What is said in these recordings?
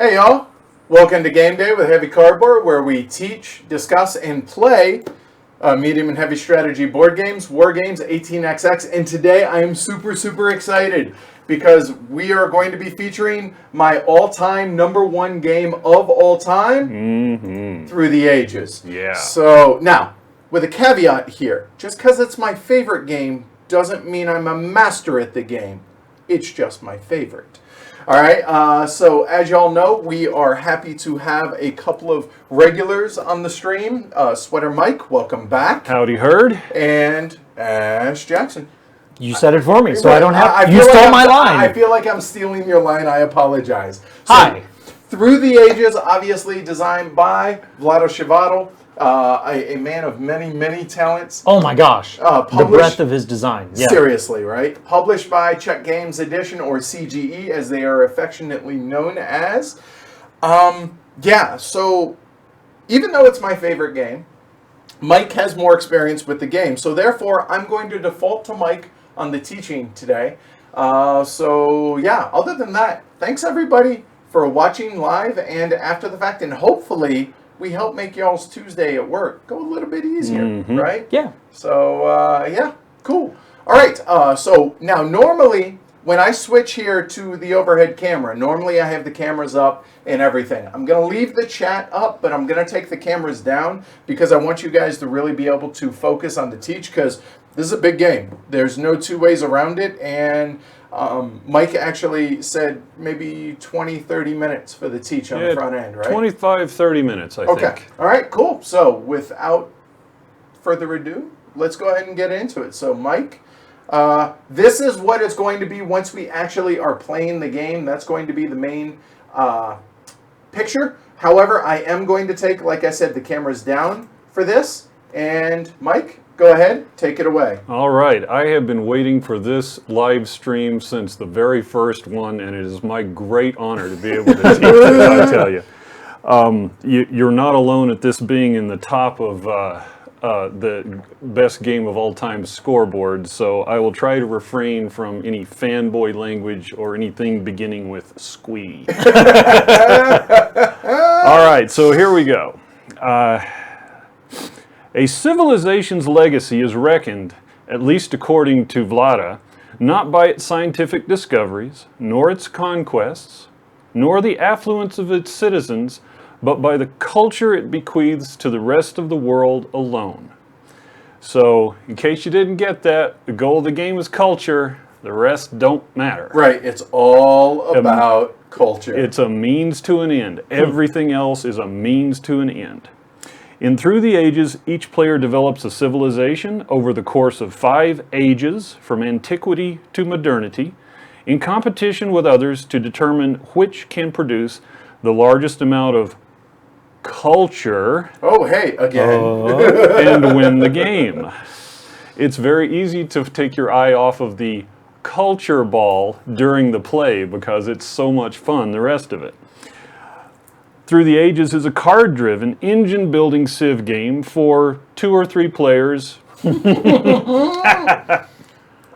Hey y'all, welcome to Game Day with Heavy Cardboard, where we teach, discuss, and play medium and heavy strategy board games, war games, 18xx, and today I am super excited because we are going to be featuring my all-time #1 game of all time, Through the Ages. Yeah. So, now, with a caveat here, just because it's my favorite game doesn't mean I'm a master at the game. It's just my favorite. All right, so as y'all know, we are happy to have a couple of regulars on the stream. Sweater Mike, welcome back. Howdy, Herd. And Ash Jackson. You said it for me, so I don't have. feel You stole my line. I feel like I'm stealing your line. I apologize. So, Hi. Through the Ages, obviously designed by Vlado Chvátil, a man of many talents. Oh my gosh. The Published- breadth of his design. Yeah. Seriously, right? Published by Czech Games Edition, or CGE, as they are affectionately known as. Yeah, so even though it's my favorite game, Mike has more experience with the game. So therefore, I'm going to default to Mike on the teaching today. So yeah, other than that, thanks everybody for watching live and after the fact. And hopefully, we help make y'all's Tuesday at work go a little bit easier, right? Yeah. So, yeah, cool. All right, so now normally when I switch here to the overhead camera, normally I have the cameras up and everything. I'm going to leave the chat up, but I'm going to take the cameras down because I want you guys to really be able to focus on the teach because this is a big game. There's no two ways around it, and Mike actually said maybe 20, 30 minutes for the teach on the front end, right? 25, 30 minutes, I Okay. think. All right, cool. So without further ado, let's go ahead and get into it. So Mike, this is what it's going to be once we actually are playing the game. That's going to be the main picture. However, I am going to take, like I said, the cameras down for this. And Mike, go ahead, take it away. All right, I have been waiting for this live stream since the very first one, and it is my great honor to be able to teach it, I tell you. You're not alone at this being in the top of the best game of all time scoreboard, so I will try to refrain from any fanboy language or anything beginning with squee. All right, so here we go. A civilization's legacy is reckoned, at least according to Vlada, not by its scientific discoveries, nor its conquests, nor the affluence of its citizens, but by the culture it bequeaths to the rest of the world alone. So, in case you didn't get that, the goal of the game is culture, the rest don't matter. Right, it's all about culture. It's a means to an end. Everything else is a means to an end. In Through the Ages, each player develops a civilization over the course of 5 ages, from antiquity to modernity, in competition with others to determine which can produce the largest amount of culture Oh, hey, again. and win the game. It's very easy to take your eye off of the culture ball during the play because it's so much fun, the rest of it. Through the Ages is a card-driven, engine-building civ game for 2 or 3 players.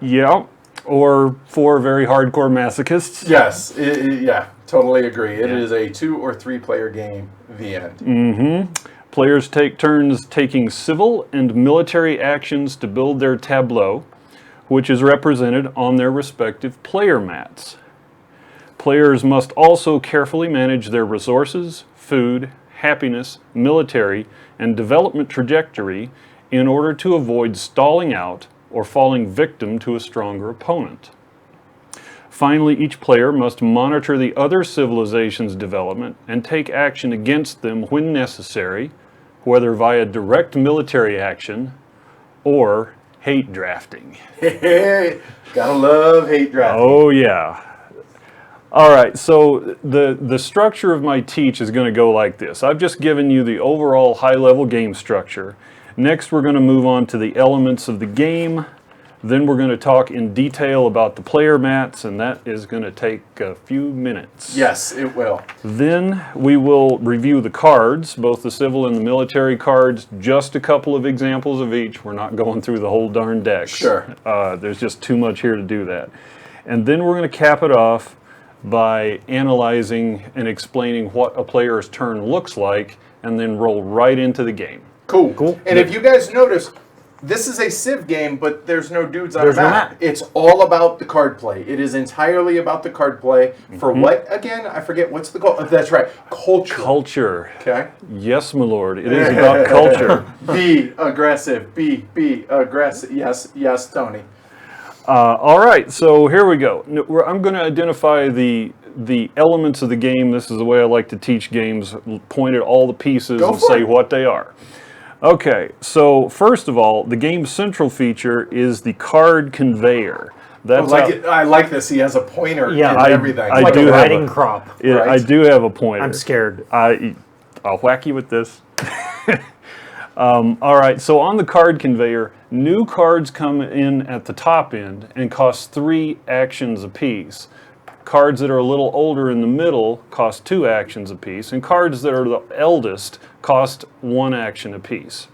Yeah, or 4 very hardcore masochists. Yes, yeah, totally agree. It is a 2 or 3 player game, the end. Players take turns taking civil and military actions to build their tableau, which is represented on their respective player mats. Players must also carefully manage their resources, food, happiness, military, and development trajectory in order to avoid stalling out or falling victim to a stronger opponent. Finally, each player must monitor the other civilization's development and take action against them when necessary, whether via direct military action or hate drafting. Hey, gotta love hate drafting. Oh yeah. All right, so the structure of my teach is going to go like this. I've just given you the overall high-level game structure. Next, we're going to move on to the elements of the game. Then we're going to talk in detail about the player mats, and that is going to take a few minutes. Yes, it will. Then we will review the cards, both the civil and the military cards, just a couple of examples of each. We're not going through the whole darn deck. Sure. There's just too much here to do that. And then we're going to cap it off by analyzing and explaining what a player's turn looks like, and then roll right into the game. Cool. And if you guys notice, this is a Civ game, but there's no dudes on There's a no map. map. It's all about the card play. It is entirely about the card play. For what, again? I forget. What's the goal? That's right. Culture. Culture. Okay. Yes, my lord. It is about culture. Be aggressive. Be aggressive. Yes, Tony. All right, so here we go. I'm going to identify the elements of the game. This is the way I like to teach games. Point at all the pieces Go and for say it. what they are. Okay, so first of all, the game's central feature is the card conveyor. That's how- I like this. He has a pointer Yeah, and I- everything. I Like do a have riding a- crop. Right. I do have a pointer. I'm scared. I'll whack you with this. All right, so on the card conveyor, new cards come in at the top end and cost 3 actions apiece. Cards that are a little older in the middle cost 2 actions apiece, and cards that are the eldest cost 1 action apiece.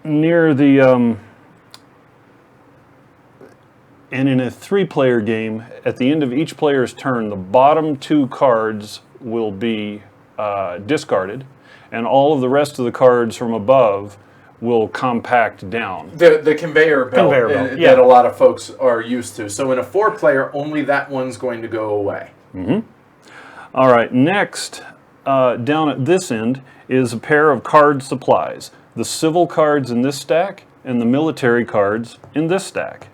Near the and in a 3-player game, at the end of each player's turn, the bottom 2 cards will be discarded, and all of the rest of the cards from above will compact down. The conveyor belt, Conveyor belt, that yeah. a lot of folks are used to. So in a 4-player, only that one's going to go away. All right, next, down at this end is a pair of card supplies. The civil cards in this stack and the military cards in this stack.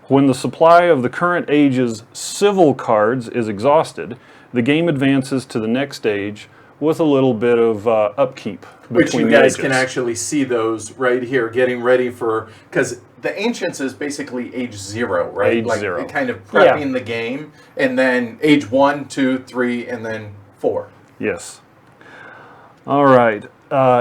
When the supply of the current age's civil cards is exhausted, the game advances to the next stage with a little bit of upkeep Which between you the guys ages. can actually see those right here, getting ready for, because the Ancients is basically age 0, right? Age like 0. Kind of prepping the game, and then age 1, 2, 3, and then 4. Yes. All right.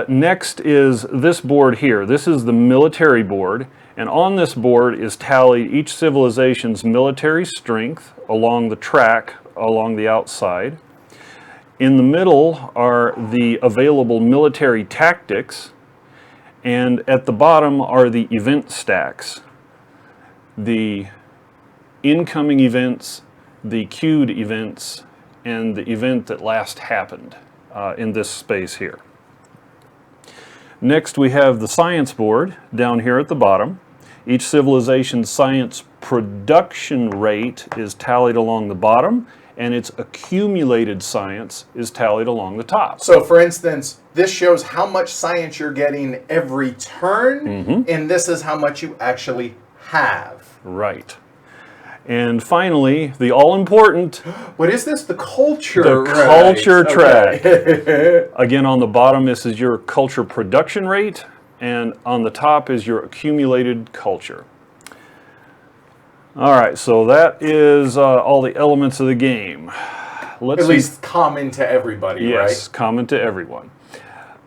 Next is this board here. This is the military board, and on this board is tallied each civilization's military strength along the track, along the outside. In the middle are the available military tactics, and at the bottom are the event stacks. The incoming events, the queued events, and the event that last happened in this space here. Next we have the science board down here at the bottom. Each civilization's science production rate is tallied along the bottom, and its accumulated science is tallied along the top. So, for instance, this shows how much science you're getting every turn, and this is how much you actually have. Right. And finally, the all-important, What is this? The culture. the right. culture Okay. track. Again, on the bottom, this is your culture production rate, and on the top is your accumulated culture. All right, so that is all the elements of the game. Let's At least common to everybody, yes, common to everyone.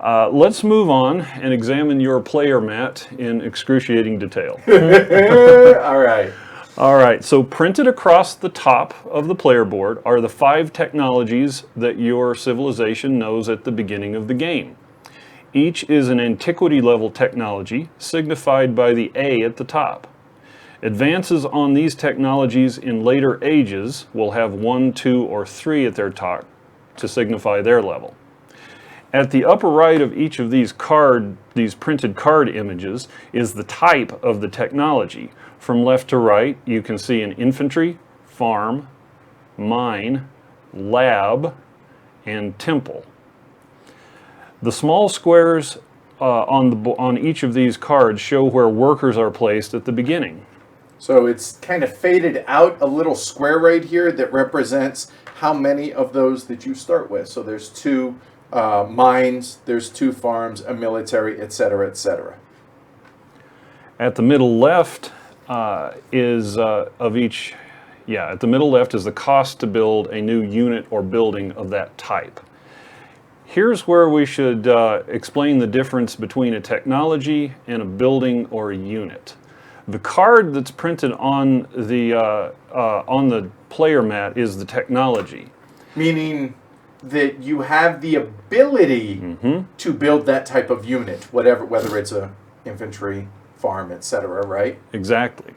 Let's move on and examine your player mat in excruciating detail. right? All right. All right, so printed across the top of the player board are the 5 technologies that your civilization knows at the beginning of the game. Each is an antiquity level technology, signified by the A at the top. Advances on these technologies in later ages will have 1, 2, or 3 at their top to signify their level. At the upper right of each of these printed card images is the type of the technology. From left to right, you can see an infantry, farm, mine, lab, and temple. The small squares on each of these cards show where workers are placed at the beginning. So it's kind of faded out a little square right here that represents how many of those that you start with. So there's 2 mines, there's 2 farms, a military, etc., etc. At the middle left is at the middle left is the cost to build a new unit or building of that type. Here's where we should explain the difference between a technology and a building or a unit. The card that's printed on the player mat is the technology. Meaning that you have the ability to build that type of unit, whether it's a infantry, farm, etc., right? Exactly.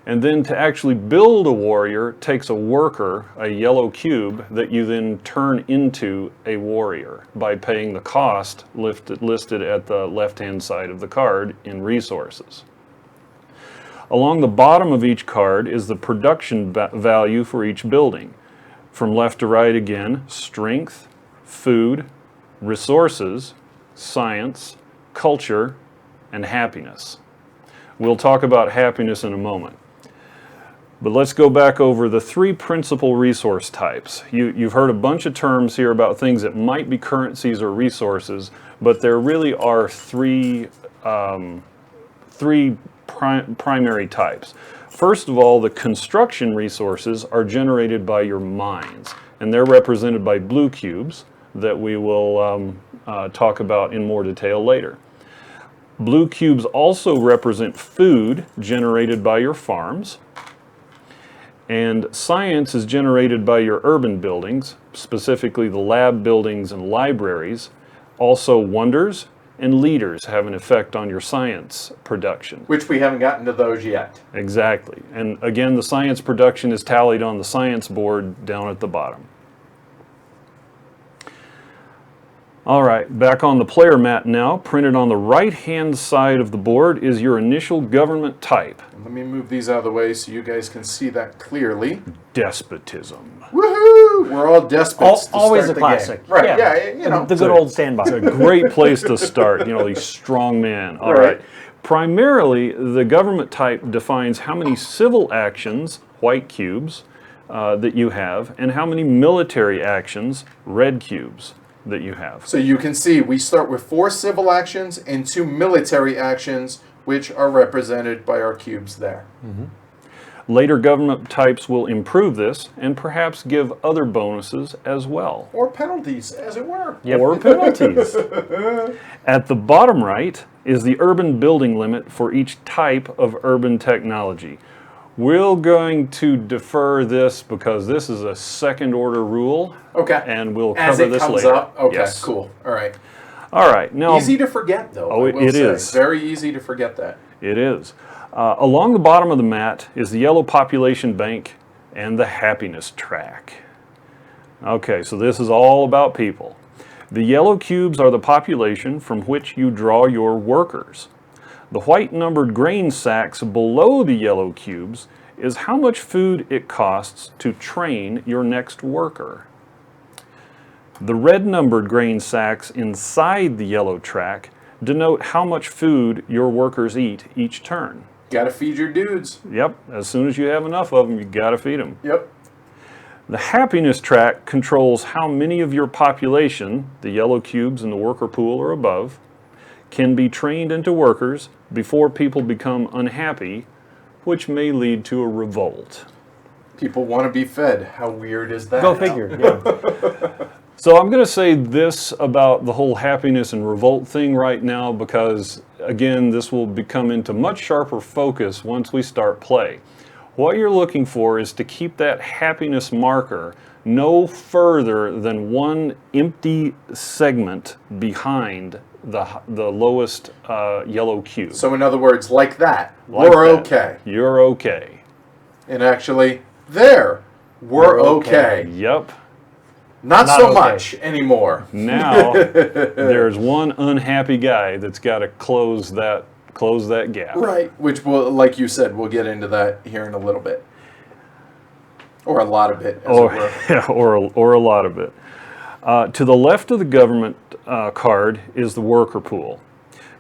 And then to actually build a warrior takes a worker, a yellow cube, that you then turn into a warrior by paying the cost listed at the left-hand side of the card in resources. Along the bottom of each card is the production value for each building. From left to right again, strength, food, resources, science, culture, and happiness. We'll talk about happiness in a moment. But let's go back over the three principal resource types. You've heard a bunch of terms here about things that might be currencies or resources, but there really are three primary types. First of all, the construction resources are generated by your mines, and they're represented by blue cubes that we will talk about in more detail later. Blue cubes also represent food generated by your farms. And science is generated by your urban buildings, specifically the lab buildings and libraries. Also, wonders and leaders have an effect on your science production. Which we haven't gotten to those yet. Exactly. And again, the science production is tallied on the science board down at the bottom. All right, back on the player mat now. Printed on the right-hand side of the board is your initial government type. Let me move these out of the way so you guys can see that clearly. Despotism. Woohoo! We're all despots. Always to start a the game. classic. Right, yeah, you know. The good old standby. It's a great place to start, these strong men. All right. Primarily, the government type defines how many civil actions, white cubes, that you have, and how many military actions, red cubes, that you have. So you can see we start with 4 civil actions and 2 military actions, which are represented by our cubes there. Mm-hmm. Later government types will improve this and perhaps give other bonuses as well. Or penalties, as it were. Yep. Or penalties. At the bottom right is the urban building limit for each type of urban technology. We're going to defer this because this is a second order rule. Okay. And we'll as cover it this comes later. up. Okay, yes. cool. All right. All right. Now, easy to forget, though. Oh, it is. Very easy to forget that. It is. Along the bottom of the mat is the yellow population bank and the happiness track. Okay, so this is all about people. The yellow cubes are the population from which you draw your workers. The white numbered grain sacks below the yellow cubes is how much food it costs to train your next worker. The red numbered grain sacks inside the yellow track denote how much food your workers eat each turn. Got to feed your dudes. Yep, as soon as you have enough of them, you got to feed them. Yep. The happiness track controls how many of your population, the yellow cubes in the worker pool or above, can be trained into workers before people become unhappy, which may lead to a revolt. People want to be fed. How weird is that? Go figure. Yeah. So I'm going to say this about the whole happiness and revolt thing right now because, again, this will become into much sharper focus once we start play. What you're looking for is to keep that happiness marker no further than one empty segment behind the lowest yellow cube. So in other words, like that, Like we're that. okay. You're okay. And actually, there, we're okay. Yep. Not Not so okay. much anymore. Now there's one unhappy guy that's got to close that gap. Right, which will, like you said, we'll get into that here in a little bit. Or a lot of it, as it were. Yeah, or a lot of it. To the left of the government card is the worker pool.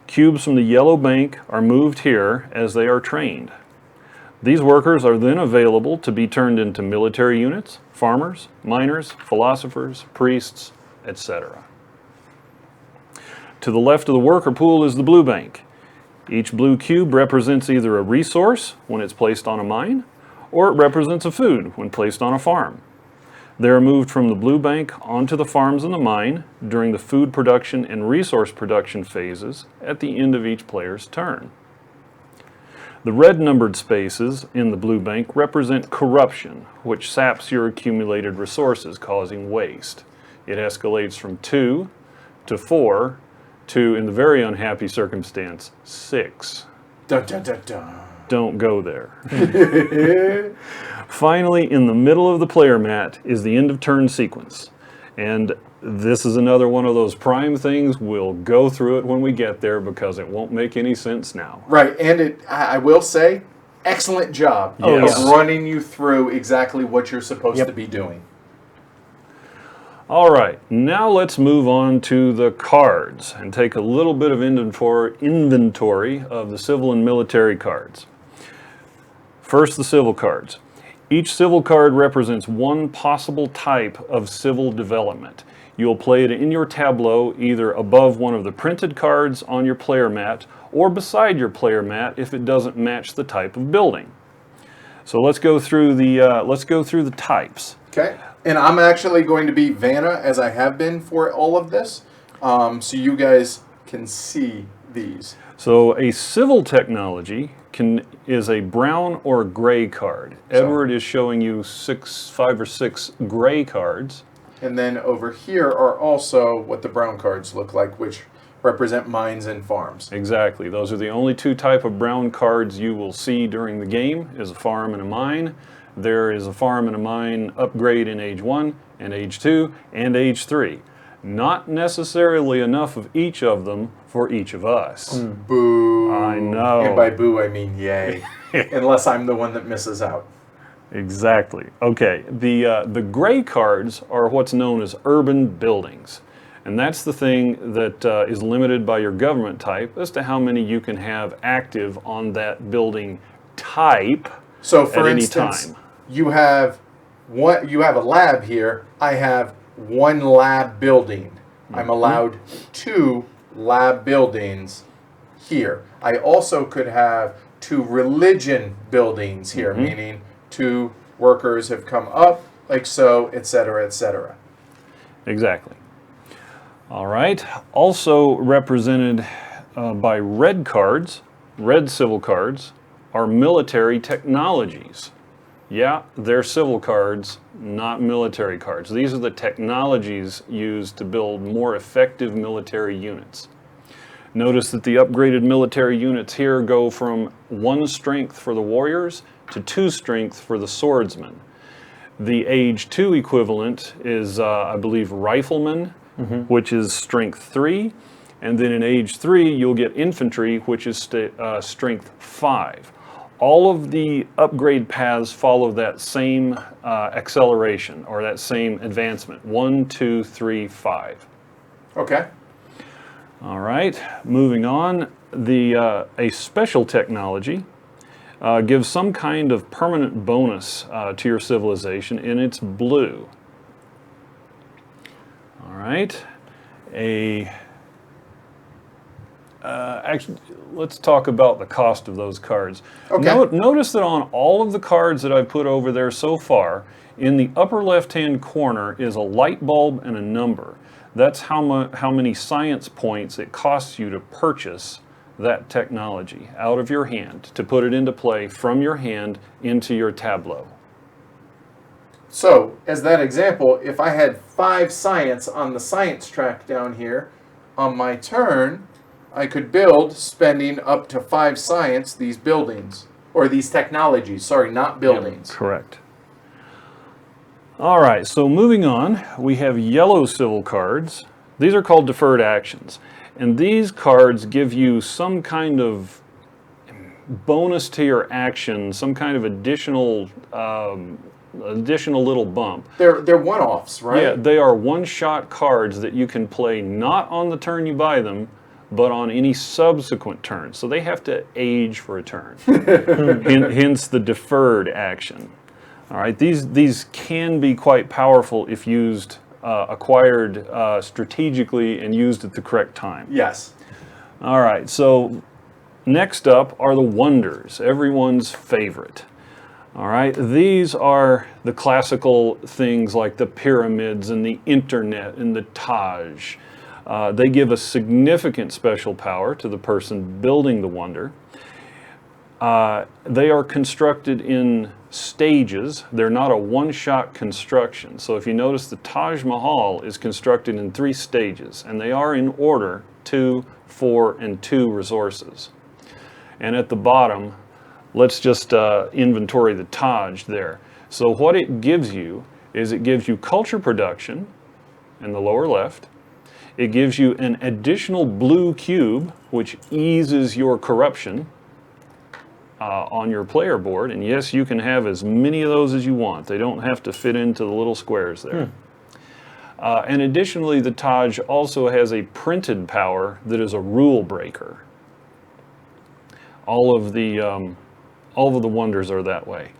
Cubes from the yellow bank are moved here as they are trained. These workers are then available to be turned into military units, farmers, miners, philosophers, priests, etc. To the left of the worker pool is the blue bank. Each blue cube represents either a resource when it's placed on a mine, or it represents a food when placed on a farm. They are moved from the blue bank onto the farms and the mine during the food production and resource production phases at the end of each player's turn. The red numbered spaces in the blue bank represent corruption, which saps your accumulated resources, causing waste. It escalates from 2 to 4 to, in the very unhappy circumstance, 6. Dun, dun, dun, dun. don't go there. Finally, in the middle of the player mat is the end of turn sequence. And this is another one of those prime things. We'll go through it when we get there because it won't make any sense now. Right, and I will say, excellent job Oh, of yes. running you through exactly what you're supposed to be doing. All right, now let's move on to the cards and take a little bit of inventory of the civil and military cards. First, the civil cards. Each civil card represents one possible type of civil development. You'll play it in your tableau either above one of the printed cards on your player mat or beside your player mat if it doesn't match the type of building. So let's go through the types. Okay, and I'm actually going to be Vanna as I have been for all of this, so you guys can see these. So a civil technology is a brown or gray card. Edward is showing you 5 or 6 gray cards. And then over here are also what the brown cards look like, which represent mines and farms. Exactly. Those are the only 2 type of brown cards you will see during the game, is a farm and a mine. There is a farm and a mine upgrade in Age 1 and Age 2 and Age 3. Not necessarily enough of each of them for each of us. Boo. I know. And by boo, I mean yay. Unless I'm the one that misses out. Exactly. Okay, the gray cards are what's known as urban buildings. And that's the thing that is limited by your government type as to how many you can have active on that building type So for at any instance, time. you have a lab here. I have 1 lab building. I'm allowed 2 lab buildings here. I also could have 2 religion buildings here, meaning 2 workers have come up, like so, etc., etc. Exactly. All right. Also represented by red cards, red civil cards, are military technologies. Yeah, they're civil cards, not military cards. These are the technologies used to build more effective military units. Notice that the upgraded military units here go from 1 strength for the warriors to 2 strength for the swordsmen. The Age 2 equivalent is, I believe, riflemen, which is strength 3. And then in Age 3, you'll get infantry, which is strength 5. All of the upgrade paths follow that same acceleration or that same advancement. 1, 2, 3, 5. Okay. All right, moving on. A special technology gives some kind of permanent bonus to your civilization, and it's blue. All right, actually, let's talk about the cost of those cards. Okay. Notice that on all of the cards that I've put over there so far, in the upper left-hand corner is a light bulb and a number. That's how many science points it costs you to purchase that technology out of your hand, to put it into play from your hand into your tableau. So, as that example, if I had 5 science on the science track down here, on my turn, I could build, spending up to 5 science, these buildings. Or these technologies, sorry, not buildings. Correct. All right, so moving on, we have yellow civil cards. These are called deferred actions. And these cards give you some kind of bonus to your action, some kind of additional little bump. They're one-offs, right? Yeah, they are one-shot cards that you can play not on the turn you buy them, but on any subsequent turn. So they have to age for a turn. Hence the deferred action. All right, these can be quite powerful if used, acquired strategically and used at the correct time. Yes. All right, so next up are the wonders, everyone's favorite. All right, these are the classical things like the pyramids and the internet and the Taj. They give a significant special power to the person building the wonder. They are constructed in stages. They're not a one-shot construction. So if you notice, the Taj Mahal is constructed in 3 stages, and they are in order: 2, 4, and 2 resources. And at the bottom, let's just inventory the Taj there. So what it gives you is it gives you culture production in the lower left. It gives you an additional blue cube, which eases your corruption on your player board. And yes, you can have as many of those as you want. They don't have to fit into the little squares there. And additionally, the Taj also has a printed power that is a rule breaker. All of the wonders are that way.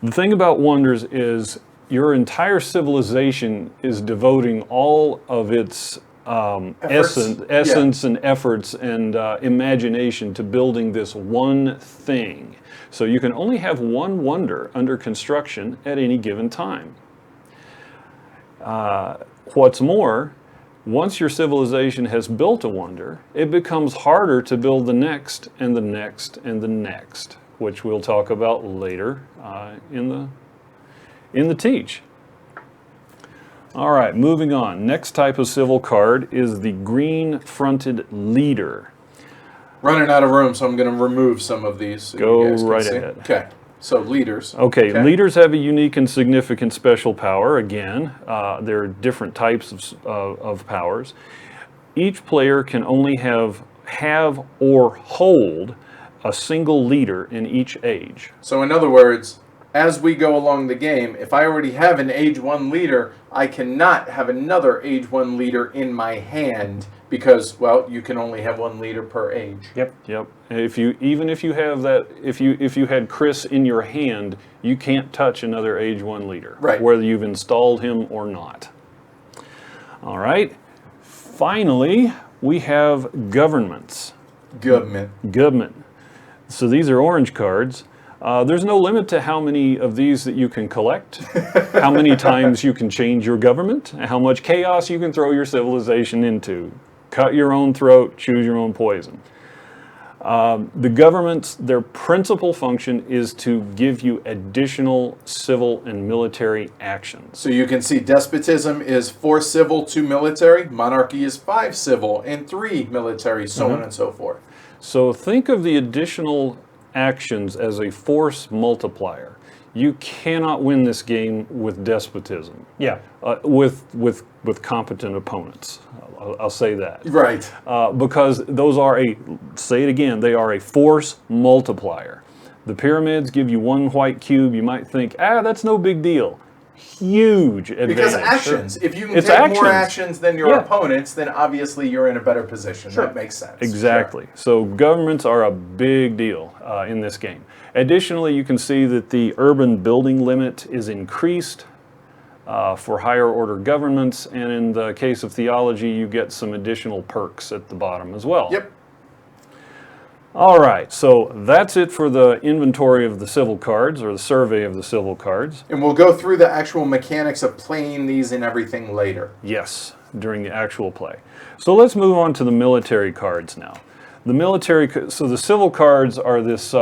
The thing about wonders is your entire civilization is devoting all of its essence and efforts and imagination to building this one thing. So you can only have one wonder under construction at any given time. What's more, once your civilization has built a wonder, it becomes harder to build the next and the next and the next, which we'll talk about later in the teach. All right, moving on. Next type of civil card is the green-fronted leader. Running out of room, so I'm going to remove some of these. So Go you guys can right see. ahead. Okay, so leaders. Okay, leaders have a unique and significant special power. Again, there are different types of powers. Each player can only have or hold a single leader in each age. So in other words, as we go along the game, if I already have an age 1 leader, I cannot have another age 1 leader in my hand because, well, you can only have 1 leader per age. Yep. Yep. If you have that, if you had Chris in your hand, you can't touch another age 1 leader, Right. whether you've installed him or not. All right. Finally, we have governments. Government. So these are orange cards. There's no limit to how many of these that you can collect, how many times you can change your government, and how much chaos you can throw your civilization into. Cut your own throat, choose your own poison. The governments, their principal function is to give you additional civil and military actions. So you can see despotism is 4 civil, 2 military. Monarchy is 5 civil and 3 military, so on and so forth. So think of the additional actions as a force multiplier. You cannot win this game with despotism. Yeah. With competent opponents. I'll say that. Right. Because those are say it again, they are a force multiplier. The pyramids give you 1 white cube. You might think, that's no big deal. Huge advantage. Because actions. If you can It's take more actions. actions than your opponents, then obviously you're in a better position. Sure. That makes sense. Exactly. So governments are a big deal in this game. Additionally, you can see that the urban building limit is increased for higher order governments, and in the case of theology, you get some additional perks at the bottom as well. Yep. All right, so that's it for the inventory of the civil cards, or the survey of the civil cards. And we'll go through the actual mechanics of playing these and everything later. Yes, during the actual play. So let's move on to the military cards now. So the civil cards are this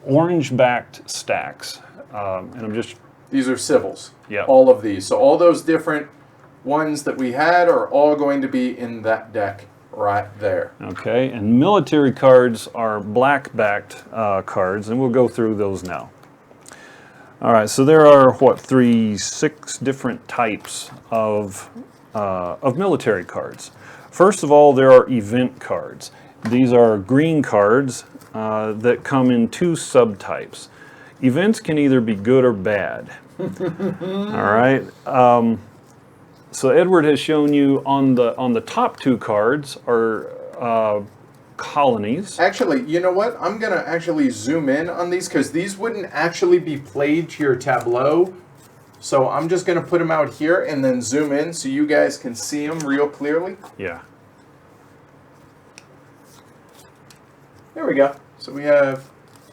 orange-backed stacks, and I'm just... These are civils. Yeah. All of these. So all those different ones that we had are all going to be in that deck right there. Okay, and military cards are black-backed cards, and we'll go through those now. All right, so there are, 6 different types of military cards. First of all, there are event cards. These are green cards that come in 2 subtypes. Events can either be good or bad. All right. So Edward has shown you on the top 2 cards are colonies. Actually, you know what? I'm going to actually zoom in on these because these wouldn't actually be played to your tableau. So I'm just going to put them out here and then zoom in so you guys can see them real clearly. Yeah. There we go. So we have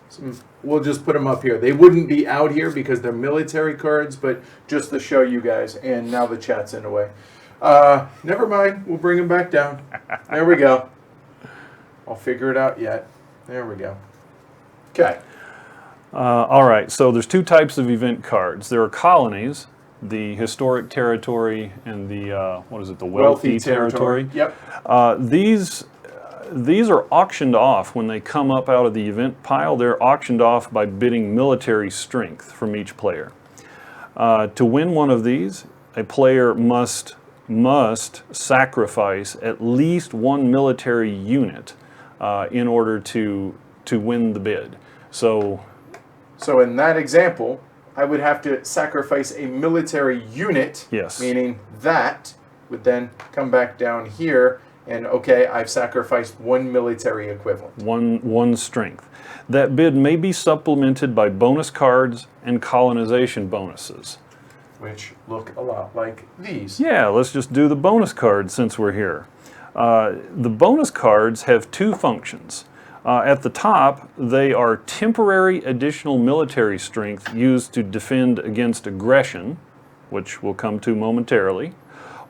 some, we'll just put them up here. They wouldn't be out here because they're military cards, but just to show you guys. And now the chat's in the way. Never mind. We'll bring them back down. There we go. I'll figure it out yet. There we go. Okay. All right, so there's 2 types of event cards. There are colonies, the historic territory and the, the wealthy territory. Yep. these are auctioned off when they come up out of the event pile. They're auctioned off by bidding military strength from each player. To win one of these, a player must sacrifice at least one military unit in order to win the bid. So in that example, I would have to sacrifice a military unit, Yes. meaning that would then come back down here, and okay, I've sacrificed one military equivalent. one strength. That bid may be supplemented by bonus cards and colonization bonuses. Which look a lot like these. Yeah, let's just do the bonus cards since we're here. The bonus cards have two functions. At the top, they are temporary additional military strength used to defend against aggression, which we'll come to momentarily,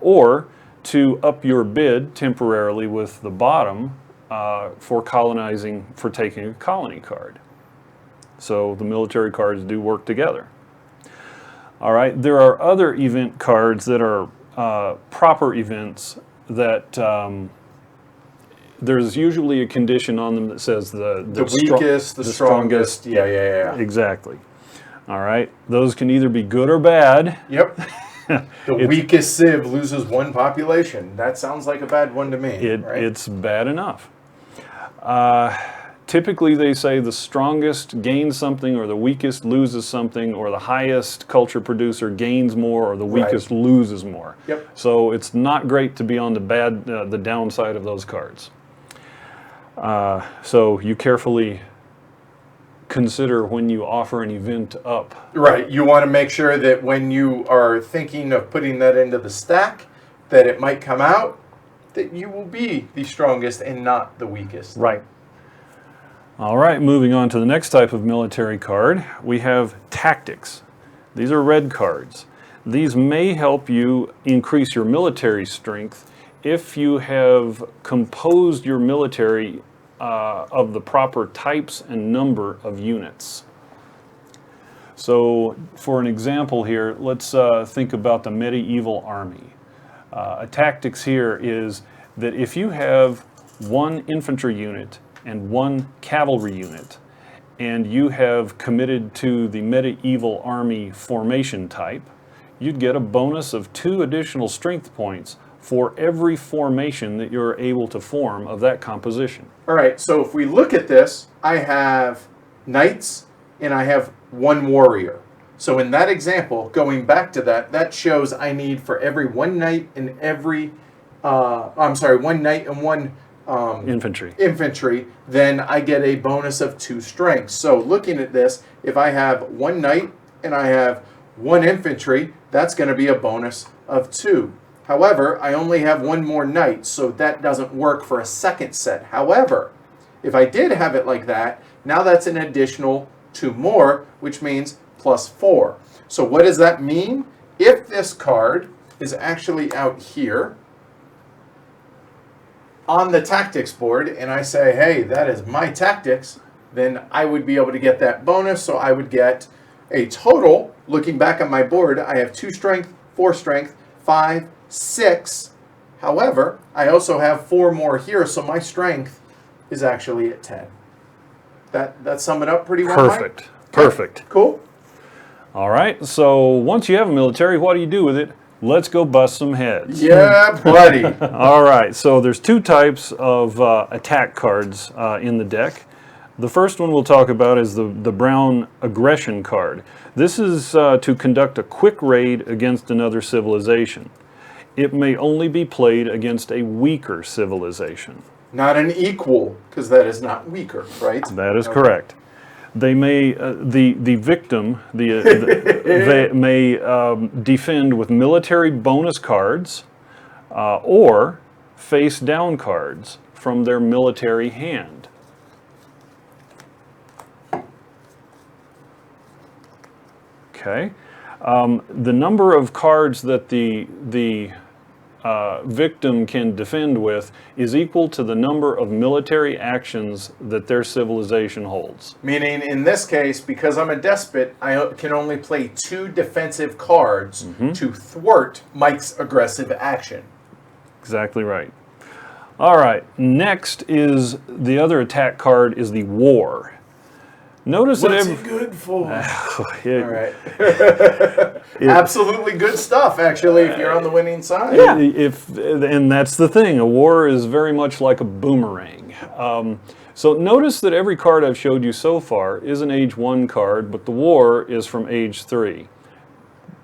or to up your bid temporarily with the bottom for taking a colony card. So the military cards do work together. All right, there are other event cards that are proper events that there's usually a condition on them that says the weakest, the strongest. Yeah. Exactly. All right, those can either be good or bad. Yep. The weakest civ loses one population. That sounds like a bad one to me. Right? It's bad enough. Typically, they say the strongest gains something, or the weakest loses something, or the highest culture producer gains more, or the weakest loses more. Yep. So it's not great to be on the downside of those cards. So you carefully consider when you offer an event up. Right. You want to make sure that when you are thinking of putting that into the stack, that it might come out that you will be the strongest and not the weakest. Right. All right, moving on to the next type of military card, we have tactics. These are red cards. These may help you increase your military strength if you have composed your military of the proper types and number of units. So for an example here, let's think about the medieval army. A tactics here is that if you have one infantry unit and one cavalry unit, and you have committed to the medieval army formation type, you'd get a bonus of 2 additional strength points for every formation that you're able to form of that composition. All right, so if we look at this, I have knights and I have one warrior. So in that example, going back to that shows I need for every one knight and one knight and one infantry, then I get a bonus of 2 strengths. So looking at this, if I have one knight and I have one infantry, that's going to be a bonus of 2. However, I only have one more knight, so that doesn't work for a second set. However, if I did have it like that, now that's an additional 2 more, which means plus 4. So what does that mean? If this card is actually out here on the tactics board, and I say, hey, that is my tactics, then I would be able to get that bonus. So I would get a total, looking back on my board, I have 2 strength, 4 strength, 5, 6. However, I also have 4 more here, so my strength is actually at 10. That sum it up pretty well, Perfect. Mike? Perfect. Cool. All right, so once you have a military, what do you do with it? Let's go bust some heads. Yeah, buddy. All right, so there's 2 types of attack cards in the deck. The first one we'll talk about is the brown aggression card. This is to conduct a quick raid against another civilization. It may only be played against a weaker civilization. Not an equal, because that is not weaker, right? That is correct. They may, the victim, they may defend with military bonus cards or face down cards from their military hand. Okay. The number of cards that the victim can defend with is equal to the number of military actions that their civilization holds. Meaning, in this case, because I'm a despot, I can only play 2 defensive cards to thwart Mike's aggressive action. Exactly right. All right. Next is the other attack card is the War. Notice What's that it good for? every, All right. Absolutely good stuff, actually, if you're on the winning side. and that's the thing. A war is very much like a boomerang. So notice that every card I've showed you so far is an Age 1 card, but the War is from Age 3.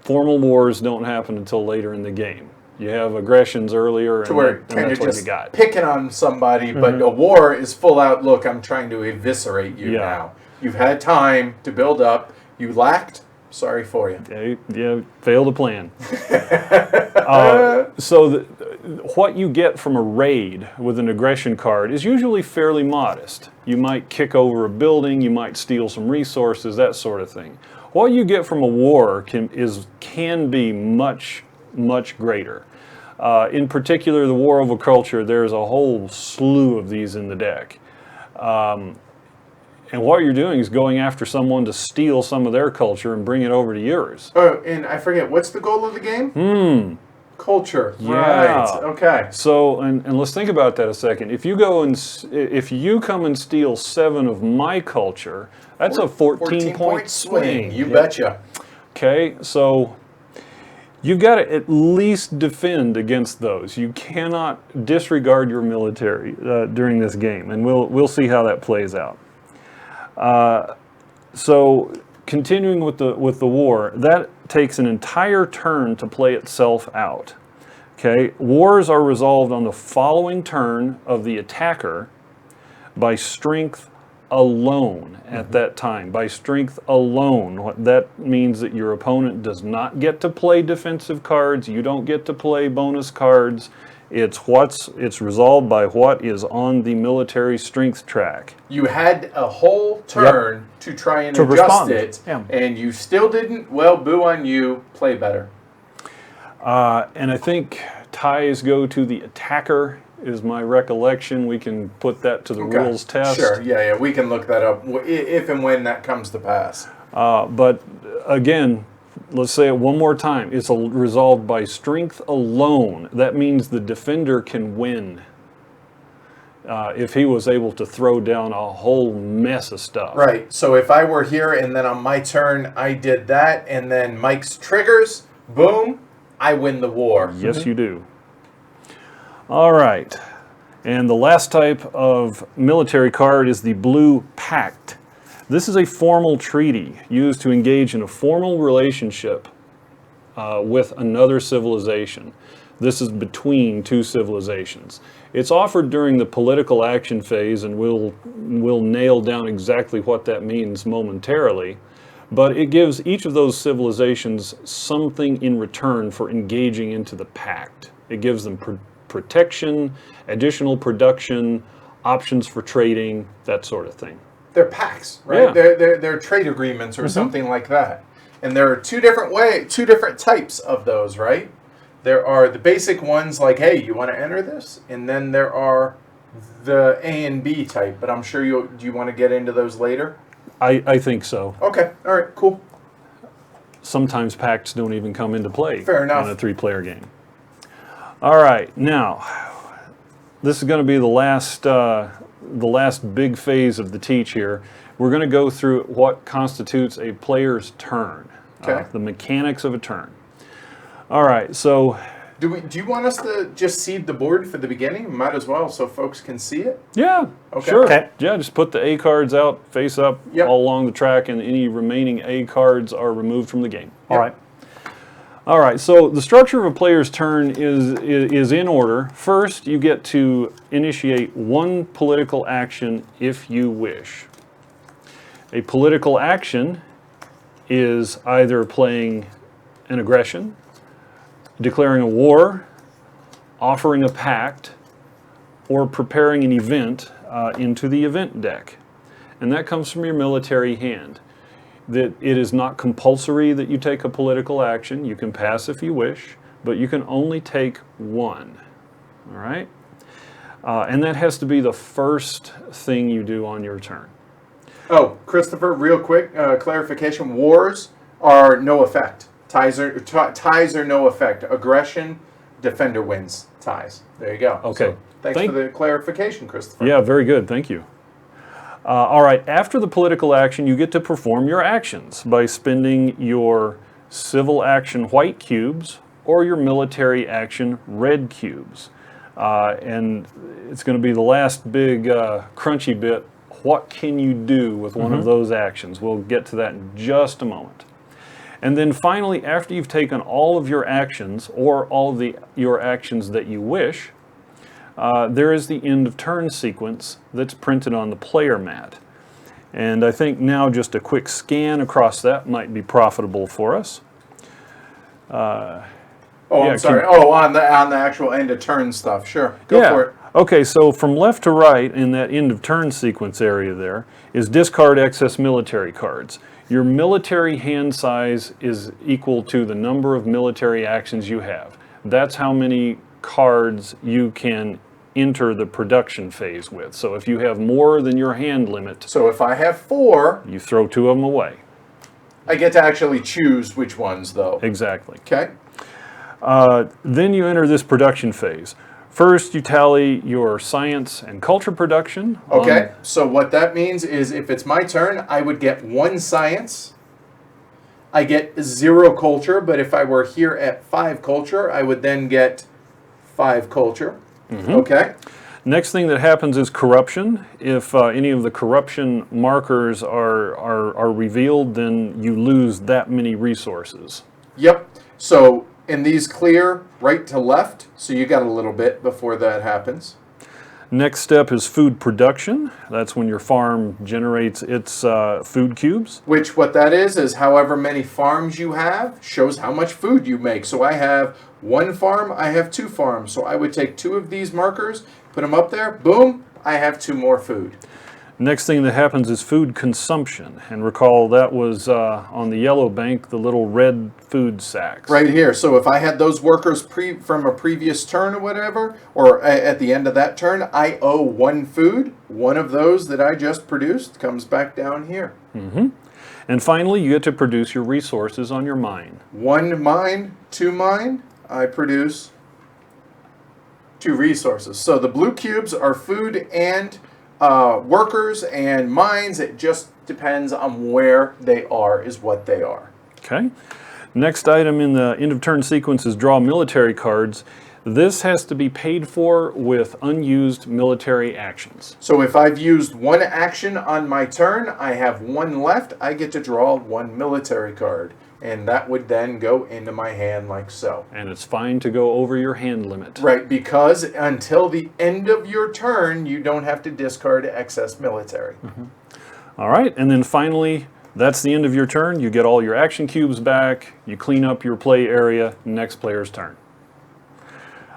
Formal wars don't happen until later in the game. You have aggressions earlier, To where and kind of that's what you just got. picking on somebody, but a war is full out, look, I'm trying to eviscerate you Yeah. now. You've had time to build up. You lacked. Sorry for you. Yeah, fail to plan. What you get from a raid with an aggression card is usually fairly modest. You might kick over a building, you might steal some resources, that sort of thing. What you get from a war can be much, much greater. In particular, the War over Culture, there's a whole slew of these in the deck. And what you're doing is going after someone to steal some of their culture and bring it over to yours. Oh, and I forget, what's the goal of the game? Culture. Yeah. Right. Okay. So, and let's think about that a second. If you come and steal 7 of my culture, that's a 14-point swing. You betcha. Okay, so you've got to at least defend against those. You cannot disregard your military during this game, and we'll see how that plays out. So continuing with the war, that takes an entire turn to play itself out. Okay, wars are resolved on the following turn of the attacker by strength alone at that time. By strength alone. What that means that your opponent does not get to play defensive cards, you don't get to play bonus cards. It's resolved by what is on the military strength track. You had a whole turn to try and To adjust respond. it, Yeah. and you still didn't. Well, boo on you. Play better. And I think ties go to the attacker, is my recollection. We can put that to the rules test. Sure. Yeah. We can look that up if and when that comes to pass. But again, let's say it one more time. It's resolved by strength alone. That means the defender can win if he was able to throw down a whole mess of stuff. Right. So if I were here and then on my turn I did that, and then Mike's triggers, boom, I win the war. Yes, you do. All right. And the last type of military card is the Blue Pact. This is a formal treaty used to engage in a formal relationship with another civilization. This is between two civilizations. It's offered during the political action phase, and we'll nail down exactly what that means momentarily. But it gives each of those civilizations something in return for engaging into the pact. It gives them protection, additional production, options for trading, that sort of thing. They're pacts, right? Yeah. They're trade agreements or something like that. And there are two different types of those, right? There are the basic ones like, hey, you want to enter this? And then there are the A and B type, but I'm sure do you want to get into those later? I think so. Okay, all right, cool. Sometimes pacts don't even come into play Fair enough. in a 3-player game. All right, now this is going to be the last big phase of the teach here. We're going to go through what constitutes a player's turn, Okay. the mechanics of a turn. All right, so Do you want us to just seed the board for the beginning? Might as well, so folks can see it. yeah, Okay. sure. Okay. Yeah, just put the A cards out, face up, Yep. all along the track, and any remaining A cards are removed from the game. All right. All right, so the structure of a player's turn is in order. First, you get to initiate one political action if you wish. A political action is either playing an aggression, declaring a war, offering a pact, or preparing an event into the event deck. And that comes from your military hand. That it is not compulsory that you take a political action. You can pass if you wish, but you can only take one. All right? And that has to be the first thing you do on your turn. Oh, Christopher, real quick clarification: wars are no effect. Ties are no effect. Aggression defender wins ties. There you go. Okay. So, thanks for the clarification, Christopher. Yeah, very good. Thank you. All right. After the political action, you get to perform your actions by spending your civil action white cubes or your military action red cubes. And it's going to be the last big crunchy bit. What can you do with one of those actions? We'll get to that in just a moment. And then finally, after you've taken all of your actions or all of your actions that you wish, there is the end of turn sequence that's printed on the player mat. And I think now just a quick scan across that might be profitable for us. Oh, Yeah, I'm sorry. On the actual end of turn stuff. Sure. Go for it. Okay, so from left to right in that end of turn sequence area there is discard excess military cards. Your military hand size is equal to the number of military actions you have. That's how many cards you can enter the production phase with. So if you have more than your hand limit, So if I have 4, you throw 2 of them away. I get to actually choose which ones, though. Exactly. Okay. Then you enter this production phase. First, you tally your science and culture production. Okay. So what that means is if it's my turn, I would get 1 science. I get 0 culture, but if I were here at 5 culture, I would then get 5 culture. Okay. Next thing that happens is corruption. If any of the corruption markers are revealed, then you lose that many resources. Yep. So in these clear right to left, so you got a little bit before that happens. Next step is food production. That's when your farm generates its food cubes. Which what that is however many farms you have shows how much food you make. So I have 1 farm, I have 2 farms. So I would take 2 of these markers, put them up there, boom, I have 2 more food. Next thing that happens is food consumption. And recall that was on the yellow bank, the little red food sacks. Right here. So if I had those workers from a previous turn or whatever, or at the end of that turn, I owe 1 food. 1 of those that I just produced comes back down here. And finally, you get to produce your resources on your mine. 1 mine, 2 mine, I produce 2 resources. So the blue cubes are food and workers and mines. It just depends on where they are is what they are. Okay. Next item in the end of turn sequence is draw military cards. This has to be paid for with unused military actions. So if I've used 1 action on my turn, I have 1 left, I get to draw 1 military card. And that would then go into my hand like so. And it's fine to go over your hand limit. Right, because until the end of your turn, you don't have to discard excess military. All right, and then finally, that's the end of your turn. You get all your action cubes back, you clean up your play area, next player's turn.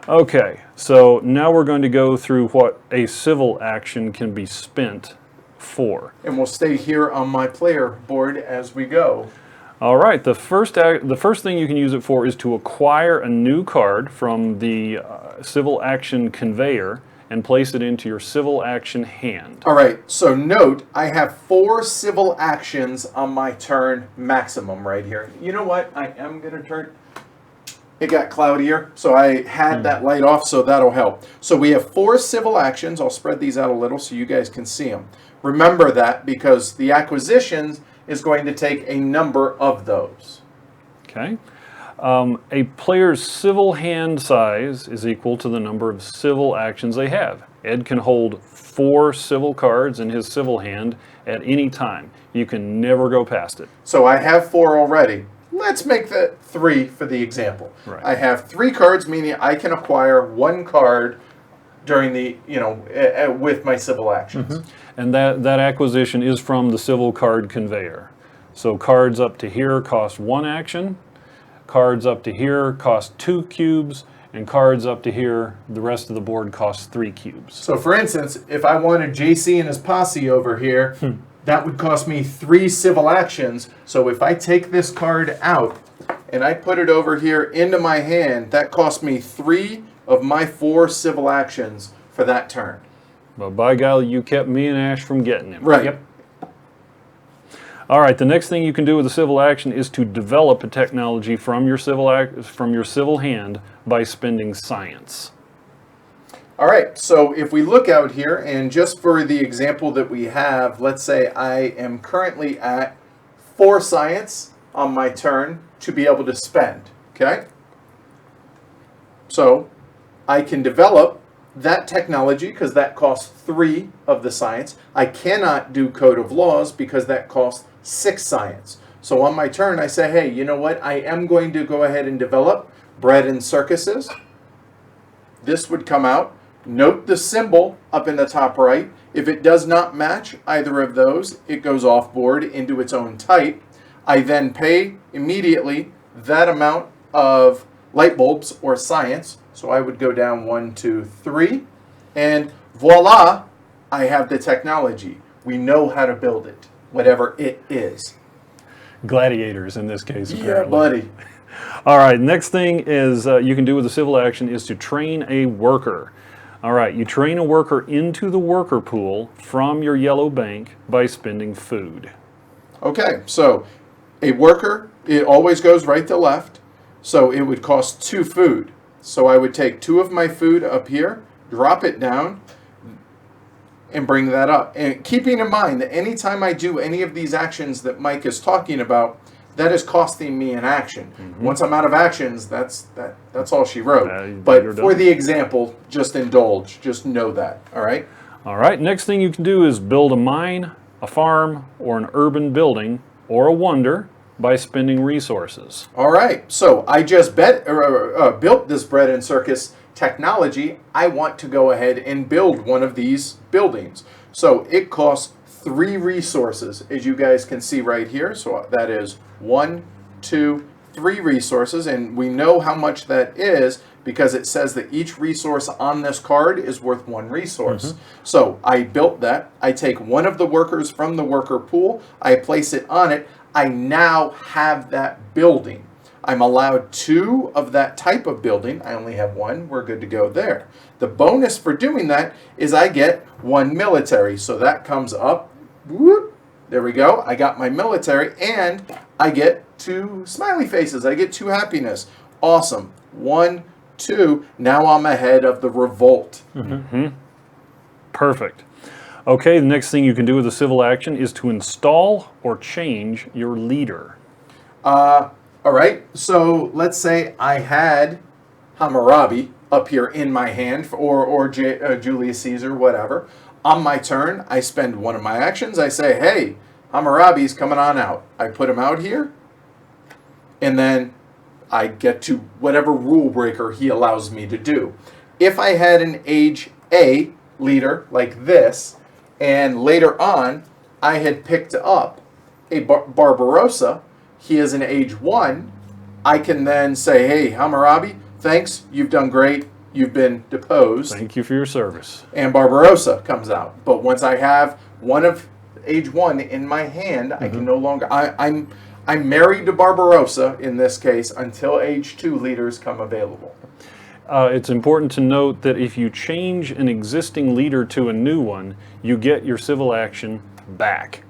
Okay, so now we're going to go through what a civil action can be spent for. And we'll stay here on my player board as we go. All right, the first thing you can use it for is to acquire a new card from the civil action conveyor and place it into your civil action hand. All right, so note, I have 4 civil actions on my turn maximum right here. You know what? I am going to turn... It got cloudier, so I had that light off, so that'll help. So we have 4 civil actions. I'll spread these out a little so you guys can see them. Remember that because the acquisitions is going to take a number of those. Okay. A player's civil hand size is equal to the number of civil actions they have. Ed can hold 4 civil cards in his civil hand at any time. You can never go past it. So I have 4 already. Let's make that 3 for the example. Right. I have 3 cards, meaning I can acquire 1 card during the, with my civil actions. And that acquisition is from the civil card conveyor. So cards up to here cost 1 action, cards up to here cost 2 cubes, and cards up to here, the rest of the board costs 3 cubes. So for instance, if I wanted JC and his posse over here, that would cost me 3 civil actions. So if I take this card out and I put it over here into my hand, that cost me 3 of my 4 civil actions for that turn. But by golly, you kept me and Ash from getting him. Right. Yep. All right, the next thing you can do with a civil action is to develop a technology from your civil hand by spending science. All right, so if we look out here, and just for the example that we have, let's say I am currently at 4 science on my turn to be able to spend, okay? So I can develop that technology because that costs 3 of the science. I cannot do code of laws because that costs 6 science. So on my turn, I say, hey, you know what? I am going to go ahead and develop bread and circuses. This would come out. Note the symbol up in the top right. If it does not match either of those, it goes off board into its own type. I then pay immediately that amount of light bulbs or science. So I would go down 1, 2, 3, and voila, I have the technology. We know how to build it, whatever it is. Gladiators in this case, apparently. Yeah, buddy. All right, next thing is you can do with a civil action is to train a worker. All right, you train a worker into the worker pool from your yellow bank by spending food. Okay, so a worker, it always goes right to left, so it would cost 2 food. So I would take 2 of my food up here, drop it down, and bring that up. And keeping in mind that anytime I do any of these actions that Mike is talking about, that is costing me an action. Once I'm out of actions, that's all she wrote. You're But done. for the example, just indulge. Just know that. All right? All right, next thing you can do is build a mine, a farm, or an urban building, or a wonder by spending resources. All right. So I just built this bread and circus technology. I want to go ahead and build one of these buildings. So it costs 3 resources, as you guys can see right here. So that is 1, 2, 3 resources, and we know how much that is because it says that each resource on this card is worth 1 resource. So I built that. I take one of the workers from the worker pool. I place it on it. I now have that building. I'm allowed 2 of that type of building. I only have 1. We're good to go there. The bonus for doing that is I get 1 military. So that comes up. Whoop, there we go. I got my military, and I get 2 smiley faces. I get 2 happiness. Awesome. 1, 2. Now I'm ahead of the revolt. Perfect. Okay, the next thing you can do with a civil action is to install or change your leader. All right. So let's say I had Hammurabi up here in my hand, or Julius Caesar, whatever. On my turn, I spend one of my actions. I say, hey, Hammurabi's coming on out. I put him out here, and then I get to whatever rule breaker he allows me to do. If I had an age A leader like this, and later on I had picked up a Barbarossa, he is an age 1, I can then say, hey, Hammurabi, thanks, you've done great, you've been deposed. Thank you for your service. And Barbarossa comes out. But once I have one of age 1 in my hand, I can no longer, I'm married to Barbarossa in this case until age 2 leaders come available. It's important to note that if you change an existing leader to a new one, you get your civil action back.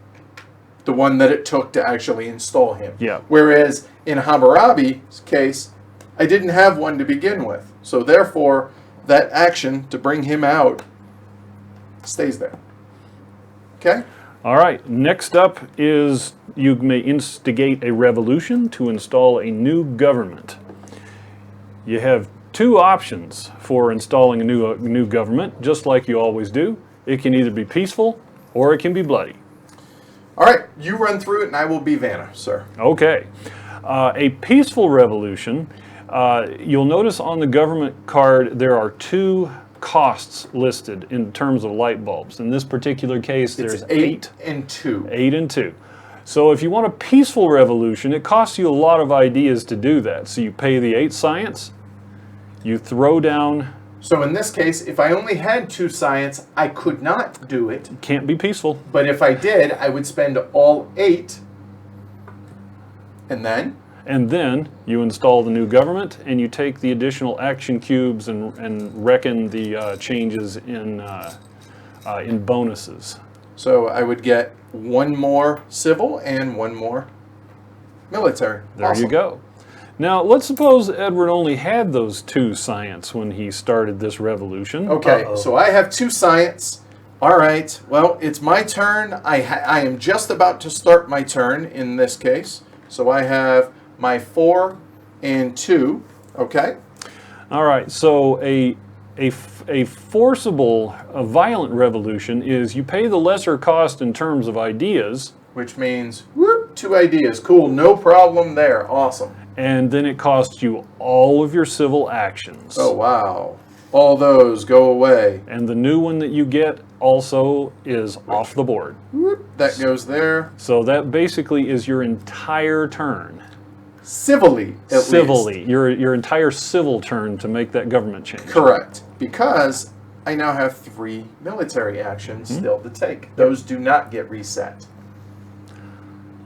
The one that it took to actually install him. Yeah. Whereas in Hammurabi's case, I didn't have one to begin with. So therefore, that action to bring him out stays there. Okay? All right, next up is you may instigate a revolution to install a new government. You have 2 options for installing a new government, just like you always do. It can either be peaceful or it can be bloody. All right, you run through it and I will be Vanna, sir. Okay. A peaceful revolution, you'll notice on the government card there are 2 costs listed in terms of light bulbs. In this particular case, there's 8 and 2. 8 and 2. So if you want a peaceful revolution, it costs you a lot of ideas to do that. So you pay the 8 science, you throw down. So in this case, if I only had 2 science, I could not do it. Can't be peaceful. But if I did, I would spend all 8. And then? And then you install the new government and you take the additional action cubes and reckon the changes in bonuses. So I would get one more civil and one more military. There Awesome. you go. Now, let's suppose Edward only had those 2 science when he started this revolution. Okay, Uh-oh. so I have 2 science. All right, well, it's my turn. I am just about to start my turn in this case. So I have my 4 and 2. Okay. All right, so a forcible, a violent revolution is you pay the lesser cost in terms of ideas, Which means, whoop, 2 ideas. Cool, no problem there. Awesome. and then it costs you all of your civil actions. Oh, wow. All those go away. And the new one that you get also is off the board. Whoop, that goes there. So that basically is your entire turn. Civilly, at least. Civilly, your entire civil turn to make that government change. Correct. Because I now have 3 military actions still to take. Those do not get reset.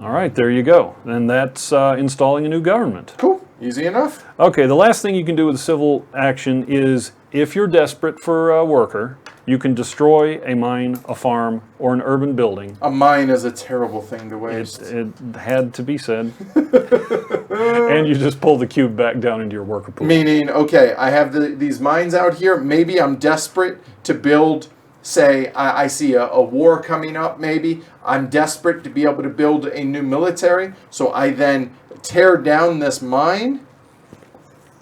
All right, there you go. And that's installing a new government. Cool. Easy enough. Okay, the last thing you can do with civil action is if you're desperate for a worker, you can destroy a mine, a farm, or an urban building. A mine is a terrible thing to waste. It had to be said. And you just pull the cube back down into your worker pool. Meaning, okay, I have these mines out here. Maybe I'm desperate to build, say, I see a war coming up, maybe. I'm desperate to be able to build a new military. So I then tear down this mine,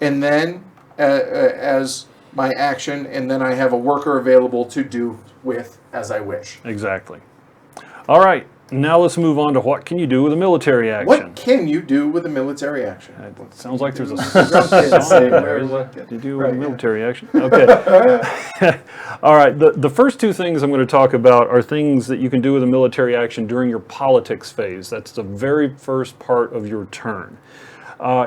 and then as my action, and then I have a worker available to do with as I wish. Exactly. All right, now let's move on to what can you do with a military action. What can you do with a military action? It sounds like there's a Say song where there. we're What looking. do you do Right, with yeah. military action? Okay. All right, the first 2 things I'm going to talk about are things that you can do with a military action during your politics phase. That's the very first part of your turn.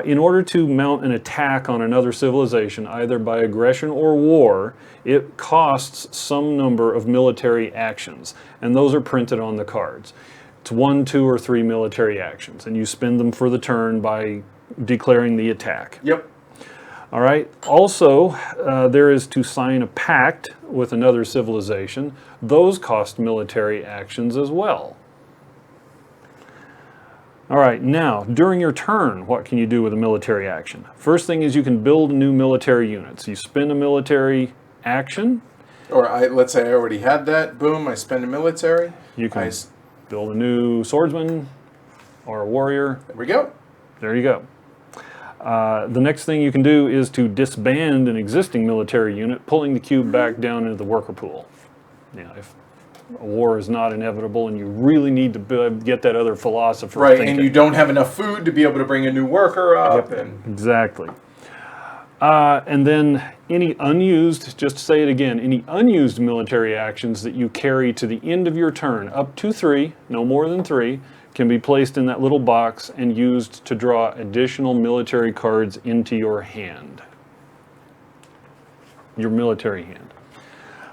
In order to mount an attack on another civilization, either by aggression or war, it costs some number of military actions, and those are printed on the cards. It's 1, 2, or 3 military actions, and you spend them for the turn by declaring the attack. Yep. All right. Also, there is to sign a pact with another civilization. Those cost military actions as well. All right, now, during your turn, what can you do with a military action? First thing is you can build new military units. You spend a military action, Or let's say I already had that. Boom, I spend a military. you can I build a new swordsman or a warrior. There we go. There you go. The next thing you can do is to disband an existing military unit, pulling the cube back down into the worker pool. Now, if a war is not inevitable and you really need to get that other philosopher Right, thinking. and you don't have enough food to be able to bring a new worker up. And Exactly. And then any unused, just to say it again, any unused military actions that you carry to the end of your turn, up to 3, no more than 3, can be placed in that little box and used to draw additional military cards into your hand. Your military hand.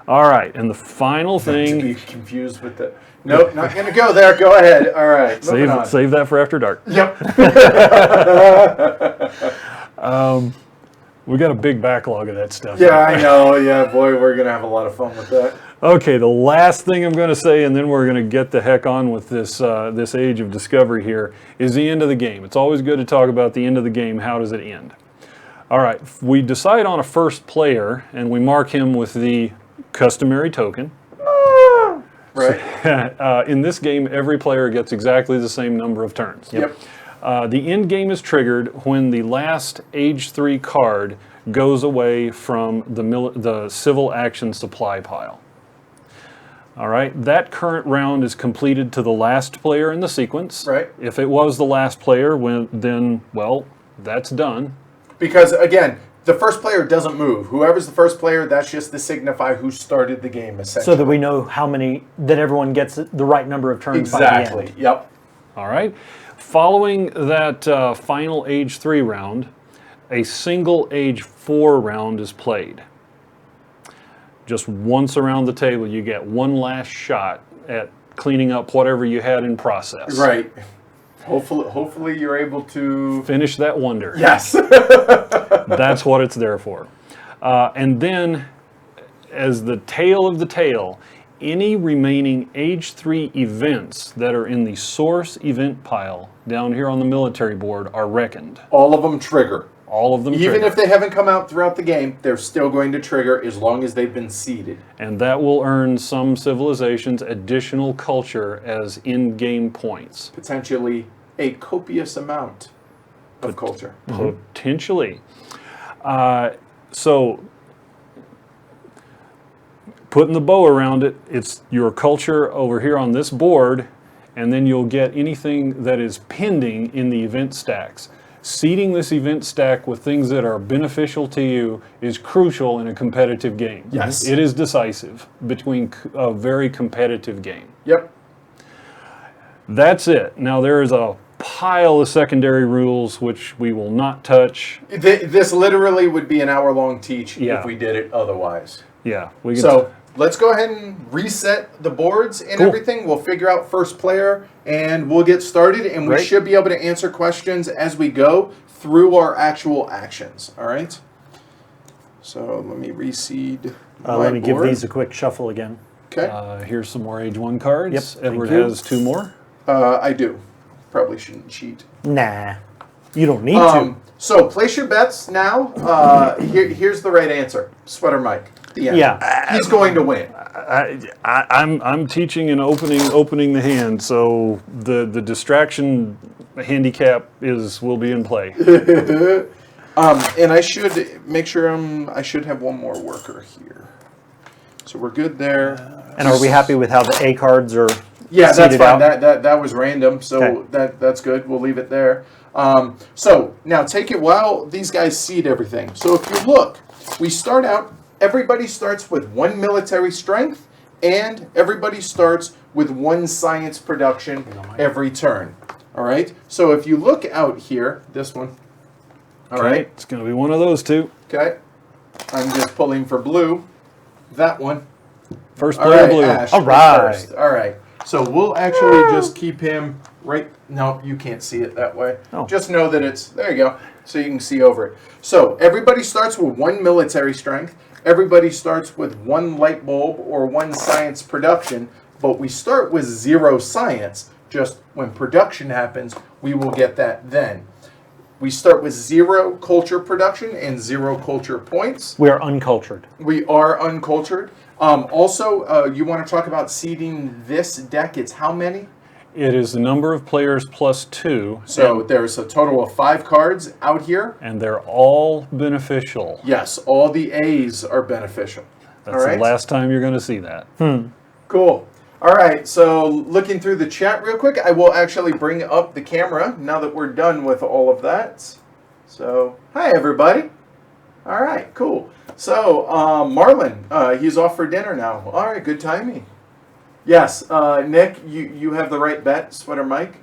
All right, and the final to thing, be confused with the... Nope, not going to go there. Go ahead. All right, moving on. save that for after dark. Yep. We got a big backlog of that stuff. Yeah, I know. Yeah, boy, we're going to have a lot of fun with that. Okay, the last thing I'm going to say, and then we're going to get the heck on with this this age of discovery here, is the end of the game. It's always good to talk about the end of the game. How does it end? All right, we decide on a first player, and we mark him with the customary token. Right. In this game, every player gets exactly the same number of turns. Yep. The end game is triggered when the last Age 3 card goes away from the civil action supply pile. All right, that current round is completed to the last player in the sequence. Right. If it was the last player, then, well, that's done. Because, again, the first player doesn't move. Whoever's the first player, that's just to signify who started the game, essentially. So that we know how many, that everyone gets the right number of turns by the Exactly. end. Yep. All right. Following that final Age 3 round, a single Age 4 round is played. Just once around the table, you get one last shot at cleaning up whatever you had in process. Right. Hopefully you're able to... Finish that wonder. Yes. That's what it's there for. And then, as the tail of the tail, any remaining Age 3 events that are in the source event pile down here on the military board are reckoned. All of them trigger. All of them Even trigger. if they haven't come out throughout the game, they're still going to trigger as long as they've been seeded. And that will earn some civilizations additional culture as in-game points. Potentially a copious amount of culture. Potentially. So, putting the bow around it, it's your culture over here on this board, and then you'll get anything that is pending in the event stacks. Seeding this event stack with things that are beneficial to you is crucial in a competitive game. Yes. It is decisive between a very competitive game. Yep. That's it. Now there is a pile of secondary rules which we will not touch. This literally would be an hour-long teach Yeah. if we did it otherwise. Yeah, we can So let's go ahead and reset the boards and Cool. everything. We'll figure out first player and we'll get started. And we Great. should be able to answer questions as we go through our actual actions. All right. So let me reseed. my Let me give board. these a quick shuffle again. Okay. here's some more Age 1 cards. Yep, thank Edward you. has 2 more. I do. Probably shouldn't cheat. Nah, you don't need to. So place your bets now. Here's the right answer. Sweater Mike. The end. Yeah. He's going to win. I'm teaching and opening the hand, so the distraction handicap will be in play. And I should make sure I should have one more worker here. So we're good there. And are we happy with how the A cards are Yeah, that's seated fine. out? That was random, so Okay. that's good. We'll leave it there. So now take it while these guys seed everything. So if you look, we start out. Everybody starts with 1 military strength, and everybody starts with 1 science production every turn. All right. So if you look out here, this one. All right. It's going to be one of those two. Okay. I'm just pulling for blue. That one. First All player right, blue. Ash, All you're right. first. All right. So we'll actually just keep him right. No, you can't see it that way. Oh. Just know that it's there. You go. So you can see over it. So everybody starts with 1 military strength. Everybody starts with 1 light bulb or 1 science production. But we start with 0 science. Just when production happens, we will get that then. We start with 0 culture production and 0 culture points. We are uncultured. We are uncultured. Also, you want to talk about seeding this deck. It's how many? It is the number of players plus 2. So there's a total of 5 cards out here. And they're all beneficial. Yes, all the A's are beneficial. That's all right. the last time you're going to see that. Cool. All right, so looking through the chat real quick, I will actually bring up the camera now that we're done with all of that. So, hi everybody. All right, cool. So, Marlon, he's off for dinner now. All right, good timing. Yes, Nick, you have the right bet, Sweater Mike.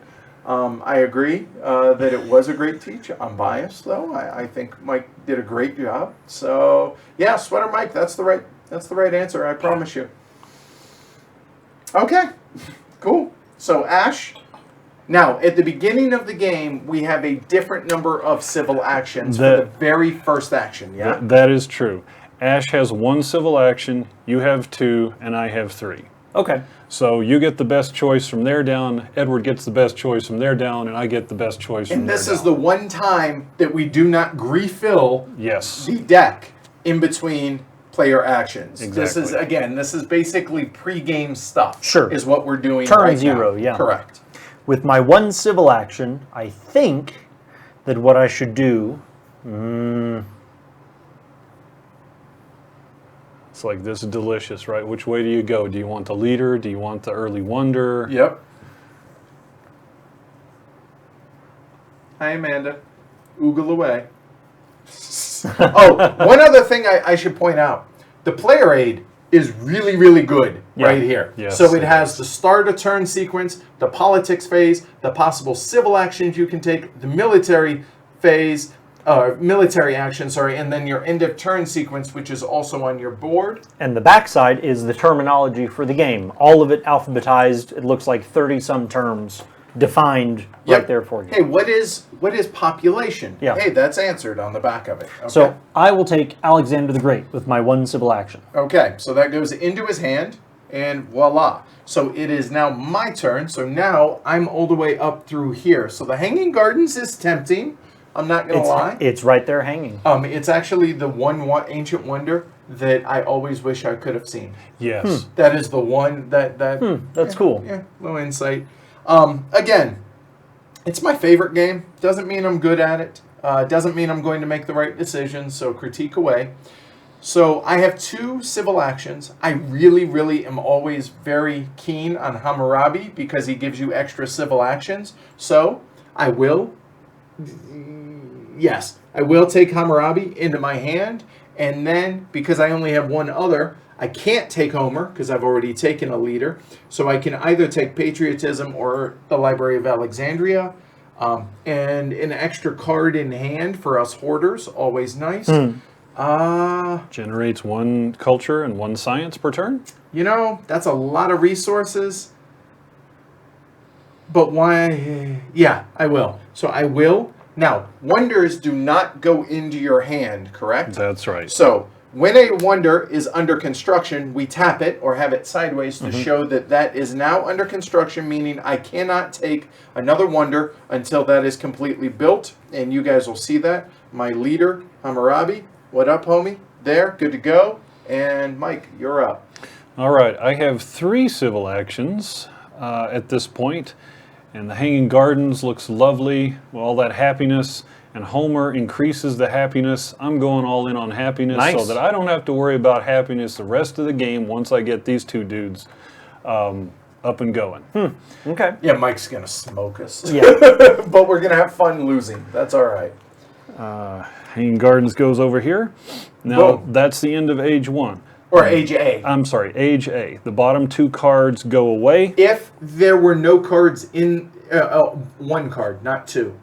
I agree that it was a great teach. I'm biased though. I think Mike did a great job. So, yeah, Sweater Mike, that's the right answer. I promise you. Okay, cool. So Ash, now at the beginning of the game, we have a different number of civil actions for the very first action, yeah? That is true. Ash has 1 civil action, you have 2, and I have 3. Okay. So you get the best choice from there down, Edward gets the best choice from there down, and I get the best choice from And there this down. is the one time that we do not refill Yes. the deck in between player actions. This is, Exactly. again, this is basically pre-game stuff. Sure. Is what we're doing Turn right 0, now. yeah. Correct. With my 1 civil action, I think that what I should do. It's like, this is delicious, right? Which way do you go? Do you want the leader? Do you want the early wonder? Yep. Hi, Amanda. Oogle away. Oh, one other thing I should point out. The player aid is really, really good right here. Yes, So it it has the start of turn sequence, the politics phase, the possible civil actions you can take, the military phase, military action, sorry, and then your end of turn sequence, which is also on your board. And the backside is the terminology for the game. All of it alphabetized. It looks like 30-some terms defined right there for you. Hey, what is population? Yeah. Hey, that's answered on the back of it. Okay. So I will take Alexander the Great with my 1 civil action. Okay, so that goes into his hand, and voila. So it is now my turn. So now I'm all the way up through here. So the Hanging Gardens is tempting. I'm not going to lie. It's right there hanging. It's actually the one ancient wonder that I always wish I could have seen. Yes. That is the one that That's cool. Yeah, little insight. Again, it's my favorite game. Doesn't mean I'm good at it. Doesn't mean I'm going to make the right decisions. So critique away. So I have 2 civil actions. I really, really am always very keen on Hammurabi because he gives you extra civil actions. So I will. Yes, I will take Hammurabi into my hand, and then because I only have one other, I can't take Homer because I've already taken a leader. So I can either take Patriotism or the Library of Alexandria, and an extra card in hand for us hoarders, always nice. Generates 1 culture and 1 science per turn. You know, that's a lot of resources. But why? Yeah, I will. So I will. Now, wonders do not go into your hand, correct? That's right. So when a wonder is under construction, we tap it or have it sideways to show that that is now under construction, meaning I cannot take another wonder until that is completely built. And you guys will see that. My leader, Hammurabi. What up, homie? There, good to go. And Mike, you're up. All right, I have 3 civil actions at this point, and the Hanging Gardens looks lovely with all that happiness, and Homer increases the happiness. I'm going all in on happiness so that I don't have to worry about happiness the rest of the game once I get these 2 dudes up and going. Okay. Yeah, Mike's going to smoke us. Yeah. But we're going to have fun losing. That's all right. Hanging Gardens goes over here. Now, Boom. that's the end of Age 1. Or Age A. I'm sorry, Age A. The bottom 2 cards go away. If there were no cards in... 1 card, not 2.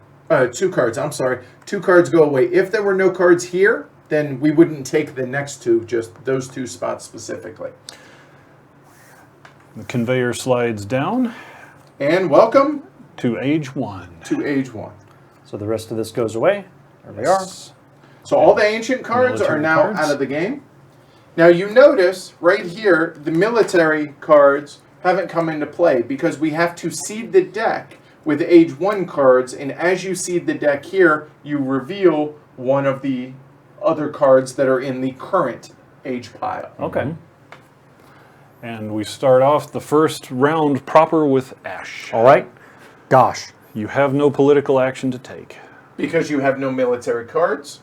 2 cards, I'm sorry. 2 cards go away. If there were no cards here, then we wouldn't take the next 2, just those 2 spots specifically. The conveyor slides down And welcome to Age 1. to Age 1. So the rest of this goes away. There we are. So all the ancient cards are Military now cards. out of the game. Now you notice right here, the military cards haven't come into play because we have to seed the deck with Age 1 cards, and as you seed the deck here, you reveal one of the other cards that are in the current Age pile. Okay. And we start off the first round proper with Ash. All right. Gosh. You have no political action to take. Because you have no military cards.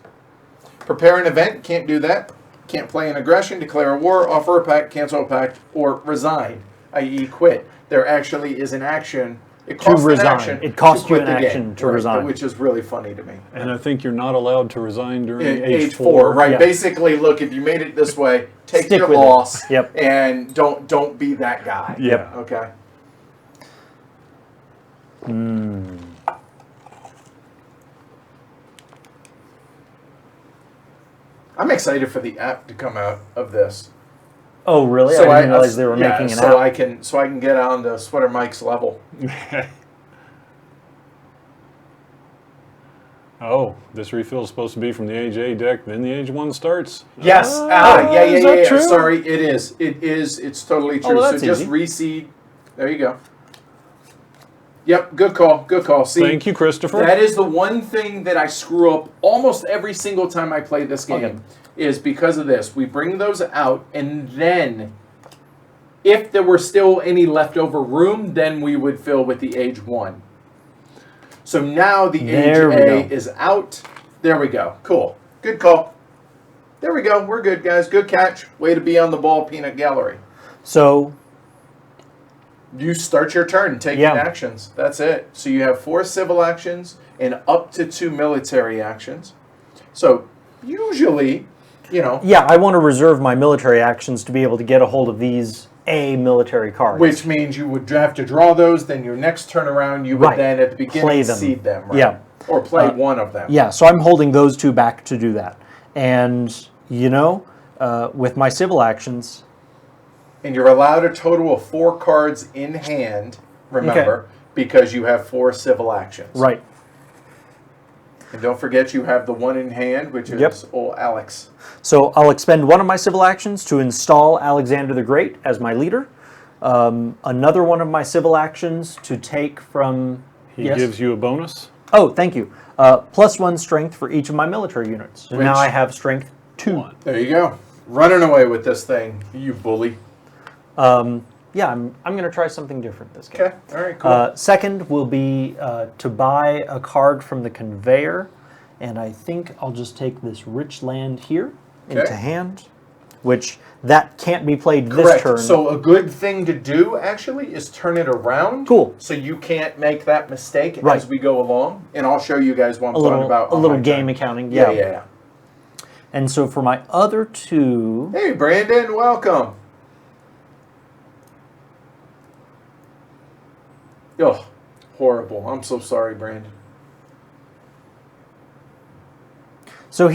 Prepare an event, can't do that. Can't play an aggression, declare a war, offer a pact, cancel a pact, or resign, i.e. quit. There actually is an action. It costs resign. An action. It costs to you quit an the game, action to right, resign. which is really funny to me. And I think you're not allowed to resign during In Age Age 4, right? Yeah. Basically, look, if you made it this way, take Stick your with it. loss, Yep. and don't be that guy. Yeah. Okay. I'm excited for the app to come out of this. Oh, really? I didn't realize they were making an so app. I can get on to Sweater Mike's level. Oh, this refill is supposed to be from the Age A deck, then the Age 1 starts? Yes. is that true? Sorry, it is. It is. It's totally true. well, So that's just easy. reseed. There you go. Yep. Good call. Good call. See, Thank you, Christopher. that is the one thing that I screw up almost every single time I play this game. Okay. Is because of this. We bring those out, and then if there were still any leftover room, then we would fill with the Age 1. So now the There we Age A go. is out. There we go. Cool. Good call. There we go. We're good, guys. Good catch. Way to be on the ball, Peanut Gallery. So, You start your turn taking Yeah. actions. That's it. So you have 4 civil actions and up to 2 military actions. So usually, you know, yeah, I want to reserve my military actions to be able to get a hold of these A military cards. which means you would have to draw those. Then your next turn around, you would Right. then at the beginning Play them. seed them, right? Yeah. Or play one of them. Yeah, so I'm holding those 2 back to do that. And, with my civil actions, And you're allowed a total of 4 cards in hand, remember, because you have 4 civil actions. right. And don't forget you have the one in hand, which is Yep. old Alex. So I'll expend one of my civil actions to install Alexander the Great as my leader. Another one of my civil actions to take from. He Yes? gives you a bonus. Oh, thank you. +1 strength for each of my military units. So now Which- I have strength 2. There you go. Running away with this thing, you bully. Yeah, I'm going to try something different this game. Okay. All right. Cool. Second will be to buy a card from the conveyor, and I think I'll just take this rich land here into Okay. hand, which that can't be played this Correct. turn. So a good thing to do actually is turn it around. Cool. So you can't make that mistake Right. as we go along, and I'll show you guys what I'm a talking little, about. a on little my game turn. accounting. Yeah. And so for my other 2, Hey, Brandon, welcome. Oh, horrible. I'm so sorry, Brandon. so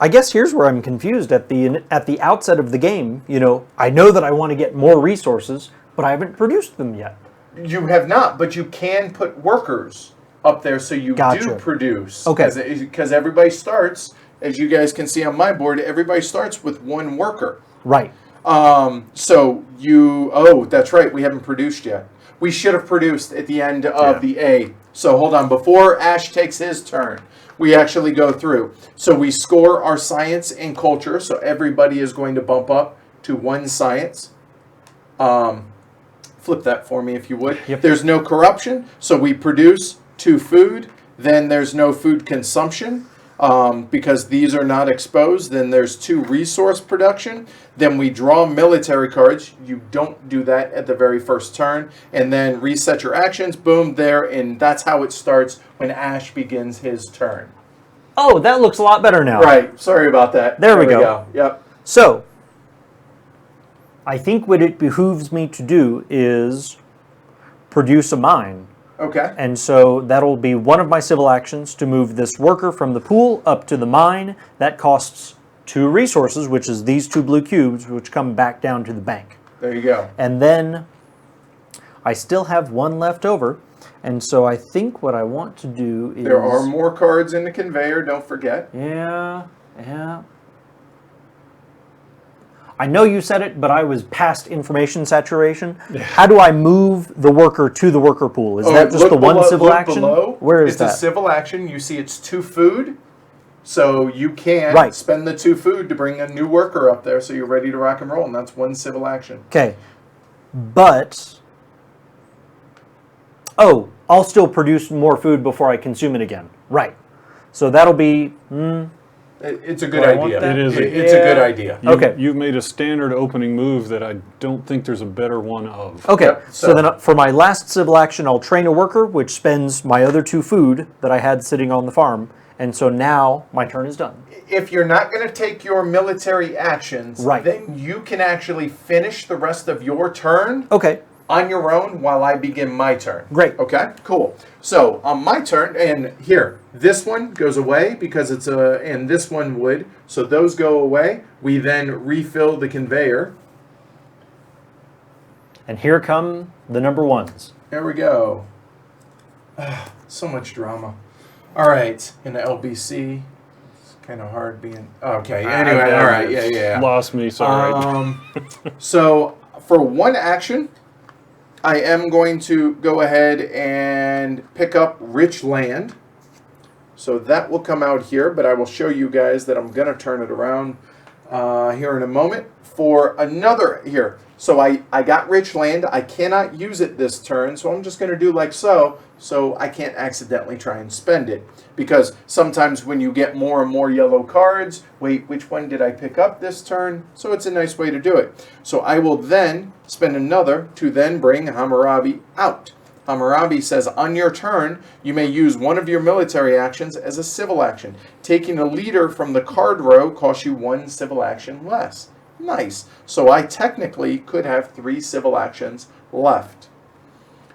I guess here's where I'm confused at the outset of the game. You know, I know that I want to get more resources, but I haven't produced them yet. You have not, but you can put workers up there so you Gotcha. do produce. Okay. Because everybody starts, as you guys can see on my board, everybody starts with 1 worker. Right. So you, oh, that's right, we haven't produced yet. We should have produced at the end of Yeah. the A. So hold on, before Ash takes his turn, we actually go through. So we score our science and culture, so everybody is going to bump up to 1 science. Flip that for me if you would. Yep. There's no corruption, so we produce 2 food. Then there's no food consumption. Because these are not exposed, then there's 2 resource production. Then we draw military cards. You don't do that at the very first turn. And then reset your actions. Boom, there. And that's how it starts when Ash begins his turn. Oh, that looks a lot better now. Right. Sorry about that. There we go. Yep. So, I think what it behooves me to do is produce a mine. Okay. And so that'll be one of my civil actions to move this worker from the pool up to the mine. That costs 2 resources, which is these 2 blue cubes, which come back down to the bank. There you go. And then I still have 1 left over. And so I think what I want to do is... There are more cards in the conveyor, don't forget. Yeah. I know you said it, but I was past information saturation. How do I move the worker to the worker pool? Is that just Look the one below- civil look action? below. Where is it's that? a civil action. You see it's 2 food. So you can Right. spend the 2 food to bring a new worker up there so you're ready to rock and roll. And that's 1 civil action. Okay. But... Oh, I'll still produce more food before I consume it again. Right. So that'll be... It's a good Do I want idea. that? It is a- It's a good idea. Okay. You've made a standard opening move that I don't think there's a better one of. Okay, Yep, so so- then for my last civil action, I'll train a worker, which spends my other 2 food that I had sitting on the farm. And so now my turn is done. If you're not going to take your military actions, Right. then you can actually finish the rest of your turn Okay, on your own while I begin my turn. Great. Okay, cool. So on my turn, and here, this one goes away because it's a, and this one would. So those go away. We then refill the conveyor. and here come the number 1s. There we go. So much drama. All right, in the LBC, it's kind of hard being. Okay, anyway, all right, yeah. Lost me, sorry. So for 1 action, I am going to go ahead and pick up rich land. So that will come out here, but I will show you guys that I'm going to turn it around here in a moment for another here. So I got rich land. I cannot use it this turn, so I'm just going to do like so I can't accidentally try and spend it. Because sometimes when you get more and more yellow cards, wait, which one did I pick up this turn? So it's a nice way to do it. So I will then spend another to then bring Hammurabi out. Hammurabi says, on your turn, you may use one of your military actions as a civil action. Taking a leader from the card row costs you 1 civil action less. Nice. So I technically could have 3 civil actions left.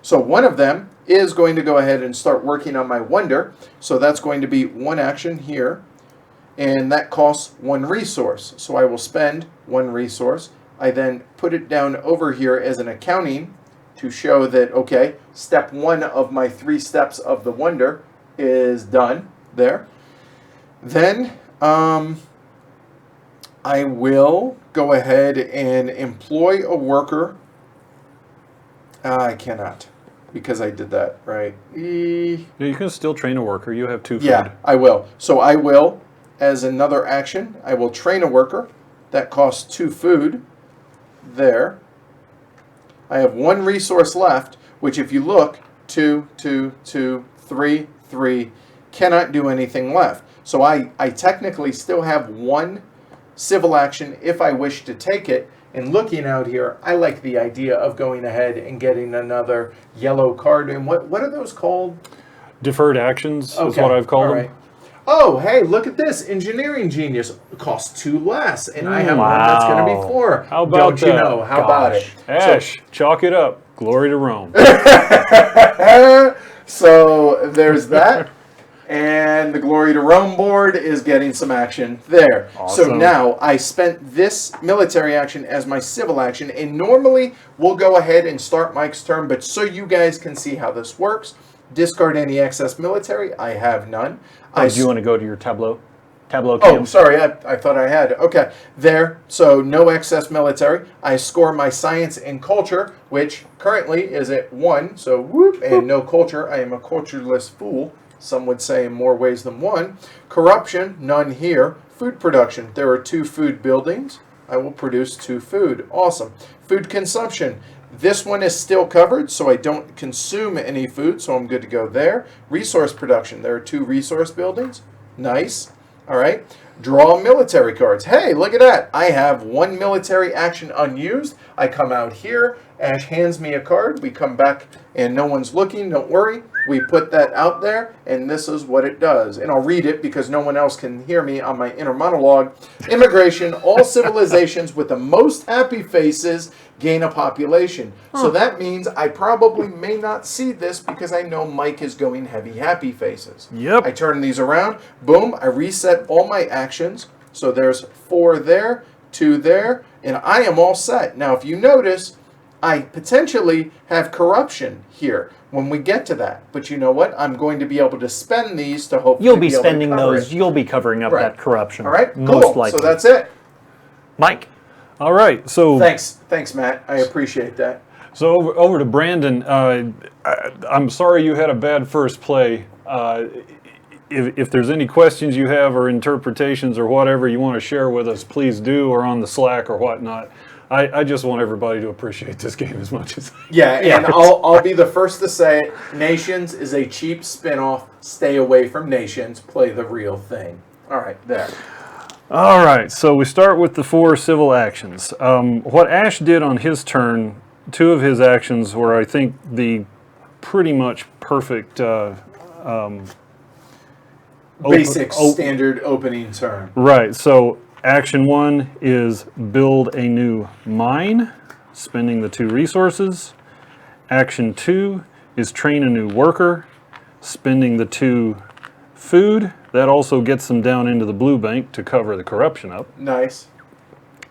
So one of them is going to go ahead and start working on my wonder. So that's going to be 1 action here. And that costs 1 resource. So I will spend 1 resource. I then put it down over here as an accounting to show that, okay, step 1 of my 3 steps of the wonder is done there. Then I will go ahead and employ a worker I cannot, because I did that, right? You can still train a worker. You have 2 food. Yeah, I will. So I will, as another action, I will train a worker. That costs 2 food. There. I have 1 resource left, which if you look, 2, 2, 2, 3, 3, cannot do anything left. So I technically still have 1 civil action if I wish to take it. And looking out here, I like the idea of going ahead and getting another yellow card. And what are those called? Deferred actions is Okay, what I've called all them. right. Oh, hey, look at this. Engineering Genius. It costs 2 less. And I have one that's going to be 4. How about Don't you that? know? How about it? Ash, chalk it up. Glory to Rome. So there's that. And the Glory to Rome board is getting some action there. So Awesome. now I spent this military action as my civil action. And normally we'll go ahead and start Mike's turn. But so you guys can see how this works, discard any excess military. I have none. Do you want to go to your tableau? Tableau Oh, cam? sorry, I thought I had. Okay, there. So no excess military. I score my science and culture, which currently is at 1. So whoop, and no culture. I am a cultureless fool. Some would say in more ways than one. Corruption, none here. Food production, there are 2 food buildings. I will produce 2 food. Awesome. Food consumption. This one is still covered, so I don't consume any food, so I'm good to go there. Resource production, there are 2 resource buildings. Nice. All right. Draw military cards. Hey, look at that. I have 1 military action unused. I come out here. Ash hands me a card. We come back and no one's looking. Don't worry. We put that out there, and this is what it does. And I'll read it because no one else can hear me on my inner monologue. Immigration, all civilizations with the most happy faces gain a population. So that means I probably may not see this because I know Mike is going heavy happy faces. Yep. I turn these around. Boom. I reset all my actions. So there's 4 there, 2 there, and I am all set. Now, if you notice, I potentially have corruption here when we get to that. But you know what? I'm going to be able to spend these to hopefully You'll be able to spending cover those. it. You'll be covering up Right. that corruption. All right, Most cool. likely. So that's it. Mike. All right. So Thanks, Matt. I appreciate that. So over to Brandon. I'm sorry you had a bad first play. If there's any questions you have or interpretations or whatever you want to share with us, please do, or on the Slack or whatnot. I just want everybody to appreciate this game as much as Yeah, and I'll be the first to say it. Nations is a cheap spinoff. Stay away from Nations. Play the real thing. All right, there. All right, so we start with the 4 civil actions. What Ash did on his turn, 2 of his actions were, I think, the pretty much perfect Basic standard opening turn. Right, so action 1 is build a new mine, spending the 2 resources. Action 2 is train a new worker, spending the 2 food. That also gets them down into the blue bank to cover the corruption up. Nice.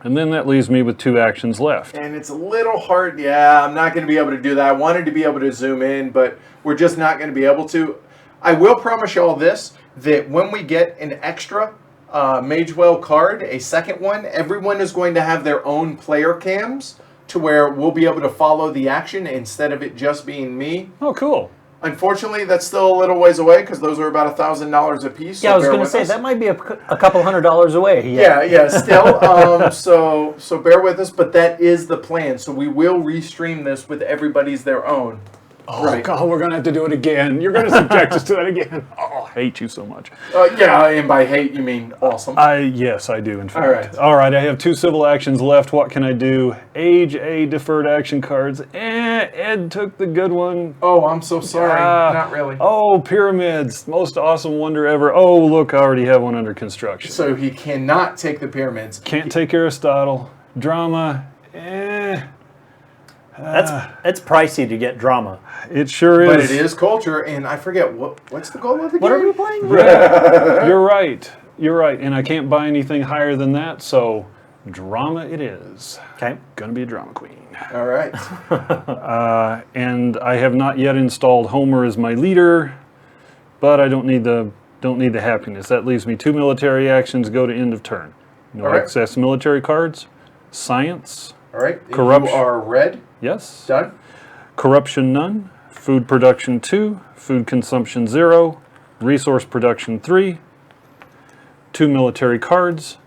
And then that leaves me with 2 actions left. And it's a little hard. Yeah, I'm not going to be able to do that. I wanted to be able to zoom in, but we're just not going to be able to. I will promise you all this, that when we get an extra Magewell card, a second one, everyone is going to have their own player cams to where we'll be able to follow the action instead of it just being me. Oh, cool. Unfortunately, that's still a little ways away because those are about $1,000 a piece. Yeah, so I was bear going to with say us. that might be a couple $100 away. Yeah, still. So bear with us, but that is the plan. So we will restream this with everybody's their own. Oh, Right. God, we're going to have to do it again. You're going to subject us to that again. Oh, I hate you so much. Yeah, and by hate you mean awesome. Yes, I do, in fact. All right. All right, I have 2 civil actions left. What can I do? Age A deferred action cards. Ed took the good one. Oh, I'm so sorry. Not really. Oh, pyramids. Most awesome wonder ever. Oh, look, I already have one under construction. So he cannot take the pyramids. Can't take Aristotle. Drama. That's pricey to get drama. It sure is. But it is culture, and I forget what's the goal of the game. What are we playing? You're right. You're right. And I can't buy anything higher than that, so drama it is. Okay. Gonna be a drama queen. All right. And I have not yet installed Homer as my leader, but I don't need the happiness. That leaves me 2 military actions. Go to end of turn. No All right. excess military cards. Science. All right. Corruption. You are red. Yes. Done. Corruption none. Food production 2. Food consumption 0. Resource production 3. 2 military cards.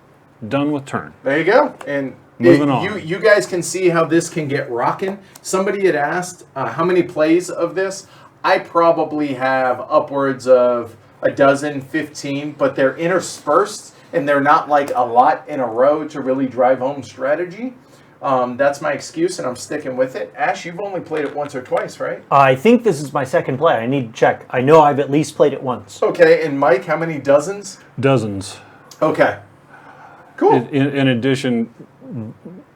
Done with turn. There you go. And Moving on. You guys can see how this can get rocking. Somebody had asked how many plays of this. I probably have upwards of a dozen, 15, but they're interspersed and they're not like a lot in a row to really drive home strategy. That's my excuse, and I'm sticking with it. Ash, you've only played it once or twice, right? I think this is my second play. I need to check. I know I've at least played it once. Okay, and Mike, how many dozens? Dozens. Okay. Cool. In addition,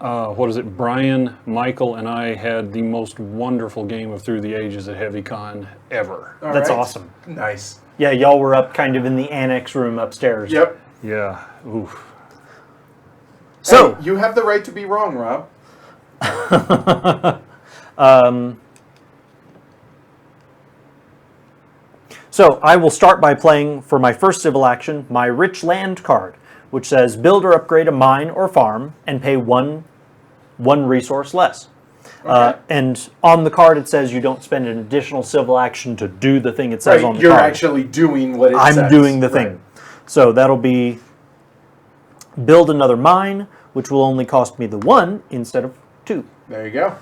Brian, Michael, and I had the most wonderful game of Through the Ages at HeavyCon ever. All That's right. awesome. Nice. Yeah, y'all were up kind of in the annex room upstairs. Yep. Yeah. Oof. So, Hey, you have the right to be wrong, Rob. So I will start by playing for my first civil action my Rich Land card, which says build or upgrade a mine or farm and pay one resource less. Okay. And on the card it says you don't spend an additional civil action to do the thing it says on the You're card. actually doing what it says. I'm doing the thing. Right. So that'll be build another mine, which will only cost me the 1 instead of 2. There you go.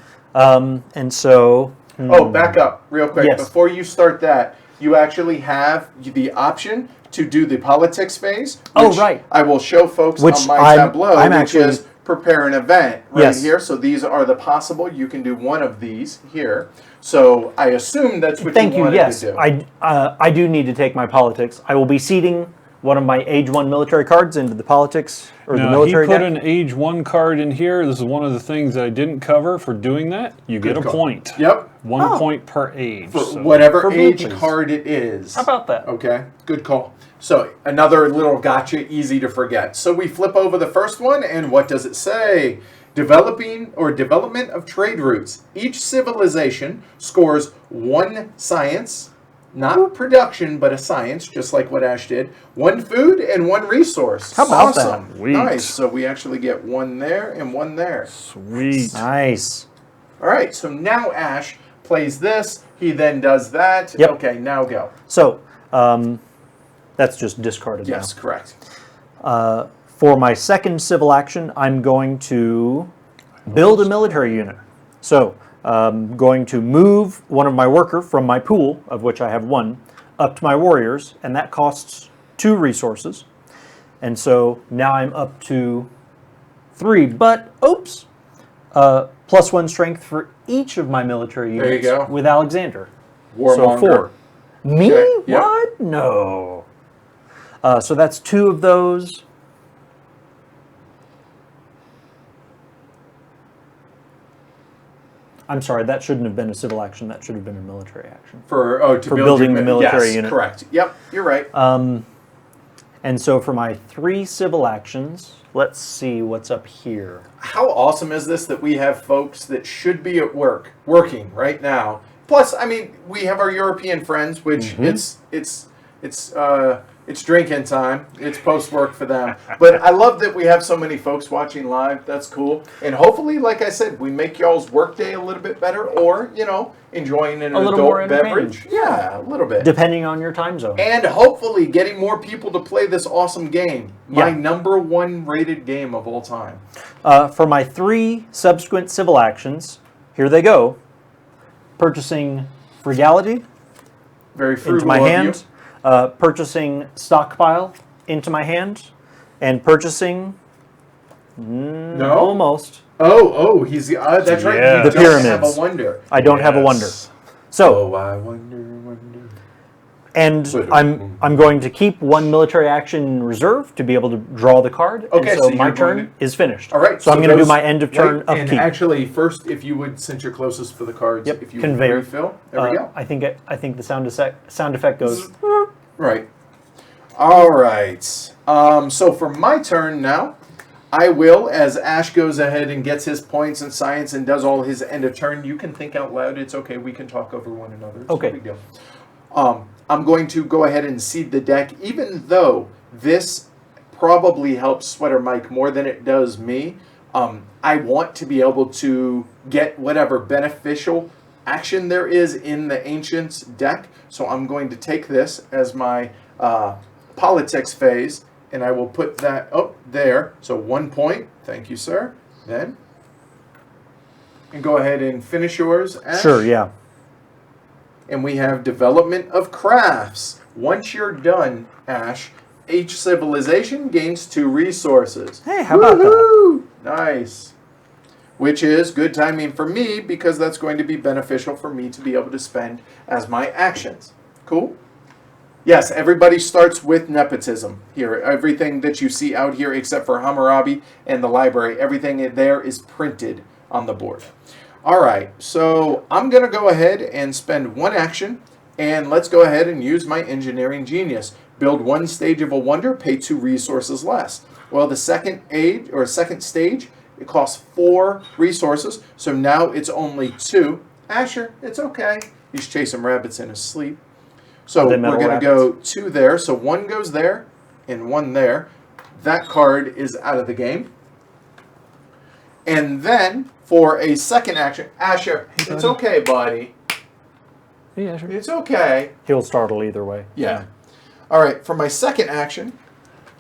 And so... Oh, back up real quick. Yes. Before you start that, you actually have the option to do the politics phase. Oh, which right. I will show folks Which on my I'm Tableau, which actually- is prepare an event right Yes. here. So these are the possible. You can do one of these here. So I assume that's what Thank you you. wanted Yes, to do. I do need to take my politics. I will be seeding one of my Age 1 military cards into the politics or the Now, he military put deck. an Age 1 card in here. This is one of the things that I didn't cover for doing that. You get a call. point. Yep. 1 point per age. For so- whatever for age blue, please. card it is. How about that? Okay, good call. So another little gotcha, easy to forget. So we flip over the first one, and what does it say? Development of trade routes. Each civilization scores 1 science, not production, but a science, just like what Ash did. 1 food and 1 resource. How about that? Awesome. Sweet. Nice. So we actually get 1 there and 1 there. Sweet. Nice. All right. So now Ash plays this. He then does that. Yep. Okay. Now go. So that's just discarded Yes. Correct. now. For my second civil action, I'm going to build a military unit. So going to move one of my worker from my pool, of which I have 1, up to my warriors, and that costs 2 resources. And so now I'm up to 3, but oops, plus 1 strength for each of my military units There you go. with Alexander. Warmonger. So 4. Me? Okay, yep. What? No. So that's 2 of those. I'm sorry, that shouldn't have been a civil action. That should have been a military action. For For building the military yes, unit. Correct. Yep, you're right. And so for my 3 civil actions, let's see what's up here. How awesome is this that we have folks that should be at work, working right now? Plus, I mean, we have our European friends, which it's drinking time. It's post work for them. But I love that we have so many folks watching live. That's cool. And hopefully, like I said, we make y'all's workday a little bit better, or enjoying an A little more adult entertaining. beverage. Yeah, a little bit. Depending on your time zone. And hopefully getting more people to play this awesome game. My Yeah. number 1 rated game of all time. For my 3 subsequent civil actions, here they go. Purchasing Frugality Very frugal into my of you. hand. Purchasing Stockpile into my hand. And purchasing... No? Almost. Oh, he's that's right. Yeah. You The don't have pyramids. a wonder. I don't have a wonder. Yes. So, Oh, I wonder. and I'm going to keep 1 military action in reserve to be able to draw the card. Okay, and so so my you're turn going is finished. All right. So I'm going to do those- my end of turn wait, upkeep. And actually, first, if you would, since you're closest for the cards, Yep, if you conveyor. would refill. There we go. I think the sound effect goes. Right. All right. So for my turn now, I will, as Ash goes ahead and gets his points in science and does all his end of turn, you can think out loud. It's okay. We can talk over one another. It's Okay. No big deal. I'm going to go ahead and seed the deck, even though this probably helps Sweater Mike more than it does me. I want to be able to get whatever beneficial action there is in the Ancients deck. So I'm going to take this as my politics phase, and I will put that up there. So 1 point. Thank you, sir. Then, and go ahead and finish yours, Ash. Sure, yeah. And we have development of crafts. Once you're done, Ash, each civilization gains 2 resources. Hey, how about that? Woohoo! Nice. Which is good timing for me because that's going to be beneficial for me to be able to spend as my actions. Cool? Yes, everybody starts with nepotism here. Everything that you see out here except for Hammurabi and the library, everything there is printed on the board. All right, so I'm going to go ahead and spend 1 action, and let's go ahead and use my engineering genius. Build 1 stage of a wonder, pay 2 resources less. Well, the second stage, it costs 4 resources, so now it's only 2. Asher, it's okay. He's chasing rabbits in his sleep. So we're going to go 2 there, so 1 goes there and 1 there. That card is out of the game. And then for a second action, Asher, it's okay, buddy. Yeah, sure. It's okay. He'll startle either way. Yeah. All right, for my second action,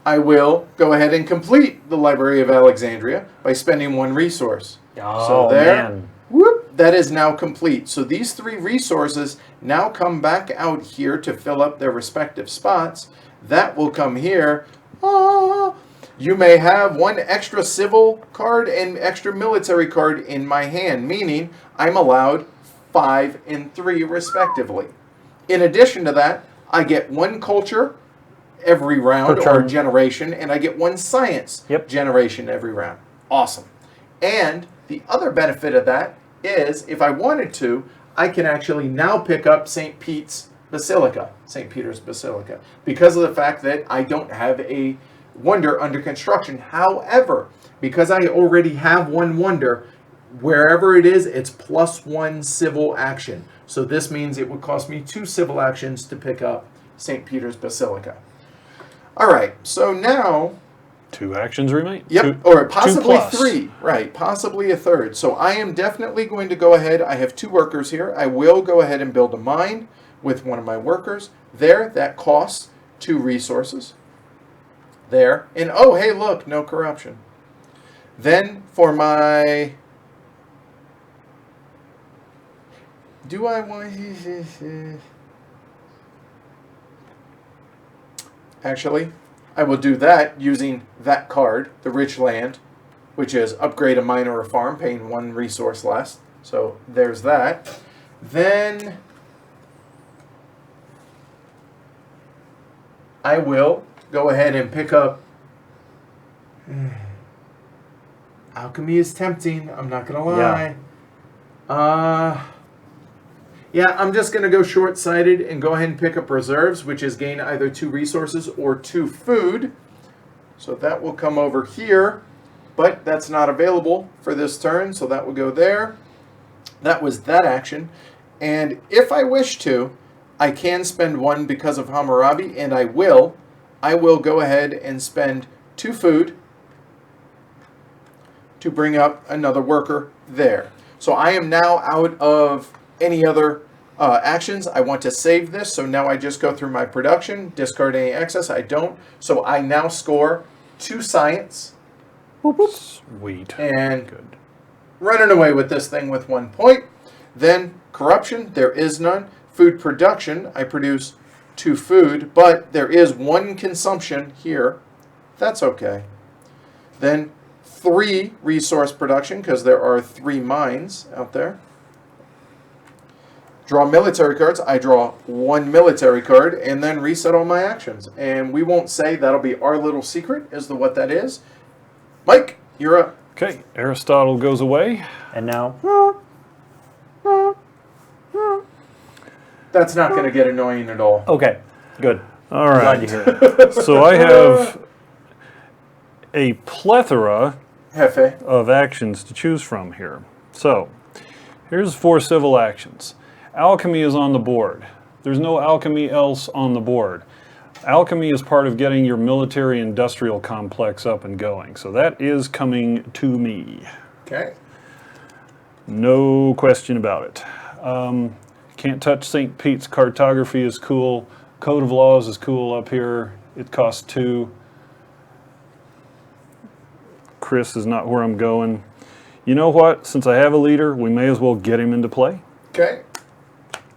I will go ahead and complete the Library of Alexandria by spending 1 resource. Oh, so there, man. Whoop, that is now complete. So these 3 resources now come back out here to fill up their respective spots. That will come here. Ah, you may have 1 extra civil card and extra military card in my hand, meaning I'm allowed 5 and 3 respectively. In addition to that, I get 1 culture every round or generation, and I get 1 science generation every round. Awesome. And the other benefit of that is, if I wanted to, I can actually now pick up St. Peter's Basilica, because of the fact that I don't have a wonder under construction. However, because I already have 1 wonder, wherever it is, it's +1 civil action. So this means it would cost me 2 civil actions to pick up St. Peter's Basilica. All right, so now 2 actions remain. Yep, or possibly 3. Right, possibly a third. So I am definitely going to go ahead. I have 2 workers here. I will go ahead and build a mine with 1 of my workers. There, that costs 2 resources. There, and oh, hey, look, no corruption. Then for my... Do I want... Actually, I will do that using that card, the Rich Land, which is upgrade a mine or a farm, paying 1 resource less. So there's that. Then I will go ahead and pick up... Alchemy is tempting, I'm not going to lie. Yeah, I'm just going to go short-sighted and go ahead and pick up reserves, which is gain either 2 resources or 2 food. So that will come over here, but that's not available for this turn, so that will go there. That was that action. And if I wish to, I can spend 1 because of Hammurabi, and I will. I will go ahead and spend 2 food to bring up another worker there. So I am now out of any other actions. I want to save this, so now I just go through my production, discard any excess. I don't. So I now score 2 science. Sweet. And good. Running away with this thing with 1 point. Then corruption, there is none. Food production, I produce 2 food, but there is 1 consumption here. That's okay. Then 3 resource production, because there are 3 mines out there. Draw military cards. I draw 1 military card and then reset all my actions. And we won't say, that'll be our little secret as to what that is. Mike, you're up. Okay, Aristotle goes away. And now... That's not going to get annoying at all. Okay, good. All right. Glad to hear it. So I have a plethora Hefe. of actions to choose from here. So here's 4 civil actions. Alchemy is on the board. There's no alchemy else on the board. Alchemy is part of getting your military-industrial complex up and going. So that is coming to me. Okay. No question about it. Can't touch St. Pete's cartography is cool. Code of Laws is cool up here. It costs 2. Chris is not where I'm going. You know what? Since I have a leader, we may as well get him into play. Okay.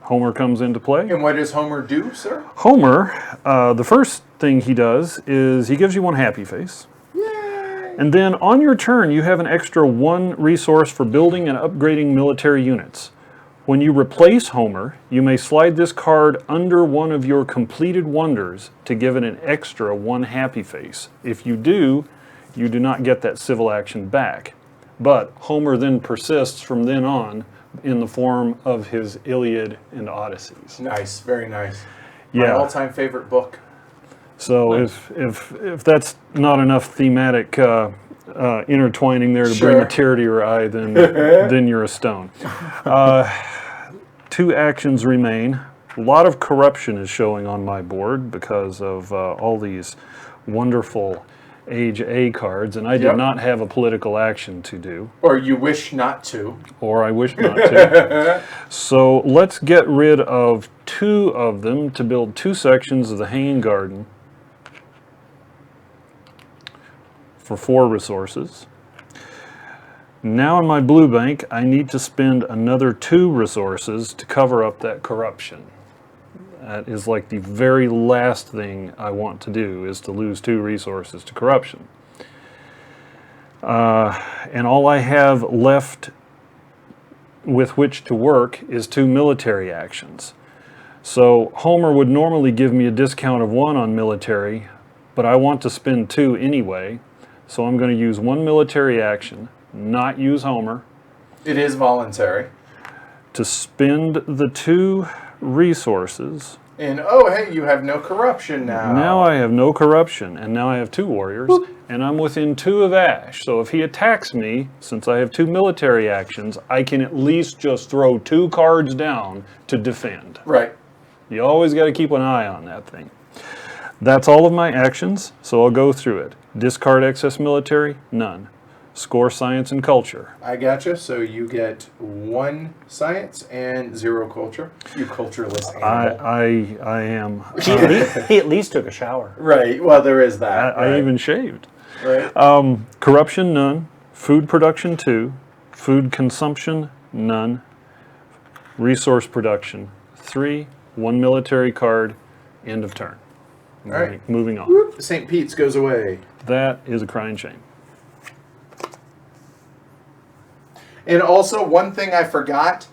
Homer comes into play. And what does Homer do, sir? Homer, the first thing he does is he gives you 1 happy face. Yay! And then on your turn, you have an extra 1 resource for building and upgrading military units. When you replace Homer, you may slide this card under one of your completed wonders to give it an extra 1 happy face. If you do, you do not get that civil action back. But Homer then persists from then on in the form of his Iliad and Odysseys. Nice, very nice. My Yeah. all-time favorite book. So if that's not enough thematic intertwining there to bring Sure. a tear to your eye, then you're a stone. 2 actions remain. A lot of corruption is showing on my board because of all these wonderful Age A cards, and I did Yep. not have a political action to do, Or you wish not to. or I wish not to. So let's get rid of 2 of them to build 2 sections of the Hanging Garden for 4 resources. Now in my blue bank, I need to spend another 2 resources to cover up that corruption. That is like the very last thing I want to do, is to lose 2 resources to corruption. And all I have left with which to work is 2 military actions. So Homer would normally give me a discount of 1 on military, but I want to spend 2 anyway. So I'm going to use 1 military action, not use Homer, It is voluntary. to spend the 2 resources. And oh, hey, you have no corruption now. Now I have no corruption, and now I have 2 warriors, and I'm within 2 of Ash. So if he attacks me, since I have 2 military actions, I can at least just throw 2 cards down to defend. Right. You always got to keep an eye on that thing. That's all of my actions, so I'll go through it. Discard excess military? None. Score science and culture. I gotcha. So you get 1 science and 0 culture. You cultureless animal. I am. He at least took a shower. Right. Well, there is that. I right. even shaved. Right. Corruption, none. Food production, 2. Food consumption, none. Resource production, 3. 1 military card. End of turn. All right. Moving on. St. Pete's goes away. That is a crying shame. And also, one thing I forgot,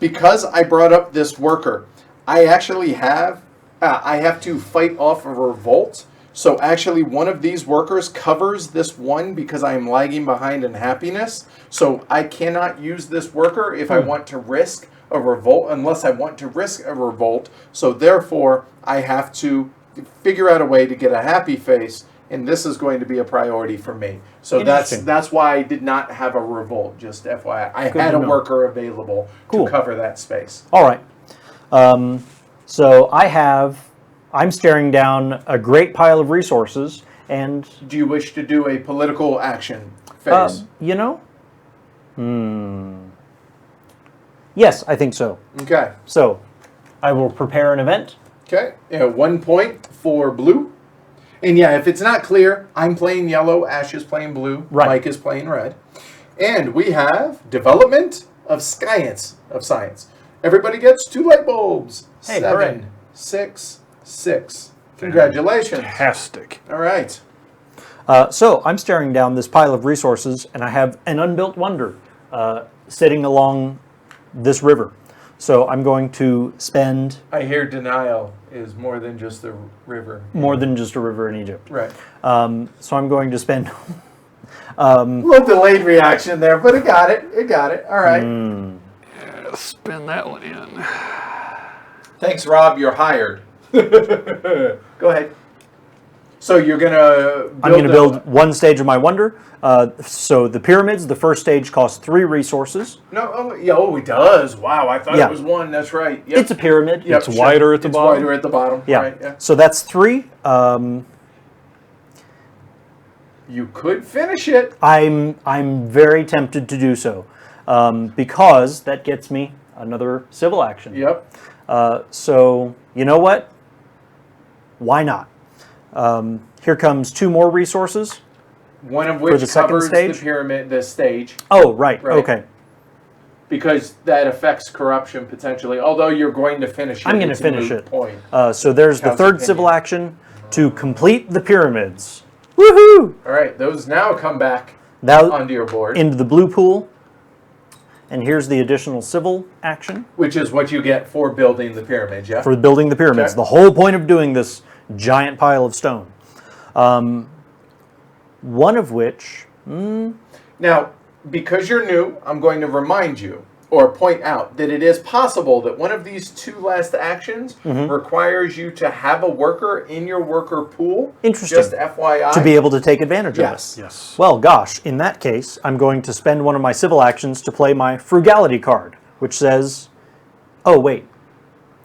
because I brought up this worker, I actually have to fight off a revolt. So actually, one of these workers covers this one because I am lagging behind in happiness. So I cannot use this worker if I want to risk a revolt, unless I want to risk a revolt. So therefore, I have to figure out a way to get a happy face, and this is going to be a priority for me. So Interesting. that's why I did not have a revolt, just FYI. I Good had to a know. worker available Cool. to cover that space. All right. So I'm staring down a great pile of resources, and Do you wish to do a political action phase? Yes, I think so. Okay. So I will prepare an event. Okay. 1 point for blue. And yeah, if it's not clear, I'm playing yellow, Ash is playing blue, Right. Mike is playing red. And we have development of science. Everybody gets 2 light bulbs. Hey, 7, hooray. 6, 6. Congratulations. Fantastic. All right. So I'm staring down this pile of resources, and I have an unbuilt wonder sitting along this river. So I'm going to spend I hear denial is more than just the river. more than just a river in Egypt. Right. So I'm going to spend. A little delayed reaction there, but it got it. All right. Spin that one in. Thanks, Rob. You're hired. Go ahead. So you're gonna. I'm going to build one stage of my wonder. So the pyramids, the first stage costs 3 resources. No. Oh, it does. Wow. I thought Yeah. it was 1. That's right. Yep. It's a pyramid. Yep, It's wider at the it's bottom? wider at the bottom. Yeah. Right, yeah. So that's 3. You could finish it. I'm very tempted to do so because that gets me another civil action. Yep. So, you know what? Why not? Here comes 2 more resources. One of which the second covers stage? the stage, Oh, right. Right. Okay. because that affects corruption potentially. Although you're going to finish it. I'm going to it's a finish moot it. Point. So there's the Council third opinion. civil action to complete the pyramids. Woohoo! All right, those now come back Now onto your board, into the blue pool. And here's the additional civil action which is what you get for building the pyramid. Yeah. for building the pyramids. Okay. The whole point of doing this giant pile of stone. One of which, Now, because you're new, I'm going to remind you or point out that it is possible that one of these 2 last actions Mm-hmm. requires you to have a worker in your worker pool. Interesting. Just FYI. to be able to take advantage Yes. of it. Yes. Well, gosh, in that case, I'm going to spend one of my civil actions to play my frugality card, which says, oh, wait.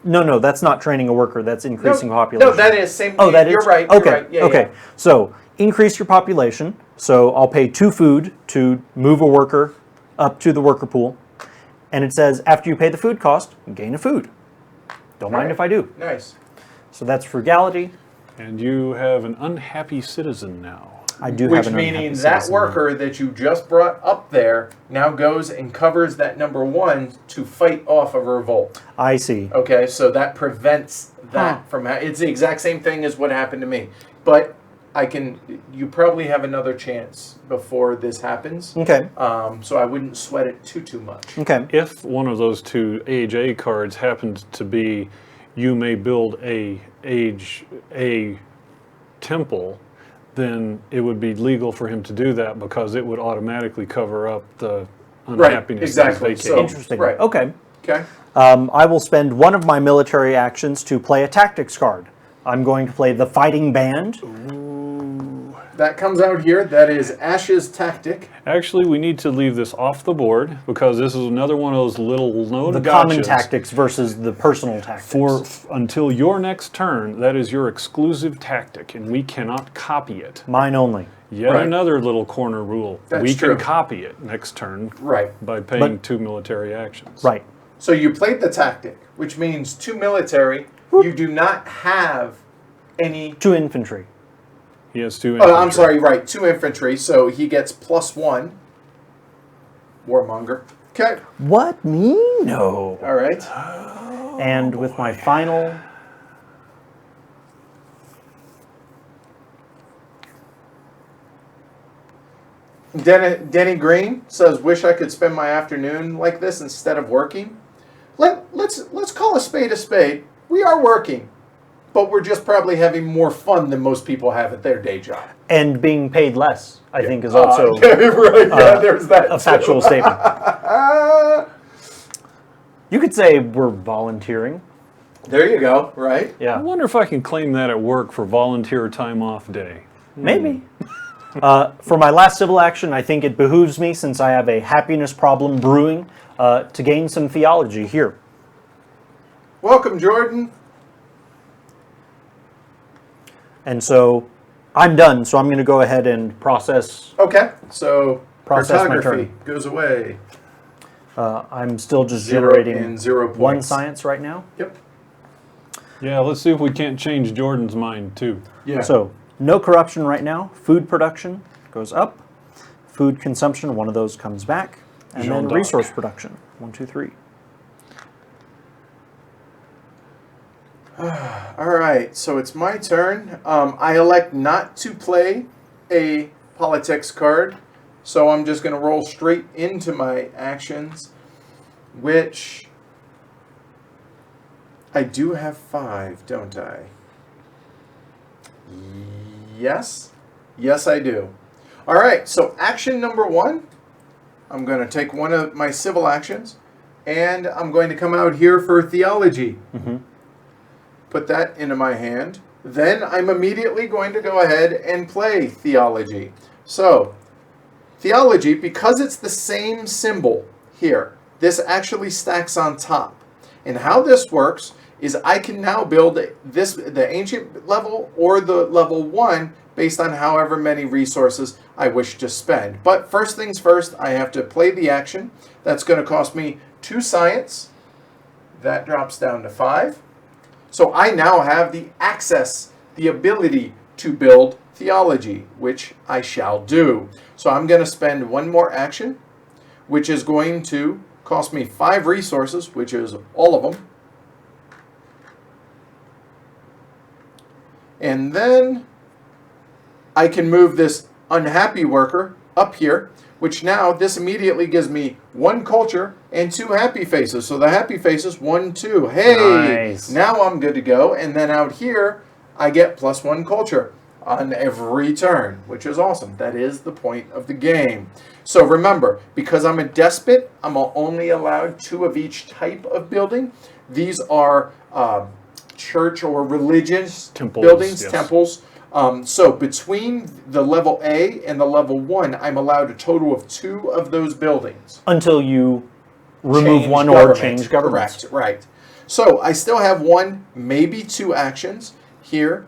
No, that's not training a worker. That's increasing population. No, that is same. Oh, that is? You're right. Okay, You're right. Yeah, okay. yeah. So, increase your population. So, I'll pay 2 food to move a worker up to the worker pool. And it says, after you pay the food cost, gain a food. Don't mind Right. if I do. Nice. So, that's frugality. And you have an unhappy citizen now. I do Which have an unhappy meaning that citizen. worker that you just brought up there now goes and covers that number 1 to fight off a revolt. I see. Okay, so that prevents that from it's the exact same thing as what happened to me. But you probably have another chance before this happens. Okay. So I wouldn't sweat it too much. Okay. If one of those 2 Age A cards happened to be, you may build a Age A temple, then it would be legal for him to do that because it would automatically cover up the unhappiness exactly. that is vacated. So- Interesting. Right. Okay. Okay? I will spend one of my military actions to play a tactics card. I'm going to play the Fighting Band. That comes out here. That is Ash's tactic. Actually, we need to leave this off the board because this is another one of those little known The gotchas. common tactics versus the personal tactics. Until your next turn, that is your exclusive tactic, and we cannot copy it. Mine only. Yet Right. another little corner rule. That's we true. can copy it next turn Right. by paying But- 2 military actions. Right. So you played the tactic, which means 2 military. You do not have any. 2 infantry. He has 2 Oh, I'm infantry. sorry. Right, 2 infantry. So he gets +1. Warmonger. Okay. What? Me? No. All right. And with my final... Denny Green says, "Wish I could spend my afternoon like this instead of working." Let's call a spade. We are working, but we're just probably having more fun than most people have at their day job. And being paid less, I think, is also right. Yeah, there's that. a too. factual statement. You could say we're volunteering. There you go. Right. I Yeah. wonder if I can claim that at work for volunteer time off day. Maybe. For my last civil action, I think it behooves me, since I have a happiness problem brewing, to gain some theology here. Welcome, Jordan. And so I'm done, so I'm going to go ahead and process. Okay. So Process my cartography turn. goes away. I'm still just 0 generating and 0 points. one science right now. Yep. Yeah, let's see if we can't change Jordan's mind too. Yeah. So no corruption right now. Food production goes up. Food consumption, one of those comes back. And Jean then d'Arc. resource production, 1, 2, 3. All right, so it's my turn. I elect not to play a politics card, so I'm just going to roll straight into my actions, which I do have 5, don't I? Yes. Yes, I do. All right, so action number 1, I'm going to take one of my civil actions, and I'm going to come out here for theology. Put that into my hand. Then I'm immediately going to go ahead and play theology. So, theology, because it's the same symbol here, this actually stacks on top. And how this works is I can now build the ancient level or the level 1 based on however many resources I wish to spend. But first things first, I have to play the action. That's going to cost me 2 science That drops down to 5. So I now have the access, the ability to build theology, which I shall do. So I'm going to spend one more action, which is going to cost me 5 resources, which is all of them. And then I can move this unhappy worker up here, which now this immediately gives me 1 culture and 2 happy faces. So the happy faces, 1, 2. Hey, Nice. now I'm good to go. And then out here, I get +1 culture on every turn, which is awesome. That is the point of the game. So remember, because I'm a despot, I'm only allowed 2 of each type of building. These are church or religious Temples, buildings, yes. temples. So between the level A and the level 1, I'm allowed a total of 2 of those buildings. Until you remove Change one government. or change governments. Correct, right. So I still have 1, maybe 2 actions here.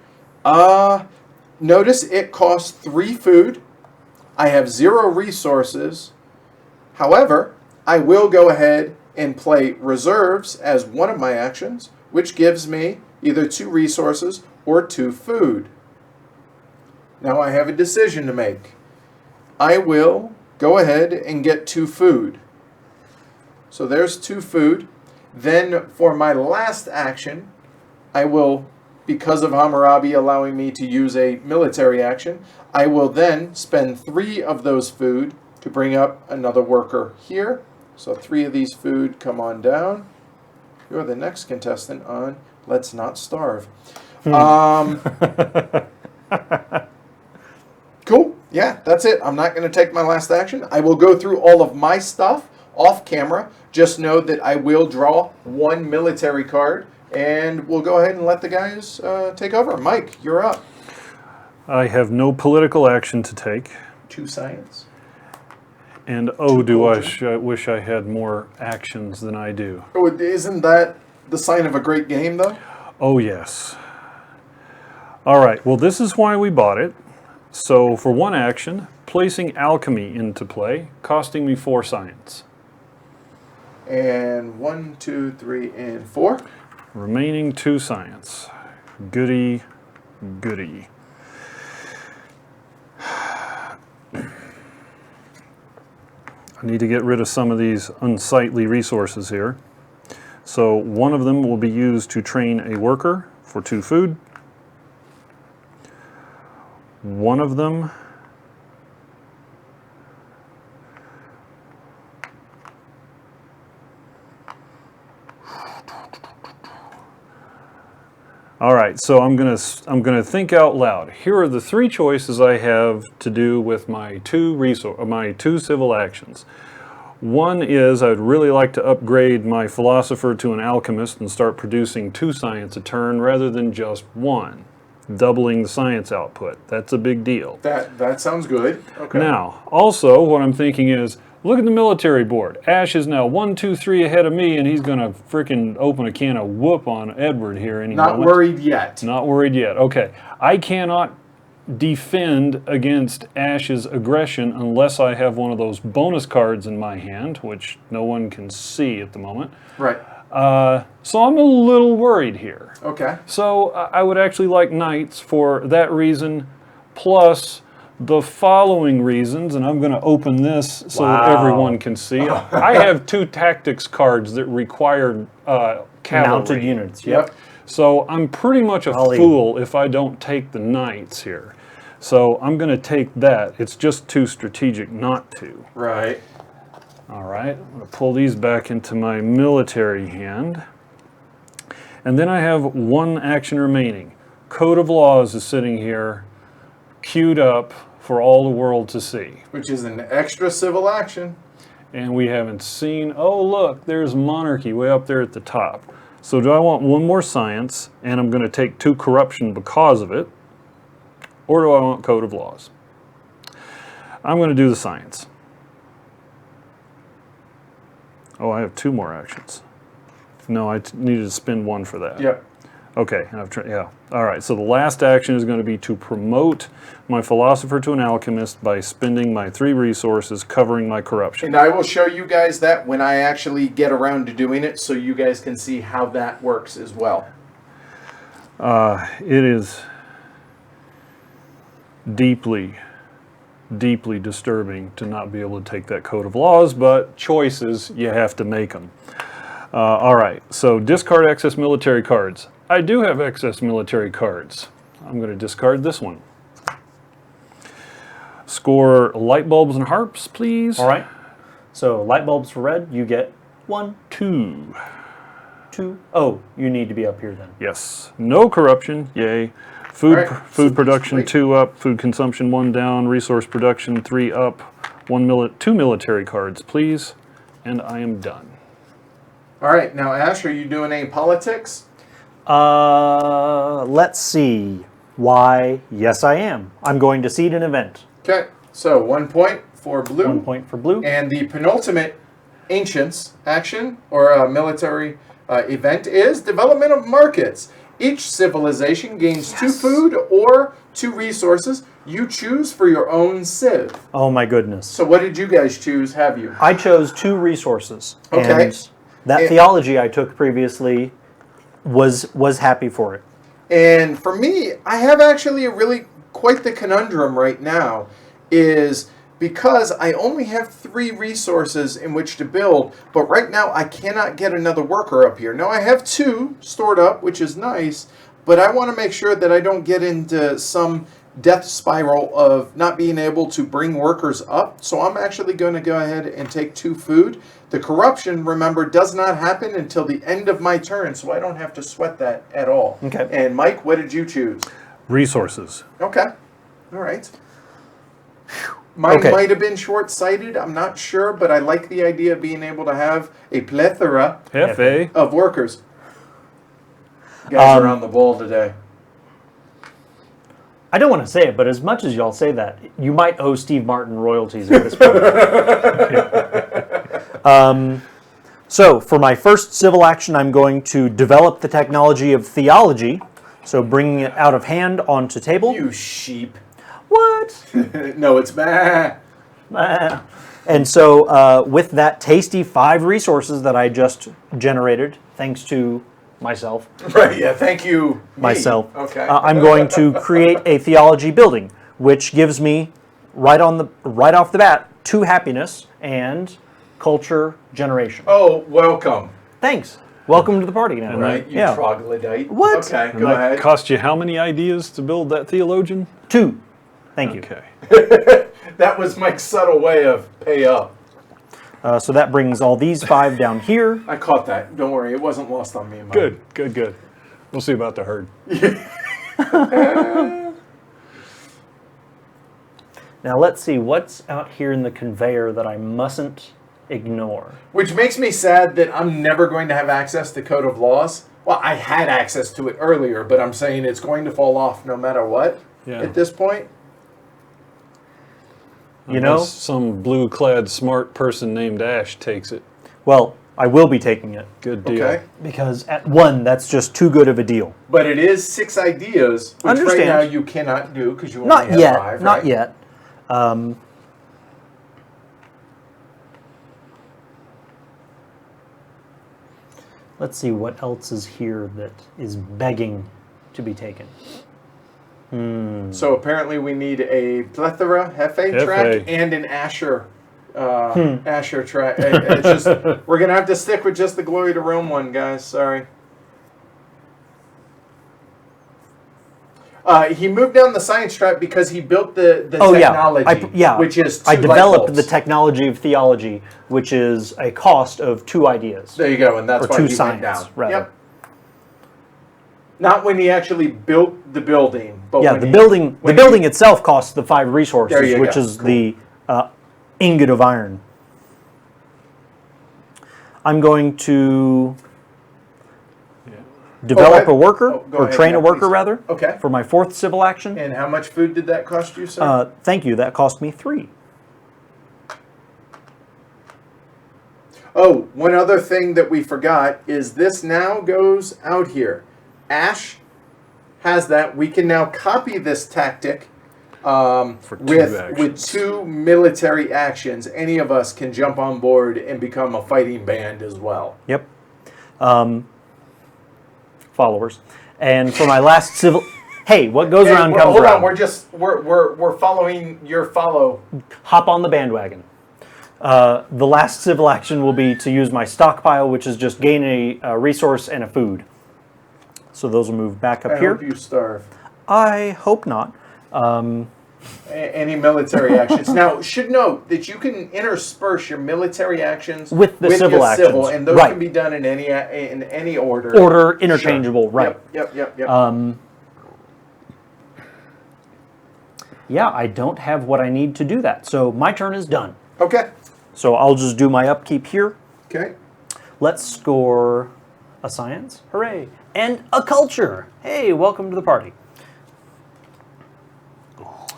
Notice it costs 3 food. I have 0 resources. However, I will go ahead and play reserves as one of my actions, which gives me either 2 resources or 2 food. Now I have a decision to make. I will go ahead and get 2 food. So there's 2 food. Then for my last action, I will, because of Hammurabi allowing me to use a military action, I will then spend 3 of those food to bring up another worker here. So 3 of these food come on down. You're the next contestant on Let's Not Starve. Cool. Yeah, that's it. I'm not going to take my last action. I will go through all of my stuff off camera. Just know that I will draw 1 military card, and we'll go ahead and let the guys take over. Mike, you're up. I have no political action to take. 2 science. And oh, do I culture. wish I had more actions than I do. Oh, isn't that the sign of a great game, though? Oh, yes. All right, well, this is why we bought it. So for 1 action, placing alchemy into play, costing me 4 science. And 1, 2, 3, and 4. Remaining 2 science. Goody, goody. I need to get rid of some of these unsightly resources here. So one of them will be used to train a worker for 2 food. One of them All right, so I'm gonna think out loud. Here are the 3 choices I have to do with my 2 civil actions. One is I'd really like to upgrade my philosopher to an alchemist and start producing 2 science a turn rather than just 1, doubling the science output. That's a big deal. That sounds good. Okay. Now, also, what I'm thinking is, look at the military board. Ash is now 1, 2, 3 ahead of me, and he's going to freaking open a can of whoop on Edward here any Not moment. worried yet. Not worried yet. Okay. I cannot defend against Ash's aggression unless I have one of those bonus cards in my hand, which no one can see at the moment. Right. So I'm a little worried here. Okay. So I would actually like knights for that reason, plus the following reasons, and I'm going to open this so that Wow. everyone can see. I have 2 tactics cards that require cavalry. Mounted units. Yep. So I'm pretty much a Golly. fool if I don't take the knights here. So I'm going to take that. It's just too strategic not to. Right. All right, I'm going to pull these back into my military hand. And then I have 1 action remaining. Code of Laws is sitting here, queued up for all the world to see. Which is an extra civil action. And we haven't seen, oh look, there's monarchy way up there at the top. So do I want 1 more science, and I'm going to take 2 corruption because of it, or do I want Code of Laws? I'm going to do the science. Oh, I have 2 more actions. No, I needed to spend 1 for that. Yep. Okay, yeah. All right, so the last action is going to be to promote my philosopher to an alchemist by spending my 3 resources covering my corruption. And I will show you guys that when I actually get around to doing it so you guys can see how that works as well. It is deeply, deeply disturbing to not be able to take that code of laws, but choices, you have to make them. All right, so discard excess military cards. I do have excess military cards. I'm going to discard this one. Score light bulbs and harps, please. All right. So light bulbs for red, you get 1, 2. 2. Oh, you need to be up here then. Yes. No corruption. Yay. Food All right, food so production sweet. 2 up. Food consumption 1 down. Resource production 3 up. 2 military cards, please. And I am done. All right, now Ash, are you doing any politics? Let's see. Why? Yes, I am. I'm going to seed an event. Okay, so 1 point for blue. 1 point for blue. And the penultimate Ancients action or military event is development of markets. Each civilization gains 2 food or 2 resources. You choose for your own civ. Oh my goodness. So what did you guys choose? Have you? I chose 2 resources. Okay. And that And- theology I took previously was happy for it. And for me, I have actually quite the conundrum right now is because I only have 3 resources in which to build, but right now I cannot get another worker up here. Now I have 2 stored up, which is nice, but I want to make sure that I don't get into some death spiral of not being able to bring workers up. So I'm actually going to go ahead and take 2 food. The corruption, remember, does not happen until the end of my turn, so I don't have to sweat that at all. Okay. And Mike, what did you choose? Resources. Okay. All right. Mine Okay. might have been short-sighted. I'm not sure, but I like the idea of being able to have a plethora FA. of workers. You guys are on the ball today. I don't want to say it, but as much as y'all say that, you might owe Steve Martin royalties at this point. So for my first civil action, I'm going to develop the technology of theology. So bringing it out of hand onto table. You sheep. What? No, it's bah. And so with that tasty 5 resources that I just generated, thanks to myself, Right, yeah, thank you. me. myself, Okay. I'm going to create a theology building, which gives me right off the bat 2 happiness and culture generation. Oh, welcome. Thanks. Welcome to the party now. Right, you Yeah. troglodyte. What? Okay, And go that ahead. cost you how many ideas to build that theologian? 2. Thank you. Okay. That was Mike's subtle way of pay up. So that brings all these 5 down here. I caught that. Don't worry, it wasn't lost on me, Mike. Good. We'll see about the herd. Now let's see what's out here in the conveyor that I mustn't ignore. Which makes me sad that I'm never going to have access to Code of Laws. Well, I had access to it earlier, but I'm saying it's going to fall off no matter what Yeah. at this point. You know? Unless some blue-clad smart person named Ash takes it. Well, I will be taking it Good deal. Okay. because at 1, that's just too good of a deal. But it is 6 ideas, which right Understand. now you cannot do because you only Not have yet. 5. Not right? yet. Let's see what else is here that is begging to be taken. So apparently we need a plethora Hefe track and an Asher Asher track. It's just we're gonna have to stick with just the Glory to Rome one, guys. Sorry. He moved down the science track because he built the technology, which is 2 I light developed bulbs. the technology of theology, which is a cost of 2 ideas. There you go, and that's Or why 2 he science, went down. rather. Yep. Not when he actually built the building, but Yeah, when the he- building when building itself costs the 5 resources, There you which go. is the ingot of iron. I'm going to develop ahead. a worker, Oh, go or ahead, train yeah, a worker please. rather, Okay. for my 4th civil action. And how much food did that cost you, sir? Thank you, that cost me 3. Oh, one other thing that we forgot is this now goes out here. Ash has that. We can now copy this tactic For two with actions. 2 military actions. Any of us can jump on board and become a fighting band as well. Yep. Followers. And for my last civil... Hey, what goes Hey, around well, comes hold around. on, we're following your follow. Hop on the bandwagon. The last civil action will be to use my stockpile, which is just gain a resource and a food. So those will move back up I here. hope you starve. I hope not. Any military actions. Now, should note that you can intersperse your military actions With the civil your civil, actions. and those Right. can be done in any order. Order interchangeable, right. Yep. Yeah, I don't have what I need to do that. So my turn is done. Okay. So I'll just do my upkeep here. Okay. Let's score a science. Hooray. And a culture. Hey, welcome to the party.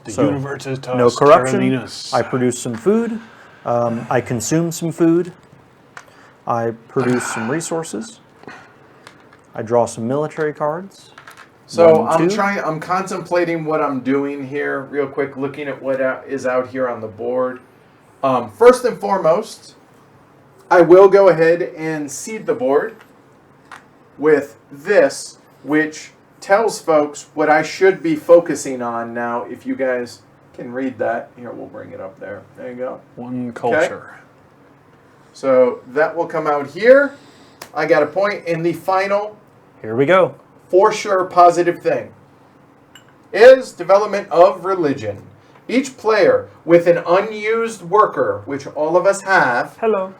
The So, universe is No corruption. I produce some food. I consume some food. I produce some resources. I draw some military cards. So 1, 2. I'm contemplating what I'm doing here real quick, looking at what is out here on the board. First and foremost, I will go ahead and seed the board with this, which tells folks what I should be focusing on now. If you guys can read that, here, we'll bring it up there. There you go. One culture. So that will come out here. I got a point in the final, Here we go. for sure, positive thing is development of religion. Each player with an unused worker, which all of us have, Hello.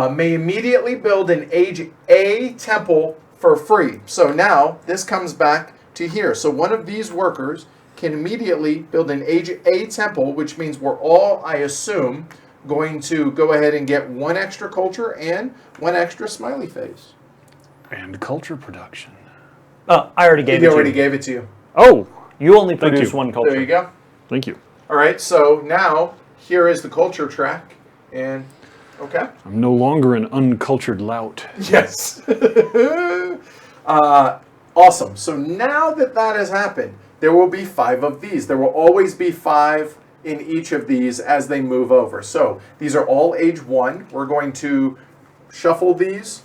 may immediately build an Age A temple for free. So now this comes back to here. So one of these workers can immediately build an Age A temple, which means we're all, I assume, going to go ahead and get 1 extra culture and 1 extra smiley face. And culture production. I already gave He it to already you. gave it to you. Oh, You only Thank produce you. 1 culture. There you go. thank you. All right, so now here is the culture track. And, okay. I'm no longer an uncultured lout. Yes. Awesome. So now that that has happened, there will be 5 of these. There will always be 5 in each of these as they move over. So these are all age 1. We're going to shuffle these.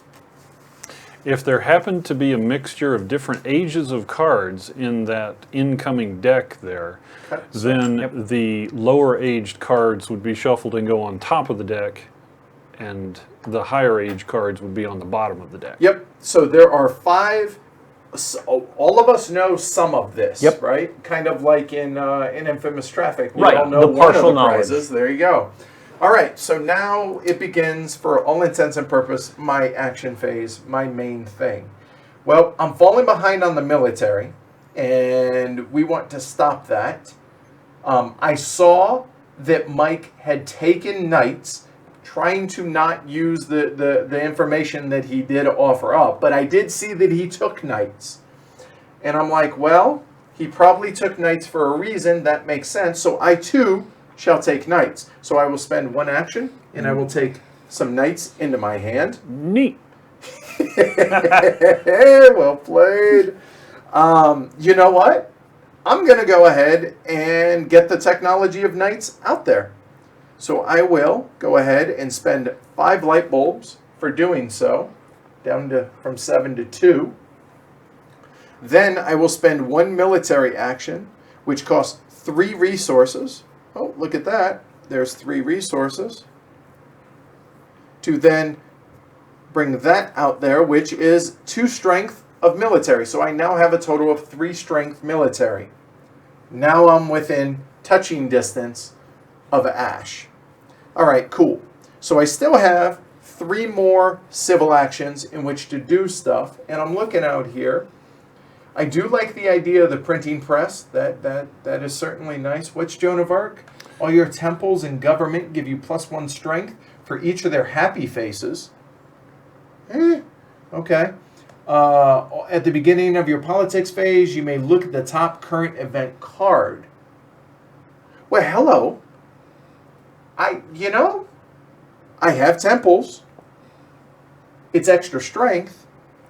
If there happened to be a mixture of different ages of cards in that incoming deck there, Okay. then the lower aged cards would be shuffled and go on top of the deck, and the higher age cards would be on the bottom of the deck. Yep. So there are 5. So all of us know some of this, Yep. right? Kind of like in Infamous Traffic. We Right, all know the one partial of the knowledge. prizes. There you go. All right, so now it begins, for all intents and purpose, my action phase, my main thing. Well, I'm falling behind on the military, and we want to stop that. I saw that Mike had taken knights, trying to not use the information that he did offer up, but I did see that he took knights. And I'm like, well, he probably took knights for a reason. That makes sense. So I, too, shall take knights. So I will spend 1 action, and I will take some knights into my hand. Neat. Well played. You know what? I'm going to go ahead and get the technology of knights out there. So I will go ahead and spend 5 light bulbs for doing so, down to from 7 to 2. Then I will spend 1 military action, which costs 3 resources. Oh, look at that. There's 3 resources. To then bring that out there, which is 2 strength of military. So I now have a total of 3 strength military. Now I'm within touching distance of Ash. All right, cool. So I still have 3 more civil actions in which to do stuff. And I'm looking out here. I do like the idea of the printing press. That is certainly nice. What's Joan of Arc? All your temples in government give you +1 strength for each of their happy faces. Okay. At the beginning of your politics phase, you may look at the top current event card. Well, hello. I have temples. It's extra strength.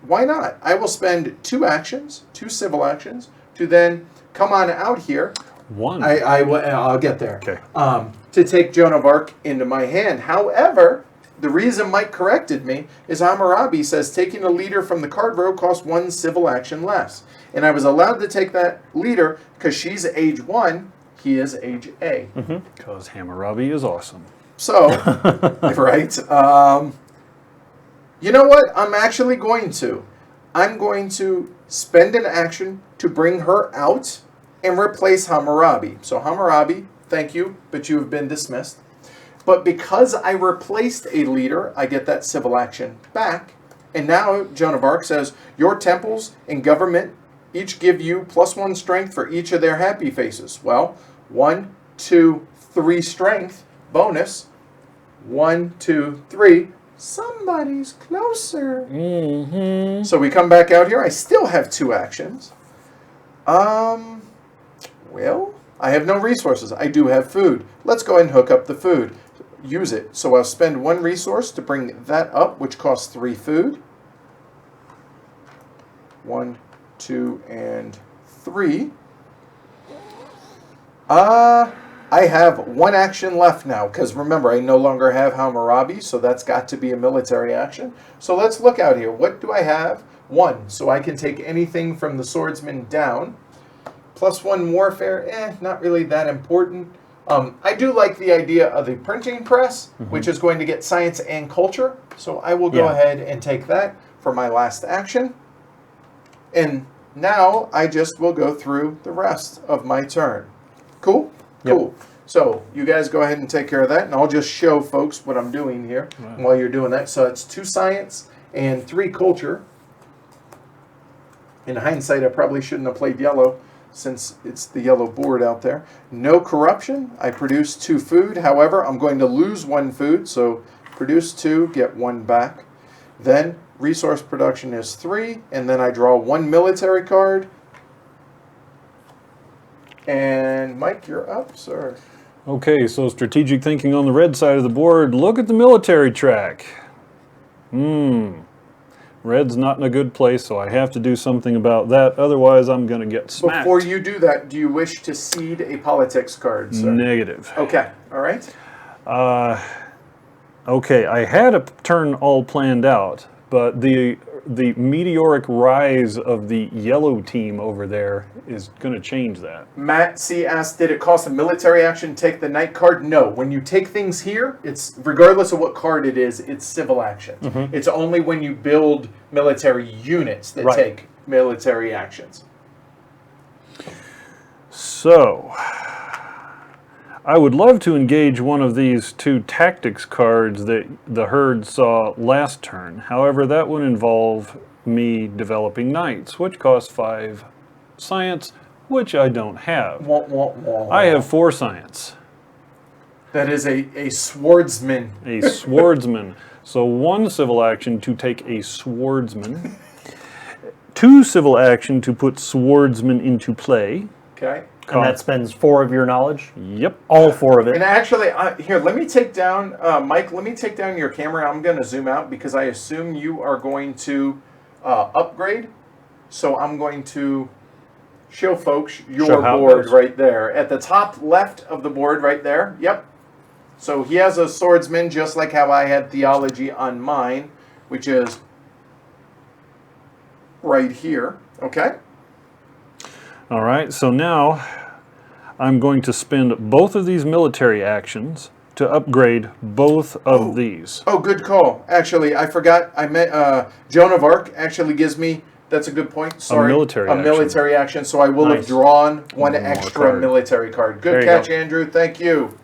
why not? I will spend 2 actions, 2 civil actions, to then come on out here. One. I'll get there. Okay. To take Joan of Arc into my hand. However, the reason Mike corrected me is Hammurabi says taking a leader from the card row costs 1 civil action less. And I was allowed to take that leader because she's age 1, he is age A. Because Hammurabi is awesome. So, right. You know what? I'm going to spend an action to bring her out and replace Hammurabi. So Hammurabi, thank you, but you have been dismissed. But because I replaced a leader, I get that civil action back. And now Joan of Arc says, your temples and government each give you +1 strength for each of their happy faces. Well, 1, 2, 3 strength bonus. 1, 2, 3. Somebody's closer. So we come back out here. I still have 2 actions. Well, I have no resources. I do have food. Let's go ahead and hook up the food. Use it. So I'll spend 1 resource to bring that up, which costs 3 food. 1, 2, and 3. I have 1 action left now, because remember, I no longer have Hammurabi, so that's got to be a military action. So let's look out here. What do I have? 1, so I can take anything from the swordsman down. +1 warfare, not really that important. I do like the idea of the printing press, which is going to get science and culture. So I will go ahead and take that for my last action. And now I just will go through the rest of my turn. Cool? Yep. Cool. So you guys go ahead and take care of that, and I'll just show folks what I'm doing here while you're doing that. So it's 2 science and 3 culture. In hindsight, I probably shouldn't have played yellow, since it's the yellow board out there. No corruption. I produce 2 food. However, I'm going to lose 1 food, so produce 2, get 1 back. Then resource production is 3, and then I draw 1 military card. And Mike, you're up, sir. Okay, so strategic thinking on the red side of the board. Look at the military track. Red's not in a good place, so I have to do something about that. Otherwise, I'm going to get smacked. Before you do that, do you wish to cede a politics card, sir? Negative. Okay, all right. Okay, I had a turn all planned out, but the meteoric rise of the yellow team over there is going to change that. Matt C. asked, did it cost a military action to take the knight card? No. When you take things here, it's regardless of what card it is, it's civil actions. It's only when you build military units that take military actions. So, I would love to engage one of these 2 tactics cards that the herd saw last turn. However, that would involve me developing knights, which cost 5 science, which I don't have. I have 4 science. That is a swordsman. A swordsman. So 1 civil action to take a swordsman. 2 civil action to put swordsman into play. Okay. And that spends 4 of your knowledge? Yep. All 4 of it. And actually, here, let me take down, Mike, let me take down your camera. I'm going to zoom out because I assume you are going to upgrade. So I'm going to show folks your board right there. At the top left of the board right there. Yep. So he has a swordsman just like how I had theology on mine, which is right here. Okay. All right, so now I'm going to spend both of these military actions to upgrade both of these. Oh, good call. Actually, I forgot. I meant Joan of Arc actually gives me, that's a good point. Sorry. A military action. So I will have drawn 1 extra military card. Good catch, Andrew. Thank you.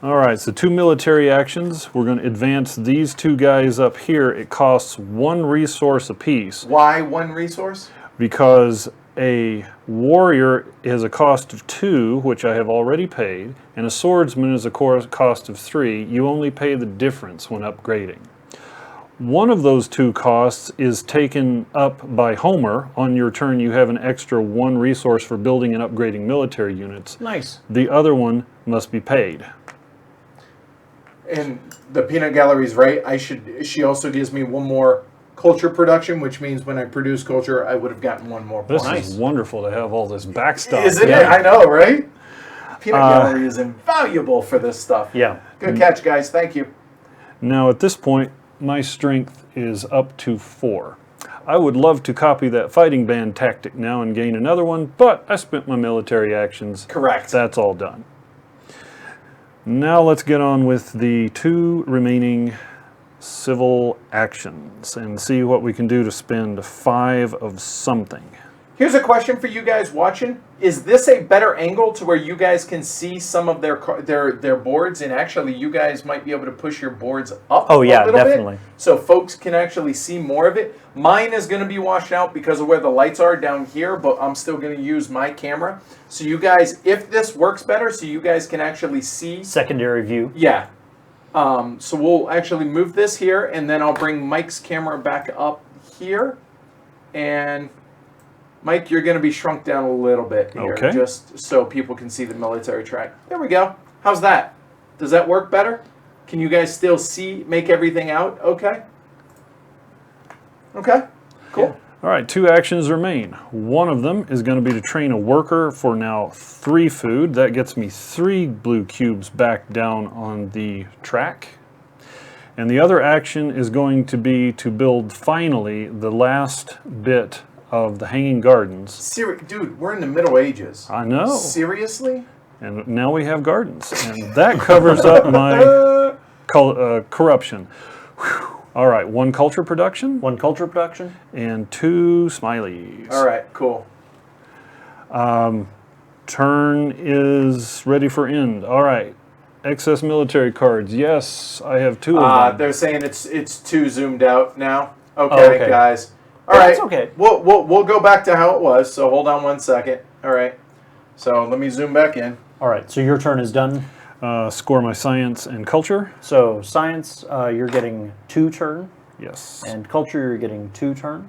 All right, so 2 military actions. We're going to advance these 2 guys up here. It costs 1 resource apiece. Why 1 resource? Because a warrior is a cost of 2, which I have already paid, and a swordsman is a cost of 3. You only pay the difference when upgrading. One of those 2 costs is taken up by Homer. On your turn, you have an extra 1 resource for building and upgrading military units. Nice. The other one must be paid. And the peanut gallery's right. She also gives me 1 more culture production, which means when I produce culture, I would have gotten one more point. This is wonderful to have all this back stuff. Isn't it? I know, right? Peanut gallery is invaluable for this stuff. Yeah. Good catch, guys. Thank you. Now at this point, my strength is up to 4. I would love to copy that fighting band tactic now and gain another one, but I spent my military actions. Correct. That's all done. Now let's get on with the 2 remaining civil actions and see what we can do to spend 5 of something. Here's a question for you guys watching. Is this a better angle to where you guys can see some of their boards, and actually you guys might be able to push your boards up Oh, yeah, a little definitely. bit so folks can actually see more of it? Mine is going to be washed out because of where the lights are down here, but I'm still going to use my camera. So you guys, if this works better, so you guys can actually see. Secondary view. Yeah. So we'll actually move this here, and then I'll bring Mike's camera back up here. And Mike, you're going to be shrunk down a little bit here, Okay. just so people can see the military track. There we go. How's that? Does that work better? Can you guys still see, make everything out okay? Okay, cool. All right, 2 actions remain. One of them is going to be to train a worker for now 3 food. That gets me 3 blue cubes back down on the track. And the other action is going to be to build finally the last bit of the Hanging Gardens. Dude, we're in the Middle Ages. I know. Seriously? And now we have gardens. And that covers up my corruption. Whew. All right, 1 culture production 1 culture production. and 2 smileys. All right, cool. Turn is ready for end. All right. Excess military cards. Yes, I have 2 of them. They're saying it's too zoomed out now. Okay, Oh, okay. guys. All Yeah, right. that's okay. We'll go back to how it was. So hold on 1 second. All right. So let me zoom back in. All right, so your turn is done. Score my science and culture. So science, you're getting 2 turn, Yes. and culture, you're getting 2 turn.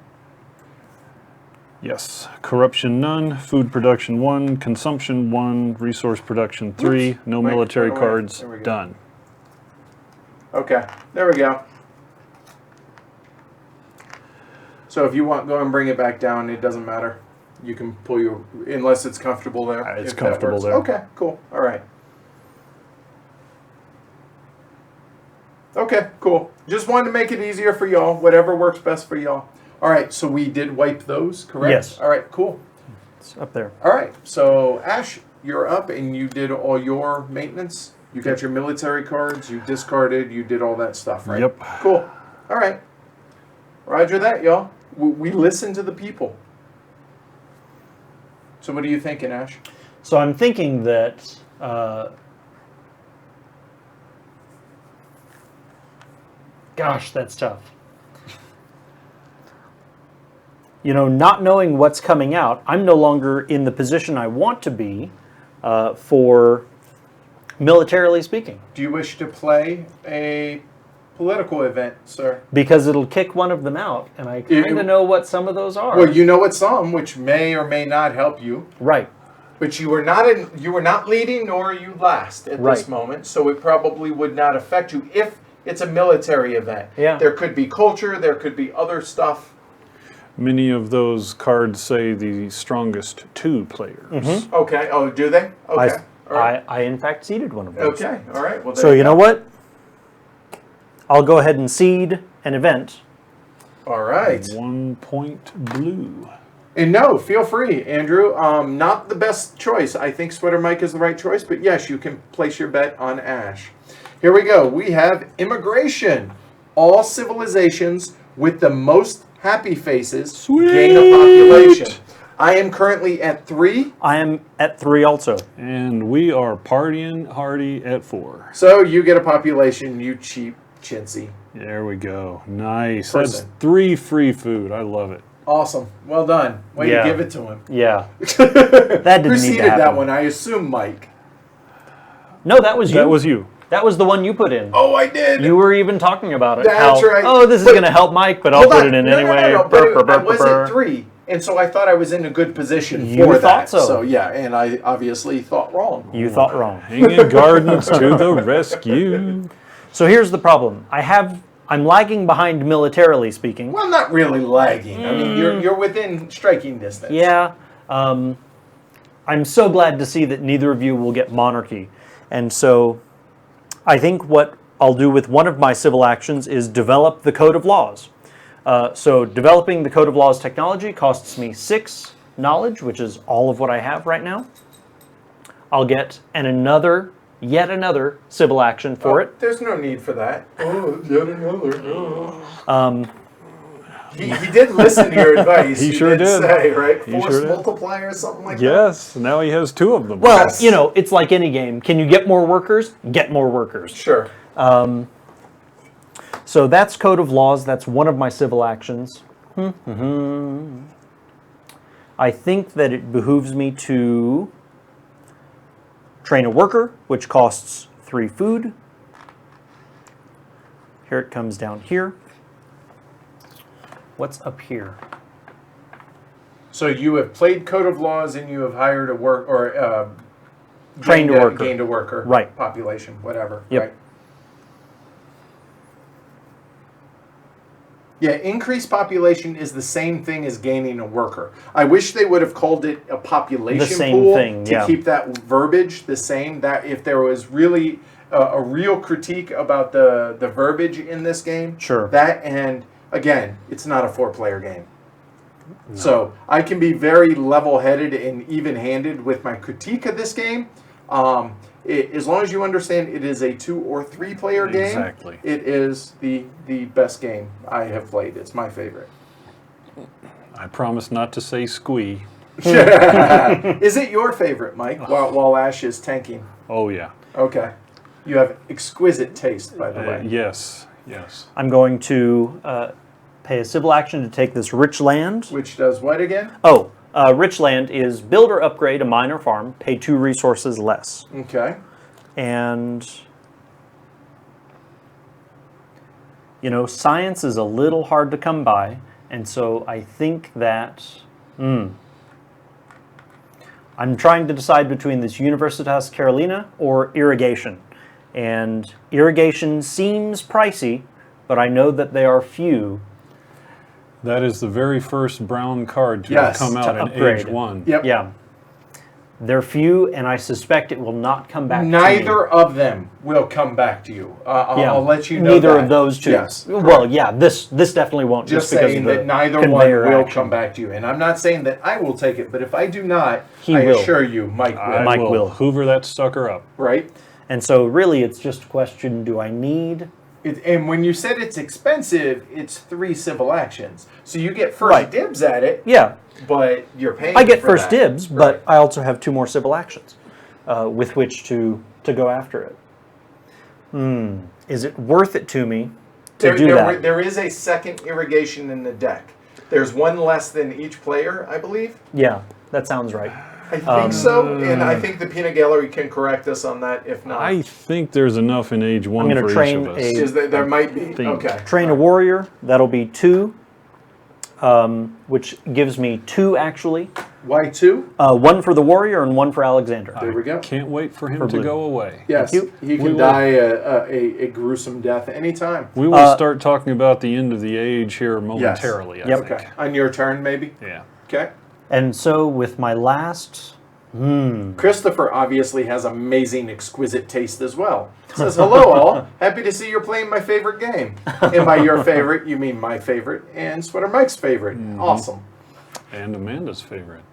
Yes. Corruption none. Food production 1. Consumption 1. Resource production 3. Oops. No Wait, military wait, cards. there we go. Done. Okay. There we go. So if you want, go and bring it back down. It doesn't matter. You can pull your, unless it's comfortable there. It's if that comfortable works. there. Okay, cool. All right. Okay, cool. Just wanted to make it easier for y'all. Whatever works best for y'all. All right, so we did wipe those, correct? Yes. All right, cool. It's up there. All right, so Ash, you're up, and you did all your maintenance. You got your military cards. You discarded. You did all that stuff, right? Yep. Cool. All right. Roger that, y'all. We listen to the people. So what are you thinking, Ash? So I'm thinking that gosh, that's tough. You know, not knowing what's coming out, I'm no longer in the position I want to be for militarily speaking. Do you wish to play a political event, sir? Because it'll kick one of them out, and I kind of know what some of those are. Well, you know what some, which may or may not help you. Right. But you were not leading, nor are you last at Right. this moment, so it probably would not affect you if it's a military event. Yeah. There could be culture, there could be other stuff. Many of those cards say the strongest 2 players. Mm-hmm. Okay. Oh, do they? Okay. All right. I in fact seeded one of those. Okay. All right. Well, there So you know go. what? I'll go ahead and seed an event. All right. 1 point blue. And no, feel free, Andrew. Not the best choice. I think Sweater Mike is the right choice, but yes, you can place your bet on Ash. Here we go. We have immigration. All civilizations with the most happy faces gain a population. I am currently at 3, I am at 3 also. And we are partying hardy at 4. so you get a population, you cheap chintzy. There we go. Nice. That's Person. 3 free food. I love it. Awesome. Well done. Way Yeah. to give it to him. Yeah. That didn't Who need to seeded happen. that one? I assume Mike. No, that was you. That was you. That was the one you put in. Oh, I did. You were even talking about it. That's how, right. Oh, this is But- going to help Mike, but I'll Hold put on. it in No, anyway. No, but Burr, burr, I burr, was burr. at 3, and so I thought I was in a good position You for thought that. so. Yeah, and I obviously thought wrong. You thought wrong. Hanging Gardens to the rescue. So here's the problem. I have I'm lagging behind militarily speaking. Well, not really lagging. I mean, you're within striking distance. Yeah. I'm so glad to see that neither of you will get monarchy. And so I think what I'll do with one of my civil actions is develop the Code of Laws. So developing the Code of Laws technology costs me 6 knowledge, which is all of what I have right now. I'll get yet another civil action for it. There's no need for that. Oh, yet another. He did listen to your advice. He sure did. Say, right? He Force sure did. multiplier or something like that. Yes, now he has 2 of them. Well, Yes. it's like any game. Can you get more workers? Get more workers. Sure. So that's Code of Laws. That's one of my civil actions. I think that it behooves me to train a worker, which costs 3 food. Here it comes down here. What's up here? So you have played Code of Laws and you have hired a work or Trained a worker. gained a worker. Right. Population, whatever. Yep. Right. Yeah, increased population is the same thing as gaining a worker. I wish they would have called it a population The same pool thing, to yeah. keep that verbiage the same. That if there was really a real critique about the verbiage in this game, Sure. That and again, it's not a 4-player game. So I can be very level-headed and even-handed with my critique of this game. As long as you understand it is a 2 or 3-player game, Exactly. it is the best game I have played. It's my favorite. I promise not to say squee. Is it your favorite, Mike, while Ash is tanking? Oh, yeah. Okay. You have exquisite taste, by the way. Yes, yes. I'm going to pay a civil action to take this rich land. Which does what again? Oh, rich land is build or upgrade a mine or farm, pay 2 resources less. Okay. And, science is a little hard to come by. And so I think that, I'm trying to decide between this Universitas Carolina or irrigation. And irrigation seems pricey, but I know that they are few. That is the very first brown card to Yes, come out to in upgrade. Age 1. Yep. Yeah. They're few, and I suspect it will not come back to me. Neither of them will come back to you. I'll let you know Neither that. of those two. Yes. Well, yeah, this definitely won't. Just because saying of the that neither one conveyor will action. come back to you. And I'm not saying that I will take it, but if I do not, He I will. assure you, Mike will. I Mike will will. hoover that sucker up. Right? And so really it's just a question, do I need... And when you said it's expensive, it's 3 civil actions. So you get first Right. dibs at it, Yeah, but you're paying I get for first that. dibs, but Right. I also have 2 more civil actions with which to go after it. Is it worth it to me to do that? There is a second irrigation in the deck. There's one less than each player, I believe. Yeah, that sounds right. I think so, and I think the Peanut Gallery can correct us on that if not. I think there's enough in Age 1 gonna for each train of us. a- Is there might be. think. Okay. Train a warrior, that'll be 2, which gives me 2 actually. Why 2? 1 for the warrior and 1 for Alexander. There we go. Can't wait for him For to blue. go away. Yes, you. he We can will. die a gruesome death anytime. We will start talking about the end of the age here momentarily, I Yep. think. Okay. On your turn, maybe? Yeah. Okay. And so with my last... Christopher obviously has amazing, exquisite taste as well. Says, hello all, happy to see you're playing my favorite game. And by your favorite, you mean my favorite and Sweater Mike's favorite. Awesome. And Amanda's favorite.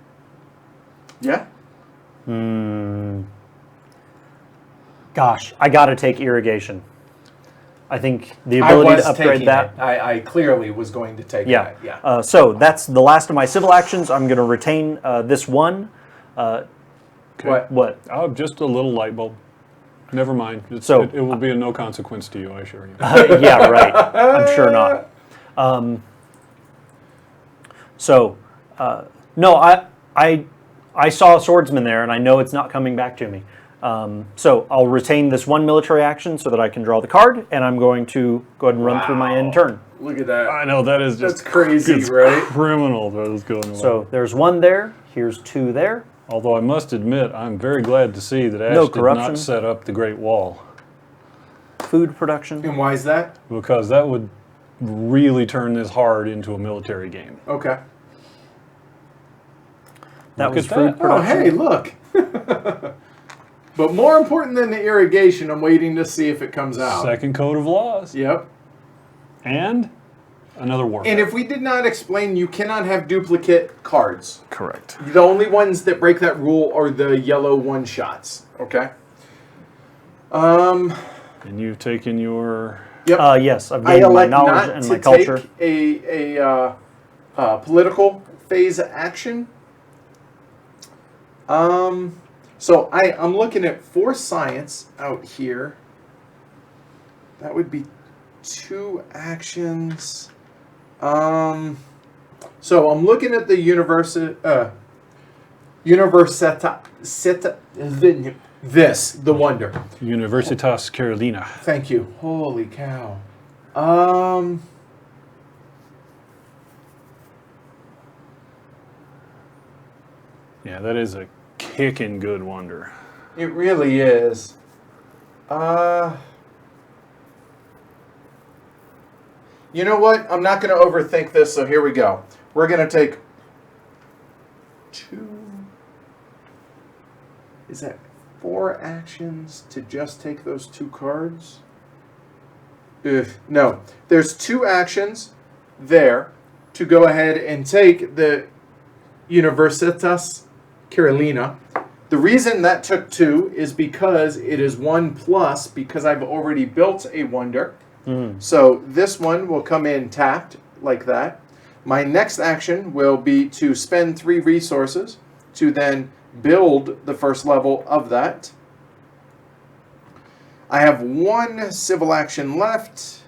Yeah? Gosh, I gotta take irrigation. I think the I ability was to upgrade taking that... it. I clearly was going to take Yeah. that. Yeah. So that's the last of my civil actions. I'm going to retain this one. What? Oh, just a little light bulb. Never mind. So- it will be of no consequence to you, I assure you. Yeah, right. I'm sure not. No, I saw a swordsman there, and I know it's not coming back to me. So I'll retain this 1 military action so that I can draw the card, and I'm going to go ahead and run through my end turn. Look at that. I know, that is just That's crazy, it's right? criminal that is going on. So there's 1 there. Here's 2 there. Although I must admit, I'm very glad to see that Ash No did corruption. not set up the Great Wall. food production. And why is that? because that would really turn this hard into a military game. Okay. That Look was at food that. Oh, production. hey, look. But more important than the irrigation, I'm waiting to see if it comes out. Second code of laws. Yep. And another war. And if we did not explain, you cannot have duplicate cards. Correct. The only ones that break that rule are the yellow one-shots. Okay. And you've taken your... Yep. Yes, I've I gained my elect knowledge not and to my culture. take a political phase action. So I'm looking at 4 science out here. That would be 2 actions. So I'm looking at the the wonder. Universitas Carolina. Thank you. Holy cow. Yeah, that is a kicking good wonder. It really is. You know what? I'm not going to overthink this, so here we go. We're going to take 2... Is that 4 actions to just take those 2 cards? Ugh, no. There's 2 actions there to go ahead and take the Universitas Carolina. The reason that took 2 is because it is 1+, because I've already built a wonder. So this one will come in tapped like that. My next action will be to spend 3 resources to then build the first level of that. I have 1 civil action left.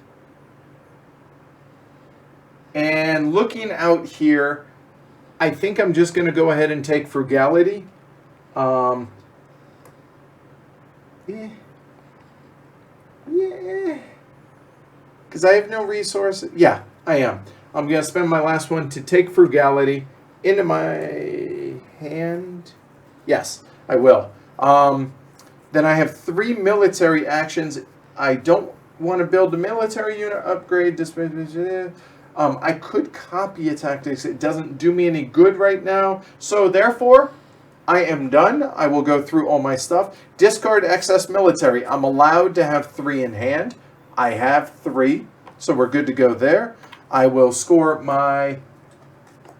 And looking out here, I think I'm just going to go ahead and take frugality. Yeah. Because I have no resources. Yeah, I am. I'm going to spend my last one to take frugality into my hand. Yes, I will. Then I have 3 military actions. I don't want to build a military unit upgrade. I could copy a tactics. It doesn't do me any good right now. So therefore, I am done. I will go through all my stuff. Discard excess military. I'm allowed to have 3 in hand. I have 3, so we're good to go there. I will score my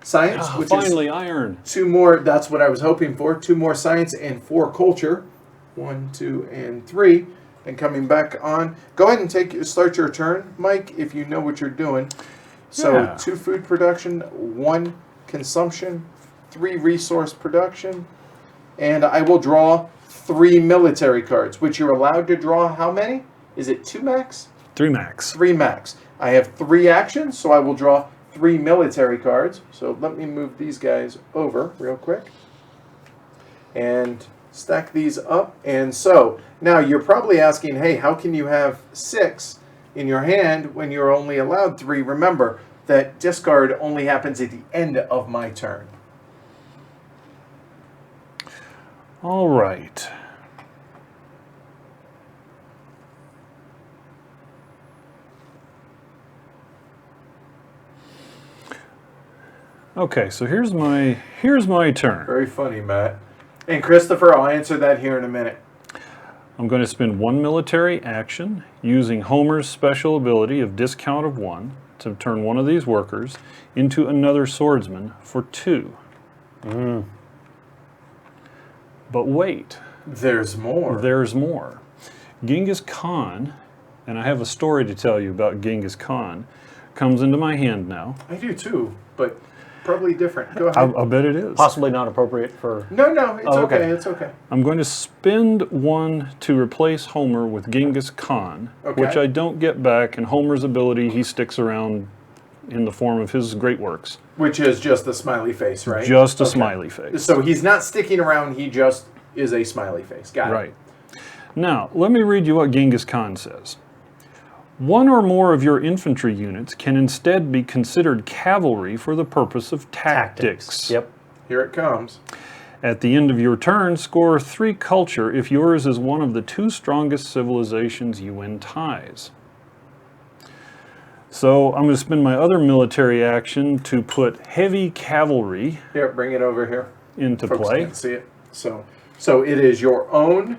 science, which Finally, is iron. 2 more. That's what I was hoping for. 2 more science and 4 culture. 1, 2, and 3. And coming back on. Go ahead and start your turn, Mike, if you know what you're doing. So Yeah. 2 food production, 1 consumption, 3 resource production, and I will draw 3 military cards, which you're allowed to draw how many? Is it 2 max? 3 max. 3 max. I have 3 actions, so I will draw 3 military cards. So let me move these guys over real quick and stack these up. And so now you're probably asking, hey, how can you have 6 in your hand when you're only allowed 3? Remember that discard only happens at the end of my turn. All right. Okay, so here's my turn. Very funny, Matt. And Christopher, I'll answer that here in a minute. I'm going to spend 1 military action using Homer's special ability of discount of 1 to turn one of these workers into another swordsman for 2. But wait, There's more. there's more. Genghis Khan, and I have a story to tell you about Genghis Khan, comes into my hand now. I do too, but probably different. Go ahead. I bet it is. Possibly not appropriate for. No, it's Oh, okay. okay. It's okay. I'm going to spend 1 to replace Homer with Genghis Khan, Okay. which I don't get back, and Homer's ability, he sticks around in the form of his great works. Which is just a smiley face, right? Just a Okay. smiley face. So he's not sticking around, he just is a smiley face. Got it. Right. Now, let me read you what Genghis Khan says. 1 or more of your infantry units can instead be considered cavalry for the purpose of tactics. Yep. Here it comes. At the end of your turn, score 3 culture if yours is one of the 2 strongest civilizations you win ties. So I'm going to spend my other military action to put heavy cavalry Here, bring it over here. into Folks play. can't see it. So it is your own.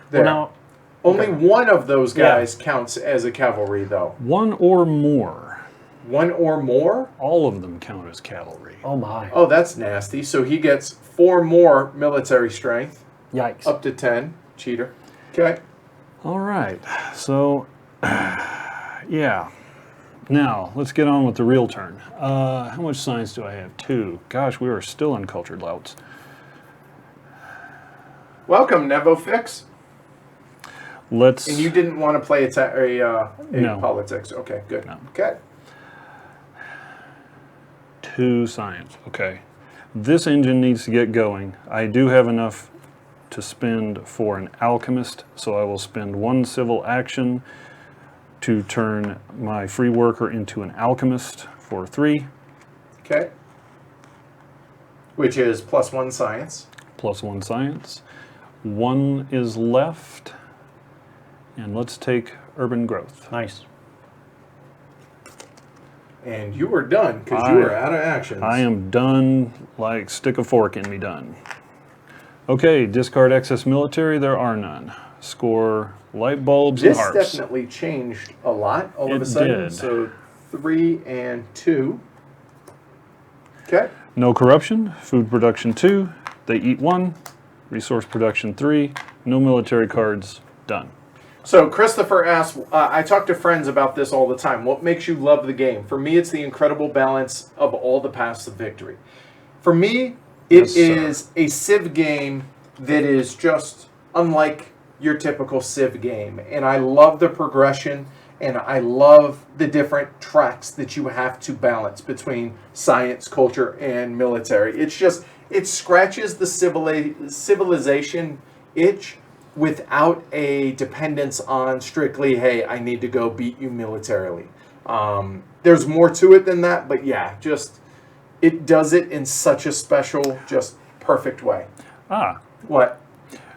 There. Now, Only one of those guys counts as a cavalry, though. 1 or more. One or more? All of them count as cavalry. oh my. Oh, that's nasty. So he gets 4 more military strength, Yikes. up to 10. Cheater. Okay. All right. So, yeah. Now, let's get on with the real turn. How much science do I have? 2. Gosh, we are still uncultured louts. Welcome, Nevofix. Let's... And you didn't want to play a No. politics. Okay, good. No. Okay. 2 science. Okay. This engine needs to get going. I do have enough to spend for an alchemist, so I will spend 1 civil action to turn my free worker into an alchemist for 3, Okay. Which is +1 science. plus 1 science. 1 is left, and let's take urban growth. Nice. And you were done because you were out of actions. I am done, like stick a fork in me done. Okay, discard excess military, there are none. Score light bulbs This and harps. definitely changed a lot all of It a sudden. did. So 3 and 2. Okay. No corruption, food production 2, they eat 1, resource production 3, no military cards, done. So Christopher asks, I talk to friends about this all the time. What makes you love the game? For me, it's the incredible balance of all the paths of victory. For me, it Yes, sir. is a Civ game that is just unlike your typical Civ game. And I love the progression, and I love the different tracks that you have to balance between science, culture, and military. It's just, it scratches the civilization itch without a dependence on strictly, hey, I need to go beat you militarily. There's more to it than that, but yeah, just, it does it in such a special, just perfect way. Ah, What?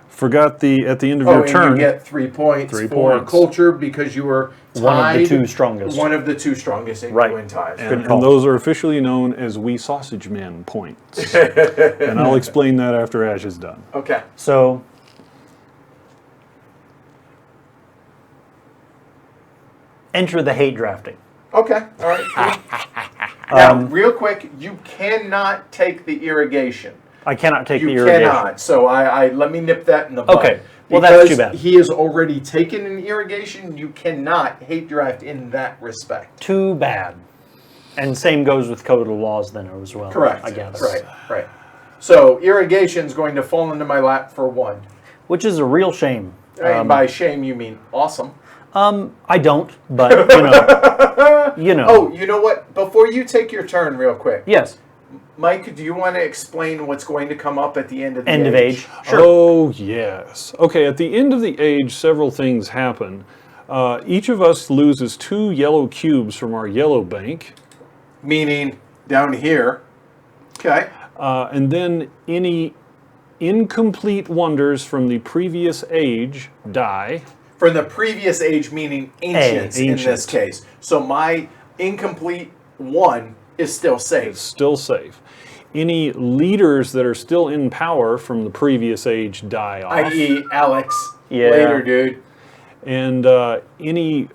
forgot at the end of Oh, your and turn. you get 3 points 3 for points. culture because you were tied. One of the 2 strongest. One of the 2 strongest, and Right. you win ties. and, call. and those are officially known as We Sausage Men points. And I'll explain that after Ash is done. Okay. So, enter the hate drafting. Okay. All right. Cool. Now, real quick, you cannot take the irrigation. I cannot take You the irrigation. cannot. So I let me nip that in the bud. Okay. Well, that's too Because bad. he has already taken an irrigation. You cannot hate draft in that respect. Too bad. And same goes with Code of Laws then as well. Correct. I guess. Right. So irrigation's going to fall into my lap for 1. Which is a real shame. And by shame, you mean awesome. I don't, but you know. Oh, you know what? Before you take your turn, real quick, Yes. Mike, do you want to explain what's going to come up at the end of the End of age. Sure. Oh, yes. Okay, at the end of the age, several things happen. Each of us loses 2 yellow cubes from our yellow bank, Meaning down here. Okay. and then any incomplete wonders from the previous age die. From the previous age, meaning ancients in this Ancient. case. So my incomplete 1 is still safe. Still safe. Any leaders that are still in power from the previous age die off. I.e. Alex. Yeah. Later, dude. And any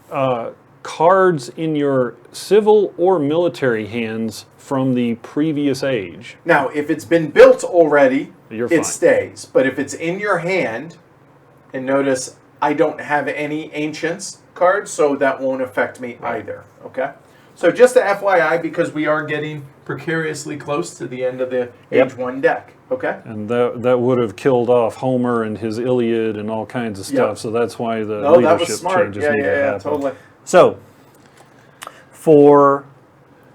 cards in your civil or military hands from the previous age. Now, if it's been built already, You're it fine. stays. But if it's in your hand, and notice I don't have any ancients cards, so that won't affect me either. Okay? So just a FYI, because we are getting precariously close to the end of the Yep. Age 1 deck. Okay? And that would have killed off Homer and his Iliad and all kinds of stuff. Yep. So that's why the No, that was leadership smart. changes Yeah, need to yeah, happen. totally. So, for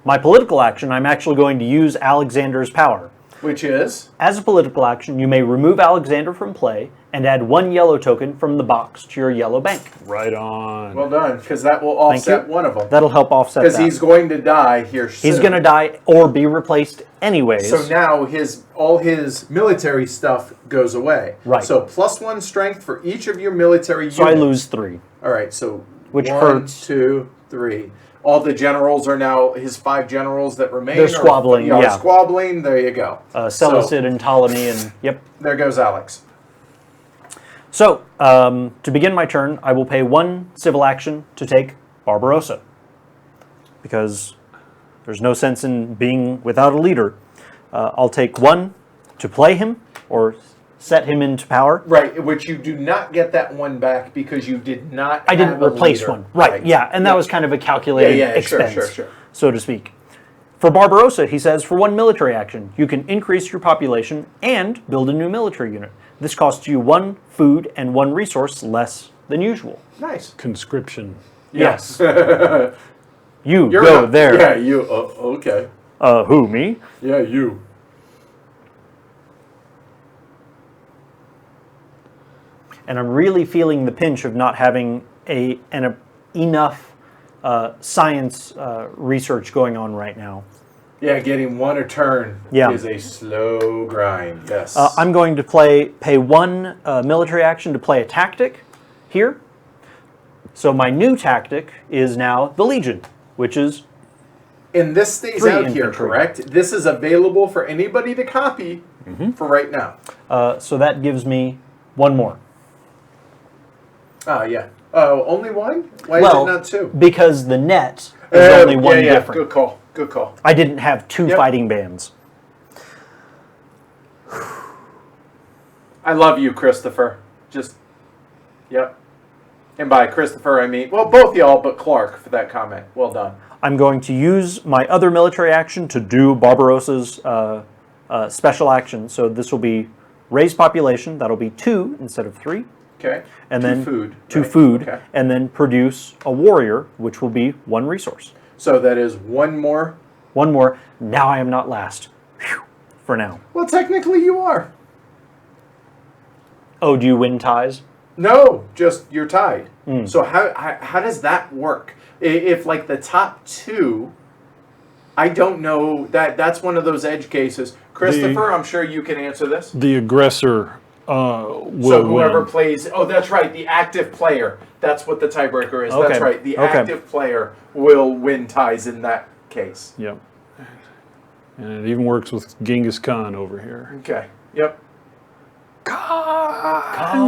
my political action, I'm actually going to use Alexander's power. Which is? As a political action, you may remove Alexander from play and add 1 yellow token from the box to your yellow bank. Right on. Well done, because that will Thank you. offset one of them. That'll help offset Because that. he's going to die here soon. He's going to die or be replaced anyways. So now all his military stuff goes away. Right. So +1 strength for each of your military units. So I lose 3. All right, so Which 1, hurts. 2, 3. All the generals are now his 5 generals that remain. They're squabbling, Are yeah. squabbling. There you go. Seleucid and Ptolemy and yep. There goes Alex. So, to begin my turn, I will pay 1 civil action to take Barbarossa. Because there's no sense in being without a leader. I'll take 1 to play him, or set him into power. Right, which you do not get that 1 back because you did not. I didn't have a replace leader. one. Right, yeah, and that was kind of a calculated expense, sure. so to speak. For Barbarossa, he says, for 1 military action, you can increase your population and build a new military unit. This costs you 1 food and 1 resource less than usual. Nice. Conscription. Yes. You You're go not- there. Yeah, you. Okay. Who, me? Yeah, you. And I'm really feeling the pinch of not having enough science research going on right now. Yeah, getting 1 a turn Yeah. is a slow grind. Yes. I'm going to pay 1 military action to play a tactic here. So my new tactic is now the Legion, which is And this stays 3 out here, infantry. correct? This is available for anybody to copy for right now. so that gives me 1 more. Oh, yeah. Oh, only 1? Why Well, is it not 2? because the net is only 1 yeah, different. Good call. Good call. I didn't have 2 Yep. fighting bands. I love you, Christopher. Just, yep. And by Christopher, I mean, well, both y'all, but Clark for that comment. Well done. I'm going to use my other military action to do Barbarossa's special action. So this will be raise population. That'll be 2 instead of 3. Okay. And 2 then food. 2 right? food, Okay. and then produce a warrior, which will be 1 resource. So that is 1 more. 1 more. Now I am not last. Phew, for now. Well, technically you are. Oh, do you win ties? No, just you're tied. Hmm. So how does that work? If like the top 2, I don't know, that's one of those edge cases. Christopher, I'm sure you can answer this. The aggressor will So whoever win. plays, oh, that's right, the active player. That's what the tiebreaker is. Okay. That's right. The Okay. active player will win ties in that case. Yep. And it even works with Genghis Khan over here. Okay. Yep. Khan.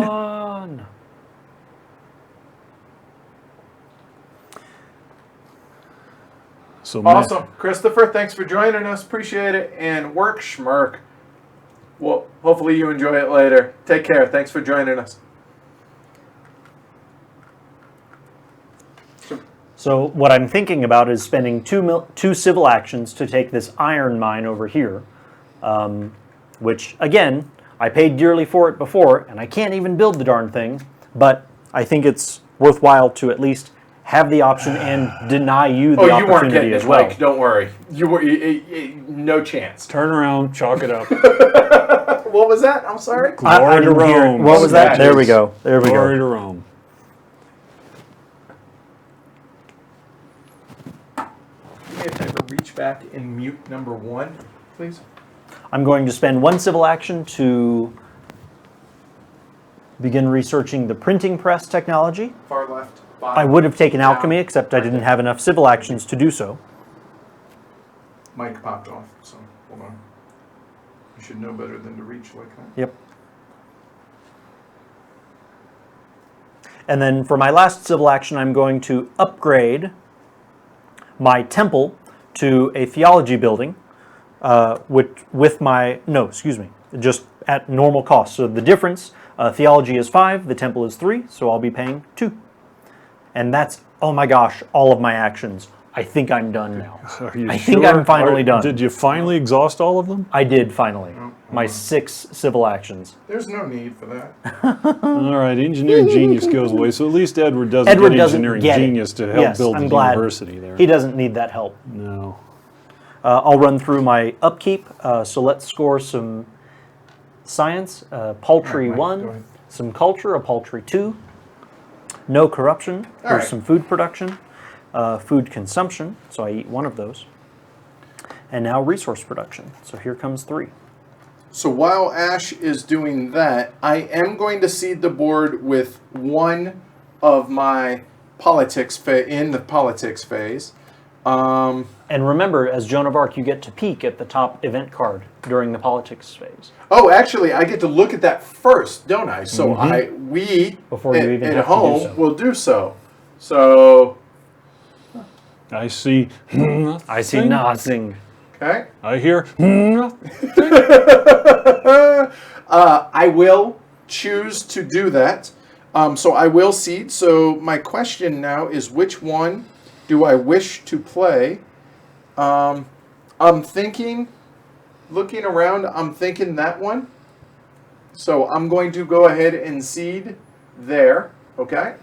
So Awesome. Christopher, thanks for joining us. Appreciate it. And work schmirk. Well, hopefully you enjoy it later. Take care. Thanks for joining us. So what I'm thinking about is spending 2 civil actions to take this iron mine over here, which, again, I paid dearly for it before, and I can't even build the darn thing, but I think it's worthwhile to at least have the option and deny you the Oh, you weren't opportunity getting as it, well. Mike. Don't worry. You were no chance. Turn around, chalk it up. What was that? I'm sorry. I Glory to didn't hear- Rome. What was that? Okay. There we go. There we Glory go. to Rome. Do me a favor, reach back and mute number 1, please. I'm going to spend 1 civil action to begin researching the printing press technology. Far left. I Bottom. would have taken Down. alchemy, except I Right didn't there. have enough civil actions to do so. Mike popped off, so hold on. You should know better than to reach like that. Yep. And then for my last civil action, I'm going to upgrade my temple to a theology building, with my, no, excuse me, just at normal cost. So the difference, theology is 5, the temple is 3, so I'll be paying 2. And that's, oh my gosh, all of my actions. I think I'm done now. Are you I think I'm finally done. Did you finally exhaust all of them? I did finally. My 6 civil actions. There's no need for that. All right, engineering genius goes away. So at least Edward doesn't Edward get doesn't engineering get it. genius to help Yes, build I'm the glad. university there. He doesn't need that help. No. I'll run through my upkeep. So let's score some science. Paltry Mike, 1. go ahead. some culture, a paltry 2. No corruption. All Here's right. some food production. Food consumption, so I eat one of those. And now resource production. So here comes 3. So while Ash is doing that, I am going to seed the board with one of my politics in the politics phase. And remember, as Joan of Arc, you get to peek at the top event card during the politics phase. Oh, actually, I get to look at that first, don't I? So we Before you at, even at have to do home so. will do so. So, I see nothing. I see nothing. okay. I hear nothing. I will choose to do that. So I will seed. So my question now is, which one do I wish to play? I'm thinking, looking around, I'm thinking that one. So I'm going to go ahead and seed there. Okay.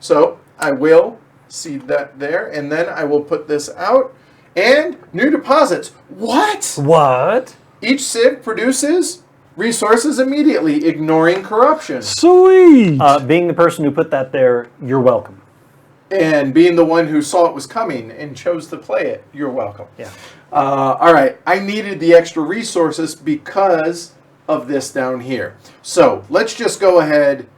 So I will seed that there, and then I will put this out. And new deposits. What? What? Each civ produces resources immediately, ignoring corruption. Sweet. Being the person who put that there, you're welcome. And being the one who saw it was coming and chose to play it, you're welcome. Yeah. All right, I needed the extra resources because of this down here. So let's just go ahead.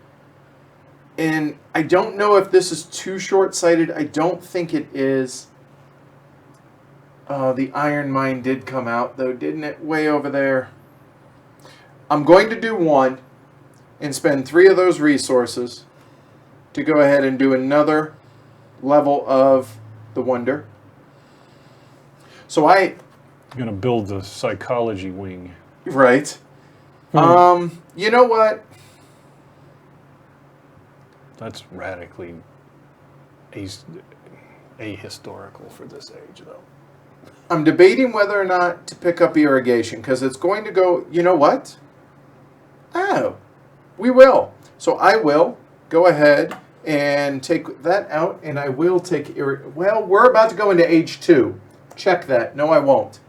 And I don't know if this is too short-sighted. I don't think it is. The iron mine did come out, though, didn't it? Way over there. I'm going to do one and spend 3 of those resources to go ahead and do another level of the wonder. So I'm going to build the psychology wing. right. You know what? That's radically ahistorical for this age, though. I'm debating whether or not to pick up irrigation because it's going to go, you know what? Oh, we will. So I will go ahead and take that out, and I will take, well, we're about to go into age 2. Check that. No, I won't.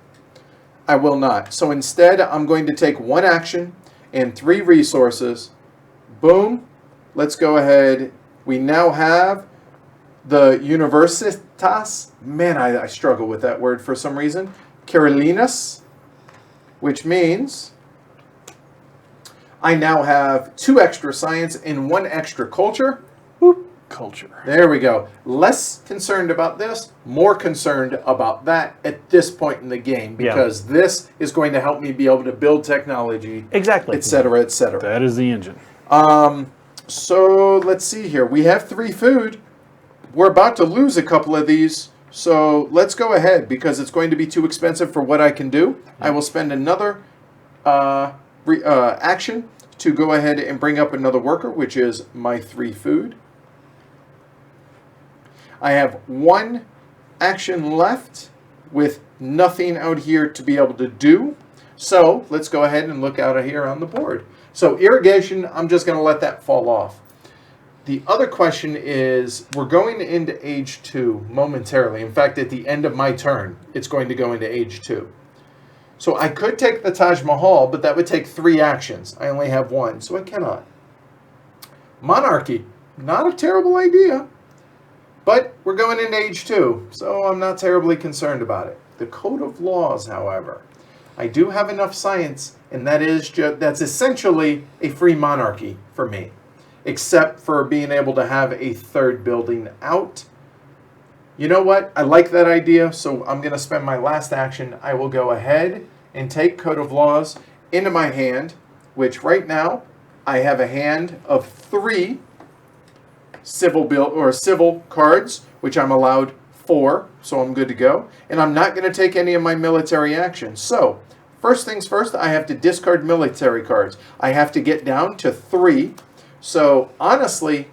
I will not. So instead, I'm going to take 1 action and 3 resources. Boom. Let's go ahead. We now have the Universitas. Man, I struggle with that word for some reason. Carolinas, which means I now have 2 extra science and 1 extra culture. Culture. There we go. Less concerned about this, more concerned about that at this point in the game, because this is going to help me be able to build technology, Exactly. et cetera, et cetera. That is the engine. So let's see here. We have 3 food. We're about to lose a couple of these, so let's go ahead because it's going to be too expensive for what I can do. I will spend another action to go ahead and bring up another worker, which is my 3 food. I have 1 action left with nothing out here to be able to do. So let's go ahead and look out of here on the board. So irrigation, I'm just going to let that fall off. The other question is, we're going into age 2 momentarily. In fact, at the end of my turn, it's going to go into age 2. So I could take the Taj Mahal, but that would take 3 actions. I only have 1, so I cannot. Monarchy, not a terrible idea. But we're going into age 2, so I'm not terribly concerned about it. The Code of Laws, however, I do have enough science, and that's essentially a free monarchy for me, except for being able to have a 3rd building out. You know what? I like that idea, so I'm going to spend my last action. I will go ahead and take Code of Laws into my hand, which right now I have a hand of 3 civil cards, which I'm allowed 4, so I'm good to go. And I'm not going to take any of my military actions. So, first things first, I have to discard military cards. I have to get down to 3. So, honestly,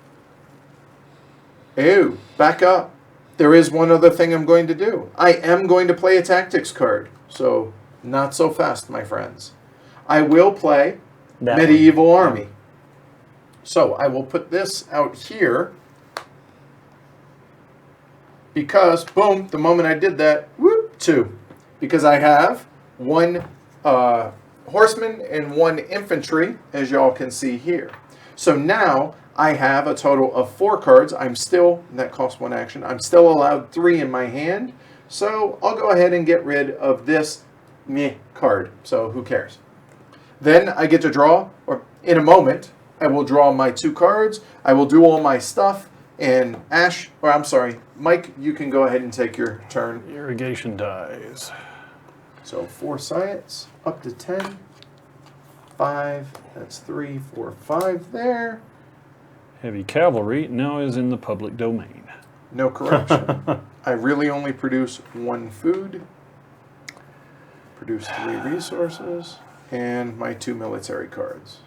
back up. There is one other thing I'm going to do. I am going to play a tactics card. So, not so fast, my friends. I will play That Medieval Army. So I will put this out here because, boom, the moment I did that, 2. Because I have 1 horseman and 1 infantry, as y'all can see here. So now I have a total of 4 cards. That costs 1 action. I'm still allowed 3 in my hand. So I'll go ahead and get rid of this meh card. So who cares? Then I get to draw, or in a moment, I will draw my 2 cards. I will do all my stuff. And Mike, you can go ahead and take your turn. Irrigation dies. So 4 science, up to 10. 5, that's 3, 4, 5 there. Heavy cavalry now is in the public domain. No correction. I really only produce 1 food. Produce 3 resources. And my 2 military cards.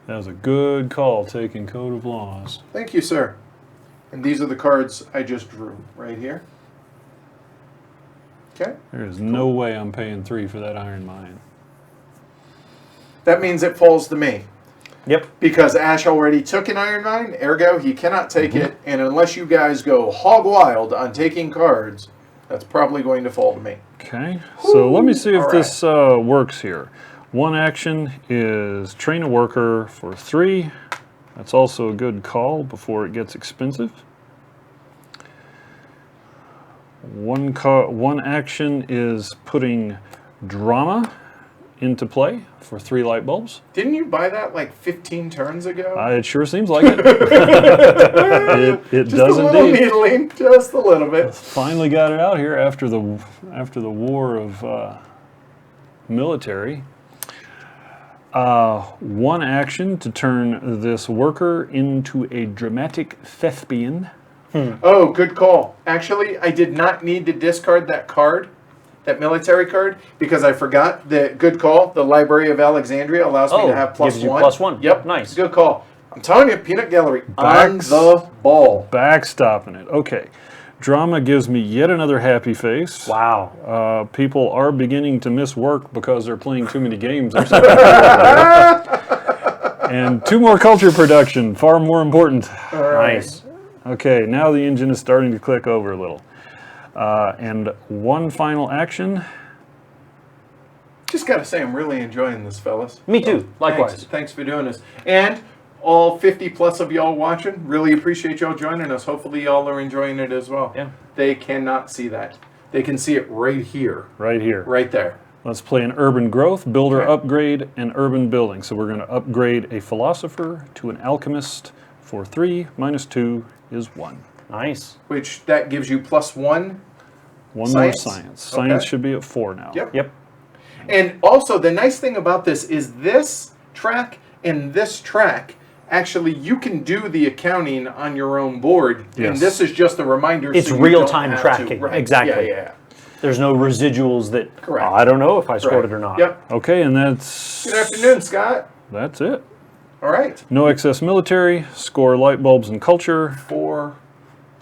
That was a good call, taking Code of Laws. Thank you, sir. And these are the cards I just drew right here. Okay. There is no way I'm paying 3 for that iron mine. That means it falls to me. Yep. Because Ash already took an iron mine, ergo he cannot take it. And unless you guys go hog wild on taking cards, that's probably going to fall to me. Okay, so let me see if All this works here. 1 action is train a worker for 3. That's also a good call before it gets expensive. 1 action is putting drama into play for 3 light bulbs. Didn't you buy that like 15 turns ago? It sure seems like it. it just does a little indeed. needling, just a little bit. Finally got it out here after the war of military. 1 action to turn this worker into a dramatic thespian. Oh, good call. Actually, I did not need to discard that card, that military card, because I forgot that. Good call. The Library of Alexandria allows me to have +1. gives you +1. Yep. Nice. Good call. I'm telling you, Peanut Gallery on Backs- the ball. Backstopping it. Okay. Drama gives me yet another happy face. Wow. People are beginning to miss work because they're playing too many games or something. And 2 more culture production, far more important. All right. Nice. Okay, now the engine is starting to click over a little. And 1 final action. Just got to say, I'm really enjoying this, fellas. Me too. Likewise. Thanks for doing this. And all 50 plus of y'all watching, really appreciate y'all joining us. Hopefully y'all are enjoying it as well. Yeah. They cannot see that. They can see it right here, Right here. right there. Let's play an urban growth, builder Okay. upgrade, and urban building. So we're going to upgrade a philosopher to an alchemist for 3 minus 2 is 1. Nice. Which that gives you +1. 1 Science? more science. Science Okay. should be at 4 now. Yep. Yep. And also, the nice thing about this is this track and this track, actually, you can do the accounting on your own board. Yes. And this is just a reminder. It's so you real-time don't have to- tracking. Right. Exactly. Yeah. There's no residuals that, Correct. "Oh, I don't know if I scored Right. it or not." Yep. Okay, and that's Good afternoon, Scott. That's it. All right. No excess military, score light bulbs and culture. 4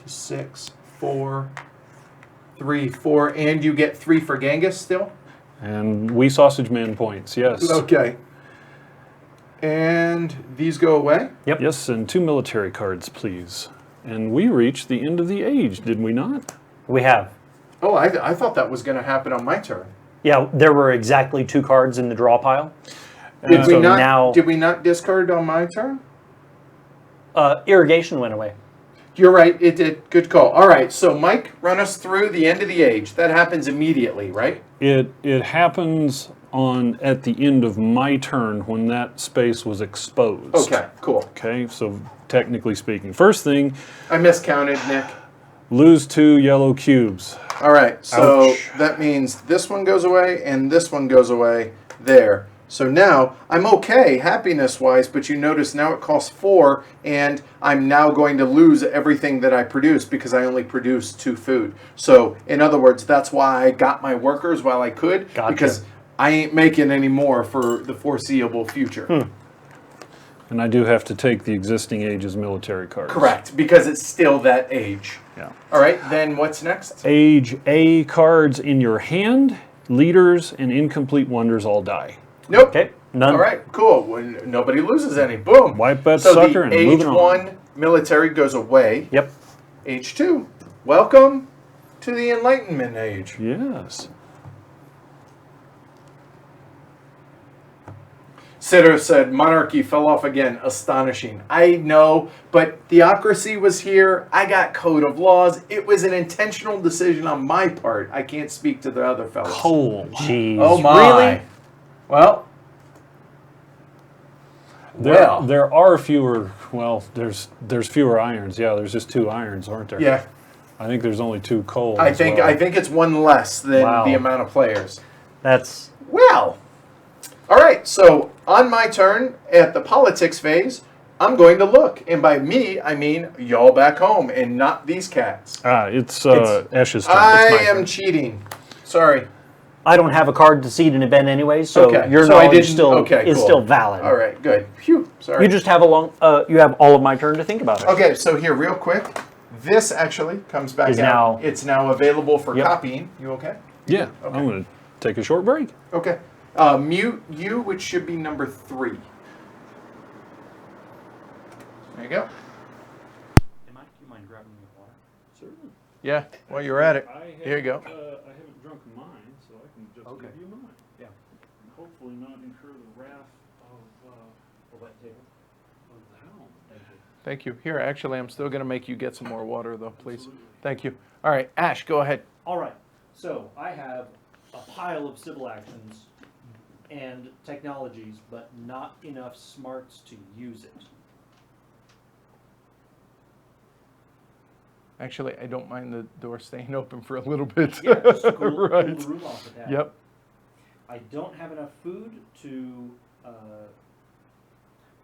to 6, 4, 3, 4, and you get 3 for Genghis still. And we sausage man points, yes. Okay. And these go away. Yep. Yes, and 2 military cards, please. And we reached the end of the age, did we not? We have. Oh, I thought that was going to happen on my turn. Yeah, there were exactly 2 cards in the draw pile. Did we so not? now- Did we not discard on my turn? Irrigation went away. You're right. It did. Good call. All right. So, Mike, run us through the end of the age. That happens immediately, right? It happens at the end of my turn when that space was exposed. Okay. Cool. Okay, so technically speaking. First thing, I miscounted, Nick. lose 2 yellow cubes. All right. So Ouch. that means this one goes away and this one goes away there. So now I'm okay happiness-wise, but you notice now it costs 4, and I'm now going to lose everything that I produce because I only produce 2 food. So in other words, that's why I got my workers while I could, Gotcha. because I ain't making any more for the foreseeable future. And I do have to take the existing age's military cards. Correct, because it's still that age. Yeah. All right, then what's next? Age A cards in your hand, leaders and incomplete wonders all die. Nope. Okay. None. All right, cool. When nobody loses any. Boom. Wipe that so sucker the and move age it on. 1 military goes away. Yep. Age 2. Welcome to the Enlightenment age. Yes. Sitter said, monarchy fell off again. Astonishing. I know, but theocracy was here. I got code of laws. It was an intentional decision on my part. I can't speak to the other fellas. Coal. Jeez. Oh my. Really? Well. There are fewer. Well, there's fewer irons. Yeah, there's just 2 irons, aren't there? Yeah. I think there's only 2 coals. I think it's one less than Wow. the amount of players. That's Well. All right. So on my turn at the politics phase, I'm going to look, and by me I mean y'all back home, and not these cats. It's It's- Ash's turn. I my am turn. cheating. Sorry. I don't have a card to seed an event anyway, so Okay, your so I knowledge didn't- is cool. still valid. All right. Good. Phew. Sorry. You just have you have all of my turn to think about it. Okay, so here, real quick, this actually comes back Is out. now- It's now available for Yep. copying. You okay? Yeah, I'm going to take a short break. Okay. Mute you, which should be number 3. There you go. You mind grabbing me water? Certainly. Yeah. While you're at it, here you go. I haven't drunk mine, so I can just Okay. give you mine. Yeah. And hopefully not incur the wrath of A wet table. the hound. Thank you. Here, actually, I'm still going to make you get some more water, though, please. Thank you. All right, Ash, go ahead. All right. So I have a pile of civil actions and technologies, but not enough smarts to use it. Actually, I don't mind the door staying open for a little bit. Yeah, just to cool, Right. cool the room off with that. Yep. I don't have enough food to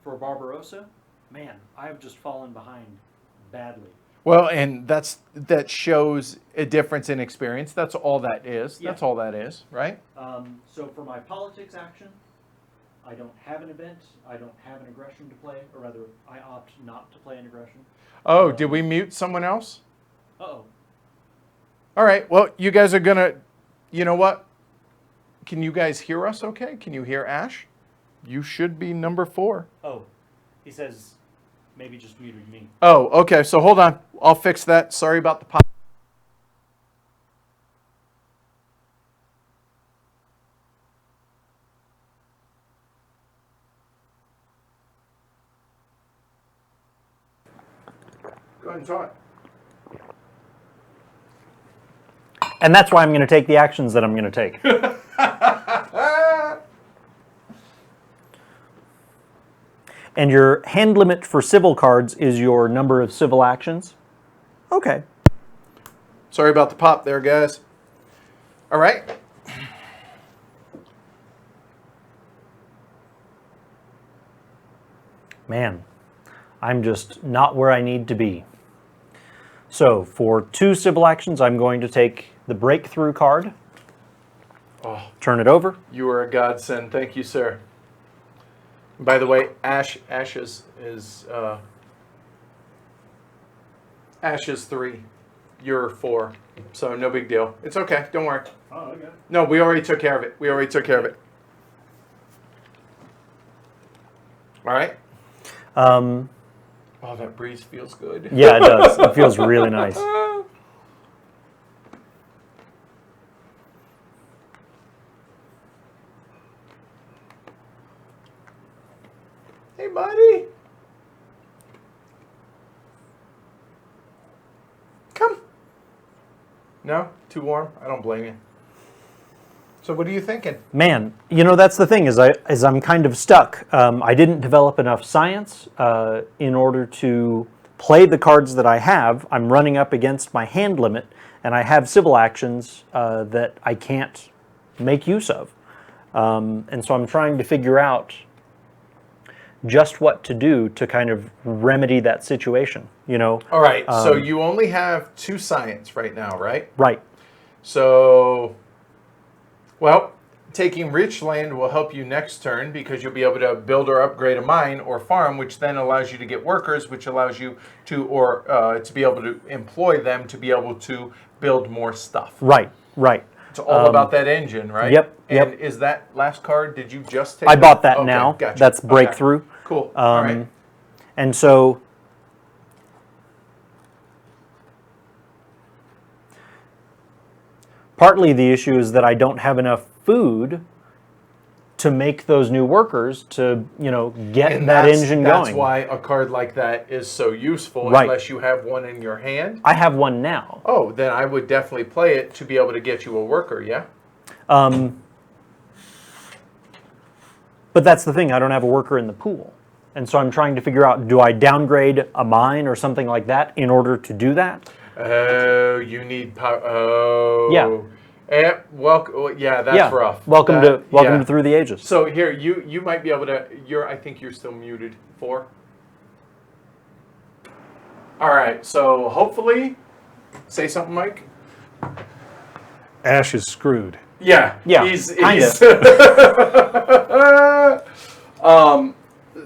for Barbarossa. Man, I have just fallen behind badly. Well, and that shows a difference in experience. That's all that is. Yeah. That's all that is, right? So for my politics action, I don't have an event. I don't have an aggression to play, or rather, I opt not to play an aggression. Oh, did we mute someone else? Uh-oh. All right. Well, you guys are gonna. You know what? Can you guys hear us? Okay. Can you hear Ash? You should be number 4. Oh, he says maybe just muted me. Oh, okay. So hold on. I'll fix that. Sorry about the pop. Go ahead and talk. And that's why I'm going to take the actions that I'm going to take. And your hand limit for civil cards is your number of civil actions? Okay. Sorry about the pop there, guys. All right. Man, I'm just not where I need to be. So for 2 civil actions, I'm going to take the breakthrough card. Oh, Turn it over. you are a godsend. Thank you, sir. By the way, Ash is 3. You're 4. So no big deal. It's okay. Don't worry. Oh, okay. No, we already took care of it. All right. Oh, that breeze feels good. Yeah, it does. It feels really nice. Hey, buddy. Come. No? Too warm? I don't blame you. So what are you thinking? Man, that's the thing is I'm kind of stuck. I didn't develop enough science in order to play the cards that I have. I'm running up against my hand limit, and I have civil actions that I can't make use of. And so I'm trying to figure out just what to do to kind of remedy that situation, All right, so you only have 2 science right now, right? Right. So, well, taking rich land will help you next turn because you'll be able to build or upgrade a mine or farm, which then allows you to get workers, which allows you to to be able to employ them to be able to build more stuff. Right. It's all about that engine, right? Yep, And yep. is that last card? Did you just take? I bought that Okay, now. Gotcha. That's Okay. breakthrough. Cool. All right. And so partly the issue is that I don't have enough food to make those new workers to, get And that that's, engine that's going. why a card like that is so useful, Right. unless you have one in your hand. I have one now. Oh, then I would definitely play it to be able to get you a worker, yeah? But that's the thing, I don't have a worker in the pool. And so I'm trying to figure out, do I downgrade a mine or something like that in order to do that? Oh, you need power. Oh. Yeah. Yeah, that's rough. Welcome Yeah. to Through the Ages. So here, you might be able to. I think you're still muted. 4. All right. So hopefully, say something, Mike. Ash is screwed. Yeah. Yeah, He's.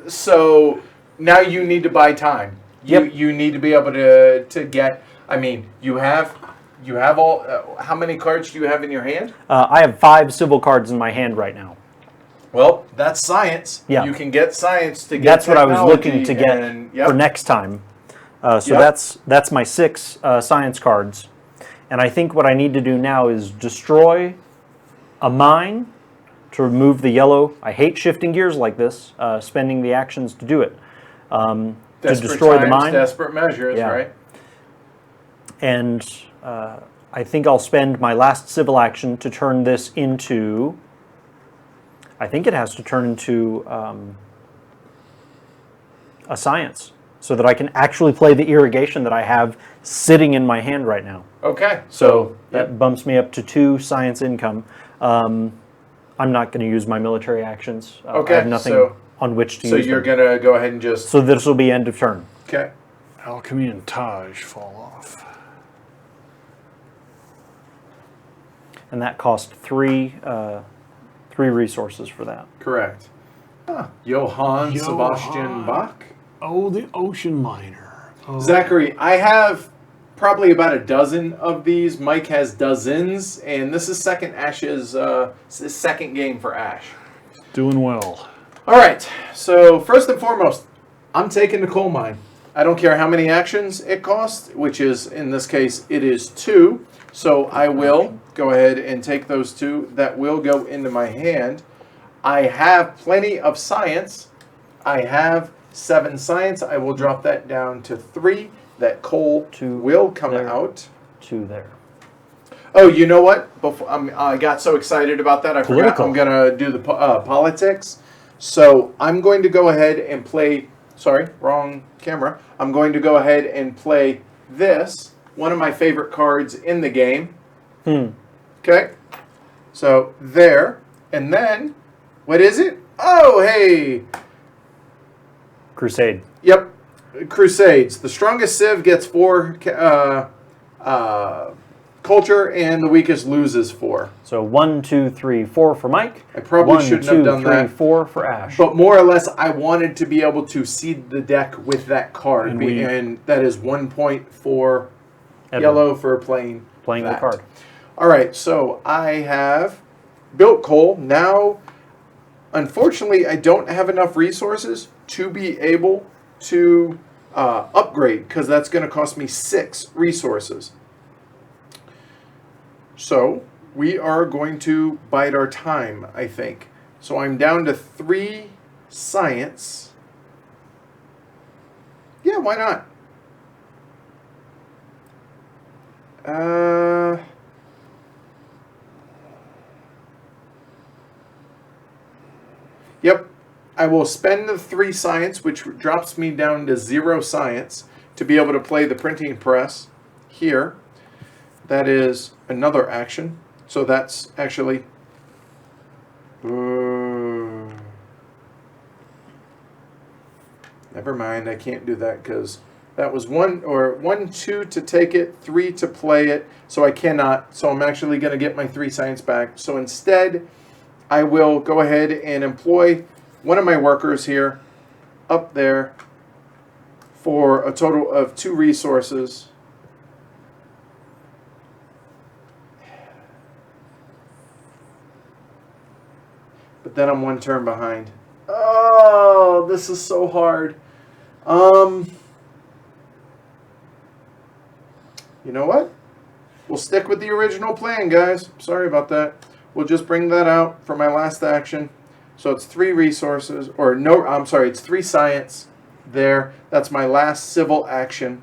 So now you need to buy time. Yep. You need to be able to get. I mean, you have all. How many cards do you have in your hand? I have 5 civil cards in my hand right now. Well, that's science. Yeah. You can get science to get. That's what I was looking to get and, yep. for next time. So Yep. that's my 6 science cards. And I think what I need to do now is destroy a mine to remove the yellow. I hate shifting gears like this, spending the actions to do it. To Desperate destroy the times, mine. desperate measures, Yeah. right? And I think I'll spend my last civil action to turn this into. I think it has to turn into a science, so that I can actually play the irrigation that I have sitting in my hand right now. Okay. So yep. that bumps me up to 2 science income. I'm not going to use my military actions. Okay, I have nothing so- on which to So use you're them. gonna go ahead and just. So this will be end of turn. Okay. Alchemy and Taj fall off. And that cost 3 resources for that. Correct. Johann Sebastian Bach. Oh, the Ocean Miner. Oh. Zachary, I have probably about a dozen of these. Mike has dozens, and this is Ash's second game for Ash. Doing well. All right. So first and foremost, I'm taking the coal mine. I don't care how many actions it costs, which is in this case it is 2. So I will go ahead and take those 2. That will go into my hand. I have plenty of science. I have 7 science. I will drop that down to 3. That coal 2 will come there. out. 2 there. Oh, you know what? Before I got so excited about that, I forgot Political. I'm gonna do the politics. So I'm going to go ahead and play. Sorry, wrong camera. I'm going to go ahead and play this. One of my favorite cards in the game. Okay. So there, and then what is it? Oh, hey. Crusade. Yep. Crusades. The strongest civ gets 4 culture, and the weakest loses 4. So 1, 2, 3, 4 for Mike. I probably 1, shouldn't 2, have done 3, that. 4 for Ash. But more or less, I wanted to be able to seed the deck with that card, and that is 1 point for Edward. yellow for playing Playing the that. card. All right, so I have built coal. Now, unfortunately, I don't have enough resources to be able to upgrade, because that's going to cost me 6 resources. So we are going to bide our time, I think. So I'm down to 3 science. Yeah, why not? Yep. I will spend the 3 science, which drops me down to 0 science, to be able to play the printing press here. That is another action. So that's actually... never mind, I can't do that because that was 1, 2 to take it, 3 to play it. So I cannot. So I'm actually going to get my 3 science back. So instead, I will go ahead and employ one of my workers here up there for a total of 2 resources. But then I'm 1 turn behind. Oh, this is so hard. You know what? We'll stick with the original plan, guys. Sorry about that. We'll just bring that out for my last action. So it's 3 resources, or no, I'm sorry, it's 3 science there. That's my last civil action.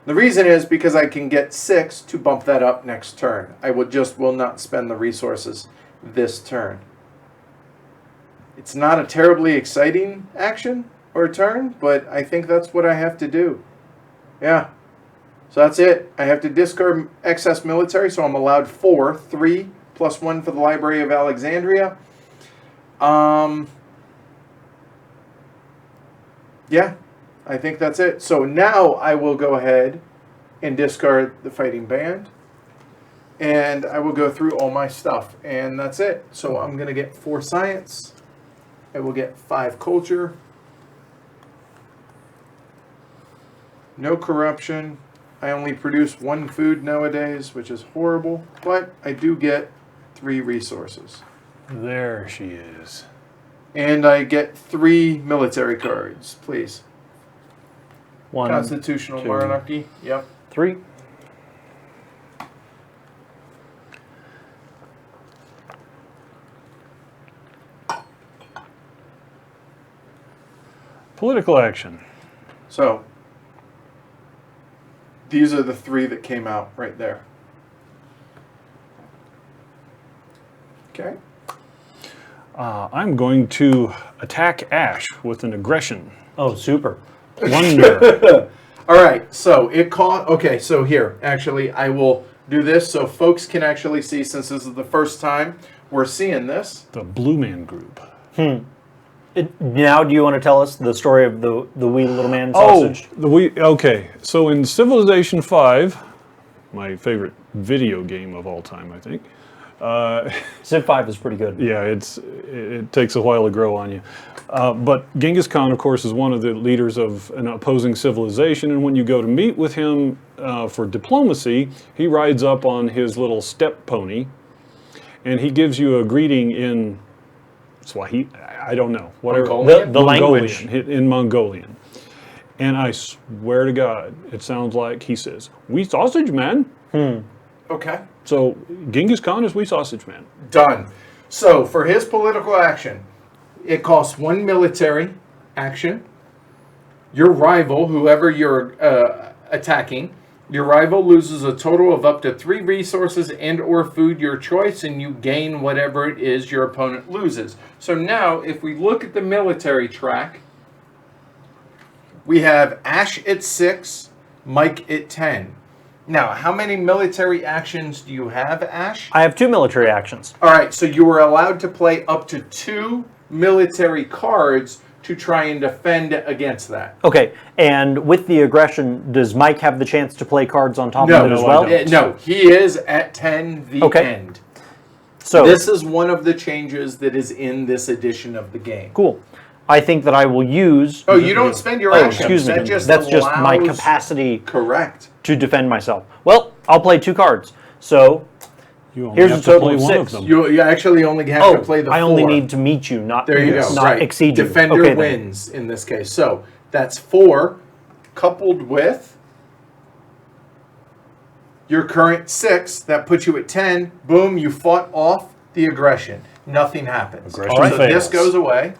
The reason is because I can get 6 to bump that up next turn. I will not spend the resources this turn. It's not a terribly exciting action or turn, but I think that's what I have to do. Yeah. So that's it. I have to discard excess military, so I'm allowed 4, 3 plus 1 for the Library of Alexandria. Yeah, I think that's it. So now I will go ahead and discard the Fighting Band. And I will go through all my stuff. And that's it. So I'm going to get 4 science. I will get 5 culture. No corruption. I only produce 1 food nowadays, which is horrible. But I do get 3 resources. There she is. And I get 3 military cards, please. 1, Constitutional 2, monarchy. Yep. 3. Political action. So these are the 3 that came out right there. Okay. I'm going to attack Ash with an aggression. Oh, super. Plunder. All right. So it caught. Okay. So here, actually, I will do this so folks can actually see, since this is the first time we're seeing this. The Blue Man Group. Now, do you want to tell us the story of the wee little man sausage? Okay. So in Civilization 5, my favorite video game of all time, I think. Civ 5 is pretty good. Yeah, it takes a while to grow on you. But Genghis Khan, of course, is one of the leaders of an opposing civilization, and when you go to meet with him for diplomacy, he rides up on his little step pony, and he gives you a greeting in Swahili. I don't know, whatever. Mongolian? The language. Mongolian, in Mongolian. And I swear to God, it sounds like he says, "We sausage man." Okay. So Genghis Khan is we sausage man. Done. So for his political action, it costs 1 military action. Your rival, whoever you're attacking, your rival loses a total of up to 3 resources and or food, your choice, and you gain whatever it is your opponent loses. So now, if we look at the military track, we have Ash at 6, Mike at 10. Now, how many military actions do you have, Ash? I have 2 military actions. All right, so you were allowed to play up to 2 military cards to try and defend against that. Okay, and with the aggression, does Mike have the chance to play cards on top No, of it as no, well? I don't. No, he is at 10, the Okay. end. So This is one of the changes that is in this edition of the game. cool. I think that I will use. Oh, you don't spend your Oh, actions. excuse me. That just That's just my allows- capacity Correct. to defend myself. Well, I'll play 2 cards. So You only Here's have a to total play of one 6. of them. You actually only have to play the 4. I only need to meet you, not There you go. not Right. exceed you. Defender Okay, then. wins in this case. So that's 4 coupled with your current 6. That puts you at 10. Boom, you fought off the aggression. Nothing happens. Aggression So this fails. goes away.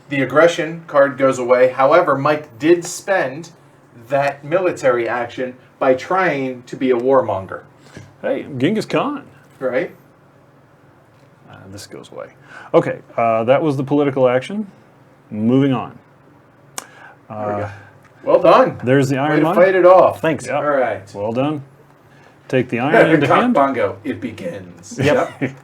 The aggression card goes away. However, Mike did spend that military action by trying to be a warmonger. Hey, I'm Genghis Khan. Right? This goes away. Okay, that was the political action. Moving on. There we go. Well done. There's the Way iron to mine. fight it off. Thanks. Yeah. All right. Well done. Take the iron into Cock hand. bongo. It begins. Yep.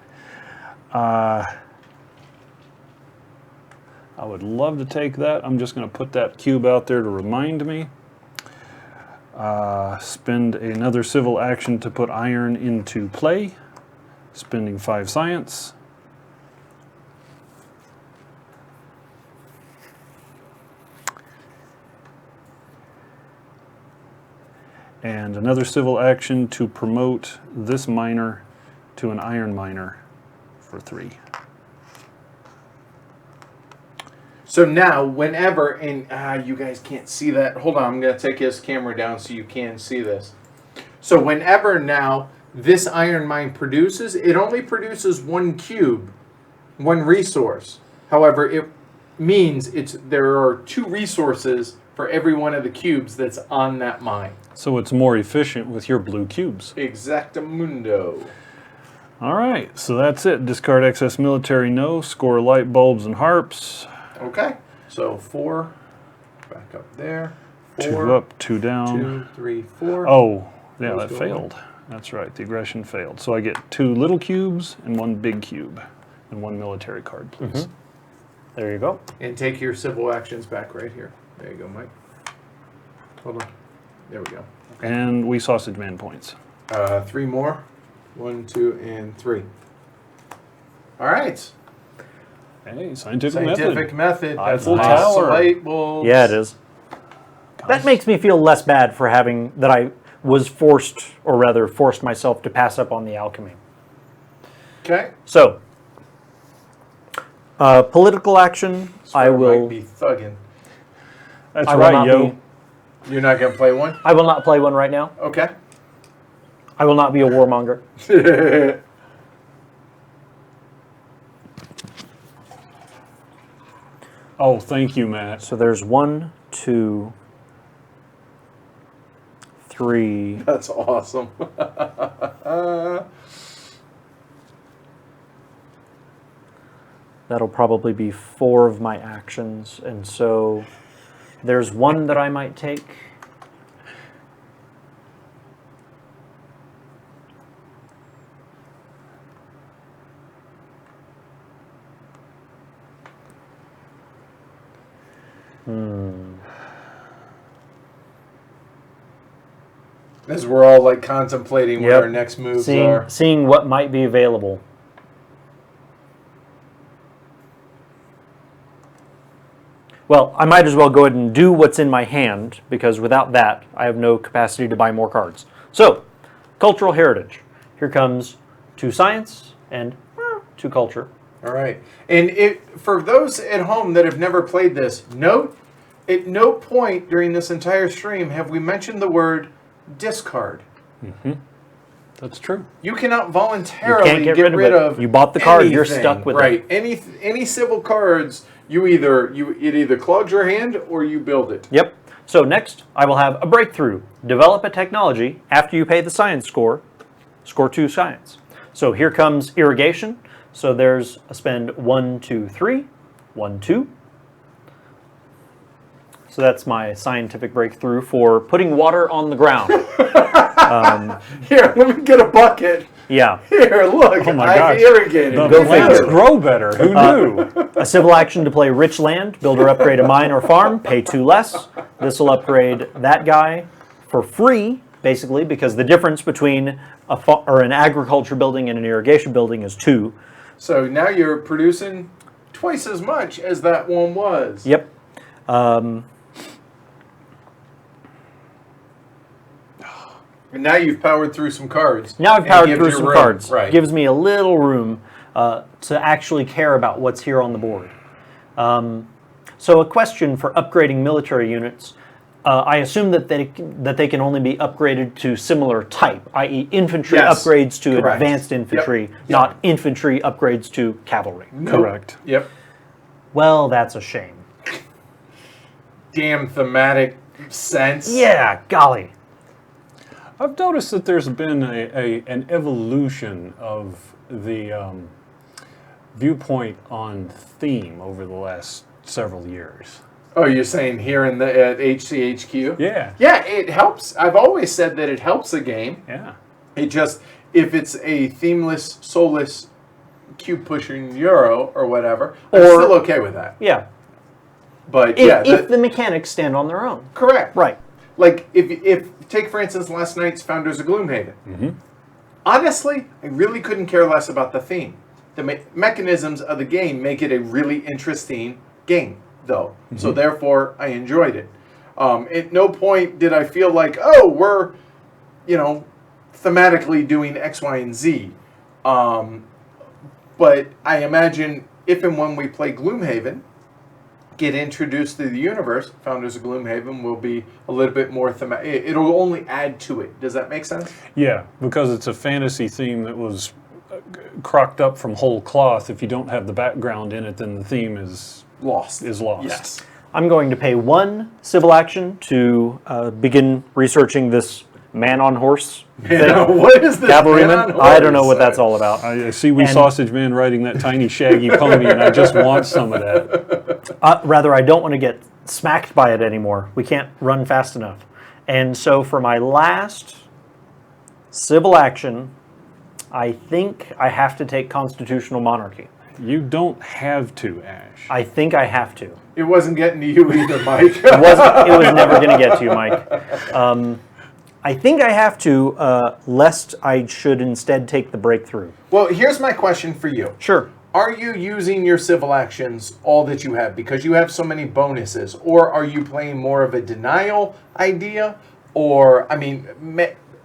I would love to take that. I'm just going to put that cube out there to remind me. Spend another civil action to put iron into play. Spending 5 science. And another civil action to promote this miner to an iron miner for 3. So now, whenever, and you guys can't see that. Hold on, I'm going to take his camera down so you can see this. So whenever now this iron mine produces, it only produces 1 cube one resource. However, it means there are 2 resources for every one of the cubes that's on that mine. So it's more efficient with your blue cubes. Exactamundo. All right, so that's it. Discard excess military, no. Score light bulbs and harps. Okay. So 4, back up there. 4, 2 up, 2 down. 2, 3, 4. Oh, yeah, Those that go failed. That's right, the aggression failed. So I get 2 little cubes and 1 big cube. And 1 military card, please. There you go. And take your civil actions back right here. There you go, Mike. Hold on. There we go. And we sausage man points. 3 more. 1, 2, and 3. All right. Hey, scientific Scientific method. That's Eiffel lots of Tower. light bulbs. Yeah, it is. That makes me feel less bad for having that I was forced, or rather forced myself to pass up on the alchemy. Okay. So, political action, I Might will. be thugging. That's I will right, not yo. be- You're not gonna play one. I will not play one right now. Okay. I will not be a warmonger. Oh, thank you, Matt. So there's 1, 2, 3. That's awesome. That'll probably be 4 of my actions, and so there's 1 that I might take. As we're all like contemplating what Yep. our next moves are. Seeing what might be available. Well, I might as well go ahead and do what's in my hand, because without that, I have no capacity to buy more cards. So, cultural heritage. Here comes 2 science and 2 culture. All right. And for those at home that have never played this, note at no point during this entire stream have we mentioned the word discard. That's true. You cannot voluntarily You can't get rid rid of it. of You bought the card, you're anything, stuck with it. right. Any civil cards, it either clogs your hand or you build it. Yep. So next, I will have a breakthrough. Develop a technology after you pay the science score. Score 2 science. So here comes irrigation. So there's a spend 1, 2, 3. 1, 2. So that's my scientific breakthrough for putting water on the ground. Here, let me get a bucket. Yeah. Here, look, Oh my I've gosh. irrigated. The Go plants figure. grow better. Who knew? A civil action to play rich land, build or upgrade a mine or farm, pay 2 less. This will upgrade that guy for free, basically, because the difference between an agriculture building and an irrigation building is 2. So now you're producing twice as much as that one was. Yep. And now you've powered through some cards. Now I've And it powered gives through you some room. cards. Right. Gives me a little room to actually care about what's here on the board. So a question for upgrading military units. I assume that they can only be upgraded to similar type, i.e. infantry Yes, upgrades to correct. advanced infantry, Yep. not infantry upgrades to cavalry. Nope. Correct. Yep. Well, that's a shame. Damn thematic sense. Yeah, golly. I've noticed that there's been an evolution of the viewpoint on theme over the last several years. Oh, you're saying here at HCHQ? Yeah. Yeah, it helps. I've always said that it helps a game. Yeah. It just, if it's a themeless, soulless, cube pushing Euro or whatever, I'm Or- still okay with that. Yeah. But If, yeah, if the mechanics stand on their own. correct. Right. Like if take for instance last night's Founders of Gloomhaven. Mm-hmm. Honestly, I really couldn't care less about the theme. The mechanisms of the game make it a really interesting game, though. Mm-hmm. So therefore, I enjoyed it. At no point did I feel like, oh, we're, thematically doing X, Y, and Z. But I imagine if and when we play Gloomhaven, get introduced to the universe, Founders of Gloomhaven will be a little bit more thematic. It'll only add to it. Does that make sense? Yeah, because it's a fantasy theme that was crocked up from whole cloth. If you don't have the background in it, then the theme is Lost. lost. Yes. I'm going to pay 1 civil action to begin researching this man on horse thing. What is this? Cavalryman? man on I don't know horse? what that's all about. I see wee And- sausage man riding that tiny shaggy pony, and I just want some of that. Rather, I don't want to get smacked by it anymore. We can't run fast enough. And so for my last civil action, I think I have to take constitutional monarchy. You don't have to, Ash. I think I have to. It wasn't getting to you either, Mike. It was never going to get to you, Mike. I think I have to, lest I should instead take the breakthrough. Well, here's my question for you. Sure. Are you using your civil actions all that you have because you have so many bonuses? Or are you playing more of a denial idea? Or, I mean,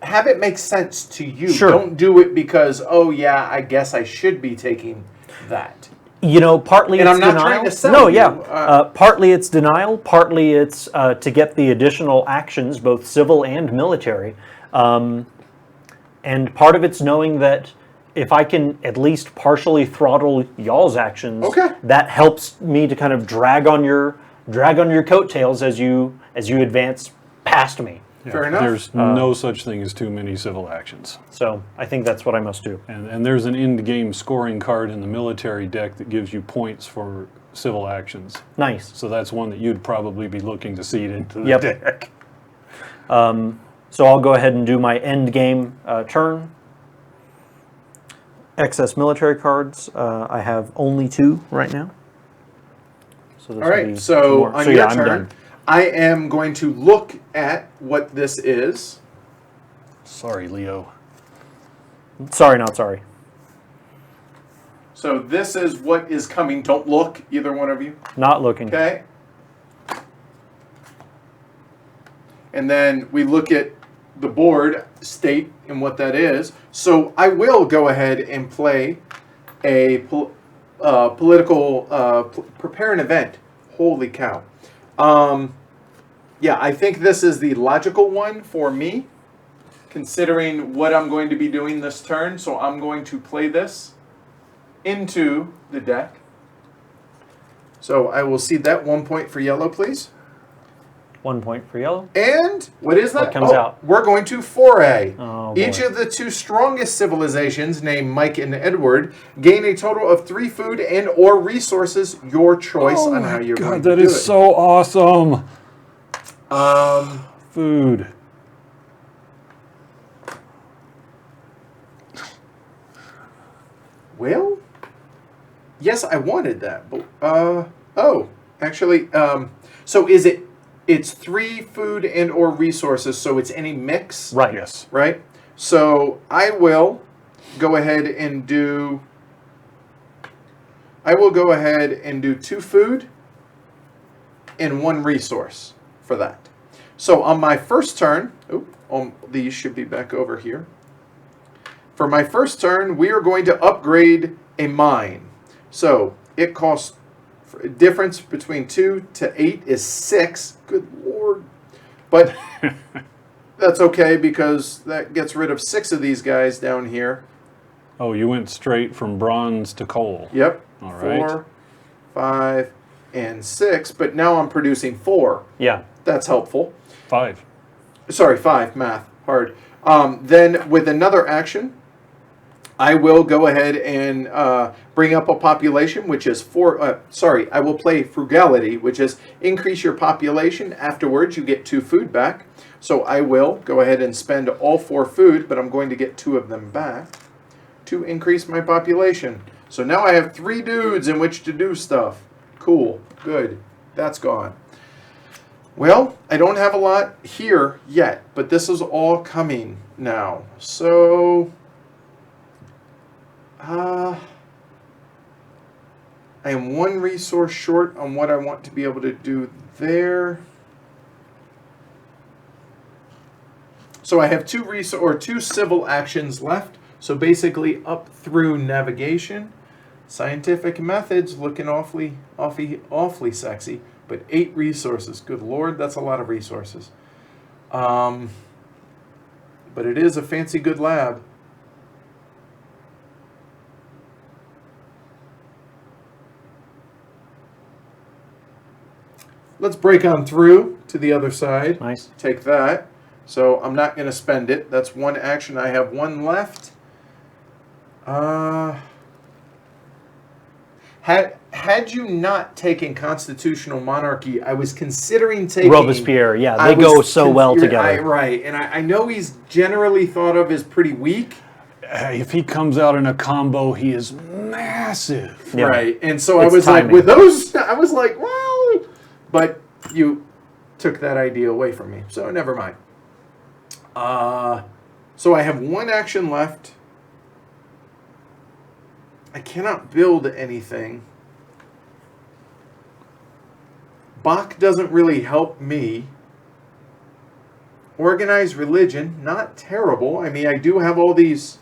have it make sense to you. Sure. Don't do it because, oh yeah, I guess I should be taking that. You know, partly And it's I'm not denial. trying to sell no, you, yeah. Partly it's denial. Partly it's to get the additional actions, both civil and military. And part of it's knowing that if I can at least partially throttle y'all's actions, Okay. that helps me to kind of drag on your coattails as you advance past me. Fair enough. There's no such thing as too many civil actions. So I think that's what I must do. And there's an end-game scoring card in the military deck that gives you points for civil actions. Nice. So that's one that you'd probably be looking to seed into the Yep. deck. So I'll go ahead and do my end game turn. Excess military cards. I have only 2 right now. So this All will right, be 2 so more. on So your yeah, I'm turn, done. I am going to look at what this is. Sorry, Leo. Sorry, not sorry. So this is what is coming. Don't look, either one of you. Not looking. Okay. And then we look at the board state and what that is. So I will go ahead and play a prepare an event. Holy cow. Yeah, I think this is the logical one for me, considering what I'm going to be doing this turn. So I'm going to play this into the deck. So I will see that 1 point for yellow, please. 1 point for yellow. And what is that? What comes out? We're going to foray. Oh, Each boy. of the 2 strongest civilizations, named Mike and Edward, gain a total of 3 food and or resources. Your choice on how you're going to that do is it. so awesome. Food. Well, yes, I wanted that, but oh, actually, so is it? It's 3 food and or resources, so it's any mix, Right. Yes. right? So I will go ahead and do. I will go ahead and do 2 food and 1 resource for that. So on my first turn, these should be back over here. For my first turn, we are going to upgrade a mine. So it costs, difference between 2 to 8 is 6. Good Lord. But that's okay because that gets rid of 6 of these guys down here. Oh, you went straight from bronze to coal. Yep. All right. 4, 5, and 6. But now I'm producing 4. Yeah. That's helpful. 5. Sorry, 5. Math. Hard. Then with another action, I will go ahead and bring up a population, which is 4. I will play frugality, which is increase your population. Afterwards, you get 2 food back. So I will go ahead and spend all 4 food, but I'm going to get 2 of them back to increase my population. So now I have 3 dudes in which to do stuff. Cool. Good. That's gone. Well, I don't have a lot here yet, but this is all coming now. So, I am 1 resource short on what I want to be able to do there. So I have 2 civil actions left. So basically up through navigation, scientific methods looking awfully sexy. But 8 resources. Good Lord, that's a lot of resources. But it is a fancy good lab. let's break on through to the other side. Nice. Take that. So I'm not going to spend it. That's one action. I have one left. Had you not taken Constitutional Monarchy, I was considering taking Robespierre, yeah, I they go was so well together. Right, and I know he's generally thought of as pretty weak. If he comes out in a combo, he is massive. Yeah. Right, and so It's I was timing. like, with those, I was like, well, but you took that idea away from me, so never mind. So I have one action left. I cannot build anything. Bach doesn't really help me. Organized religion, not terrible. I mean, I do have all these.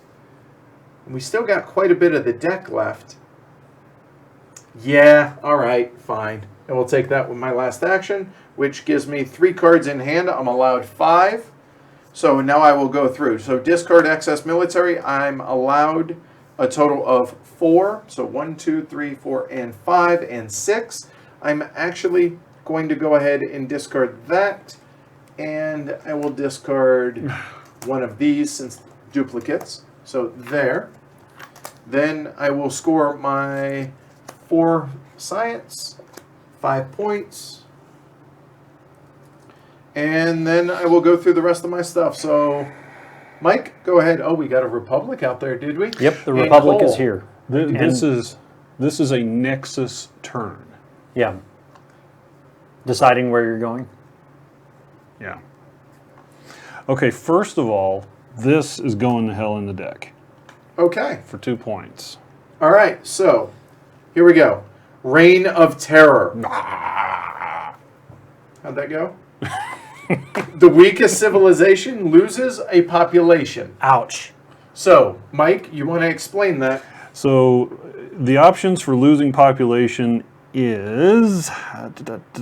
We still got quite a bit of the deck left. Yeah, all right, fine. And we'll take that with my last action, which gives me 3 cards in hand. I'm allowed 5. So now I will go through. So discard excess military. I'm allowed a total of 4. So 1, 2, 3, 4, and 5, and 6. I'm actually going to go ahead and discard that. And I will discard one of these since duplicates. So there. Then I will score my 4 science, 5 points. And then I will go through the rest of my stuff. So, Mike, go ahead. Oh, we got a Republic out there, did we? Yep, the And Republic is Cole. here. This is a Nexus turn. Yeah. Deciding where you're going. Yeah. Okay, first of all, this is going to hell in the deck Okay. for 2 points. All right. So, here we go. Reign of Terror. How'd that go? The weakest civilization loses a population. Ouch. So, Mike, you want to explain that? So the options for losing population is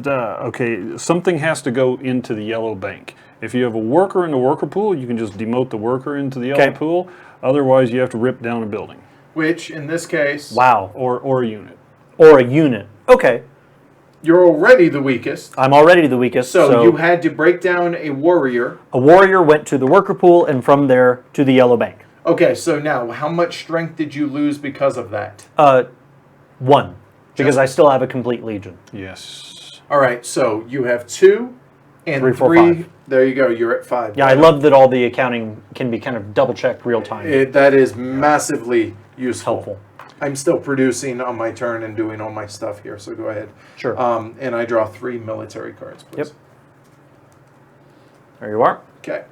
okay, something has to go into the yellow bank. If you have a worker in the worker pool, you can just demote the worker into the yellow Okay. pool. Otherwise, you have to rip down a building Which, in this case, Wow. or a unit. Or a unit. Okay. you're already the weakest. I'm already the weakest. So you had to break down a warrior. a warrior went to the worker pool and from there to the yellow bank. Okay, so now how much strength did you lose because of that? 1. Because I still have a complete legion. Yes. All right, so you have 2 and 3, 4, 3. 5. There you go. You're at 5. Yeah, I love that all the accounting can be kind of double checked real time. That is massively useful. Helpful. I'm still producing on my turn and doing all my stuff here, so go ahead. Sure. And I draw 3 military cards, please. Yep. There you are. Okay.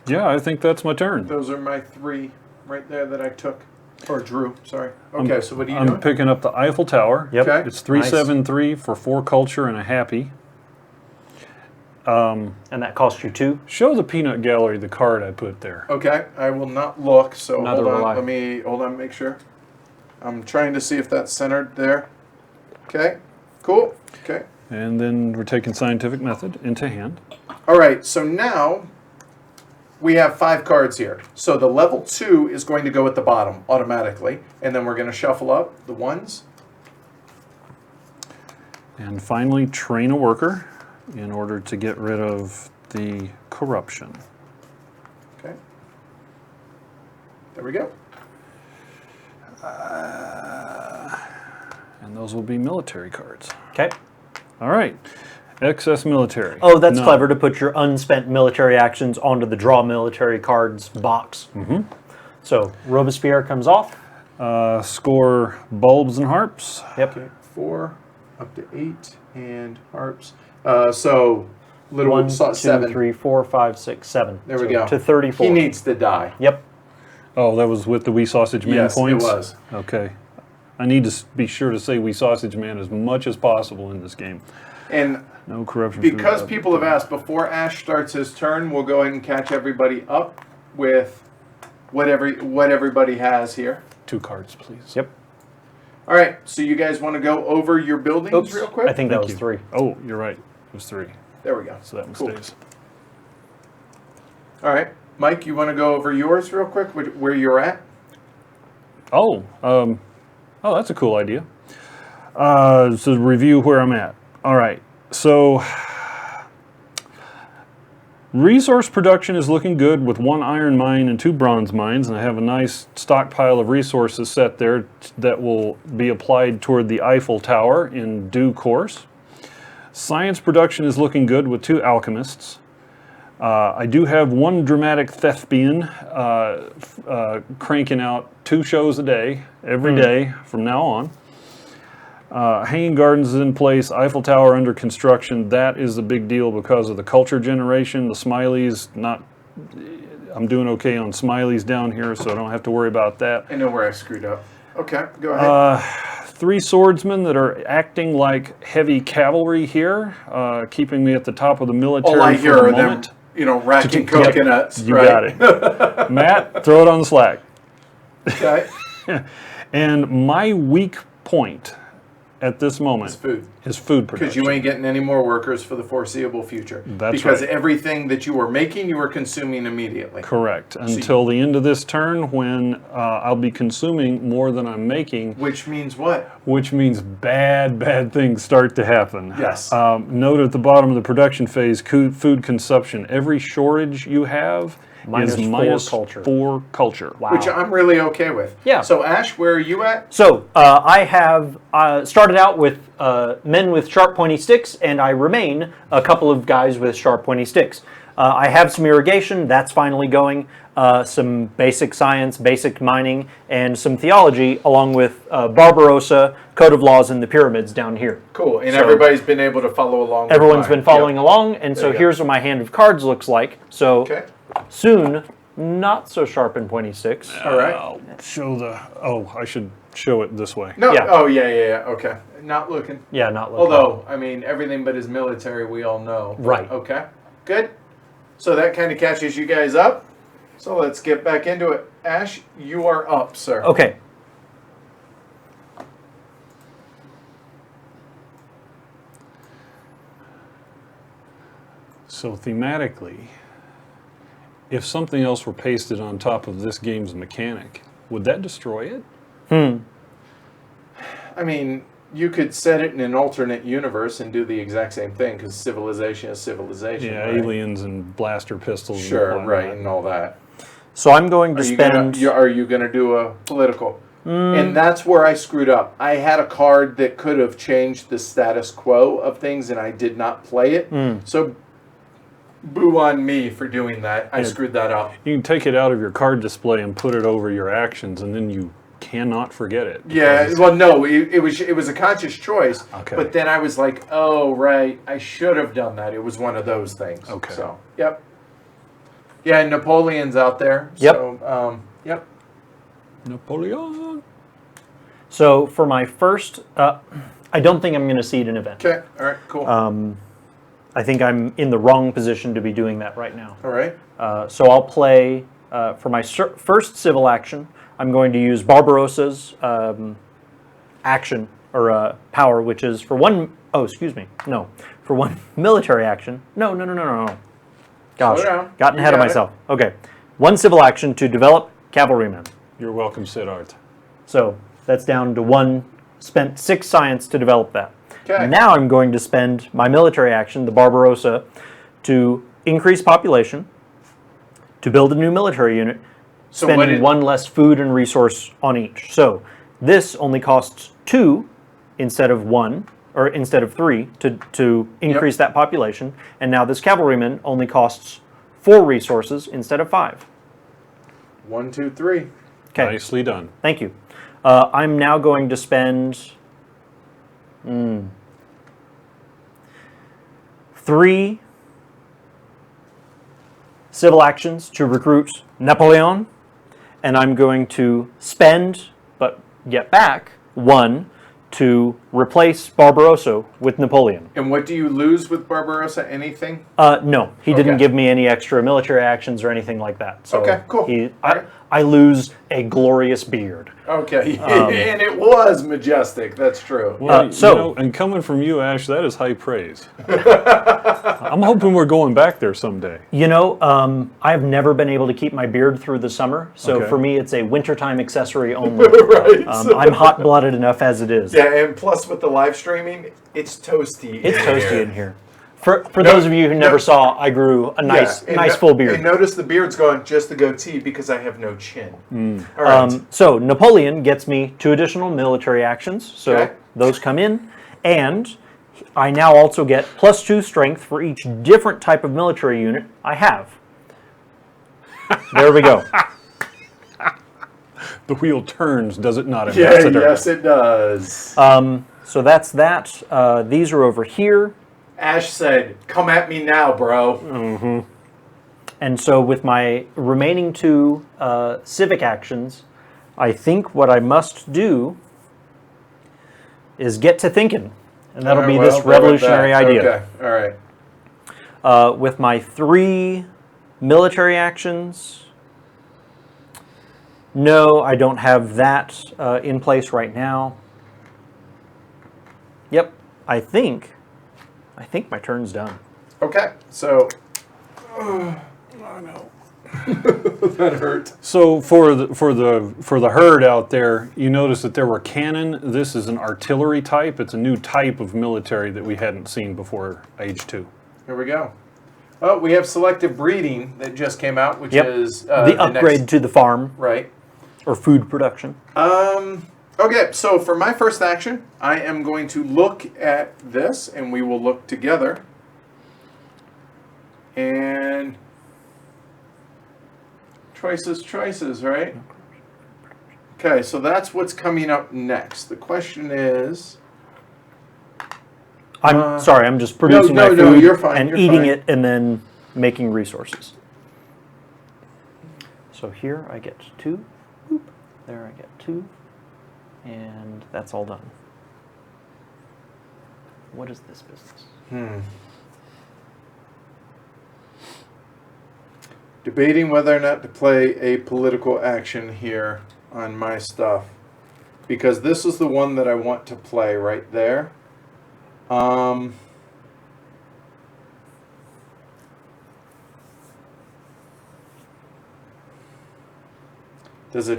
Yeah, I think that's my turn. Those are my 3 right there that I took. Or drew, sorry. Okay, so what are you I'm doing? picking up the Eiffel Tower. Yep. Okay. It's 373 for 4 culture and a happy. And that costs you 2. Show the peanut gallery the card I put there. Okay, I will not look, so Neither hold will on. I. Hold on, make sure. I'm trying to see if that's centered there. Okay, cool. Okay. And then we're taking scientific method into hand. All right, so now we have 5 cards here. So the level 2 is going to go at the bottom automatically, and then we're going to shuffle up the ones. And finally, train a worker in order to get rid of the corruption. Okay. There we go. And those will be military cards. Okay. All right. Excess military. Oh, that's None. clever to put your unspent military actions onto the draw military cards box. Mm-hmm. So Robespierre comes off. Score bulbs and harps. Yep. Okay, 4 up to 8 and harps. So little 1, 2, saw 7. 3, 4, 5, 6, 7. There we So go. To 34. He needs to die. Yep. Oh, that was with the Wee Sausage Man Yes, points? it was. Okay. I need to be sure to say Wee Sausage Man as much as possible in this game. And No corruption. because people have asked, before Ash starts his turn, we'll go ahead and catch everybody up with what everybody has here. 2 cards, please. Yep. All right, so you guys want to go over your buildings Oops. real quick? I think that Thank was you. 3. Oh, you're right. It was 3. There we go. So that one Cool. stays. All right. Mike, you want to go over yours real quick, where you're at? Oh, that's a cool idea. So review where I'm at. All right. So resource production is looking good with 1 iron mine and 2 bronze mines, and I have a nice stockpile of resources set there that will be applied toward the Eiffel Tower in due course. Science production is looking good with 2 alchemists. I do have 1 dramatic thespian cranking out 2 shows a day, every day from now on. Hanging Gardens is in place, Eiffel Tower under construction. That is a big deal because of the culture generation. The Smileys, I'm doing okay on Smileys down here, so I don't have to worry about that. I know where I screwed up. Okay, go ahead. 3 swordsmen that are acting like heavy cavalry here, keeping me at the top of the military All I for hear the are moment. them, racking Yep. coconuts. You right? got it. Matt, throw it on the slack. Okay. And my weak point at this moment It's food. is food Because production. you ain't getting any more workers for the foreseeable future. That's because right. everything that you were making, you were consuming immediately. Correct. Until the end of this turn when I'll be consuming more than I'm making, Which means what? which means bad things start to happen. Yes. Note at the bottom of the production phase, food consumption. Every shortage you have Minus is 4 minus culture. 4 culture. Wow. Which I'm really okay with. Yeah. So, Ash, where are you at? So I have started out with men with sharp pointy sticks, and I remain a couple of guys with sharp pointy sticks. I have some irrigation, that's finally going, some basic science, basic mining, and some theology, along with Barbarossa, Code of Laws, and the pyramids down here. Cool. And So- everybody's been able to follow along. with Everyone's mine. been following Yep. along, and so you go. here's what my hand of cards looks like. So Okay. soon, not so sharp and pointy sticks. All right. I'll show I should show it this way. No. Yeah. Oh, yeah. Okay. Not looking. Yeah, not looking. Although, I mean, everything but his military, we all know. Right. Okay. Good. So that kind of catches you guys up. So let's get back into it. Ash, you are up, sir. Okay. So thematically, if something else were pasted on top of this game's mechanic, would that destroy it? I mean, you could set it in an alternate universe and do the exact same thing because civilization is civilization. Yeah, right? aliens and blaster pistols. Sure, and right, whatnot. and all that. So I'm going to spend. Are you gonna do a political? And that's where I screwed up. I had a card that could have changed the status quo of things, and I did not play it. So, boo on me for doing that. I screwed that up. You can take it out of your card display and put it over your actions, and then you cannot forget it. Yeah, because well, no, it was a conscious choice. Okay. But then I was like, oh, right, I should have done that. It was one of those things. Okay. So, yep. Yeah, Napoleon's out there. Yep. So, yep. Napoleon. So for my first, I don't think I'm going to seed an event. Okay. All right. Cool. I think I'm in the wrong position to be doing that right now. All right. So I'll play for my first civil action. I'm going to use Barbarossa's action or power, which is for one. Oh, excuse me. No, for one military action. No. Gosh, Slow down. gotten You ahead of got it. myself. Okay, one civil action to develop cavalrymen. You're welcome, Sid Art. So that's down to one. Spent 6 science to develop that. Okay. Now I'm going to spend my military action, the Barbarossa, to increase population, to build a new military unit, So what spending did- 1 less food and resource on each. So this only costs 2 instead of 1, or instead of 3 to increase that population. And now this cavalryman only costs 4 resources instead of 5. 1, 2, 3. Okay. Nicely done. Thank you. I'm now going to spend 3 civil actions to recruit Napoleon, and I'm going to spend, but get back, 1 to replace Barbarossa with Napoleon. And what do you lose with Barbarossa? Anything? No, he didn't Okay. give me any extra military actions or anything like that. So Okay, cool. Alright. I lose a glorious beard. Okay. And it was majestic. That's true. Well, so- you know, and coming from you, Ash, that is high praise. I'm hoping we're going back there someday. You know, I've never been able to keep my beard through the summer, so Okay. for me it's a wintertime accessory only. Right. I'm hot-blooded enough as it is. Yeah, and plus with the live streaming, it's toasty. It's in toasty here. in here. For those of you who never saw, I grew a nice and nice full And beard. notice the beard's going just the goatee because I have no chin. All right. So Napoleon gets me 2 additional military actions, so Okay. those come in, and I now also get +2 strength for each different type of military unit I have. There we go. The wheel turns, does it not, yeah, Ambassador? yes, it does. So that's that. These are over here. Ash said, "Come at me now, bro." And so with my remaining 2 civic actions, I think what I must do is get to thinking. And that'll be this revolutionary idea. Okay. All right. With my 3 military actions, no, I don't have that in place right now. Yep, I think my turn's done. Okay. So. That hurt. So for the herd out there, you notice that there were cannon. This is an artillery type. It's a new type of military that we hadn't seen before Age 2. Here we go. Oh, we have selective breeding that just came out, which Yep. is The upgrade to the farm right. or food production. Okay, so for my first action, I am going to look at this, and we will look together. And choices, right? Okay, so that's what's coming up next. The question is, I'm sorry, I'm just producing no, my no, food you're fine, and you're eating fine. it and then making resources. So here I get 2, boop, there I get 2, and that's all done. What is this business? debating whether or not to play a political action here on my stuff. Because this is the one that I want to play right there. Does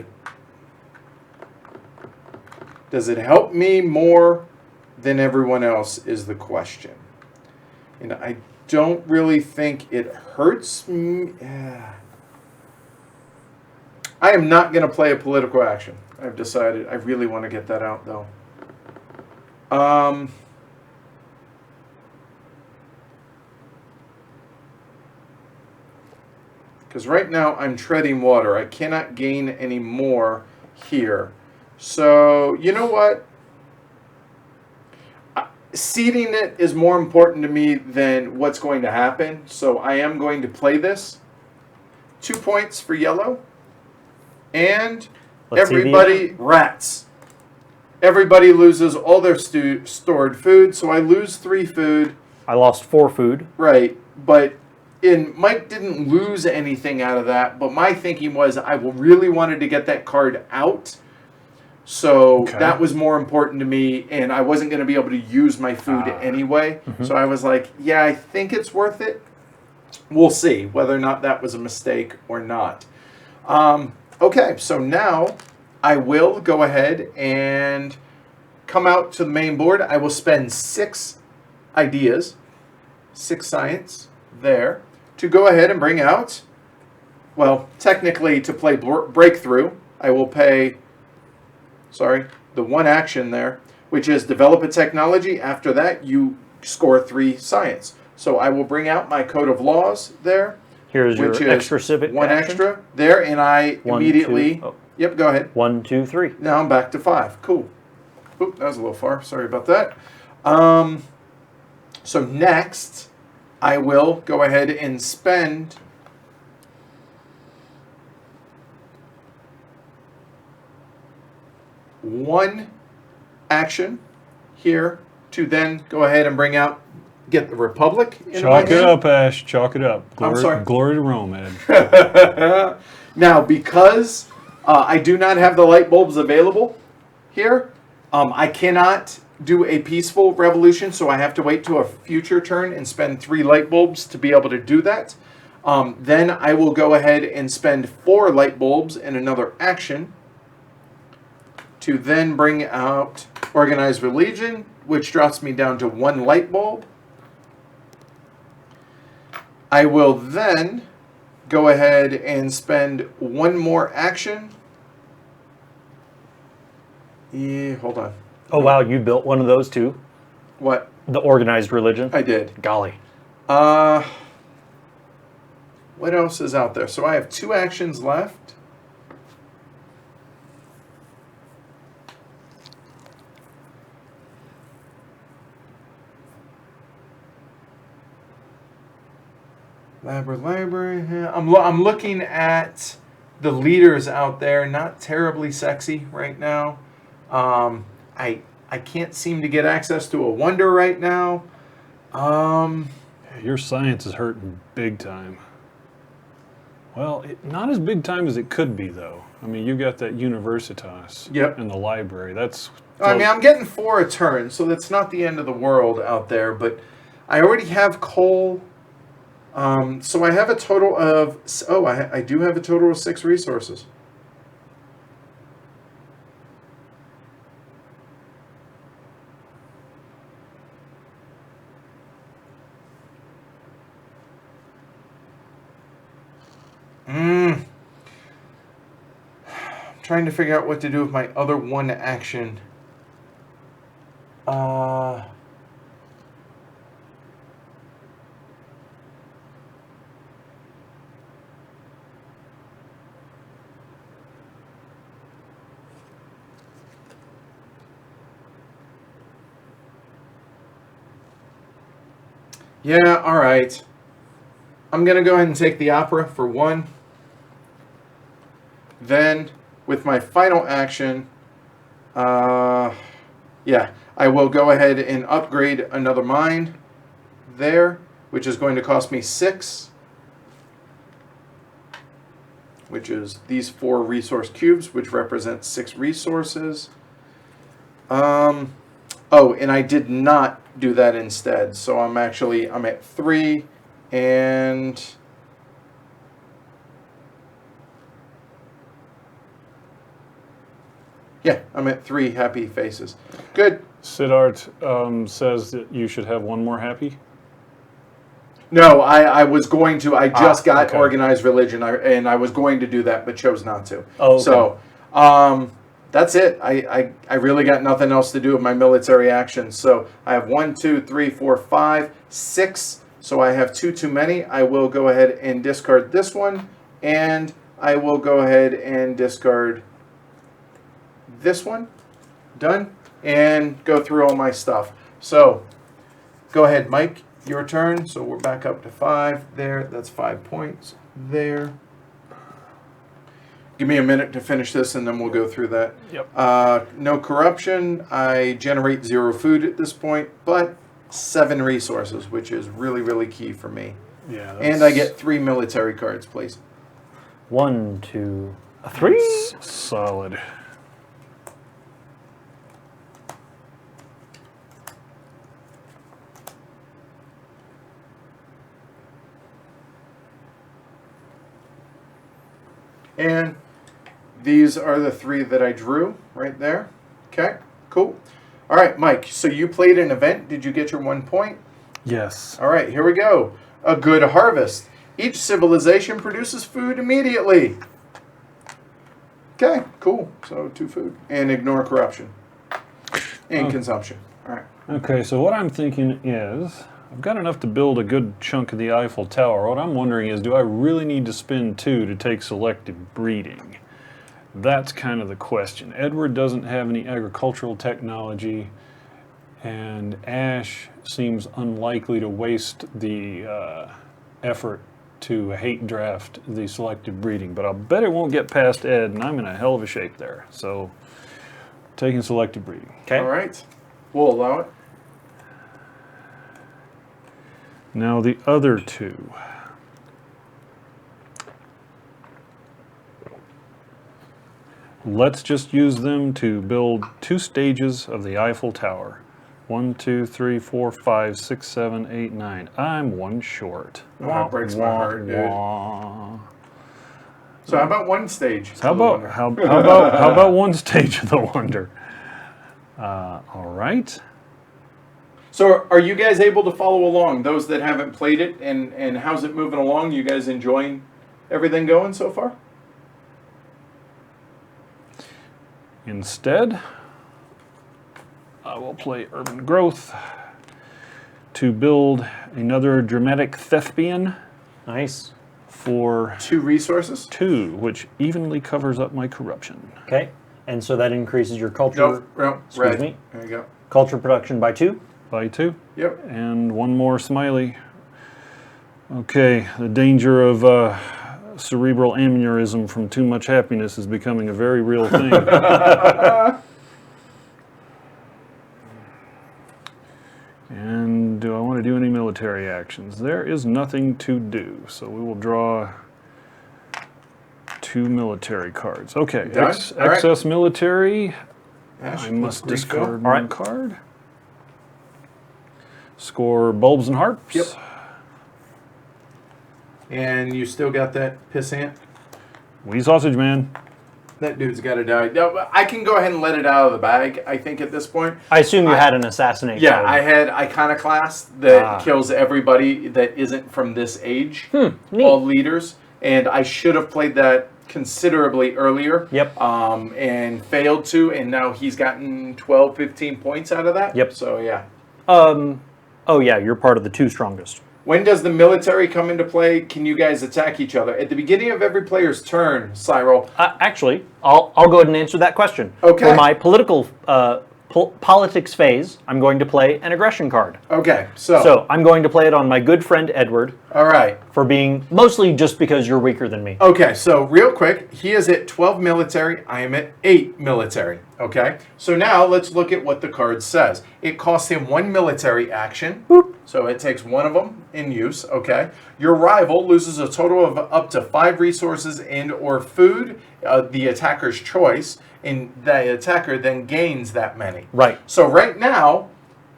it help me more than everyone else is the question. And I don't really think it hurts me. I am not going to play a political action. I've decided. I really want to get that out, though. Because right now I'm treading water. I cannot gain any more here. So, you know what? Seeding it is more important to me than what's going to happen. So I am going to play this. 2 points for yellow. And Let's see the everybody, rats. Everybody loses all their stored food. So I lose 3 food. I lost 4 food. Right. But Mike didn't lose anything out of that. But my thinking was I really wanted to get that card out. So Okay. that was more important to me, and I wasn't going to be able to use my food anyway. So I was like, yeah, I think it's worth it. We'll see whether or not that was a mistake or not. Okay, so now I will go ahead and come out to the main board. I will spend 6 ideas, 6 science there, to go ahead and bring out, well, technically to play Breakthrough, I will pay... the 1 action there, which is develop a technology. After that, you score 3 science. So I will bring out my code of laws there, Here's your which is extra civic 1 action. extra there, and I 1, immediately. 2, oh. Yep, go ahead. 1, 2, 3. Now I'm back to 5. Cool. Oop, that was a little far. Sorry about that. So next, I will go ahead and spend. One action here to then go ahead and get the Republic in my Chalk it hand. up, Ash. Chalk it up. I'm sorry. Glory to Rome, Ed. Now, because I do not have the light bulbs available here, I cannot do a peaceful revolution, so I have to wait to a future turn and spend 3 light bulbs to be able to do that. Then I will go ahead and spend 4 light bulbs in another action to then bring out Organized Religion, which drops me down to 1 light bulb. I will then go ahead and spend 1 more action. Yeah, hold on. Oh, wow, you built one of those too? What? The Organized Religion? I did. Golly. What else is out there? So I have 2 actions left. Library. Yeah. I'm looking at the leaders out there. Not terribly sexy right now. I can't seem to get access to a wonder right now. Your science is hurting big time. Well, not as big time as it could be, though. I mean, you got that Universitas Yep. in the library. That's. I mean, I'm getting 4 a turn, so that's not the end of the world out there. But I already have coal. So I have a total of... Oh, I do have a total of 6 resources. I'm trying to figure out what to do with my other 1 action. Yeah, all right. I'm going to go ahead and take the opera for 1. Then, with my final action, yeah, I will go ahead and upgrade another mine there, which is going to cost me 6, which is these 4 resource cubes, which represent 6 resources. Oh, and I did not do that instead, so I'm at 3, and yeah, I'm at 3 happy faces. Good. Siddharth says that you should have 1 more happy. No, I was going to. I just got okay. Organized Religion, and I was going to do that, but chose not to. Oh, okay. So, that's it. I really got nothing else to do with my military actions. So I have 1, 2, 3, 4, 5, 6. So I have 2 too many. I will go ahead and discard this one, and I will go ahead and discard this one. Done. And go through all my stuff. So go ahead, Mike. Your turn. So we're back up to 5 there. That's 5 points there. Give me a minute to finish this, and then we'll go through that. Yep. No corruption. I generate 0 food at this point, but 7 resources, which is really, really key for me. Yeah. And I get 3 military cards, please. 1, 2, 3. Solid. And these are the 3 that I drew right there. Okay, cool. All right, Mike, so you played an event. Did you get your 1 point? Yes. All right, here we go. A good harvest. Each civilization produces food immediately. Okay, cool. So 2 food. And ignore corruption. And consumption. All right. Okay, so what I'm thinking is, I've got enough to build a good chunk of the Eiffel Tower. What I'm wondering is, do I really need to spend 2 to take selective breeding? That's kind of the question. Edward doesn't have any agricultural technology, and Ash seems unlikely to waste the effort to hate draft the selective breeding, but I'll bet it won't get past Ed, and I'm in a hell of a shape there. So, taking selective breeding. Okay. All right. We'll allow it. Now the other two. Let's just use them to build 2 stages of the Eiffel Tower. 1, 2, 3, 4, 5, 6, 7, 8, 9. I'm 1 short. Oh, that breaks my heart, dude. Wah. So how about one stage? How of the about wonder? how about 1 stage of the wonder? All right. So are you guys able to follow along? Those that haven't played it, and how's it moving along? You guys enjoying everything going so far? Instead, I will play Urban Growth to build another dramatic Thespian Nice. for 2 resources? 2, which evenly covers up my corruption. Okay. And so that increases your culture Nope. Excuse Red. me? There you go. culture production by 2. By 2. Yep. And 1 more smiley. Okay, the danger of cerebral aneurysm from too much happiness is becoming a very real thing. And do I want to do any military actions? There is nothing to do, so we will draw 2 military cards. Okay, Done? All right. excess military. Ash, I must let's refill. discard All right. one card. Score bulbs and harps. Yep. And you still got that pissant? Wee sausage man. That dude's got to die. No, but I can go ahead and let it out of the bag, I think, at this point. I assume you had an assassinate Yeah, card. I had Iconoclast that Ah. kills everybody that isn't from this age. neat. All leaders. And I should have played that considerably earlier. Yep. And failed to, and now he's gotten 12, 15 points out of that. Yep. So, yeah. Oh yeah, you're part of the 2 strongest. When does the military come into play? Can you guys attack each other? At the beginning of every player's turn, Cyril. Actually, I'll go ahead and answer that question. Okay. For my political politics phase, I'm going to play an aggression card. Okay, so. So I'm going to play it on my good friend Edward All right. for being mostly just because you're weaker than me. Okay, so real quick, he is at 12 military. I am at 8 military. Okay, so now let's look at what the card says. It costs him 1 military action. Boop. So it takes 1 of them in use. Okay, your rival loses a total of up to 5 resources and or food, the attacker's choice, and the attacker then gains that many. Right. So right now,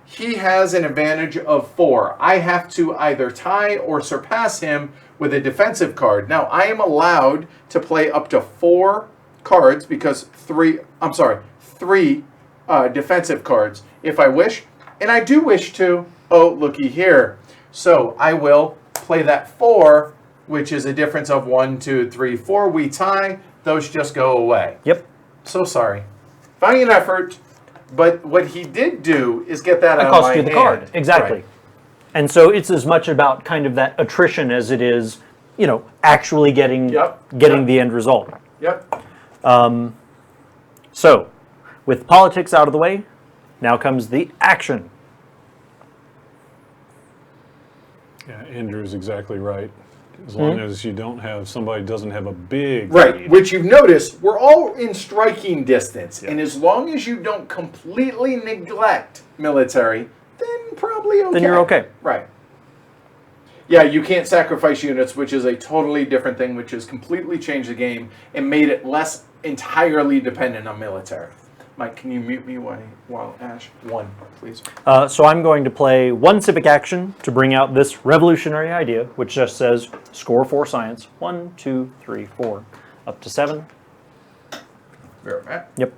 he has an advantage of 4. I have to either tie or surpass him with a defensive card. Now, I am allowed to play up to 4 cards because 3 defensive cards if I wish. And I do wish to, oh, looky here. So I will play that 4, which is a difference of 1, 2, 3, 4. We tie, those just go away. Yep. So sorry. Valiant effort, but what he did do is get that That out of costs my you the hand. card. Exactly. Right. And so it's as much about kind of that attrition as it is, actually getting Yep. the end result. Yep. So, with politics out of the way, now comes the action. Yeah, Andrew's exactly right. As long as you don't have somebody doesn't have a big Right. lead. Which you've noticed, we're all in striking distance. And as long as you don't completely neglect military, then probably okay. Then you're okay. Right. Yeah, you can't sacrifice units, which is a totally different thing, which has completely changed the game and made it less entirely dependent on military. Mike, can you mute me while Ash? 1, please. So I'm going to play 1 civic action to bring out this revolutionary idea, which just says score 4 science. 1, 2, 3, 4, up to 7. Very right. Yep.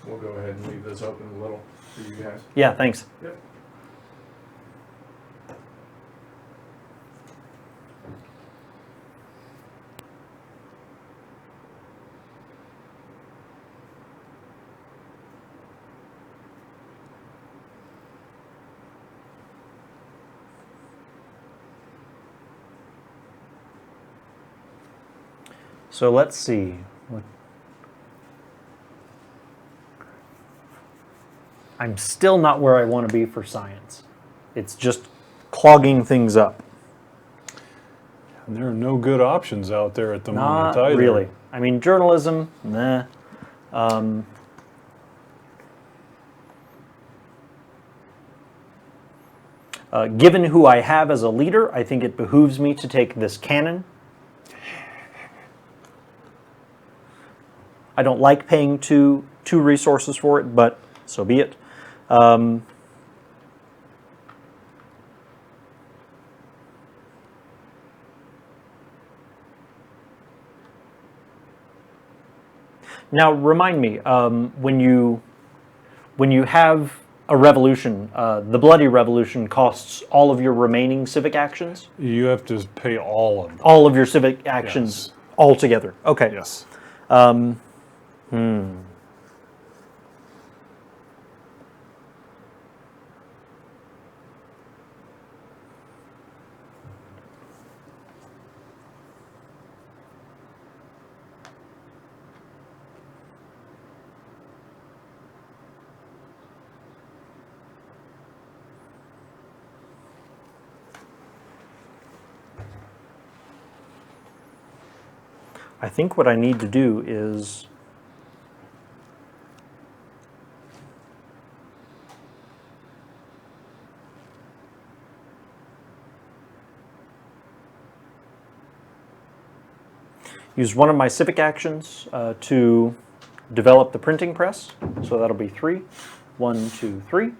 We'll go ahead and leave this open a little for you guys. Yeah, thanks. Yep. So let's see. I'm still not where I want to be for science. It's just clogging things up. And there are no good options out there at the moment Not either. really. I mean, journalism, nah. Given who I have as a leader, I think it behooves me to take this cannon. I don't like paying two resources for it, but so be it. Now, remind me, when you have a revolution, the Bloody Revolution costs all of your remaining civic actions? You have to pay all of them. All of your civic actions altogether. Okay. Yes. I think what I need to do is use one of my civic actions to develop the printing press. So that'll be 3. 1, 2, 3.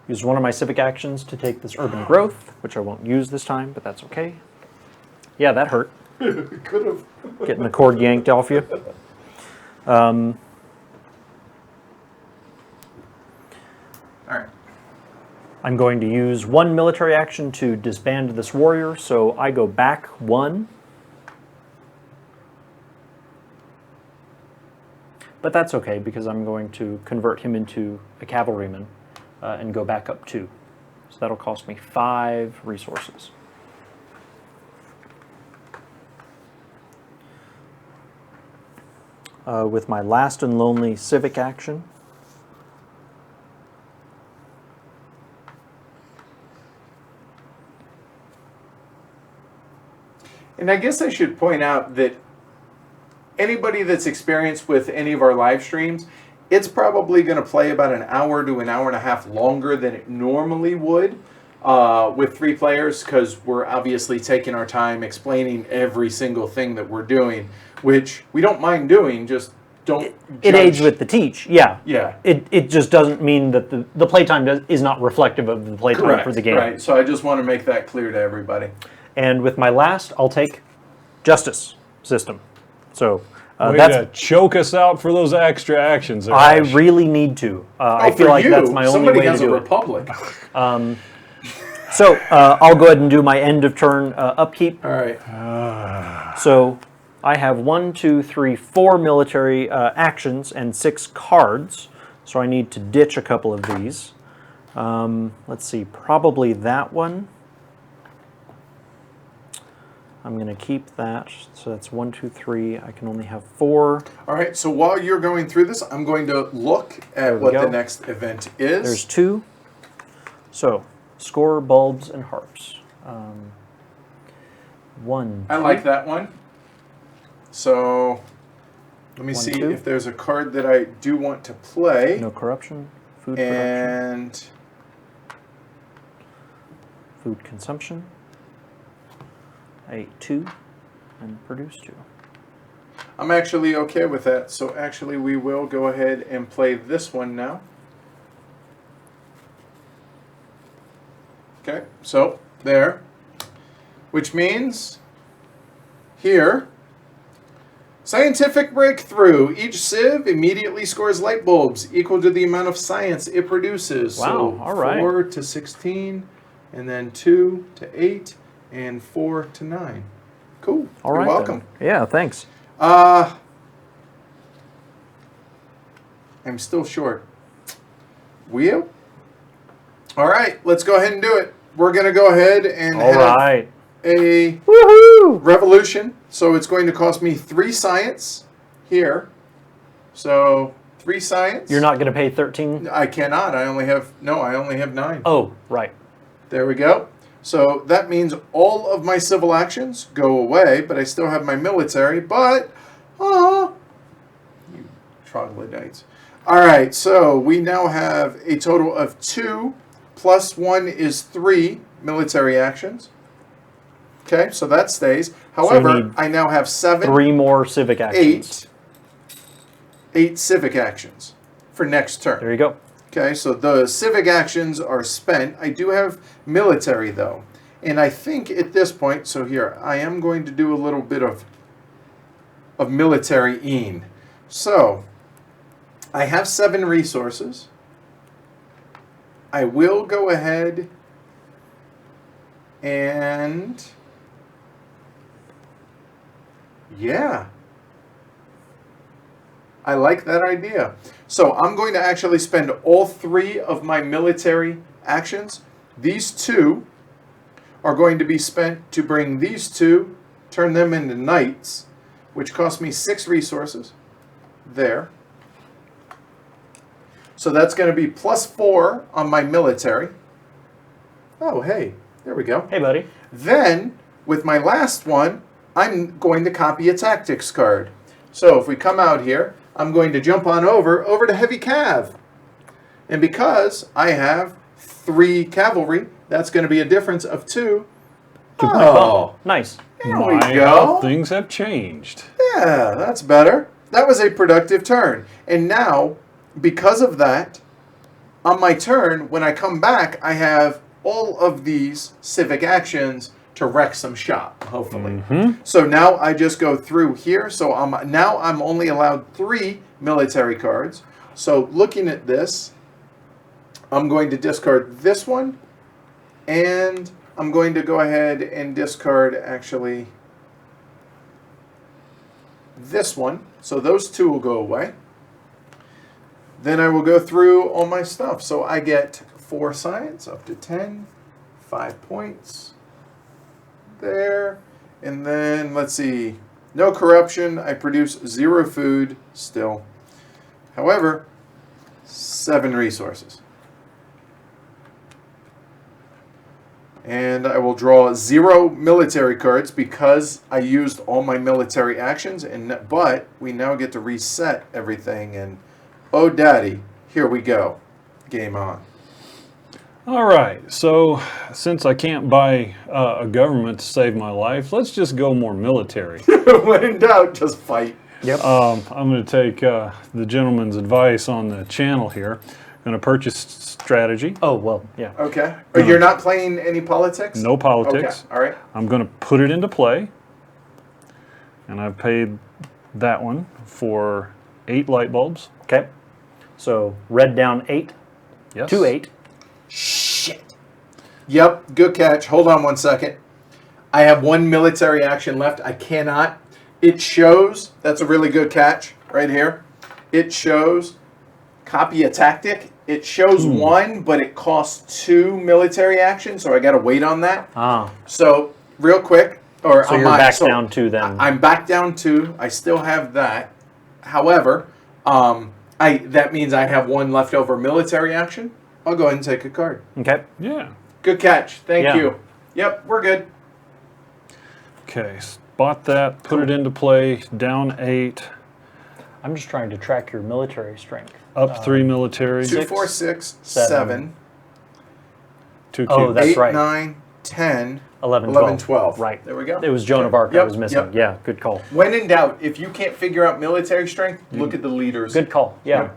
Use one of my civic actions to take this urban growth, which I won't use this time, but that's okay. Yeah, that hurt. Could have. Getting the cord yanked off you. All right. I'm going to use one military action to disband this warrior, so I go back 1. But that's okay, because I'm going to convert him into a cavalryman and go back up 2. So that'll cost me 5 resources. With my last and lonely civic action, And I guess I should point out that anybody that's experienced with any of our live streams, it's probably going to play about an hour to an hour and a half longer than it normally would with 3 players, because we're obviously taking our time explaining every single thing that we're doing, which we don't mind doing, just don't it judge. aids with the teach, yeah. Yeah. It just doesn't mean that the playtime is not reflective of the playtime Correct, for the game. right. So I just want to make that clear to everybody. And with my last, I'll take justice system. So Way that's to choke us out for those extra actions there, I Ash. really need to. I Oh, feel for like you, that's my only somebody way to has a do it. republic. So I'll go ahead and do my end of turn upkeep. All right. So I have 1, 2, 3, 4 military actions and 6 cards. So I need to ditch a couple of these. Let's see, probably that one. I'm going to keep that. So that's 1, 2, 3. I can only have 4. All right. So while you're going through this, I'm going to look There at we what go. the next event is. There's 2. So score bulbs and harps. 1. I like that one. So let me 1, see 2. if there's a card that I do want to play. No corruption. Food production. And Food consumption. I ate 2 and produced 2. I'm actually okay with that. So actually we will go ahead and play this one now. Okay, so there. Which means here, scientific breakthrough. Each sieve immediately scores light bulbs equal to the amount of science it produces. Wow, So all right. 4 to 16, and then 2 to 8, and 4 to 9. Cool. All You're right. welcome. Then. Yeah, thanks. I'm still short. Wheel? All right, let's go ahead and do it. We're going to go ahead and All have right. a Woohoo! revolution. So it's going to cost me 3 science here. So 3 science. You're not going to pay 13? I cannot. I only have 9. Oh, right. There we go. So that means all of my civil actions go away, but I still have my military. But, you troglodytes. All right, so we now have a total of 2 plus 1 is 3 military actions. Okay, so that stays. However, need I now have 7, 3 more civic actions. 8 civic actions for next turn. There you go. Okay, so the civic actions are spent. I do have military, though. And I think at this point, so here, I am going to do a little bit of military-ing. So, I have 7 resources. I will go ahead and... yeah. I like that idea. So I'm going to actually spend all 3 of my military actions. These 2 are going to be spent to bring these 2, turn them into knights, which cost me 6 resources. There. So that's going to be plus 4 on my military. Oh, hey, there we go. Hey, buddy. Then, with my last one, I'm going to copy a tactics card. So if we come out here, I'm going to jump on over to Heavy Cav. And because I have 3 cavalry, that's going to be a difference of 2. Oh, Nice. there we My, go. how things have changed. Yeah, that's better. That was a productive turn. And now, because of that, on my turn, when I come back, I have all of these civic actions to wreck some shop, hopefully. So now I just go through here. So now I'm only allowed 3 military cards. So looking at this, I'm going to discard this one, and I'm going to go ahead and discard actually this one. So those 2 will go away. Then I will go through all my stuff. So I get 4 science up to 10, 5 points. There, and then let's see, no corruption. I produce 0 food still. However, 7 resources. And I will draw 0 military cards because I used all my military actions, but we now get to reset everything, and oh daddy, here we go. Game on. All right, so since I can't buy a government to save my life, let's just go more military. When in doubt, just fight. Yep. I'm going to take the gentleman's advice on the channel here. Going to purchase strategy. Oh, well, yeah. Okay. But you're not playing any politics? No politics. Okay. All right. I'm going to put it into play. And I've paid that one for 8 light bulbs. Okay. So red down 8 Yes. to 8. Shit. Yep. Good catch. Hold on one second. I have 1 military action left. I cannot. It shows. That's a really good catch right here. It shows copy a tactic. It shows 1, but it costs 2 military actions, so I got to wait on that. Ah. So real quick, or So you're back down 2 then. I'm back down 2. I still have that. However, that means I have 1 leftover military action. I'll go ahead and take a card. Okay. Yeah. Good catch. Thank Yeah. you. Yep, we're good. Okay, bought that, put it into play, down 8, I'm just trying to track your military strength. up 3 military, 2, 6, 4, 6, 7. 7, 2 Oh, cubes. that's 8, right. 9, 10, 11, 11, 12. Right. There we go. It was Joan Okay. of Arc I Yep, was missing. yep. Yeah, good call. When in doubt, if you can't figure out military strength, look at the leaders. Good call. Yeah.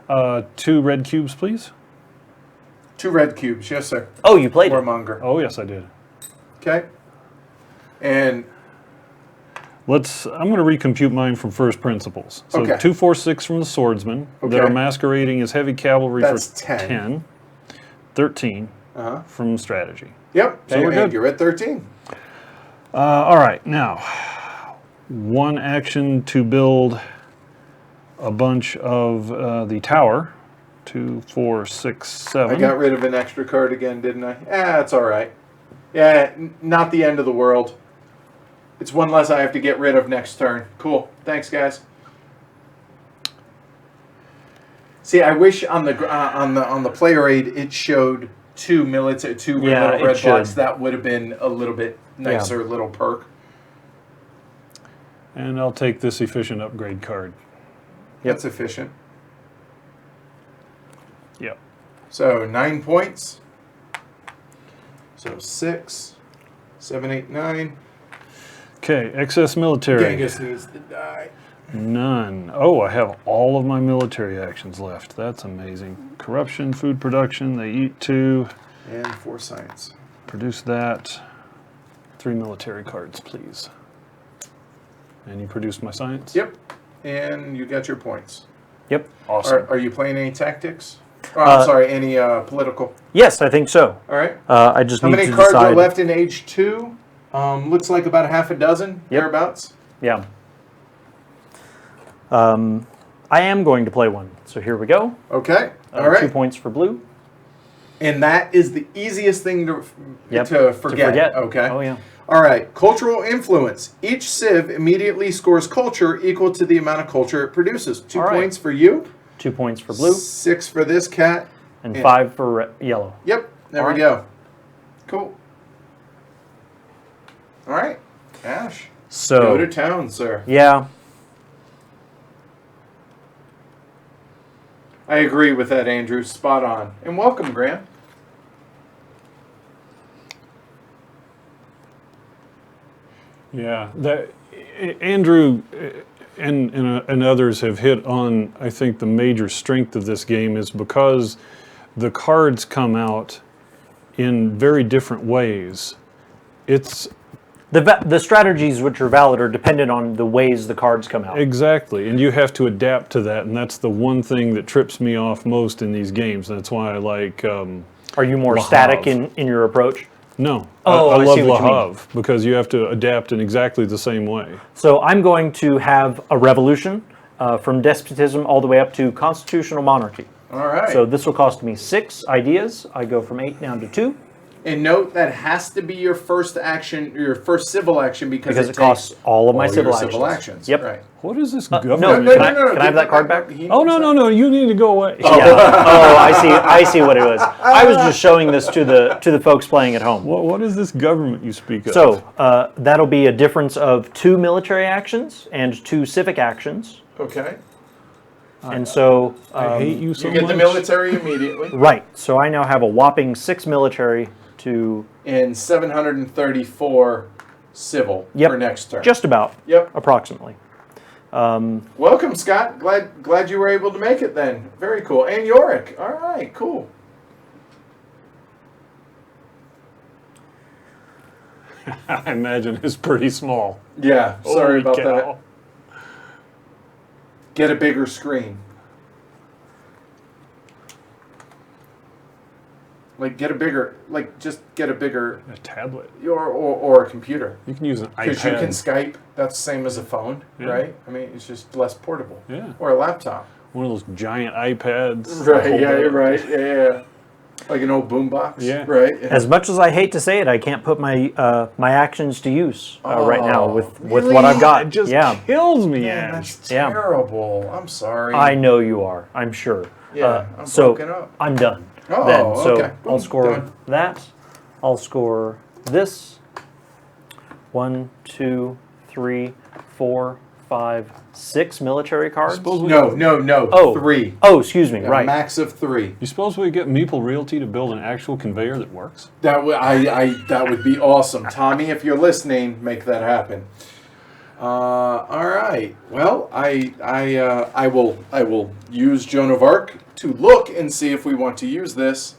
Yep. 2 red cubes, please. 2 red cubes. Yes, sir. Oh, you played it. Warmonger. Oh, yes, I did. Okay. And I'm going to recompute mine from first principles. So Okay. 2, 4, 6 from the swordsmen that are Okay. masquerading as heavy cavalry That's for 10. 13 uh-huh. from strategy. Yep. So we're and good. you're at 13. All right, now 1 action to build a bunch of the tower. 2, 4, 6, 7. I got rid of an extra card again, didn't I? That's all right. Yeah, not the end of the world. It's 1 less I have to get rid of next turn. Cool. Thanks, guys. See, I wish on the player aid it showed two Yeah, little it red should. blocks, that would have been a little bit nicer little perk. And I'll take this efficient upgrade card. That's efficient. Yep. So 9 points. So 6, 7, 8, 9. Okay, excess military. Genghis needs to die. None. Oh, I have all of my military actions left. That's amazing. Corruption, food production, they eat 2. And 4 science. Produce that. 3 military cards, please. And you produced my science? Yep. And you got your points. Yep. Awesome. Are you playing any tactics? Oh, I'm sorry, any political? Yes, I think so. All right. I just How need many to cards decide. are left in age 2? Looks like about a half a dozen, thereabouts. Yeah. I am going to play one. So here we go. Okay. All 2 right. points for blue. And that is the easiest thing to Yep. to forget. Okay. Oh, yeah. All right. Cultural influence. Each civ immediately scores culture equal to the amount of culture it produces. 2 All right. points for you. 2 points for blue 6 for this cat. and Yeah. 5 for yellow. Yep. There All we right. go. Cool. All right. Ash. So, Go to town, sir. yeah. I agree with that, Andrew. Spot on. And welcome, Graham. Yeah, that Andrew and others have hit on, I think, the major strength of this game is because the cards come out in very different ways. It's The strategies which are valid are dependent on the ways the cards come out. exactly, and you have to adapt to that, and that's the one thing that trips me off most in these games. That's why I like. Are you more Le static Havre. in your approach? No, Oh, I I love see Le what you mean. Havre because you have to adapt in exactly the same way. So I'm going to have a revolution from despotism all the way up to constitutional monarchy. All right. So this will cost me 6 ideas. I go from 8 down to 2 and note that has to be your first action, your first civil action, because it takes costs all of my all civil your actions. civil actions. Yep. Right. What is this no, government? Can I have give that card back? He Oh needs no, that. you need to go away. Yeah. Oh, I see what it was. I was just showing this to the folks playing at home. What is this government you speak of? So that'll be a difference of 2 military actions and 2 civic actions. Okay. And so, I hate you so You get much. the military immediately. right. So I now have a whopping 6 military to And 734 civil Yep. for next turn. just about, Yep. approximately. Welcome, Scott. Glad you were able to make it then. Very cool. And Yorick. All right, cool. I imagine it's pretty small. Yeah, sorry Holy about cow. that. Get a bigger screen. Just get a bigger, A tablet. or a computer. You can use an Because you can iPad. Skype, that's the same as a phone, Yeah. right? I mean, it's just less portable. Yeah. Or a laptop. One of those giant iPads. Right, yeah, you're right. Yeah. Like an old boombox. Yeah. Right. Yeah. As much as I hate to say it, I can't put my my actions to use right now Oh, with really? what I've got. It just yeah, kills me, Man, Ash. that's Yeah. terrible. I'm sorry. I know you are. I'm sure. Yeah, I'm so broken up. I'm done. Oh, then. So okay. I'll Boom, score done. that. I'll score this. 1, 2, 3, 4, 5, 6 military cards. Suppose we, No. Oh. 3. Oh, excuse me. A Right. max of 3. You suppose we get Meeple Realty to build an actual conveyor that works? That would be awesome, Tommy. If you're listening, make that happen. All right. Well, I will use Joan of Arc to look and see if we want to use this.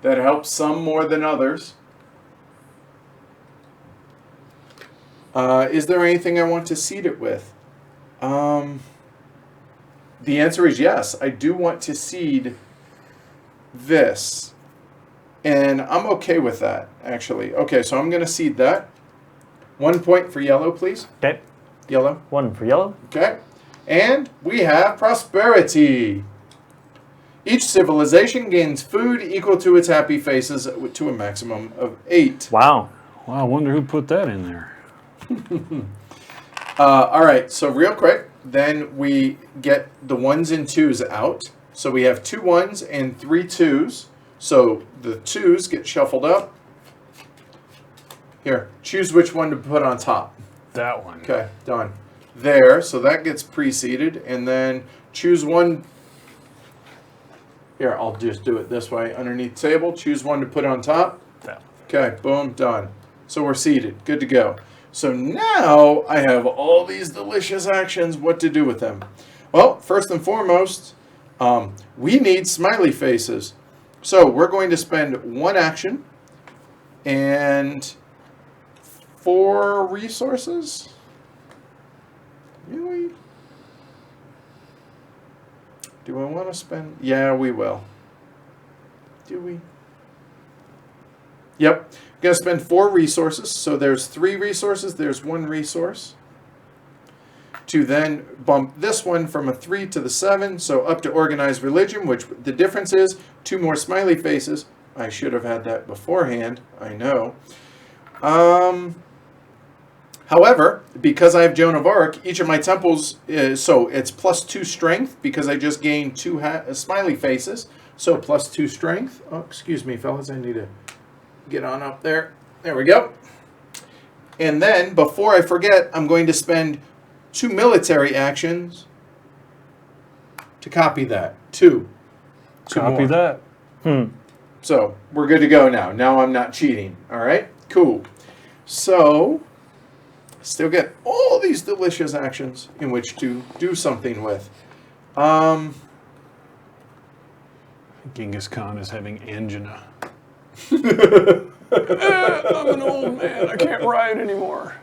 That helps some more than others. Is there anything I want to seed it with? The answer is yes. I do want to seed this. And I'm okay with that, actually. Okay, so I'm going to seed that. 1 point for yellow, please. Okay. Yellow. 1 for yellow. Okay. And we have prosperity. Each civilization gains food equal to its happy faces to a maximum of 8. Wow. Wow, I wonder who put that in there. All right, so real quick, then we get the 1s and 2s out. So we have 2 1s and 3 2s. So the 2s get shuffled up. Here, choose which one to put on top. That one. Okay, done. There, so that gets preceded, and then choose one. Here, I'll just do it this way. Underneath table, choose one to put on top. That one. Okay, boom, done. So we're seated, good to go. So now I have all these delicious actions, what to do with them. Well, first and foremost, we need smiley faces. So we're going to spend 1 action and 4 resources. Really? Do I want to spend? Yeah, we will. Do we? Yep. Going to spend 4 resources. So there's 3 resources. There's 1 resource. To then bump this one from a 3 to the 7. So up to organized religion, which the difference is 2 more smiley faces. I should have had that beforehand. I know. However, because I have Joan of Arc, each of my temples so it's +2 strength because I just gained 2 smiley faces. So +2 strength. Oh, excuse me, fellas. I need to get on up there. There we go. And then, before I forget, I'm going to spend 2 military actions to copy that. 2. Copy that. So we're good to go now. Now I'm not cheating. All right? Cool. So still get all these delicious actions in which to do something with. Genghis Khan is having angina. I'm an old man. I can't ride anymore.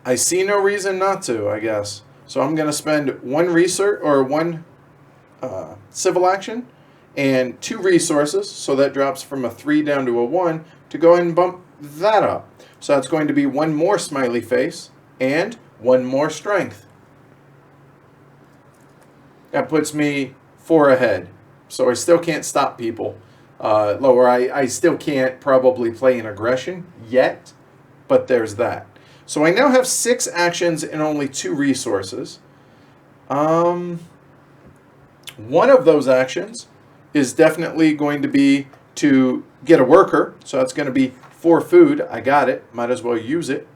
I see no reason not to, I guess. So I'm going to spend 1 research or 1 civil action and 2 resources. So that drops from a 3 down to a 1 to go ahead and bump that up. So that's going to be 1 more smiley face and 1 more strength. That puts me 4 ahead. So I still can't stop people. Lower, I still can't probably play an aggression yet, but there's that. So I now have 6 actions and only 2 resources. One of those actions is definitely going to be to get a worker. So that's going to be 4 food. I got it. Might as well use it.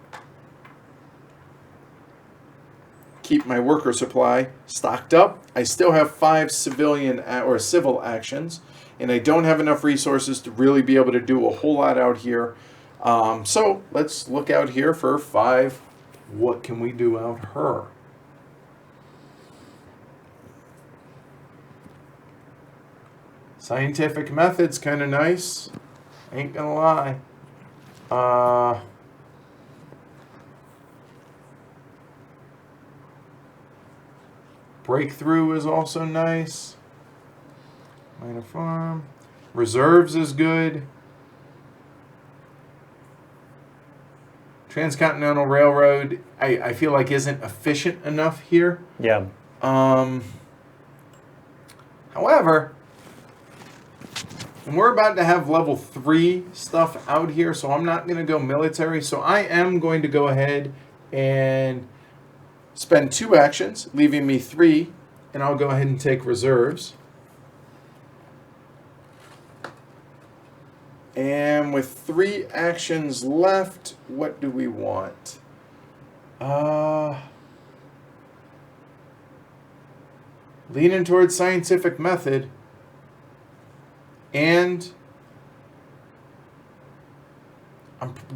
Keep my worker supply stocked up. I still have 5 civilian or civil actions, and I don't have enough resources to really be able to do a whole lot out here. So let's look out here for 5. What can we do out her? Scientific method's kind of nice. Ain't gonna lie. Breakthrough is also nice. Minor farm. Reserves is good. Transcontinental Railroad, I feel like isn't efficient enough here. Yeah. However, and we're about to have level 3 stuff out here, so I'm not going to go military. So I am going to go ahead and spend 2 actions, leaving me 3, and I'll go ahead and take reserves. And with 3 actions left, what do we want? Leaning towards scientific method. And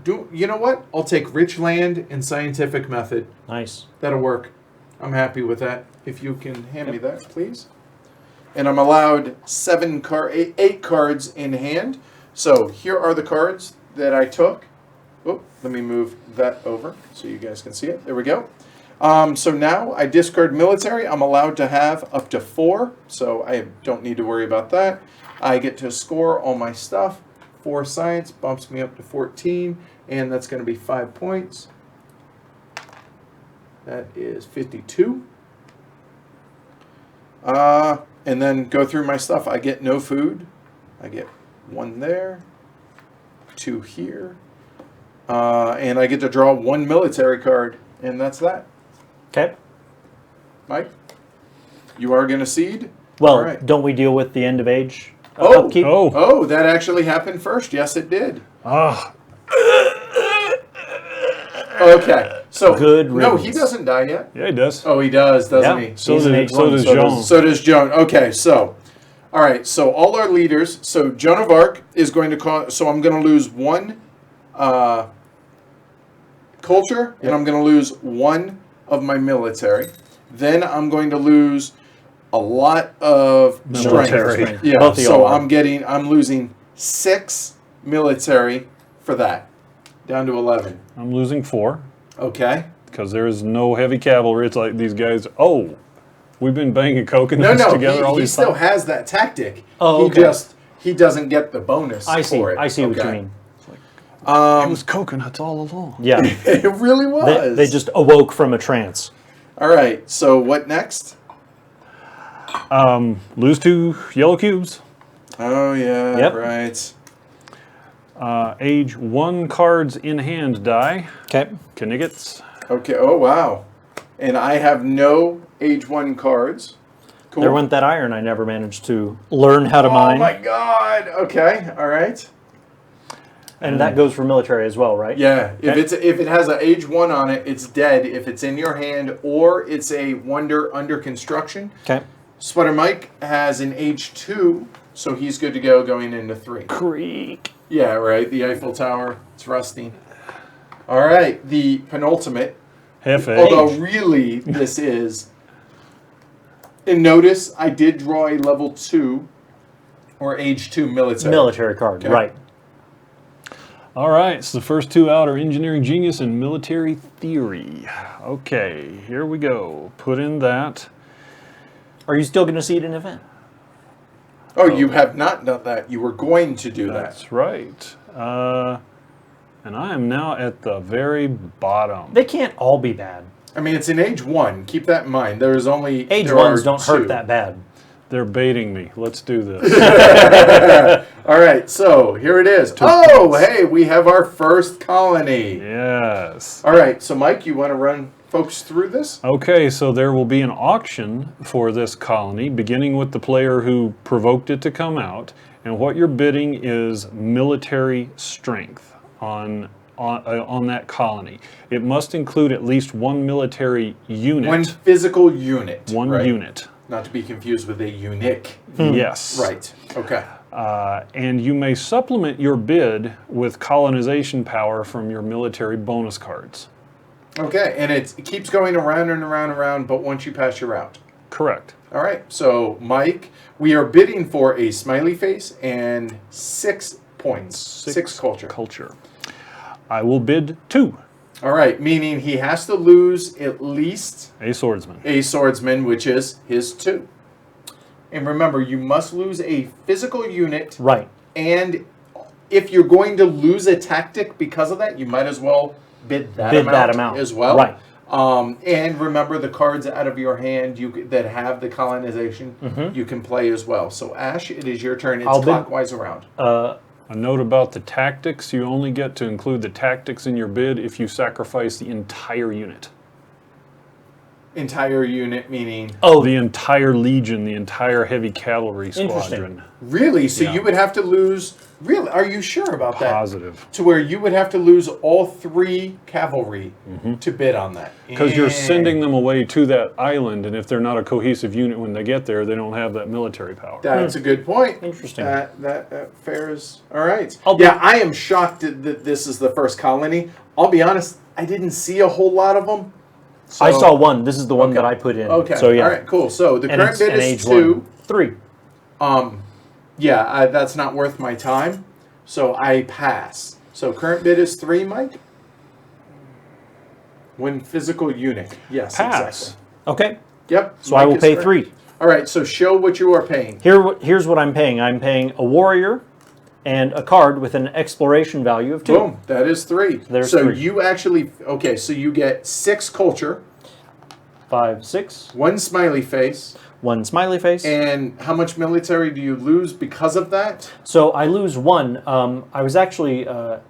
you know what? I'll take rich land and scientific method. Nice. That'll work. I'm happy with that. If you can hand me that, please. And I'm allowed 8 cards in hand. So here are the cards that I took. Oh, let me move that over so you guys can see it. There we go. So now I discard military. I'm allowed to have up to 4, so I don't need to worry about that. I get to score all my stuff. 4 science bumps me up to 14, and that's going to be 5 points. That is 52. And then go through my stuff. I get no food. I get 1 there. 2 here. And I get to draw 1 military card, and that's that. Okay. Mike, you are going to seed? Well, All right. don't we deal with the end of age Oh. upkeep? Oh. Oh, that actually happened first. Yes, it did. Ah. Okay. So Good no, he riddance. doesn't die yet. Yeah, he does. Oh, he does, doesn't Yeah. he? So He's an does, H1, so does so Jean. So does Joan. Okay, so all right. So all our leaders. So Joan of Arc is going to cause. So I'm going to lose 1 culture, and I'm going to lose 1 of my military. Then I'm going to lose a lot of Military. strength. Yeah. Both of So y'all are. I'm losing 6 military for that, down to 11. I'm losing 4 Okay. because there is no heavy cavalry. It's like these guys. Oh, we've been banging No, coconuts no, together all he these still times. has that tactic. Oh, he okay. he doesn't get the bonus I see. for it. I see what you Okay. mean. It was coconuts all along. Yeah. It really was. They just awoke from a trance. All right. So what next? Lose 2 yellow cubes. Oh yeah, Yep. right. Age 1 cards in hand die. Okay. Kniggets. Okay. Oh wow. And I have no age 1 cards. Cool. There went that iron I never managed to learn how to Oh mine. my god. Okay. All right. And that goes for military as well, right? Yeah. Okay. If it has an age 1 on it, it's dead. If it's in your hand or it's a wonder under construction. Okay. Sweater Mike has an age 2, so he's good to go going into 3. Creek. Yeah, right. The Eiffel Tower. It's rusty. All right. The penultimate. Hefe. Although really this is. And notice I did draw a level 2 or age 2 military. Military card, Okay. right. All right, so the first 2 out are engineering genius and military theory. Okay, here we go. Put in that. Are you still going to see it in an event? Oh, you have not done that. You were going to do that. That's right. And I am now at the very bottom. They can't all be bad. I mean, it's in age 1. Keep that in mind. There is only Age there ones are don't 2. hurt that bad. They're baiting me. Let's do this. All right, so here it is. Oh, hey, we have our first colony. Yes. All right, so Mike, you want to run folks through this? Okay, so there will be an auction for this colony, beginning with the player who provoked it to come out. And what you're bidding is military strength on that colony. It must include at least 1 military unit. 1 physical unit. One right? unit. Not to be confused with a unique. Yes. Right. Okay. And you may supplement your bid with colonization power from your military bonus cards. Okay, and it keeps going around and around and around, but once you pass your route. Correct. All right, so Mike, we are bidding for a smiley face and 6 points. 6 culture. Culture. I will bid 2. All right, meaning he has to lose at least A swordsman. a swordsman, which is his 2. And remember, you must lose a physical unit, Right. and if you're going to lose a tactic because of that, you might as well bid that amount as well. Right. And remember, the cards out of your hand that have the colonization, you can play as well. So Ash, it is your turn. It's I'll bid- clockwise around. A note about the tactics, you only get to include the tactics in your bid if you sacrifice the entire unit. Entire unit meaning Oh, The entire legion, the entire heavy cavalry Interesting. squadron. really. So Yeah. you would have to lose. Really, are you sure about that? Positive. To where you would have to lose all 3 cavalry to bid on that. Because you're sending them away to that island, and if they're not a cohesive unit when they get there, they don't have that military power. That's a good point. Interesting. That fares. All right. I'll Yeah, be- I am shocked that this is the first colony. I'll be honest, I didn't see a whole lot of them. So, I saw 1. This is the one Okay. that I put in. Okay. So yeah. All right. Cool. So the And current it's bid an is age 2. 3. Yeah, that's not worth my time. So I pass. So current bid is 3, Mike. When physical unit. Yes. Pass. Exactly. Okay. Yep. So I Mike will is pay correct. 3. All right. So show what you are paying. Here's what I'm paying. I'm paying a warrior and a card with an exploration value of 2. Boom. That is 3. There's so 3. you actually so you get 6 culture, 5, 6. 1 smiley face, 1 smiley face. And how much military do you lose because of that? So I lose 1. I was actually, and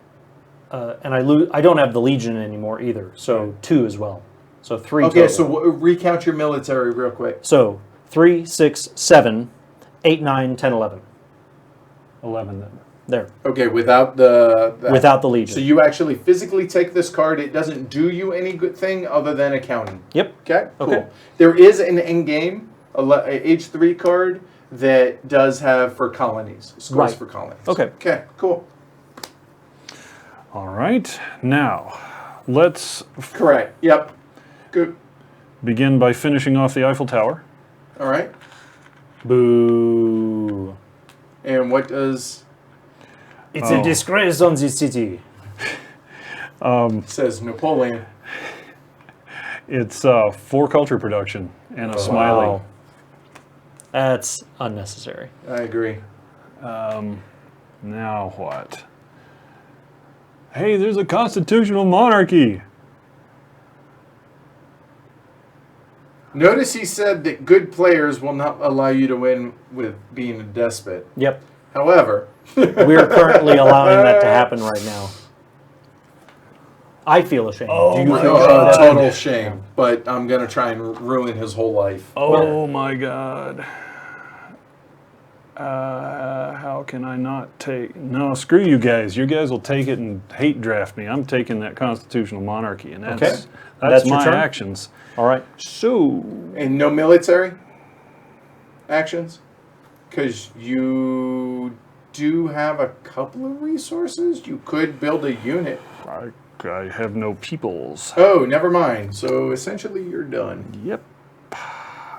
I don't have the Legion anymore either. So 2 as well. So 3 Okay, total. so recount your military real quick. So 3, 6, 7, 8, 9, 10, 11. 11 then. There. Okay, without the... Without the Legion. So you actually physically take this card. It doesn't do you any good thing other than accounting. Yep. Okay, cool. Okay. There is an in-game H3 card that does have for colonies, scores Right. for colonies. Okay. Okay, cool. All right. Now, let's Correct. Yep. Good. begin by finishing off the Eiffel Tower. All right. Boo. And what does It's a disgrace on this city. says Napoleon? It's 4 culture production and a smiley. Wow. That's unnecessary. I agree. Now what? Hey, there's a constitutional monarchy. Notice he said that good players will not allow you to win with being a despot. Yep. However, We're currently allowing that to happen right now. I feel ashamed. Do you my feel God. ashamed? total shame. But I'm gonna try and ruin his whole life. Oh my God. How can I not take... No, screw you guys. You guys will take it and hate draft me. I'm taking that constitutional monarchy, and that's, Okay. that's, That's your my turn? actions. All right. So, And no military actions? Because you do have a couple of resources. You could build a unit. I have no peoples. Oh, never mind. So essentially you're done. Yep.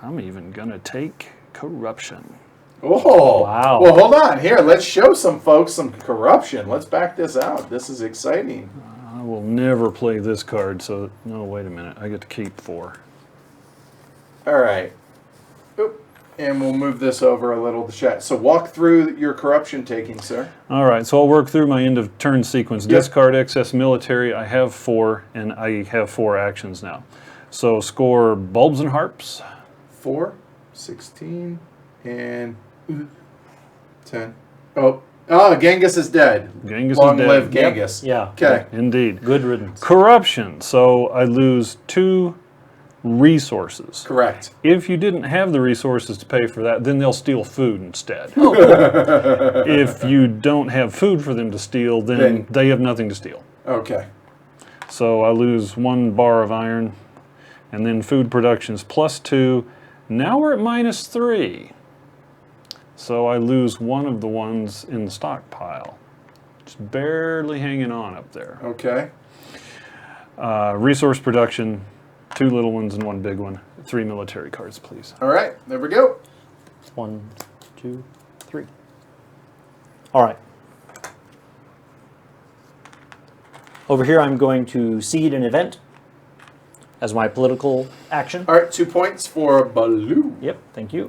I'm even gonna take corruption. Oh, Wow. Well, hold on. Here, let's show some folks some corruption. Let's back this out. This is exciting. I will never play this card, so... No, wait a minute. I get to keep 4. All right. Oop. And we'll move this over a little to chat. So walk through your corruption taking, sir. All right, so I'll work through my end of turn sequence. Yep. Discard excess military. I have 4, and I have 4 actions now. So score bulbs and harps. 4, 16, and 10. Oh, Genghis is dead. Genghis Long is dead. live Genghis. Yeah. Okay. Indeed. Good riddance. Corruption. So I lose 2 resources. Correct. If you didn't have the resources to pay for that, then they'll steal food instead. If you don't have food for them to steal, then they have nothing to steal. Okay. So I lose 1 bar of iron, and then food production's +2. Now we're at -3. So I lose 1 of the ones in the stockpile. Just barely hanging on up there. Okay. Resource production, 2 little ones and 1 big one. 3 military cards, please. All right. There we go. 1, 2, 3. All right. Over here, I'm going to seed an event as my political action. All right. 2 points for Baloo. Yep, thank you.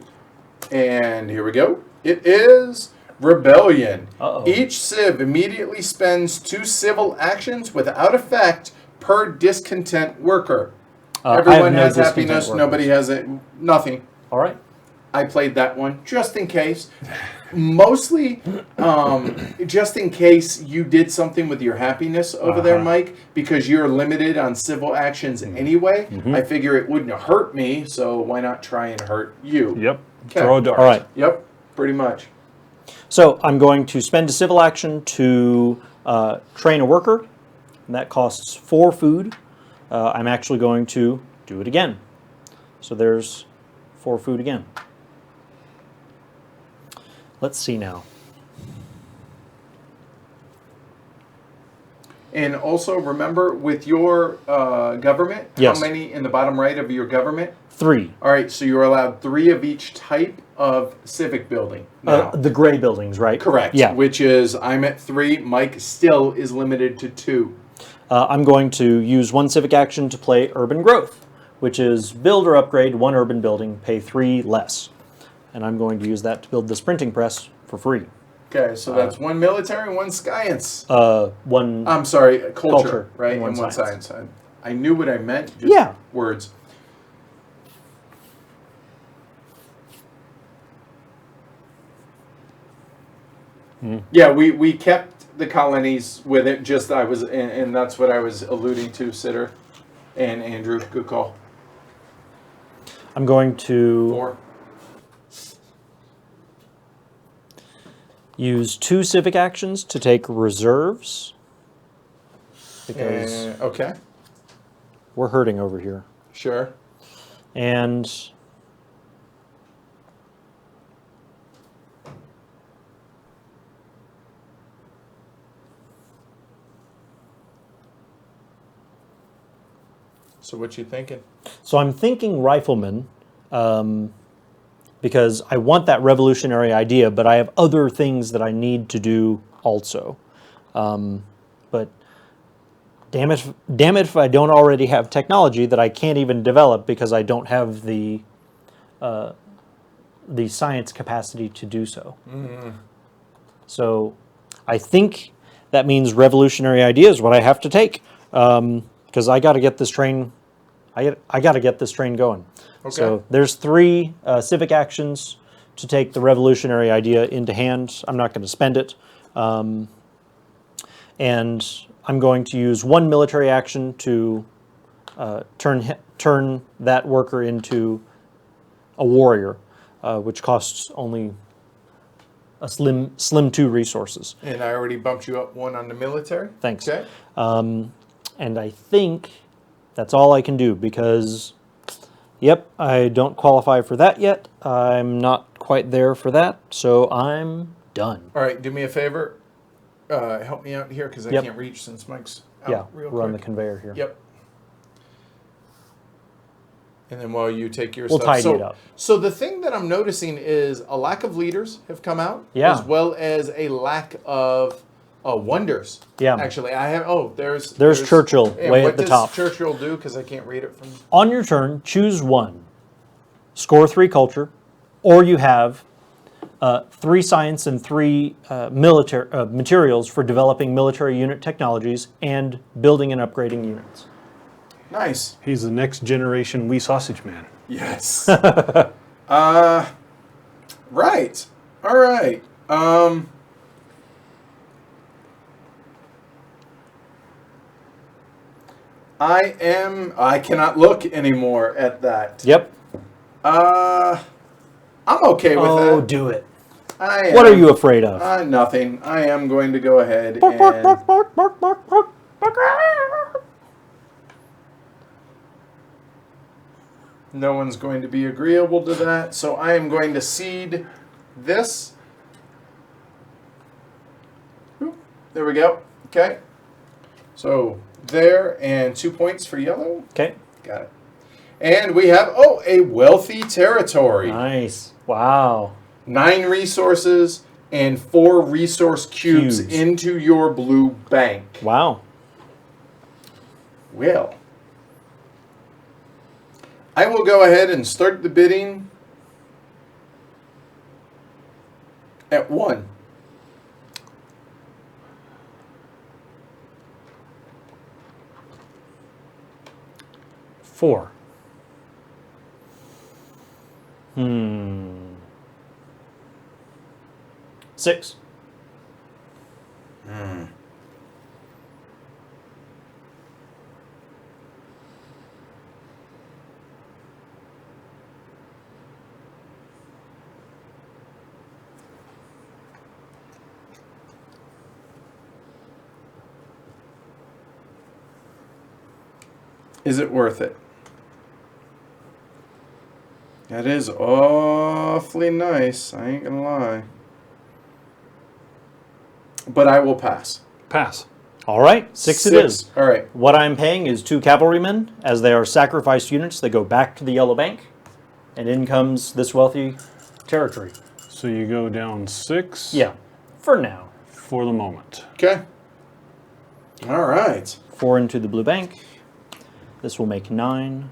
And here we go. It is Rebellion. Uh-oh. Each civ immediately spends 2 civil actions without effect per discontent worker. I have Everyone no has discontent happiness. workers. Nobody has it. Nothing. All right. I played that one just in case. Mostly, just in case you did something with your happiness over there, Mike, because you're limited on civil actions anyway. I figure it wouldn't hurt me, so why not try and hurt you? Yep. Okay. Throw a dart. All right. Yep, pretty much. So I'm going to spend a civil action to train a worker. And that costs 4 food. I'm actually going to do it again. So there's 4 food again. Let's see now. And also remember with your government, Yes. how many in the bottom right of your government? 3. All right, so you're allowed 3 of each type of civic building now. The gray buildings, right? Correct. Yeah. Which is, I'm at 3, Mike still is limited to 2. I'm going to use 1 civic action to play urban growth, which is build or upgrade 1 urban building, pay 3 less. And I'm going to use that to build this printing press for free. Okay, so that's 1 military, 1 science. 1 I'm sorry, culture, Culture, right? and And 1 1 science. I knew what I meant, just Yeah. words. Yeah, we kept the colonies with it. Just and that's what I was alluding to, Sitter and Andrew. Good call. I'm going to 4. use 2 civic actions to take reserves because Okay, we're hurting over here. sure. And So what you thinking? so I'm thinking rifleman because I want that revolutionary idea, but I have other things that I need to do also. But damn it if I don't already have technology that I can't even develop because I don't have the science capacity to do so. So I think that means revolutionary idea is what I have to take because I got to get this train. I got to get this train going. Okay. So there's 3 civic actions to take the revolutionary idea into hand. I'm not going to spend it, and I'm going to use 1 military action to turn that worker into a warrior, which costs only a slim 2 resources. And I already bumped you up 1 on the military. Thanks. Okay. And I think that's all I can do because, yep, I don't qualify for that yet. I'm not quite there for that, so I'm done. All right. Do me a favor. Help me out here because I Yep. can't reach since Mike's out Yeah, real we're on the quick. conveyor here. Yep. And then while you take your We'll stuff. tidy so, it up. So the thing that I'm noticing is a lack of leaders have come out, Yeah. as well as a lack of wonders. Yeah. Actually, I have. Oh, there's Churchill and way what at the does top. Churchill do? Because I can't read it from. On your turn, choose 1. Score 3 culture, or you have 3 science and 3 military materials for developing military unit technologies and building and upgrading units. Nice. He's the next generation wee sausage man. Yes. Right. All right. I cannot look anymore at that. Yep. I'm okay with Oh, that. do it. I am, What are you afraid of? Nothing. I am going to go ahead Bark, bark, bark, and bark, bark, bark, bark, bark. no one's going to be agreeable to that. So I am going to cede this. Oop, there we go. Okay. So there, and 2 points for yellow. Okay. Got it. And we have, a wealthy territory. Nice. Wow. 9 resources and 4 resource cubes Cubes. into your blue bank. Wow. Well, I will go ahead and start the bidding at 1. Four. 6. Is it worth it? That is awfully nice. I ain't gonna lie. But I will pass. Pass. All right. 6 it is. All right. What I'm paying is 2 cavalrymen, as they are sacrificed units. They go back to the yellow bank, and in comes this wealthy territory. So you go down 6. Yeah, for now. For the moment. Okay. All right. 4 into the blue bank. This will make 9.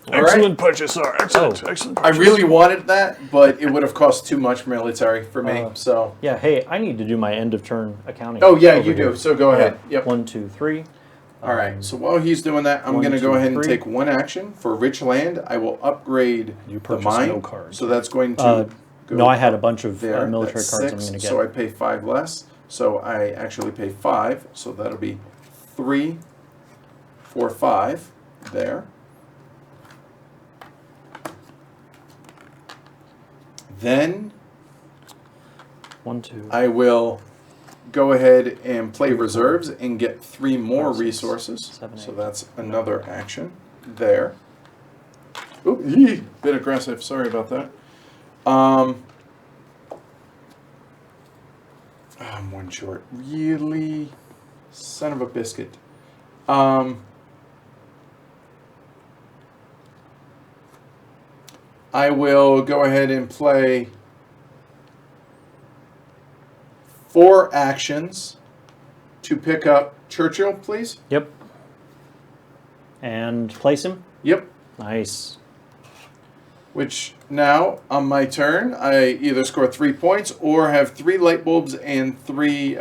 All Excellent purchase, sir. Excellent. Oh. Excellent I purchase. really wanted that, but it would have cost too much military for me. So. Yeah, hey, I need to do my end of turn accounting. Oh yeah, over you here. do. So go ahead. Yep. 1, 2, 3. All right. So while he's doing that, I'm 1, going to go 2, ahead and 3. take 1 action for rich land. I will upgrade You the purchase mine. no cards. So that's going to go No, I had a bunch of there. military That's cards I'm 6, going to get. so I pay 5 less. So I actually pay 5, so that'll be 3, 4, 5 there. Then 1, 2. I will go ahead and play reserves and get 3 more 5, 6, resources. 7, So 8. that's another action there. Oop, yee, bit aggressive. Sorry about that. I'm 1 short. Really? Son of a biscuit. I will go ahead and play 4 actions to pick up Churchill, please. Yep. And place him. Yep. Nice. Which now, on my turn, I either score 3 points or have 3 light bulbs and 3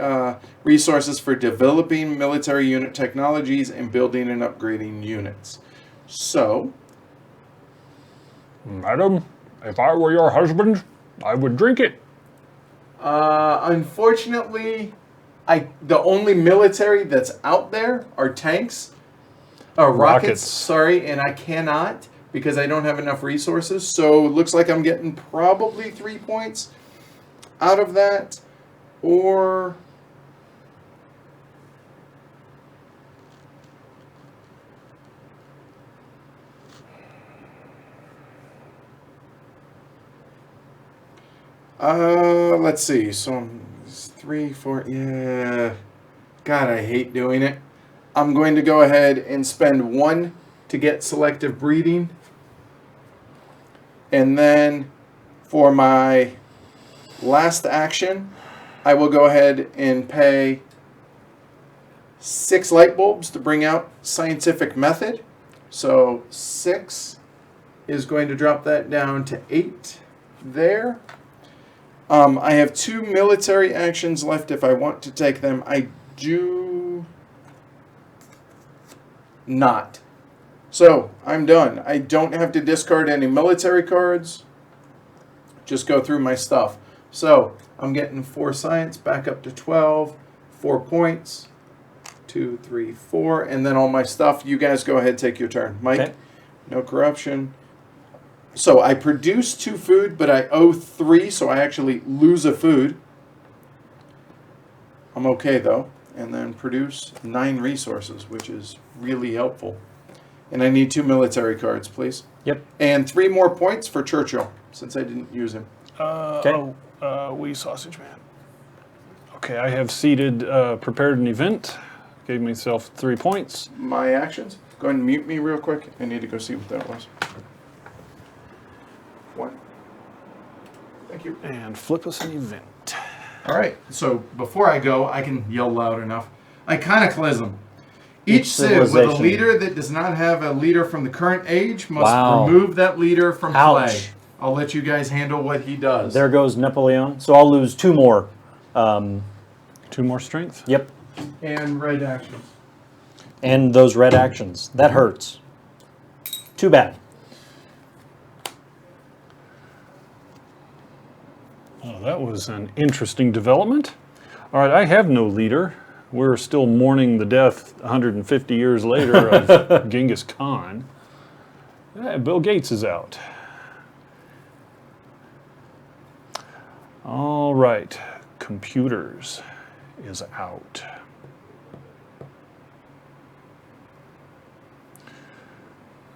resources for developing military unit technologies and building and upgrading units. So, Madam, if I were your husband, I would drink it. unfortunately, the only military that's out there are tanks. Rockets, Rockets. sorry, and I cannot because I don't have enough resources. So it looks like I'm getting probably 3 points out of that. Or let's see. So it's 3, 4, yeah. God, I hate doing it. I'm going to go ahead and spend 1 to get selective breeding. And then for my last action, I will go ahead and pay 6 light bulbs to bring out scientific method. So 6 is going to drop that down to 8 there. I have 2 military actions left if I want to take them. I do not. So I'm done. I don't have to discard any military cards. Just go through my stuff. So I'm getting 4 science back up to 12, 4 points, 2, 3, 4, and then all my stuff. You guys go ahead, take your turn. Mike, Okay. no corruption. So I produce 2 food, but I owe 3, so I actually lose a food. I'm okay though. And then produce 9 resources, which is really helpful. And I need 2 military cards, please. Yep. And 3 more points for Churchill, since I didn't use him. Wee sausage man. Okay, I have prepared an event. Gave myself 3 points. My actions. Go ahead and mute me real quick. I need to go see what that was. 1. Thank you. And flip us an event. All right. So before I go, I can yell loud enough. Iconoclasm. Each civ with a civilization. leader that does not have a leader from the current age must Wow. remove that leader from Ouch. play. I'll let you guys handle what he does. There goes Napoleon. So I'll lose 2 more. 2 more strength. Yep. And red actions. And those red actions. That hurts. Too bad. Oh, that was an interesting development. All right, I have no leader. We're still mourning the death 150 years later of Genghis Khan. Bill Gates is out. All right, computers is out.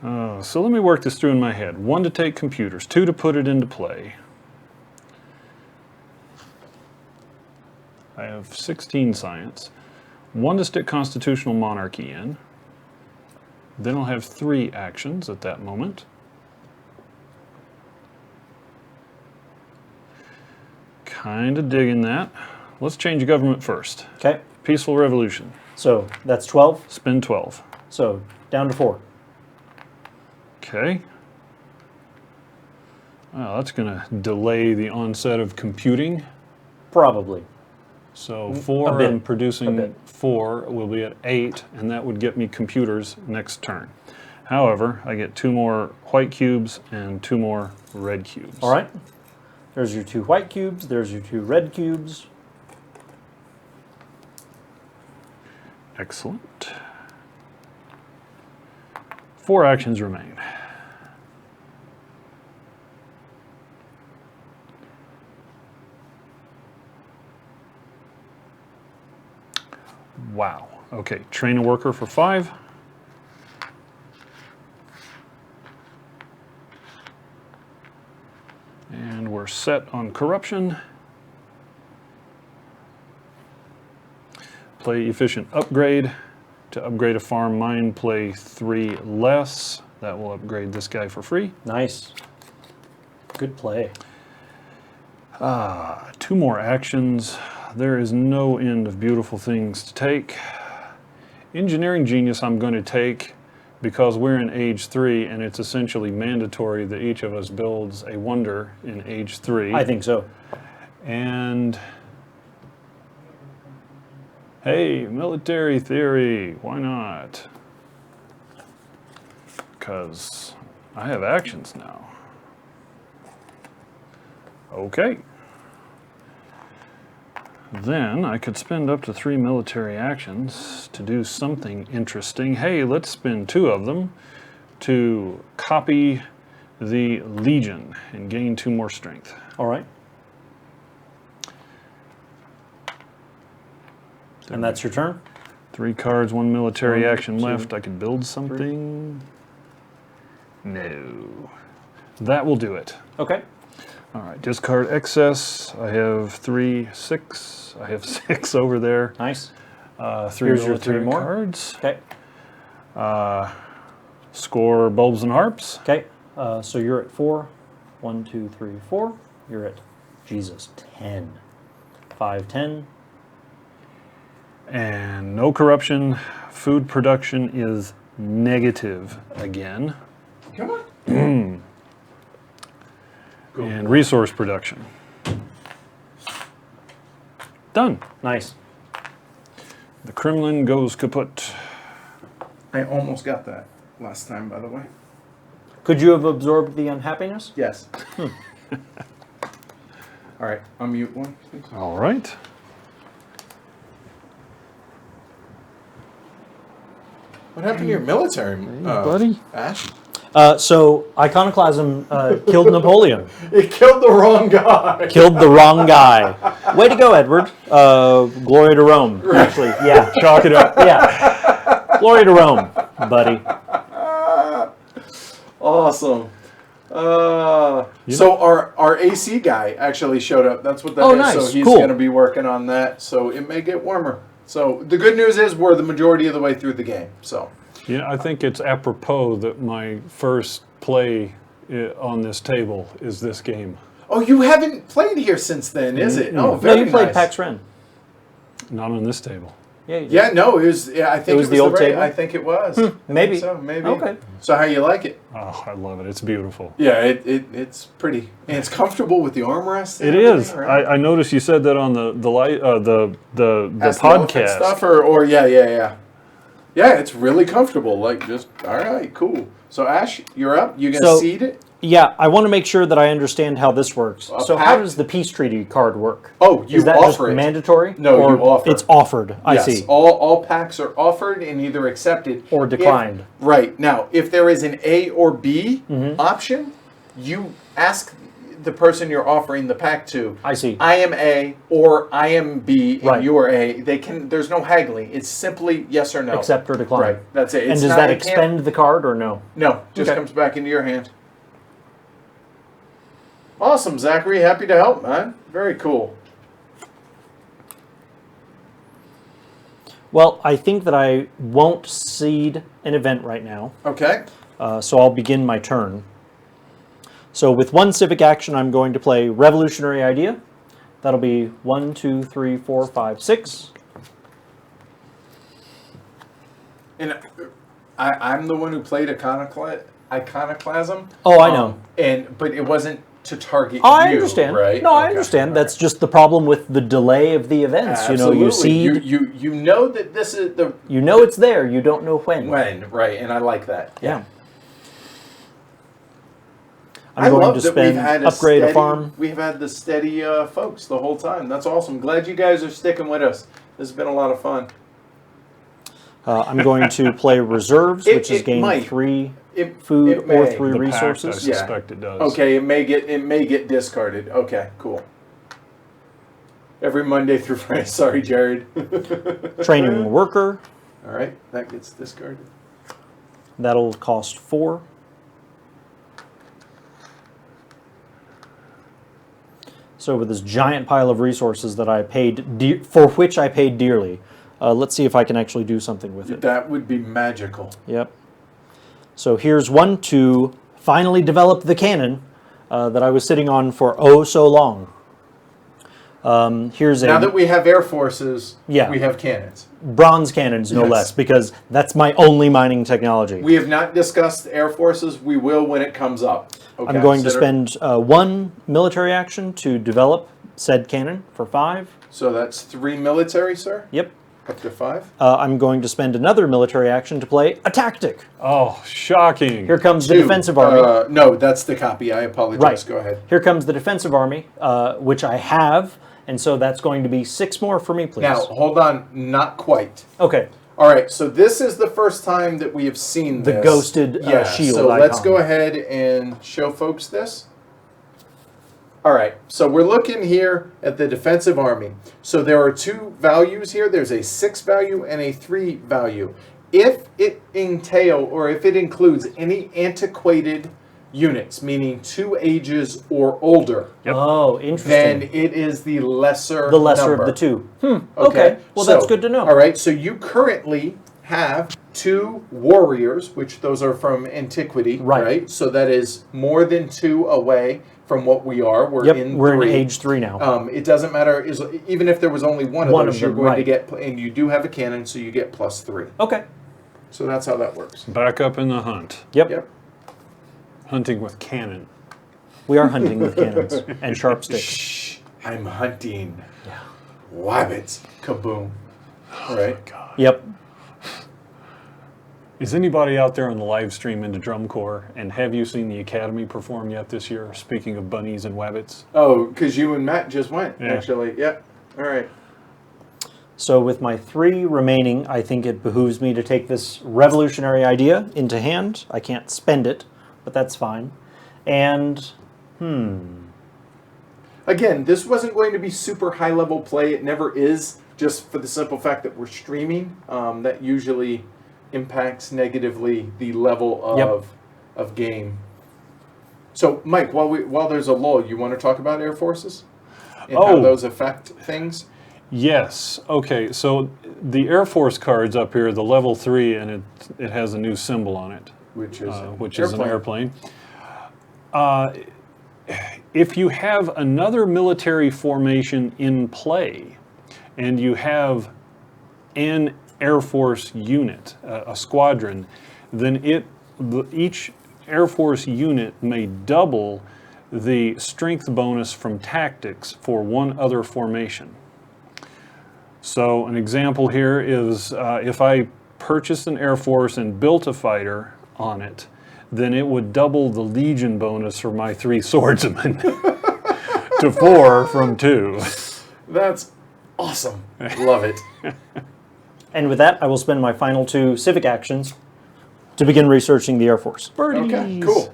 So let me work this through in my head. 1 to take computers, 2 to put it into play. I have 16 science. 1 to stick constitutional monarchy in. Then I'll have 3 actions at that moment. Kind of digging that. Let's change government first. Okay. Peaceful revolution. So that's 12. Spend 12. So down to 4. Okay. Well, that's going to delay the onset of computing. Probably. So A 4, bit. I'm producing A bit. 4, will be at 8, and that would get me computers next turn. However, I get 2 more white cubes and 2 more red cubes. All right. There's your 2 white cubes. There's your 2 red cubes. Excellent. 4 actions remain. Wow. Okay, train a worker for 5. And we're set on corruption. Play efficient upgrade. To upgrade a farm mine, play 3 less. That will upgrade this guy for free. Nice. Good play. 2 more actions. There is no end of beautiful things to take. Engineering Genius I'm going to take because we're in Age 3 and it's essentially mandatory that each of us builds a wonder in Age 3. I think so. And hey, military theory, why not? Because I have actions now. Okay. Then I could spend up to 3 military actions to do something interesting. Hey, let's spend 2 of them to copy the Legion and gain 2 more strength. All right. And that's your turn? 3 cards, 1 military 1, action 2, left. I could build something. No. That will do it. Okay. All right, discard excess. I have 3, 6. I have 6 over there. Nice. 3 Here's your military 3 more. cards. Okay. Score bulbs and harps. Okay. So you're at 4. 1, 2, 3, 4. You're at, Jesus, 10. 5, 10. And no corruption. Food production is negative again. Come on. And resource production. Done. Nice. The Kremlin goes kaput. I almost got that last time, by the way. Could you have absorbed the unhappiness? Yes. All right, unmute one, please. All right. What happened to your military, buddy? Ash? So Iconoclasm killed Napoleon. It killed the wrong guy. Killed the wrong guy. Way to go, Edward. Glory to Rome. Actually, yeah. Chalk it up. Yeah. Glory to Rome, buddy. Awesome. So our AC guy actually showed up. That's what that is. Oh, nice. So he's Cool. going to be working on that. So it may get warmer. So the good news is we're the majority of the way through the game. So I think it's apropos that my first play on this table is this game. oh, you haven't played here since then, is it? Oh, No, very you played nice. Pax Ren. Not on this table. Yeah, you did. Yeah, no, it was. Yeah, I think It was the old right- table? I think it was. I think maybe. so. Maybe. Okay. So how you like it? Oh, I love it. It's beautiful. Yeah, it's pretty and it's comfortable with the armrest. It is. I noticed you said that on the Ask the Elephant podcast. stuff or yeah. Yeah, it's really comfortable. Like just all right, cool. So Ash, you're up. You gonna So- seed it? Yeah, I want to make sure that I understand how this works. A So how pact? does the peace treaty card work? Oh, you Is that just offer it. mandatory? No, or you offer. It's offered. I Yes, see. all packs are offered and either accepted Or declined. Right now, if there is an A or B Mm-hmm. option, you ask the person you're offering the pack to. I see. I am A or I am B and Right. you are A. They can. There's no haggling. It's simply yes or no. Accept or decline. Right. That's it. And It's does not- that it can't- expend the card or no? No, just Okay. comes back into your hand. Awesome, Zachary. Happy to help, man. Very cool. Well, I think that I won't seed an event right now, Okay. so I'll begin my turn. So with 1 civic action, I'm going to play Revolutionary Idea. That'll be 1, 2, 3, 4, 5, 6. And I'm the one who played Iconoclasm. Oh, I know. But it wasn't to target Oh, I you, understand. right? No, I Okay. understand. All That's just the problem with the delay of the events. Absolutely. You know, you seed, You know that this is the you know it's there, you don't know when. when, right? And I like that. Yeah. I'm going to spend upgrade a farm. We've had the steady folks the whole time. That's awesome. Glad you guys are sticking with us. This has been a lot of fun. I'm going to play reserves, which is gain might. 3 It food may. or 3 The pact, I resources. suspect it does. Okay, it may get discarded. Okay, cool. Every Monday through Friday. Sorry, Jared. Training worker, All right, that gets discarded. that'll cost 4. So with this giant pile of resources that I paid for which I paid dearly, let's see if I can actually do something with it. That would be magical. Yep. So here's one to finally develop the cannon that I was sitting on for oh so long. Here's Now a that we have air forces, Yeah. we have cannons. bronze cannons, no Yes. less, because that's my only mining technology. We have not discussed air forces. We will when it comes up. Okay, I'm going to Sitter? spend 1 military action to develop said cannon for 5. So that's 3 military, sir? Yep. Up to 5? I'm going to spend another military action to play a tactic. Oh, shocking. Here comes the 2. defensive army. No, that's the copy. I apologize. Right. Go ahead. Here comes the defensive army, which I have, and so that's going to be 6 more for me, please. Now, hold on. Not quite. Okay. All right, so this is the first time that we have seen The this. ghosted shield So let's icon. go ahead and show folks this. All right, so we're looking here at the defensive army. So there are 2 values here. There's a 6 value and a 3 value. If it includes any antiquated units, meaning 2 ages or older, Yep. Oh, interesting. then it is the lesser The lesser number. of the 2. Okay. Well, that's good to know. All right, so you currently have 2 warriors, which those are from antiquity, Right. So that is more than 2 away from what we are. We're Yep, in we're 3. in age 3 now. It doesn't matter, even if there was only one of One those, of you're them, going to right. get, and you do have a cannon, so you get +3. Okay. So that's how that works. Back up in the hunt. Yep. Yep. Hunting with cannon. We are hunting with cannons and sharp sticks. Shh, I'm hunting. Yeah. Wabbits. Kaboom. All right. Yep. Is anybody out there on the live stream into Drum Corps, and have you seen the Academy perform yet this year? Speaking of bunnies and wabbits. Oh, because you and Matt just went, Yeah. actually. Yep. All right. So with my 3 remaining, I think it behooves me to take this revolutionary idea into hand. I can't spend it, but that's fine. And, Again, this wasn't going to be super high level play. It never is, just for the simple fact that we're streaming. That usually impacts negatively the level of game. So, Mike, while there's a lull, you want to talk about air forces and how Oh. those affect things? Yes. Okay. So the Air Force card's up here, the level 3, and it has a new symbol on it, Which is an airplane. If you have another military formation in play, and you have an Air Force unit, a squadron, then each Air Force unit may double the strength bonus from tactics for one other formation. So an example here is if I purchased an Air Force and built a fighter on it, then it would double the Legion bonus for my 3 swordsmen to 4 from 2. That's awesome. Love it. with that, I will spend my final 2 civic actions to begin researching the Air Force. Okay, cool.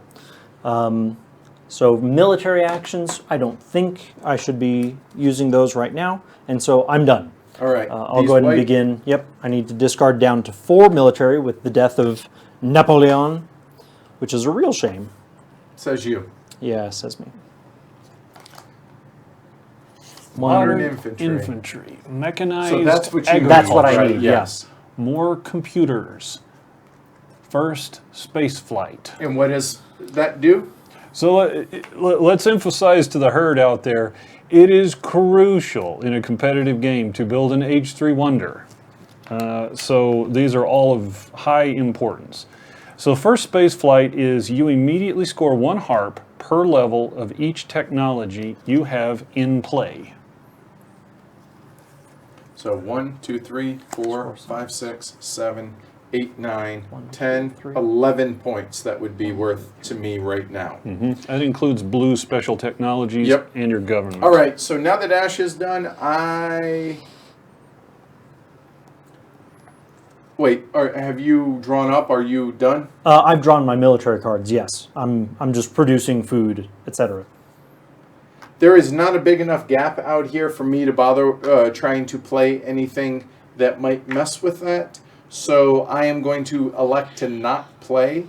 So military actions, I don't think I should be using those right now, and so I'm done. All right. I'll These go ahead and white- begin. Yep, I need to discard down to 4 military with the death of Napoleon, which is a real shame. Says you. Yeah, says me. Modern infantry. Infantry, mechanized. So that's what you That's what I right, need, yes. More computers. First, space flight. And what does that do? So let's emphasize to the herd out there, it is crucial in a competitive game to build an H3 Wonder. So these are all of high importance. So first space flight is you immediately score 1 harp per level of each technology you have in play. So 1, 2, 3, 4, 5, 6, 7, 8, 9, One, 10, two, 3. 11 points that would be worth to me right now. That includes Blue Special Technologies Yep. and your government. All right, so now that Ash is done, Wait, have you drawn up? Are you done? I've drawn my military cards. Yes, I'm just producing food, etc. There is not a big enough gap out here for me to bother trying to play anything that might mess with that. So I am going to elect to not play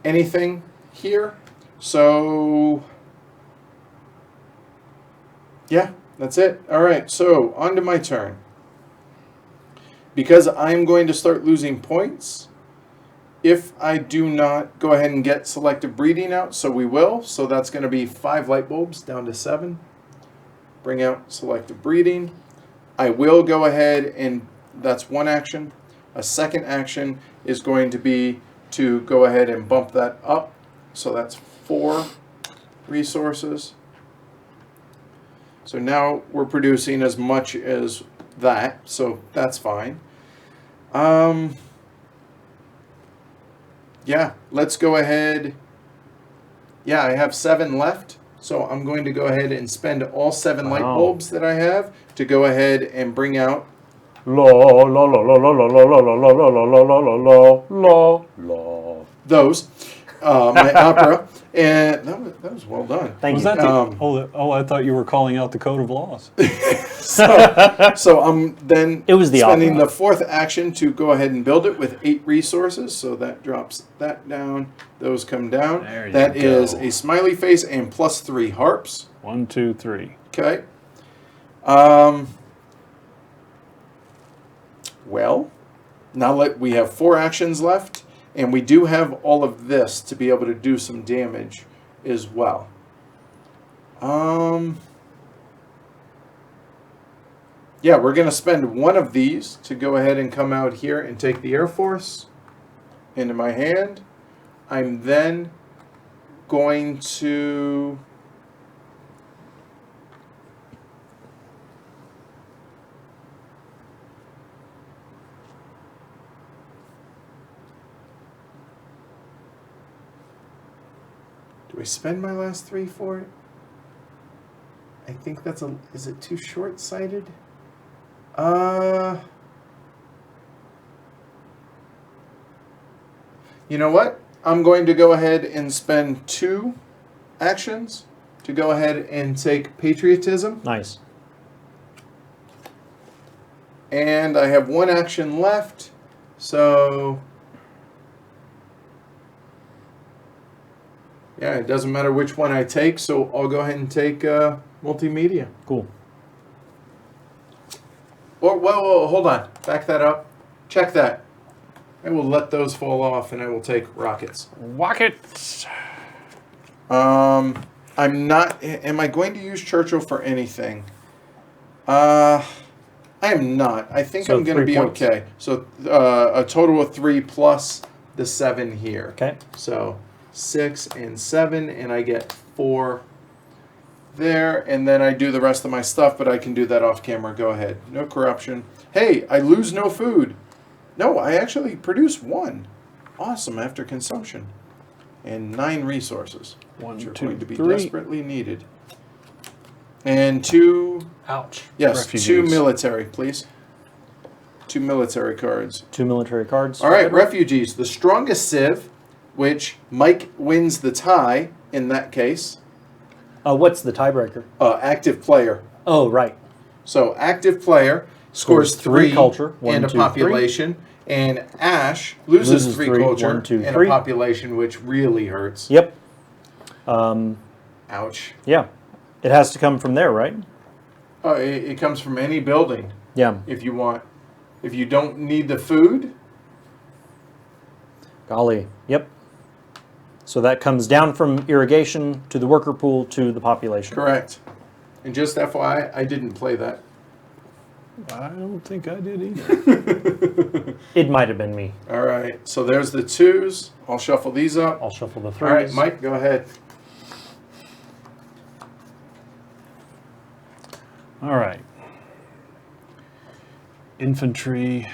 anything here. So, yeah, that's it. All right, so on to my turn. Because I'm going to start losing points, if I do not go ahead and get selective breeding out, so we will. So that's going to be 5 light bulbs down to 7. Bring out selective breeding. I will go ahead and that's one action. A second action is going to be to go ahead and bump that up. So that's 4 resources. So now we're producing as much as that, so that's fine. Yeah, let's go ahead. Yeah, I have 7 left, so I'm going to go ahead and spend all 7 light Wow. bulbs that I have to go ahead and bring out La la la la la la la la la la la la la la la. those, my opera, and that was well done. Thank Was you. that the, I thought you were calling out the code of laws. So I'm then It was the spending opera. the 4th action to go ahead and build it with 8 resources. So that drops that down. Those come down. There you That is go. a smiley face and plus 3 harps. 1, 2, 3. Okay. Well, now we have 4 actions left, and we do have all of this to be able to do some damage as well. Yeah, we're going to spend one of these to go ahead and come out here and take the Air Force into my hand. I'm then going to... Do I spend my last 3 for it? I think that's a... Is it too short-sighted? You know what? I'm going to go ahead and spend 2 actions to go ahead and take patriotism. Nice. And I have 1 action left. So... yeah, it doesn't matter which one I take, so I'll go ahead and take multimedia. Cool. Or, whoa, hold on. Back that up. Check that. I will let those fall off, and I will take rockets. Rockets! I'm not... Am I going to use Churchill for anything? I am not. I think So I'm going to 3 be points. okay. So a total of 3 plus the 7 here. Okay. So 6 and 7, and I get 4 there, and then I do the rest of my stuff, but I can do that off camera. Go ahead. No corruption. Hey, I lose no food. No, I actually produce 1. Awesome, after consumption. And 9 resources, 1, which are 2, going to be 3. desperately needed. And 2, Ouch. yes, 2 Refugees. military, please. 2 military cards. 2 military cards. All right, refugees. The strongest civ, which Mike wins the tie in that case. What's the tiebreaker? Active player. Oh, right. So active player scores Scores 3 3 culture, 1, and a 2, 3. population, and Ash loses Loses 3 3, culture 1, 2, and 3. a population, which really hurts. Yep. Ouch. Yeah. It has to come from there, right? It comes from any building Yeah. if you want. If you don't need the food, Golly. Yep. So that comes down from irrigation to the worker pool to the population. correct. And just FYI, I didn't play that. I don't think I did either. It might have been me. All right, so there's the 2s. I'll shuffle these up. I'll shuffle the All 3s. right, Mike, go ahead. All right. Infantry,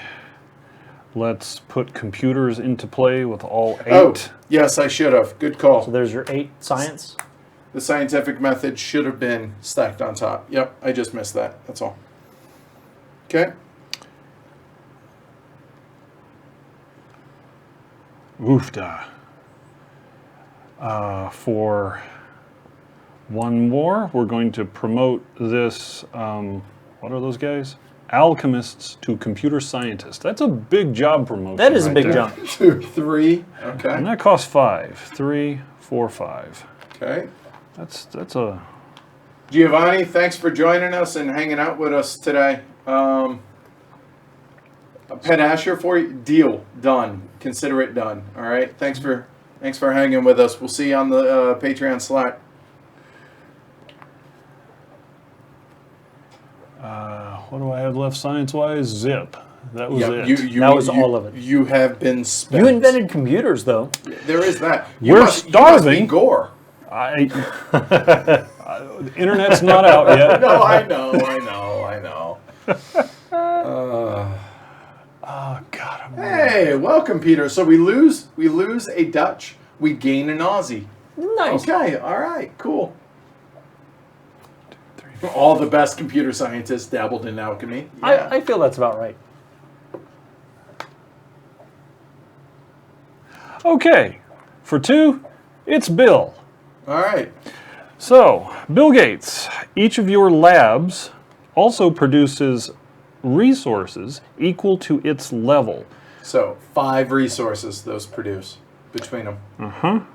let's put computers into play with all 8. Oh, yes, I should have. Good call. So there's your 8 science. The scientific method should have been stacked on top. Yep, I just missed that. That's all. Okay. Oofda. For one more, we're going to promote this, what are those guys? Alchemists to computer scientists. That's a big job promotion. That is a right big there. jump. 2, 3. Okay. And that costs 5. 3, 4, 5. Okay. That's a... Giovanni, thanks for joining us and hanging out with us today. A Pet Asher for you. Deal. Done. Consider it done. All right. Thanks for hanging with us. We'll see you on the Patreon Slack. What do I have left science-wise? Zip. That was Yep, it. That was all of it. You have been spent. You invented computers, though. There is that. We're You must be starving. Gore. The internet's not out yet. No, I know. Oh, God. Hey, welcome, Peter. So we lose a Dutch, we gain an Aussie. Nice. Okay, all right, cool. All the best computer scientists dabbled in alchemy. Yeah. I feel that's about right. Okay. For 2, it's Bill. All right. So, Bill Gates, each of your labs also produces resources equal to its level. So 5 resources those produce between them.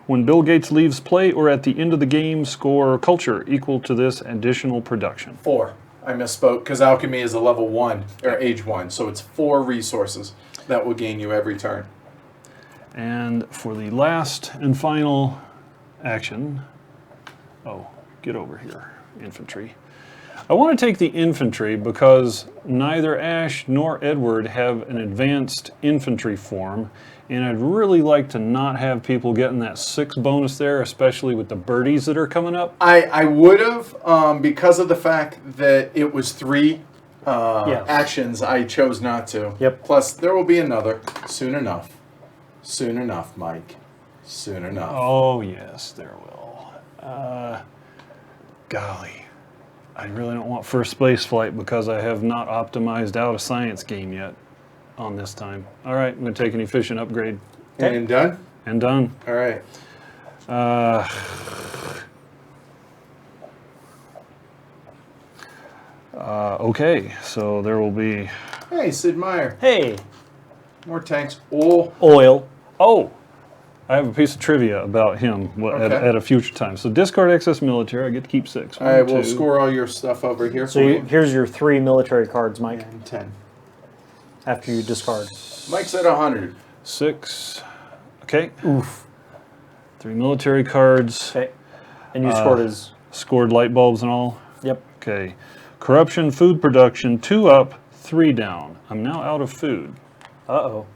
When Bill Gates leaves play or at the end of the game, score culture equal to this additional production. 4. I misspoke because alchemy is a level 1 or age 1, so it's 4 resources that will gain you every turn. And for the last and final action, get over here, infantry. I want to take the infantry because neither Ash nor Edward have an advanced infantry form, and I'd really like to not have people getting that 6 bonus there, especially with the birdies that are coming up. I would have, because of the fact that it was 3 actions, I chose not to. Yep. Plus, there will be another soon enough. Soon enough, Mike. Soon enough. Oh, yes, there will. Golly. I really don't want first space flight because I have not optimized out a science game yet on this time. All right, I'm going to take an efficient upgrade. And done? And done. All right. Okay, so there will be... Hey, Sid Meier. Hey, More tanks. Oh, oil. Oh! I have a piece of trivia about him Okay. at a future time. So discard excess military. I get to keep 6. I 1, will 2. score all your stuff over here So for you. here's your 3 military cards, Mike, And 10. after you discard. Mike's at 100. 6. Okay. Oof. 3 military cards. Okay. And you scored as... Scored light bulbs and all. Yep. Okay. Corruption, food production, 2 up, 3 down. I'm now out of food. Uh-oh.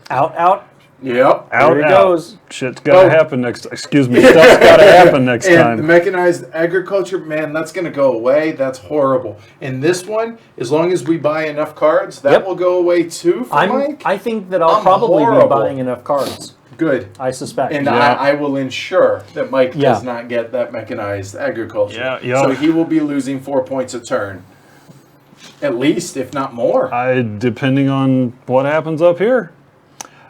Out. Yep. Out, he out. goes. Shit's gotta Oh. happen next. Excuse me. Stuff's gotta happen next And the time. mechanized agriculture, man, that's going to go away. That's horrible. And this one, as long as we buy enough cards, that Yep. will go away too for Mike. I think that I'll I'm probably horrible. be buying enough cards. Good. I suspect. And Yeah. I will ensure that Mike Yeah. does not get that mechanized agriculture. Yeah, yeah. So he will be losing 4 points a turn. At least, if not more. Depending on what happens up here.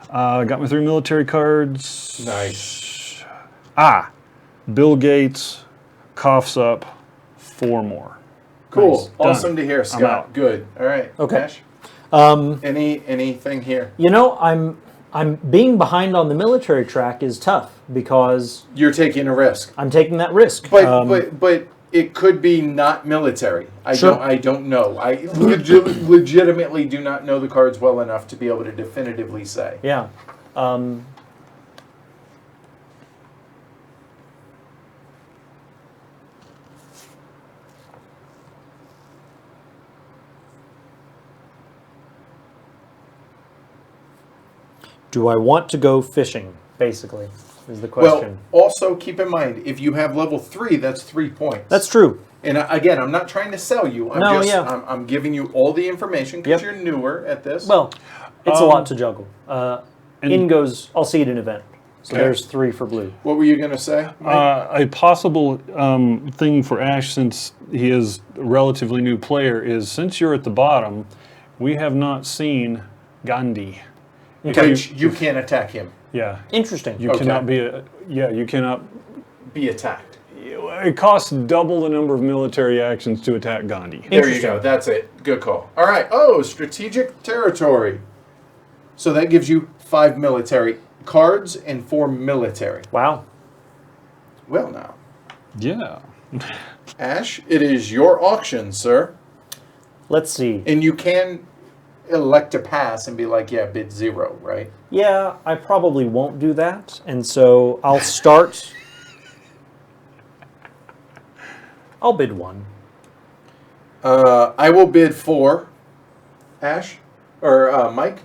Got my 3 military cards. Nice. Bill Gates coughs up 4 more. Cool. Nice. Done. Awesome to hear, Scott. out. Good. All right. Okay. Ash? Anything here? You know, I'm being behind on the military track is tough because You're taking a risk. I'm taking that risk. But it could be not military. Sure. I don't know. I legitimately do not know the cards well enough to be able to definitively say. Yeah. Do I want to go fishing, basically, is the question. Well, also keep in mind, if you have level 3, that's 3 points. That's true. And again, I'm not trying to sell you. No, yeah. I'm giving you all the information because Yep. you're newer at this. Well, It's a lot to juggle. and- In goes, I'll see it in event. So Okay. there's 3 for blue. What were you going to say, Mike? A possible thing for Ash, since he is a relatively new player, is since you're at the bottom, we have not seen Gandhi. Okay. Which you can't attack him. Yeah, Interesting. you Okay. cannot be a. Yeah, you cannot. Be attacked. It costs double the number of military actions to attack Gandhi. There you Interesting. go. That's it. Good call. All right. Oh, strategic territory. So that gives you 5 military cards and 4 military. Wow. Well, now, Yeah. Ash, it is your auction, sir. Let's see. And you can elect to pass and be like, yeah, bid 0, right? Yeah, I probably won't do that. And so I'll start. I'll bid 1. I will bid 4. Ash? Or Mike?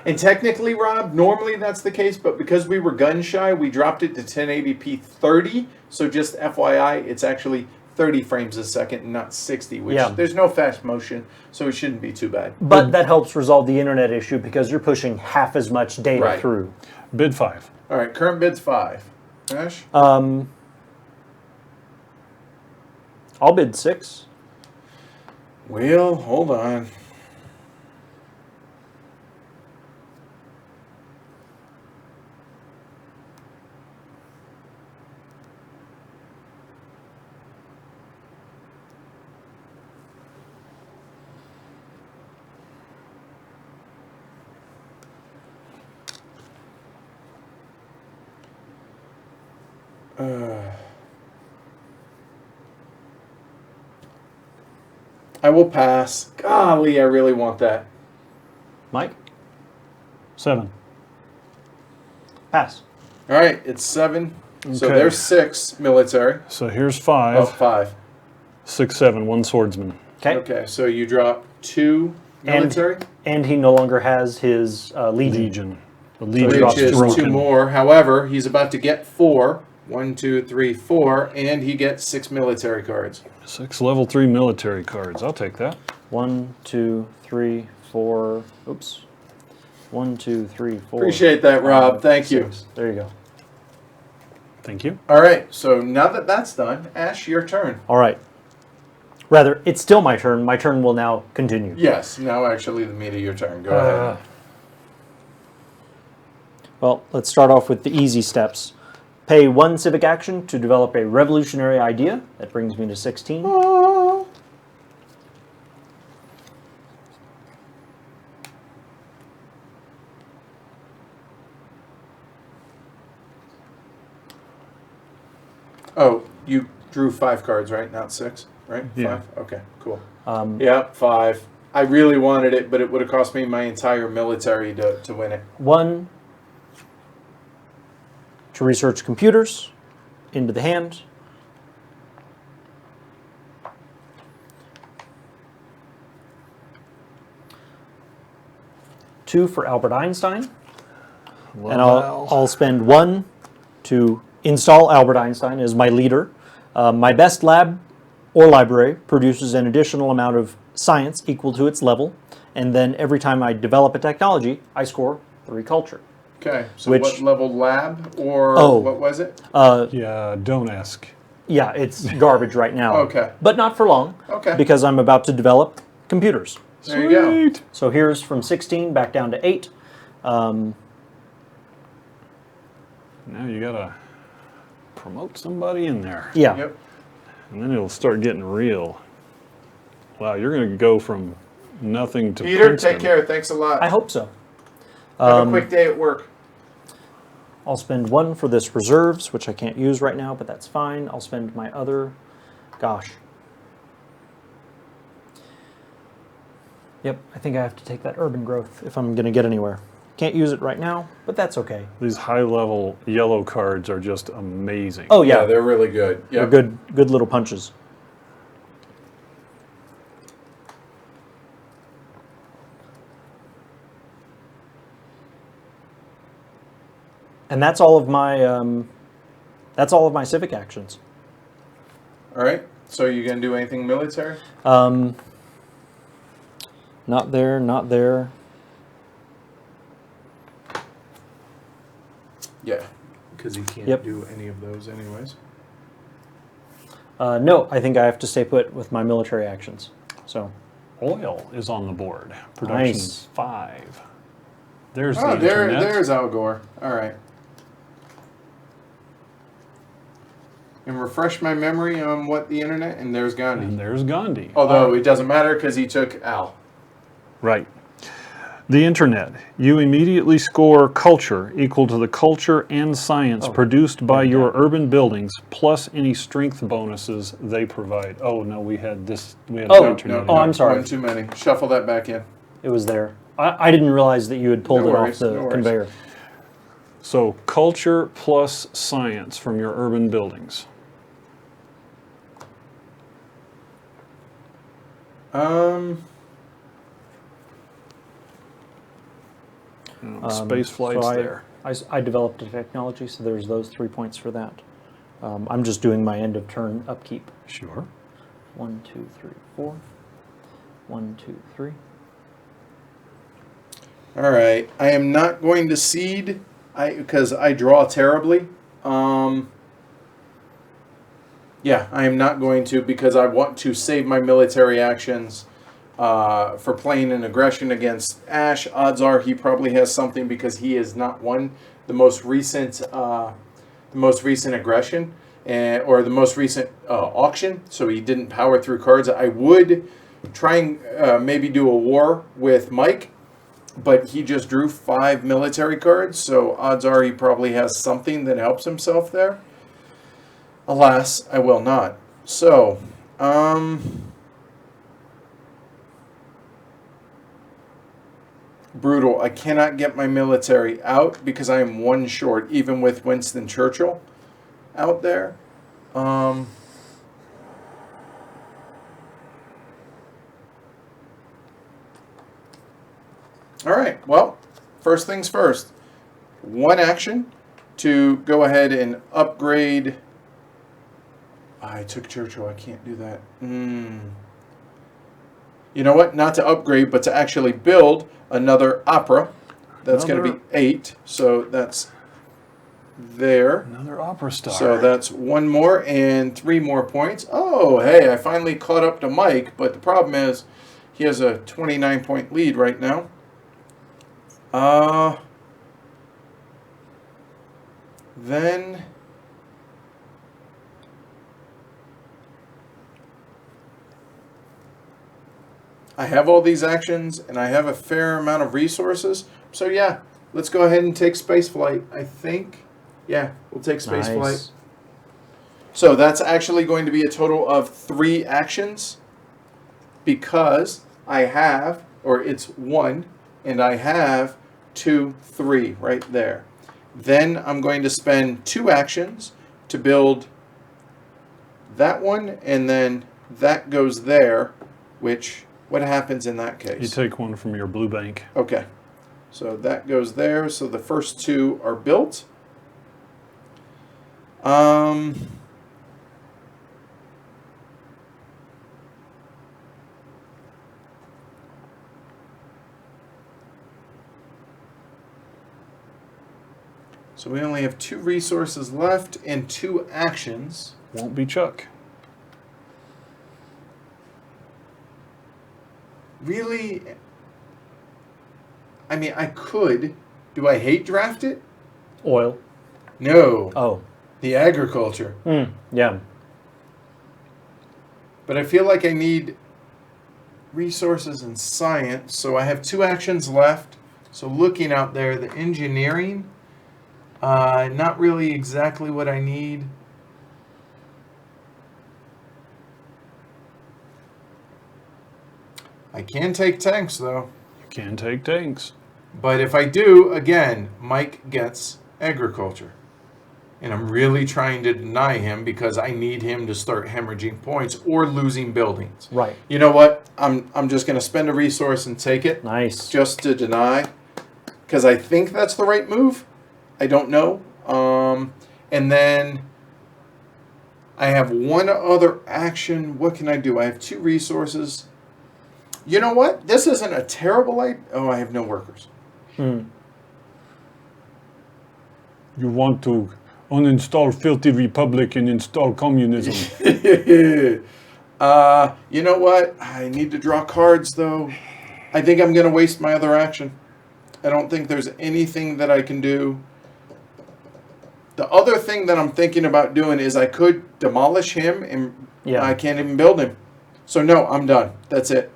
And technically, Rob, normally that's the case, but because we were gun shy, we dropped it to 1080p 30. So just FYI, it's actually 30 frames a second and not 60, which Yeah. there's no fast motion, so it shouldn't be too bad. But that helps resolve the internet issue because you're pushing half as much data Right. through. Bid 5. All right, current bid's 5. Ash? I'll bid 6. Well, hold on. I will pass. Golly, I really want that. Mike? 7. Pass. All right, it's 7. So Okay. there's 6 military. So here's Oh, 5, 5. 6, 7, 1 swordsman. Okay. Okay, so you drop 2 military, And he no longer has his legion. Legion. The Legion drops which is 2 broken. more. However, he's about to get 4. 1, 2, 3, 4, and he gets 6 military cards. 6 level 3 military cards. I'll take that. 1, 2, 3, 4. Oops. 1, 2, 3, 4. Appreciate that, Rob. Thank you. 6. There you go. Thank you. All right, so now that that's done, Ash, your turn. All right. Rather, it's still my turn. My turn will now continue. Yes, now actually the meat of your turn. Go ahead. Well, let's start off with the easy steps. Pay 1 civic action to develop a revolutionary idea. That brings me to 16. Oh, you drew 5 cards, right? Not 6, right? Yeah. 5? Okay, cool. Yep, 5. I really wanted it, but it would have cost me my entire military to win it. 1 to research computers into the hand. 2 for Albert Einstein. And I'll spend 1 to install Albert Einstein as my leader. My best lab or library produces an additional amount of science equal to its level. And then every time I develop a technology, I score 3 culture. Okay, so Which- what level lab or Oh. what was it? Yeah, don't ask. Yeah, it's garbage right now. Okay. But not for long. Okay. Because I'm about to develop computers. There you go. Sweet. So here's from 16 back down to 8. Now you gotta promote somebody in there. Yeah. Yep. And then it'll start getting real. Wow, you're gonna go from nothing to Peter, Princeton. take care. Thanks a lot. I hope so. Have a quick day at work. I'll spend 1 for this reserves, which I can't use right now, but that's fine. I'll spend my other, gosh. Yep, I think I have to take that urban growth if I'm going to get anywhere. Can't use it right now, but that's okay. These high-level yellow cards are just amazing. Oh Yeah, yeah, they're really good. they're Yep. good little punches. And that's all of my civic actions. All right. So you gonna do anything military? Not there, not there. Yeah, because he can't Yep. do any of those anyways. No, I think I have to stay put with my military actions. So, Oil is on the board. Production Nice. 5. There's Oh, the internet. there's Al Gore. All right. And refresh my memory on what the internet, and there's Gandhi. And there's Gandhi. Although it doesn't matter because he took Al. Right. The internet. You immediately score culture equal to the culture and science produced by your urban buildings plus any strength bonuses they provide. Oh no, we had this. We had Oh, the internet. Oh, I'm sorry. One too many. Shuffle that back in. it was there. I didn't realize that you had pulled No it worries, off the no worries. conveyor. So culture plus science from your urban buildings. Space flight's So there. I developed a technology, so there's those 3 points for that. I'm just doing my end of turn upkeep. Sure. 1, 2, 3, 4. 1, 2, 3. All right. I am not going to cede because I draw terribly. Yeah, I am not going to because I want to save my military actions for playing an aggression against Ash. Odds are he probably has something because he has not won the most recent aggression or the most recent auction. So he didn't power through cards. I would try and maybe do a war with Mike, but he just drew 5 military cards. So odds are he probably has something that helps himself there. Alas, I will not. So, brutal. I cannot get my military out because I am 1 short, even with Winston Churchill out there. All right. Well, first things first. 1 action to go ahead and upgrade. I took Churchill. I can't do that. You know what? Not to upgrade, but to actually build another opera. That's going to be 8. So that's there. Another opera star. So that's 1 more and 3 more points. Oh, hey, I finally caught up to Mike, but the problem is he has a 29-point lead right now. Then I have all these actions and I have a fair amount of resources. So yeah, let's go ahead and take space flight. I think, yeah, we'll take space flight. So that's actually going to be a total of 3 actions because I have, or it's 1, and I have 2, 3 right there. Then I'm going to spend 2 actions to build that one, and then that goes there, which, what happens in that case? You take 1 from your blue bank. Okay. So that goes there. So the first 2 are built. So we only have 2 resources left and 2 actions. Won't be Chuck. Really? I mean, I could. Do I hate draft it? Oil. No. Oh. The agriculture. Yeah. But I feel like I need resources and science. So I have 2 actions left. So looking out there, the engineering, not really exactly what I need. I can take tanks though. You can take tanks. But if I do, again, Mike gets agriculture. And I'm really trying to deny him because I need him to start hemorrhaging points or losing buildings. Right. You know what? I'm just going to spend a resource and take it. Nice. Just to deny. Because I think that's the right move. I don't know. And then I have 1 other action. What can I do? I have 2 resources. You know what? This isn't a terrible idea. Oh, I have no workers. You want to uninstall Filthy Republic and install communism. You know what? I need to draw cards, though. I think I'm going to waste my other action. I don't think there's anything that I can do. The other thing that I'm thinking about doing is I could demolish him, and I can't even build him. So no, I'm done. That's it.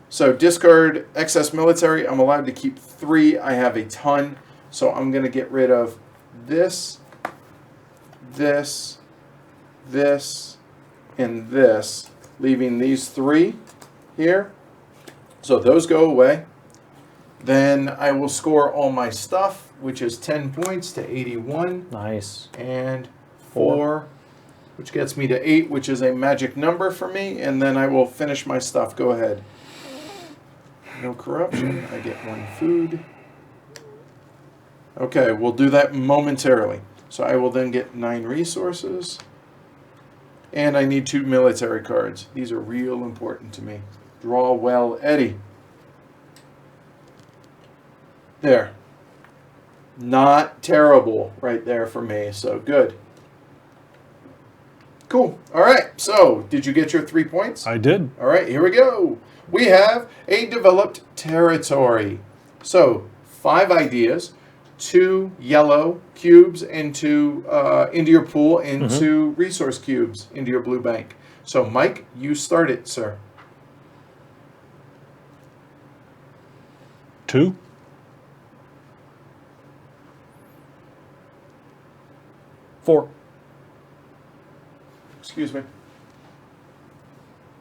So discard excess military. I'm allowed to keep 3. I have a ton. So I'm going to get rid of this, this, this, and this, leaving these 3 here. So those go away. Then I will score all my stuff, which is 10 points to 81. Nice. And 4, which gets me to 8, which is a magic number for me. And then I will finish my stuff. Go ahead. No corruption. I get 1 food. Okay, we'll do that momentarily. So I will then get 9 resources. And I need 2 military cards. These are real important to me. Draw well, Eddie. There. Not terrible right there for me, so good. Cool. All right, so did you get your 3 points? I did. All right, here we go. We have a developed territory. So 5 ideas, 2 yellow cubes into your pool, and 2 resource cubes into your blue bank. So Mike, you start it, sir. 2. Four. Excuse me.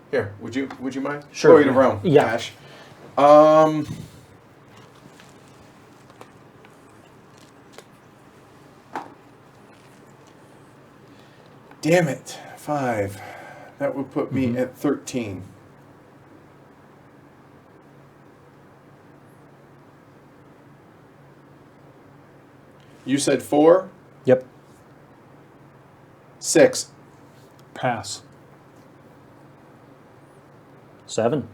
Here, would you mind? Sure. Going around. Yeah. Ash. Damn it. 5. That would put me at 13. You said 4? Yep. 6. Pass. 7.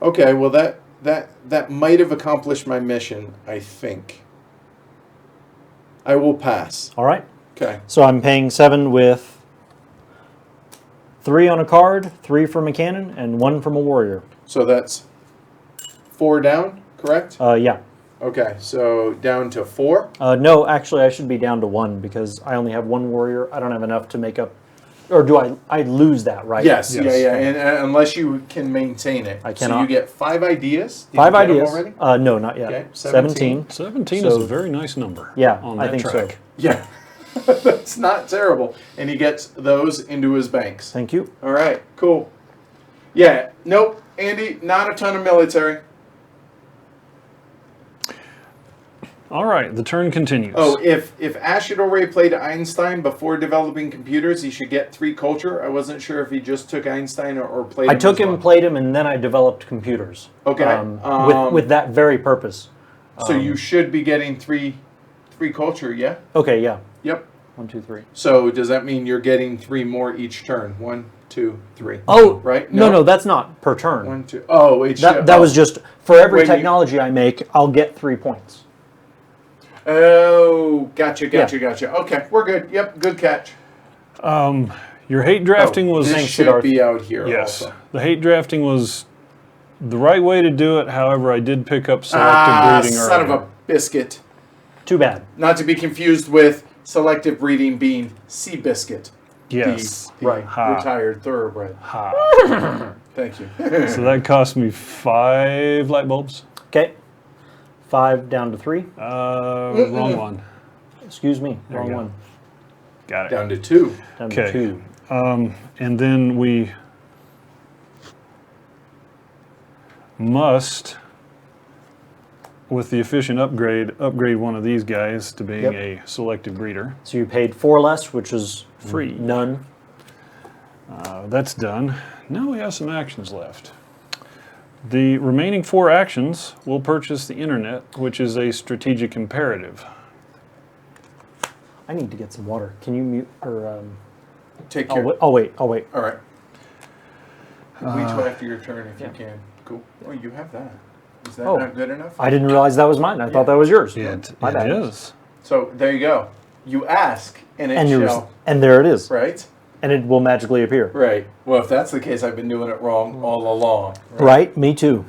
Okay, well that might have accomplished my mission, I think. I will pass. All right. Okay. So I'm paying 7 with 3 on a card, 3 from a cannon, and 1 from a warrior. So that's 4 down, correct? Yeah. Okay, so down to 4. No, actually, I should be down to 1 because I only have 1 warrior. I don't have enough to make up. Or do I lose that, right? Yes, Yes. yeah, and unless you can maintain it. I So cannot. you get 5 ideas. Did 5 you get them ideas. already? No, not yet. Okay, 17. 17 So- is a very nice number. Yeah, on I that think track. so. Yeah, that's not terrible. And he gets those into his banks. Thank you. All right, cool. Yeah, nope, Andy, not a ton of military. All right, the turn continues. Oh, if Ash had already played Einstein before developing computers, he should get 3 culture. I wasn't sure if he just took Einstein or played him. I took as him, well. played him, and then I developed computers. Okay, with that very purpose. So you should be getting 3 culture, yeah? Okay, yeah. Yep. 1, 2, 3. So does that mean you're getting 3 more each turn? 1, 2, 3. Oh, right? No, that's not per turn. 1, 2. Oh, each. That was just for every When you- technology I make, I'll get 3 points. Oh, gotcha. Okay, we're good. Yep, good catch. Your hate drafting was This Thanks, should Siddharth. be out here. yes. Also. The hate drafting was the right way to do it. However, I did pick up selective breeding son earlier. of a biscuit. Too bad. Not to be confused with selective breeding being Seabiscuit. Yes. The Right. Ha. retired thoroughbred. Ha. Thank you. So that cost me 5 light bulbs. Okay. 5 down to 3. Wrong one. Excuse me. There Wrong you go. one. Got it. Down to 2. Down to Okay. 2. And then we must, with the efficient upgrade one of these guys to being Yep. a selective breeder. So you paid 4 less, which is Free. none. That's done. Now we have some actions left. The remaining 4 actions will purchase the internet, which is a strategic imperative. I need to get some water. Can you mute or? Take I'll care. wait. I'll wait. All right. Wait till after your turn if you can. Cool. Oh, you have that. Is that Oh. not good enough? I didn't realize that was mine. I thought that was yours. My bad. It is. So there you go. You ask, and it And shall. and there it is. Right? And it will magically appear. Right. Well, if that's the case, I've been doing it wrong all along. Right? Me too.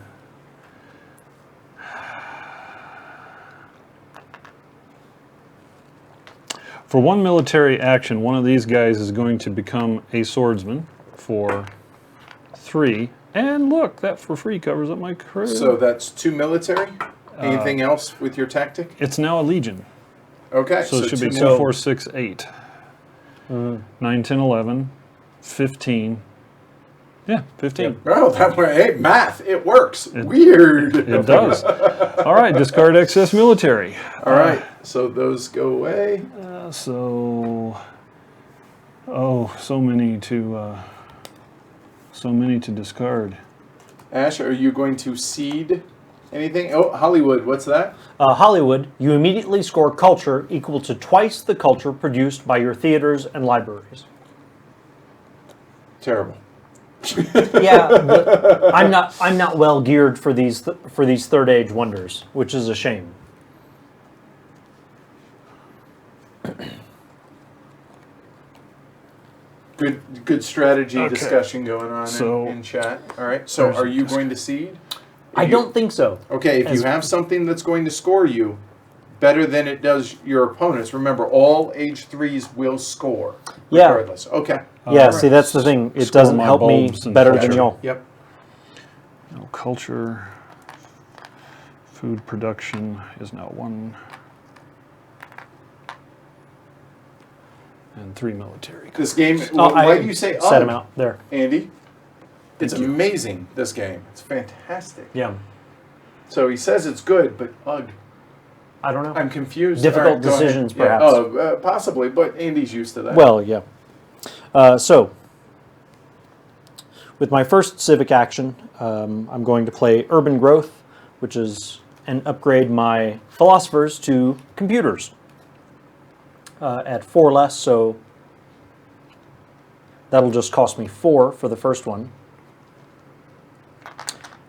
For one military action, one of these guys is going to become a swordsman for 3. And look, that for free covers up my crew. So that's 2 military. Anything else with your tactic? It's now a legion. Okay. So it should be 2 2, 4, 6, 8. 9, 10, 11, 15. Yeah, 15. Oh, that way. Hey, math. It works. Weird. It does. All right, discard excess military. All right. So those go away. So many to discard. Ash, are you going to seed anything? Oh, Hollywood. What's that? Hollywood, you immediately score culture equal to twice the culture produced by your theaters and libraries. Terrible. Yeah, but I'm not well geared for these third age wonders, which is a shame. Good strategy Okay. discussion going on So- in chat. All right. So are you going to seed? I don't think so. Okay, if you have something that's going to score you better than it does your opponents, remember all age 3s will score Yeah. regardless. Okay. Yeah, see, that's the thing. It Score doesn't my help me bulbs and better than culture. y'all. Yep. No culture. Food production is now 1. And 3 military. This game, Oh, why do you say set them out there? Andy? It's Thank you. amazing, this game. It's fantastic. Yeah, So he says it's good, but ugh, I don't know. I'm confused. Difficult All right, go ahead. decisions, Yeah. perhaps. Oh, possibly, but Andy's used to that. Well, yeah. So, with my first civic action, I'm going to play Urban Growth, which is and upgrade my philosophers to computers at 4 less. So that'll just cost me 4 for the first one.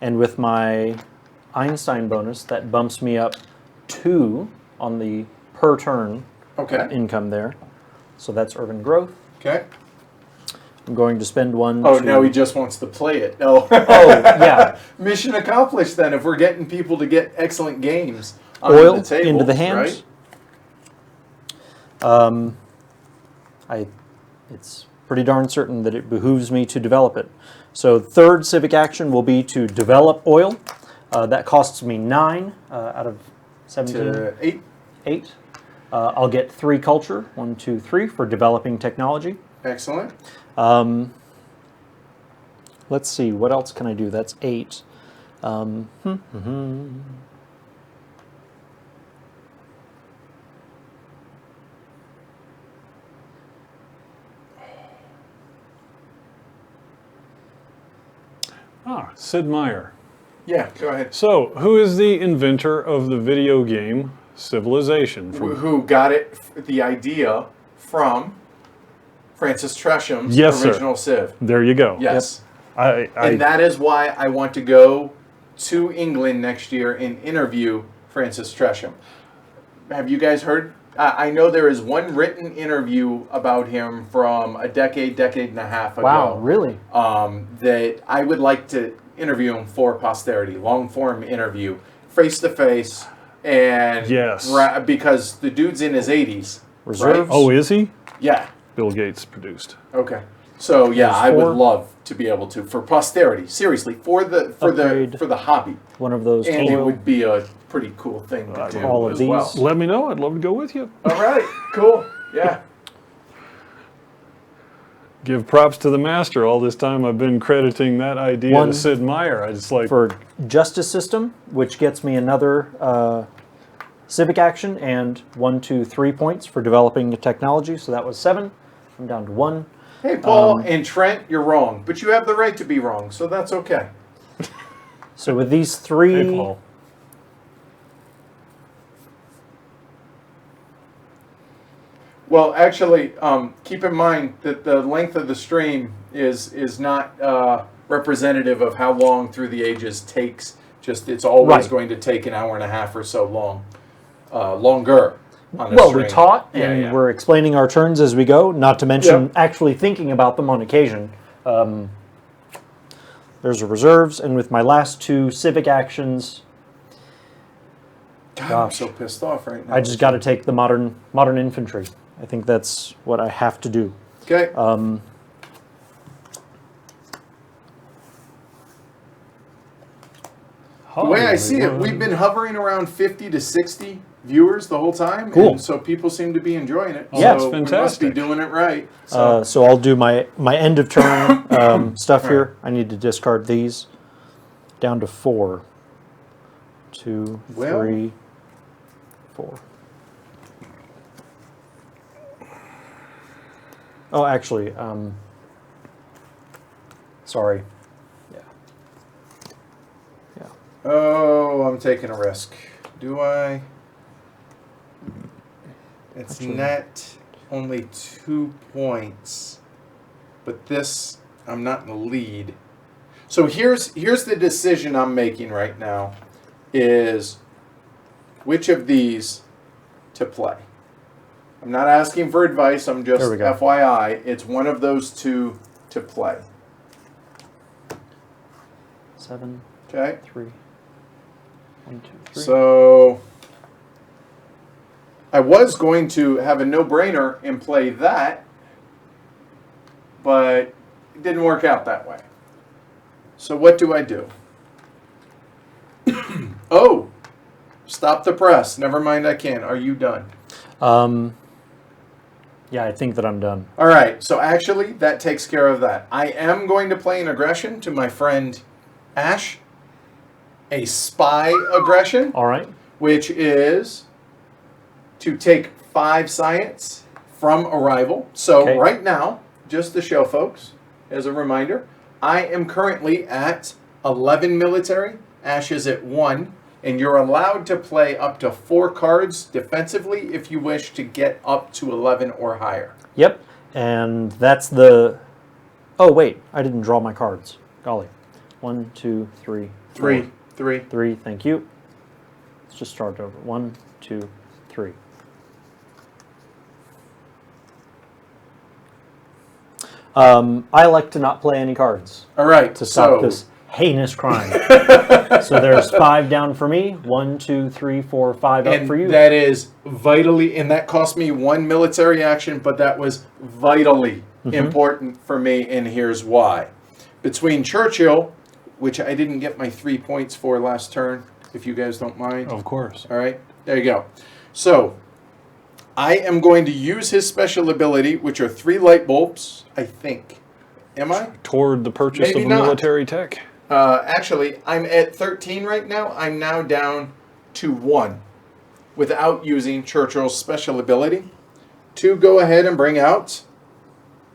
And with my Einstein bonus, that bumps me up 2 on the per turn Okay. income there. So that's Urban Growth. Okay. I'm going to spend 1 Oh, to... now he just wants to play it. Oh, Oh, yeah. mission accomplished then. If we're getting people to get excellent games on Oil the table, into the hands. right? It's pretty darn certain that it behooves me to develop it. So third civic action will be to develop oil. That costs me 9 out of 17. To 8. 8. I'll get 3 culture, 1, 2, 3 for developing technology. Excellent. Let's see, what else can I do? That's 8. Sid Meier. Yeah, go ahead. So, who is the inventor of the video game Civilization? Who got it, the idea from Francis Tresham's Yes, sir. original Civ. There you go. Yes. I And that is why I want to go to England next year and interview Francis Tresham. Have you guys heard? I know there is one written interview about him from a decade and a half ago. Wow, really? That I would like to interview him for posterity, long form interview, face to face, and Yes. because the dude's in his 80s. Reserves? Oh, is he? Yeah. Bill Gates produced. Okay. So yeah, There's I would 4. love to be able to for posterity. Seriously, for the Upgrade. hobby, One of those and it oil. would be a pretty cool thing to do all of as these. well. Let me know. I'd love to go with you. All right, cool. Yeah. Give props to the master. All this time I've been crediting that idea One to Sid Meier. I just like... For justice system, which gets me another civic action and 1, 2, 3 points for developing the technology. So that was 7. I'm down to 1. Hey, Paul and Trent, you're wrong, but you have the right to be wrong, so that's okay. So with these 3, Hey, Paul. Well, actually, keep in mind that the length of the stream is not representative of how long through the ages takes. Just it's always Right. going to take an hour and a half or so longer. On a Well, string. we taught Yeah, and yeah. we're explaining our turns as we go, not to mention Yep. actually thinking about them on occasion. There's the reserves, and with my last 2 civic actions, God, I'm gosh. so pissed off right now. I just got to take the modern infantry. I think that's what I have to do. Okay. The way I see it, we've been hovering around 50 to 60 viewers the whole time, Cool. and so people seem to be enjoying it. Yeah. so That's we must fantastic. be doing it right. So, So I'll do my end of turn stuff here. I need to discard these down to 4. 2, Well- 3, 4. Oh, actually, sorry. Yeah. Yeah. oh, I'm taking a risk. Do I? It's Actually- net only 2 points, but this I'm not in the lead. So here's the decision I'm making right now: is which of these to play. I'm not asking for advice. I'm just There we go. FYI. It's one of those 2 to play. 7, Okay. 3. 1, 2, 3. So I was going to have a no-brainer and play that, but it didn't work out that way. So what do I do? Oh, stop the press. Never mind, I can. Are you done? Yeah, I think that I'm done. All right, so actually that takes care of that. I am going to play an aggression to my friend Ash, a spy aggression, All right. which is to take 5 science from a rival. So Okay. right now, just to show folks, as a reminder, I am currently at 11 military. Ash is at 1. And you're allowed to play up to 4 cards defensively if you wish to get up to 11 or higher. Yep. And that's the... Oh, wait. I didn't draw my cards. Golly. 1, 2, 3, 4. 3. 3, thank you. Let's just start over. 1, 2, 3. I like to not play any cards All right. to stop so this heinous crime. So there's 5 down for me. 1, 2, 3, 4, 5 up and for you. that is vitally, and that cost me 1 military action, but that was vitally important for me, and here's why. Between Churchill, which I didn't get my 3 points for last turn, if you guys don't mind. Of course. All right, there you go. So I am going to use his special ability, which are 3 light bulbs, I think. Am I? Toward the purchase Maybe of not. military tech. Actually, I'm at 13 right now. I'm now down to 1 without using Churchill's special ability to go ahead and bring out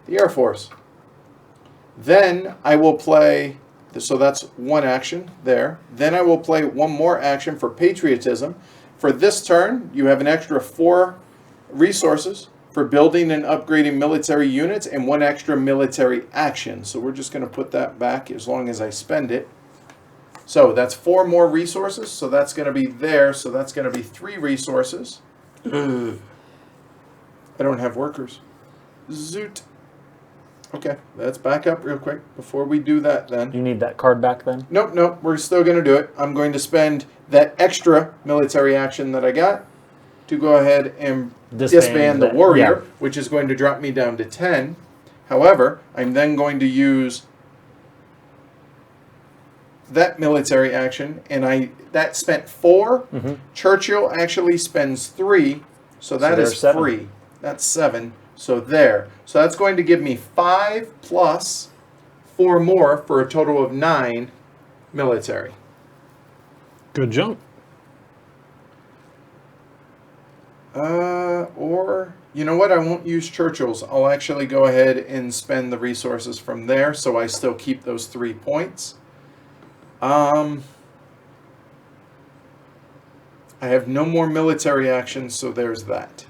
the Air Force. Then I will play, so that's 1 action there. Then I will play 1 more action for patriotism. For this turn, you have an extra 4 resources for building and upgrading military units and 1 extra military action. So we're just going to put that back as long as I spend it. So that's 4 more resources. So that's going to be there. So that's going to be 3 resources. I don't have workers. Zoot. Okay, let's back up real quick before we do that then. You need that card back then? Nope, we're still going to do it. I'm going to spend that extra military action that I got to go ahead and disband the that, warrior, yeah. which is going to drop me down to 10. However, I'm then going to use that military action, and that spent 4. Churchill actually spends 3, so that there's is 7. free. That's 7. So there. So that's going to give me 5 plus 4 more for a total of 9 military. Good jump. Or, you know what? I won't use Churchill's. I'll actually go ahead and spend the resources from there, so I still keep those 3 points. I have no more military actions, so there's that.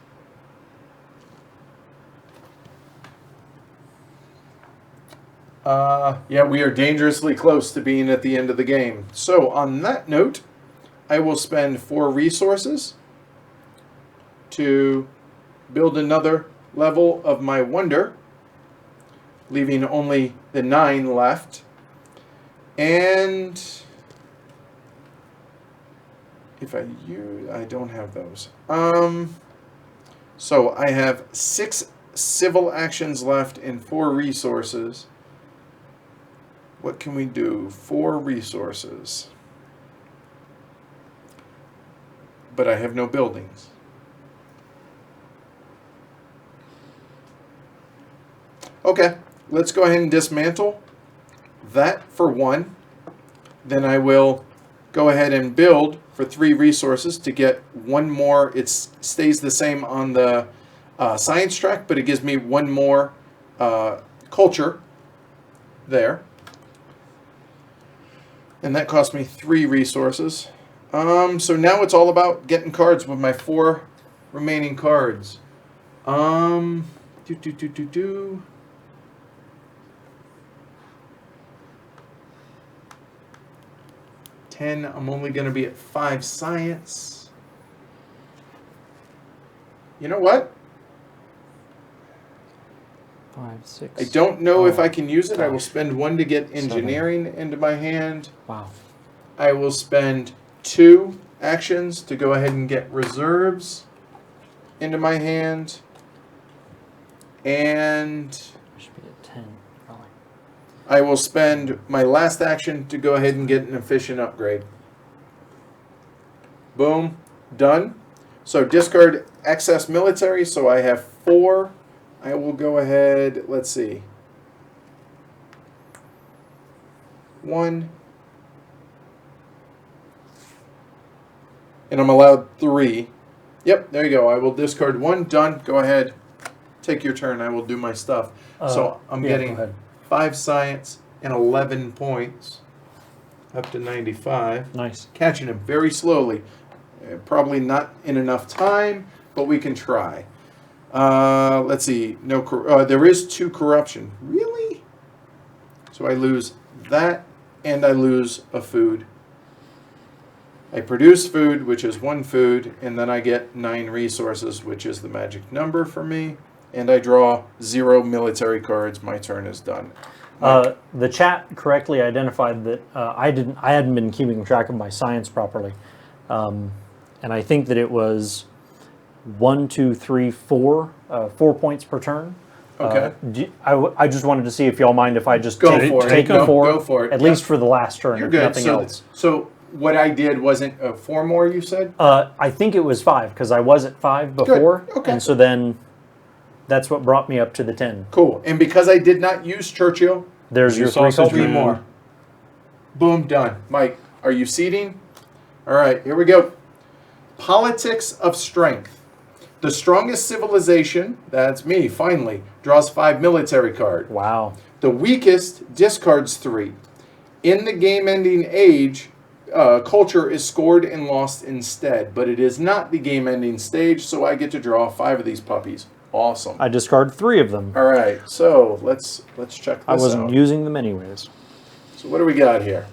Yeah, we are dangerously close to being at the end of the game. So, on that note, I will spend 4 resources to build another level of my wonder, leaving only the 9 left. And if I don't have those. So I have 6 civil actions left and 4 resources. What can we do? 4 resources. But I have no buildings. Okay, let's go ahead and dismantle that for 1. Then I will go ahead and build for 3 resources to get 1 more. It stays the same on the science track, but it gives me 1 more culture there. And that cost me 3 resources. So now it's all about getting cards with my 4 remaining cards. 10, I'm only going to be at 5 science. You know what? 5, 6. I don't know if Oh, I can use it. I will gosh. spend 1 to get engineering into my hand. Wow. I will spend 2 actions to go ahead and get reserves into my hand. And Should be at 10, probably. I will spend my last action to go ahead and get an efficient upgrade. Boom. Done. So discard excess military. So I have 4. I will go ahead. Let's see. 1. And I'm allowed 3. Yep, there you go. I will discard 1. Done. Go ahead. Take your turn. I will do my stuff. So I'm yeah, getting go ahead. 5 science and 11 points. Up to 95. Nice. Catching him very slowly. Probably not in enough time, but we can try. Let's see. No, there is 2 corruption. Really? So I lose that, and I lose a food. I produce food, which is 1 food, and then I get 9 resources, which is the magic number for me. And I draw 0 military cards. My turn is done. The chat correctly identified that I hadn't been keeping track of my science properly, and I think that it was 1, 2, 3, 4, 4 points per turn. Okay. I just wanted to see if y'all mind if I just Go take, for it. take No, the 4, go for it. at Yep. least for the last turn, You're if good. nothing else. So what I did wasn't 4 more, you said? I think it was 5 because I was at 5 before, Okay. and so then that's what brought me up to the 10. Cool. And because I did not use Churchill, There's your 3 sausage culture. 3 man. more. Boom, done. Mike, are you seating? All right, here we go. Politics of strength. The strongest civilization, that's me, finally, draws 5 military card. Wow. The weakest discards 3. In the game-ending age, culture is scored and lost instead, but it is not the game-ending stage, so I get to draw 5 of these puppies. Awesome. I discard 3 of them. All right, so let's check this I wasn't out. using them anyways. So what do we got here?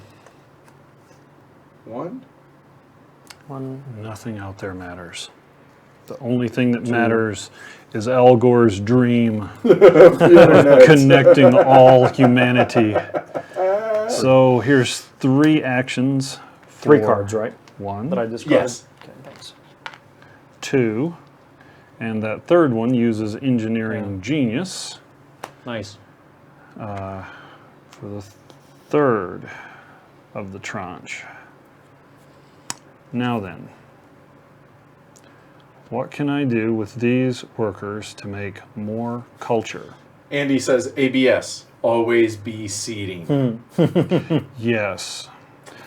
1. 1. Nothing out there matters. The only thing that matters is Al Gore's dream of connecting all humanity. So here's 3 actions. 3 for cards, right? 1, That I discarded? Yes. Okay, thanks. 2, and that third one uses Engineering Genius Nice. for the third of the tranche. Now then, what can I do with these workers to make more culture? Andy says ABS, always be seating. Yes,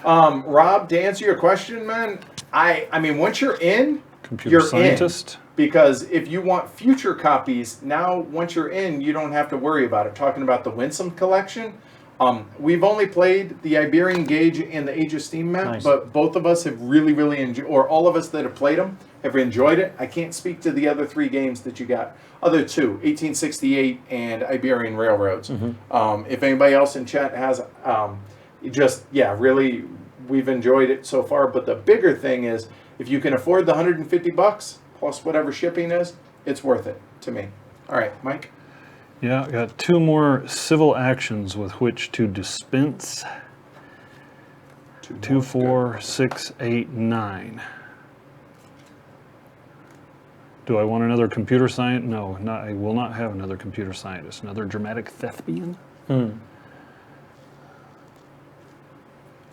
Rob, to answer your question, man, I mean, once you're in, computer you're scientist. in. Because if you want future copies, now once you're in, you don't have to worry about it. Talking about the Winsome collection, we've only played the Iberian Gauge and the Age of Steam map, Nice. but both of us have really, really enjoyed, or all of us that have played them, have enjoyed it. I can't speak to the other 3 games that you got. Other 2, 1868 and Iberian Railroads. If anybody else in chat has, really, we've enjoyed it so far. But the bigger thing is, if you can afford the $150 plus whatever shipping is, it's worth it to me. All right, Mike. Yeah, I got 2 more civil actions with which to dispense. 2, 4, 6, 8, 9. Do I want another computer scientist? No, I will not have another computer scientist. Another dramatic thespian?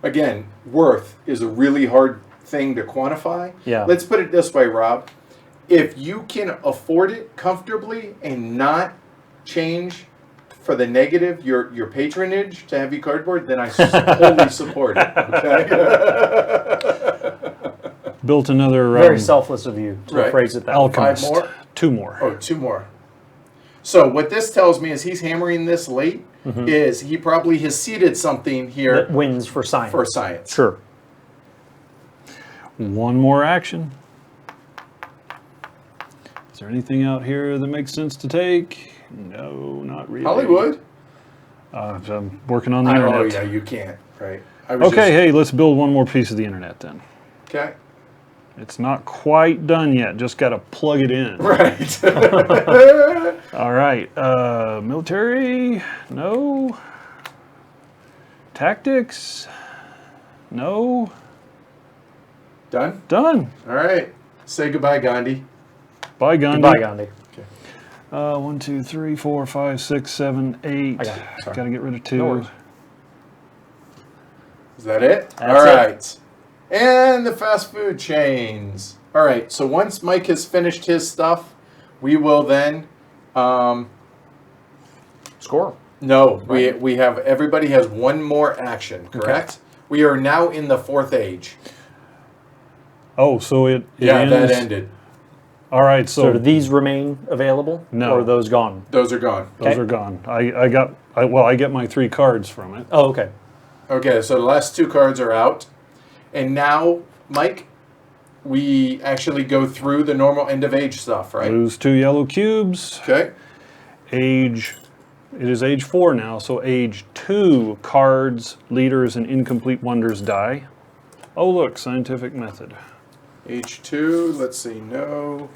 Again, worth is a really hard thing to quantify. Yeah. Let's put it this way, Rob. If you can afford it comfortably and not change for the negative your patronage to Heavy Cardboard, then I totally support it. Okay? Built another Very selfless of you to Right. phrase it that way. alchemist. 5 more? 2 more. Oh, 2 more. So what this tells me is he's hammering this late. Is he probably has seeded something here That wins for science. for science? Sure. 1 more action. Is there anything out here that makes sense to take? No, not really. Hollywood. I'm working on the Oh internet. yeah, you can't. Right. I was Okay, hey, let's build 1 more piece of the internet then. Okay. It's not quite done yet. Just got to plug it in. Right. All right. Military? No. Tactics? No. Done. Done. All right. Say goodbye, Gandhi. Bye, Gandhi. Goodbye, Gandhi. 1, 2, 3, 4, 5, 6, 7, 8. I got it. Sorry. Got to get rid of 2. No worries. Is that it? That's All it. right. And the fast food chains. All right. So once Mike has finished his stuff, we will then. Score. No, we have everybody has 1 more action. Correct. We are now in the 4th age. Oh, so it Yeah, ends. that ended. All right, So so do these remain available? No. Or are those gone? Those are gone. those Okay. are gone. I get my 3 cards from it. Oh, okay. Okay, so the last 2 cards are out. And now, Mike, we actually go through the normal end of age stuff, right? Lose 2 yellow cubes. Okay. It is age 4 now, so age 2 cards, leaders, and incomplete wonders die. Oh look, scientific method. Age 2, let's see. No.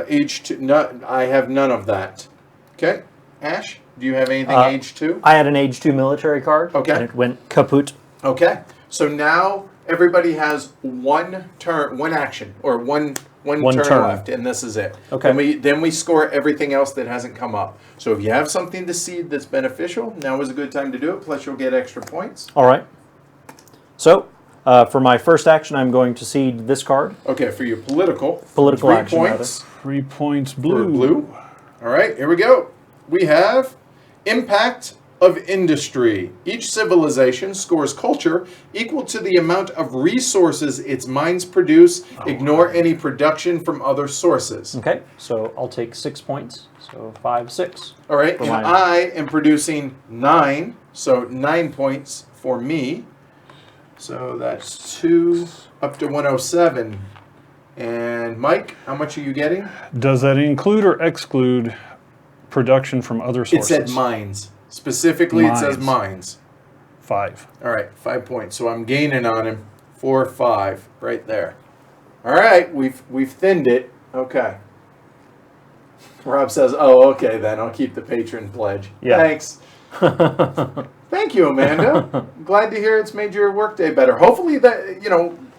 Age 2, I have none of that. Okay. Ash, do you have anything age 2? I had an age 2 military card. Okay. And it went kaput. Okay. So now everybody has 1 turn, 1 action, or one turn turn. left, and this is it. Okay. Then we score everything else that hasn't come up. So if you have something to seed that's beneficial, now is a good time to do it. Plus, you'll get extra points. All right. So, for my first action, I'm going to seed this card. Okay, for your political 'Political 3 action, points 3 points for blue. blue. All right, here we go. We have impact of industry. Each civilization scores culture equal to the amount of resources its mines produce. Ignore any production from other sources. Okay. So I'll take 6 points. So 5, 6. All right, For and mine. I am producing 9, so 9 points for me. So that's 2 up to 107. And Mike, how much are you getting? Does that include or exclude production from other It sources? said mines. Specifically, it says Mines. mines. 5. All right, 5 points. So I'm gaining on him. 4, 5, right there. All right, we've thinned it. Okay. Rob says, "Oh, okay, then I'll keep the patron pledge." Yeah. Thanks. Thank you, Amanda. Glad to hear it's made your workday better. Hopefully that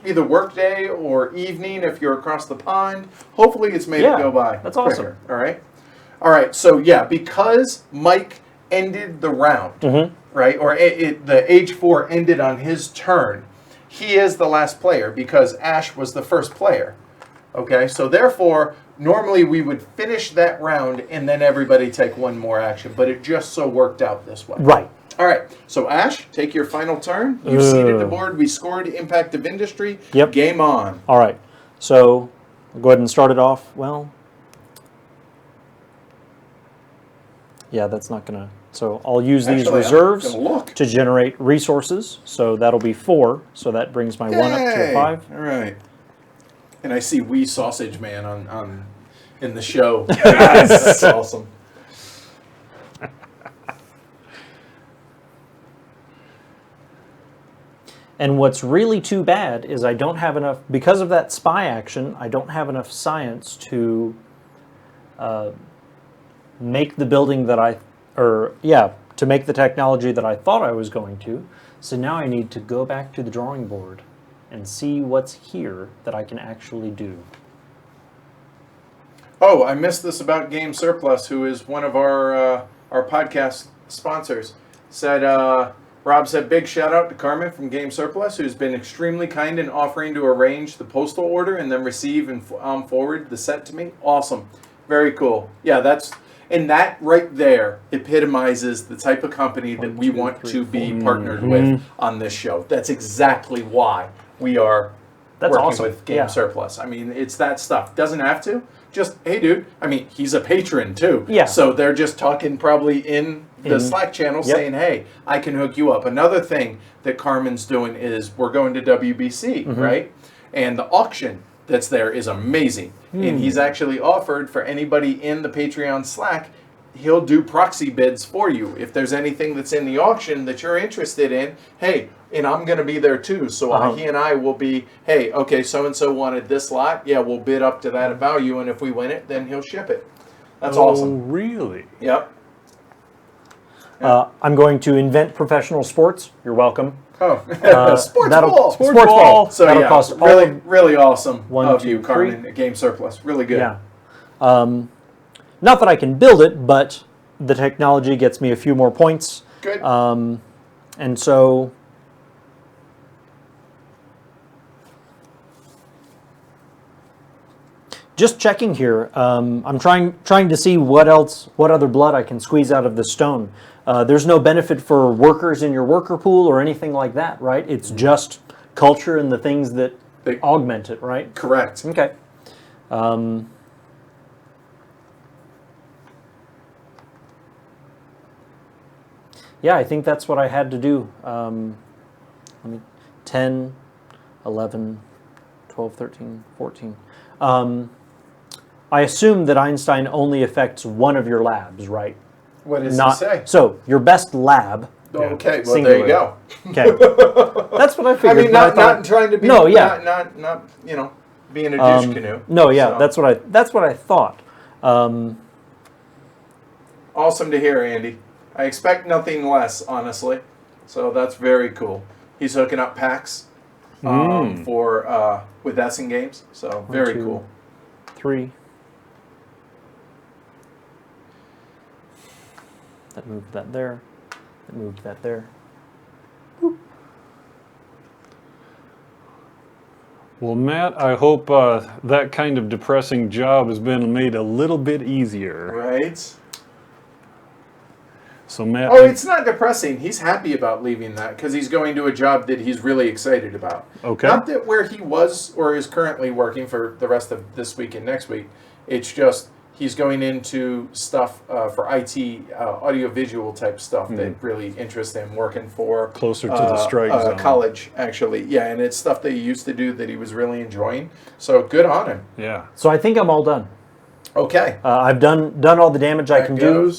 either workday or evening if you're across the pond. Hopefully it's made Yeah, it go by. that's awesome. quicker. All right. So yeah, because Mike ended the round, right? Or the age 4 ended on his turn. He is the last player because Ash was the first player. Okay, so therefore, normally we would finish that round and then everybody take 1 more action, but it just so worked out this way. Right. All right, so Ash, take your final turn. You've seeded the board. We scored impact of industry. Yep. Game on. All right. So I'll go ahead and start it off. Well, yeah, that's not going to So I'll use these Actually, I'm reserves gonna look. to generate resources. So that'll be 4. So that brings my 1 up to a Yay! 5. All right. And I see Wee Sausage Man on in the show. That's awesome. And what's really too bad is I don't have enough, because of that spy action, I don't have enough science to make the building that to make the technology that I thought I was going to. So now I need to go back to the drawing board and see what's here that I can actually do. Oh, I missed this about Game Surplus, who is one of our podcast sponsors. Rob said, big shout out to Carmen from Game Surplus, who's been extremely kind in offering to arrange the postal order and then receive and forward the set to me. Awesome. Very cool. Yeah, that right there epitomizes the type of company that we want to be partnered with on this show. That's exactly why we are working awesome. with Game Surplus. I mean, it's that stuff. Doesn't have to. Just, hey, dude. I mean, he's a patron, too. Yeah. So they're just talking probably in the Slack channel saying, hey, I can hook you up. Another thing that Carmen's doing is we're going to WBC, right? And the auction that's there is amazing. And he's actually offered for anybody in the Patreon Slack, he'll do proxy bids for you. If there's anything that's in the auction that you're interested in, hey, and I'm going to be there too. So he and I will be, hey, okay, so-and-so wanted this lot. Yeah, we'll bid up to that value. And if we win it, then he'll ship it. That's awesome. Really? Yep. I'm going to invent professional sports. You're welcome. Oh, sports that'll- ball. sports ball. So That'll yeah, cost all really, of- really awesome 1, of 2, you, Carmen, at Game Surplus. Really good. Yeah. Not that I can build it, but the technology gets me a few more points. Good. And so just checking here, I'm trying to see what other blood I can squeeze out of the stone. There's no benefit for workers in your worker pool or anything like that, right? It's just culture and the things that augment it, right? Correct. Okay. Yeah, I think that's what I had to do. 10, 11, 12, 13, 14. I assume that Einstein only affects one of your labs, right? What does he say? So, your best lab. Okay, well, Singular. there you go. Okay. That's what I I figured. mean, but not trying to be, No, yeah. not being a douche canoe. No, yeah, So, that's what I thought. awesome to hear, Andy. I expect nothing less, honestly. So that's very cool. He's hooking up packs for with Essen Games. So very 2, cool. 3. That moved that there. That moved that there. Well, Matt, I hope that kind of depressing job has been made a little bit easier. Right. So, Matt, Oh, it's not depressing. He's happy about leaving that because he's going to a job that he's really excited about. Okay. Not that where he was or is currently working for the rest of this week and next week. It's just he's going into stuff for IT, audiovisual type stuff that really interests him, working for Closer to the strike zone. college, actually. Yeah, and it's stuff that he used to do that he was really enjoying. So good on him. yeah. So I think I'm all done. Okay. I've done all the damage I can do.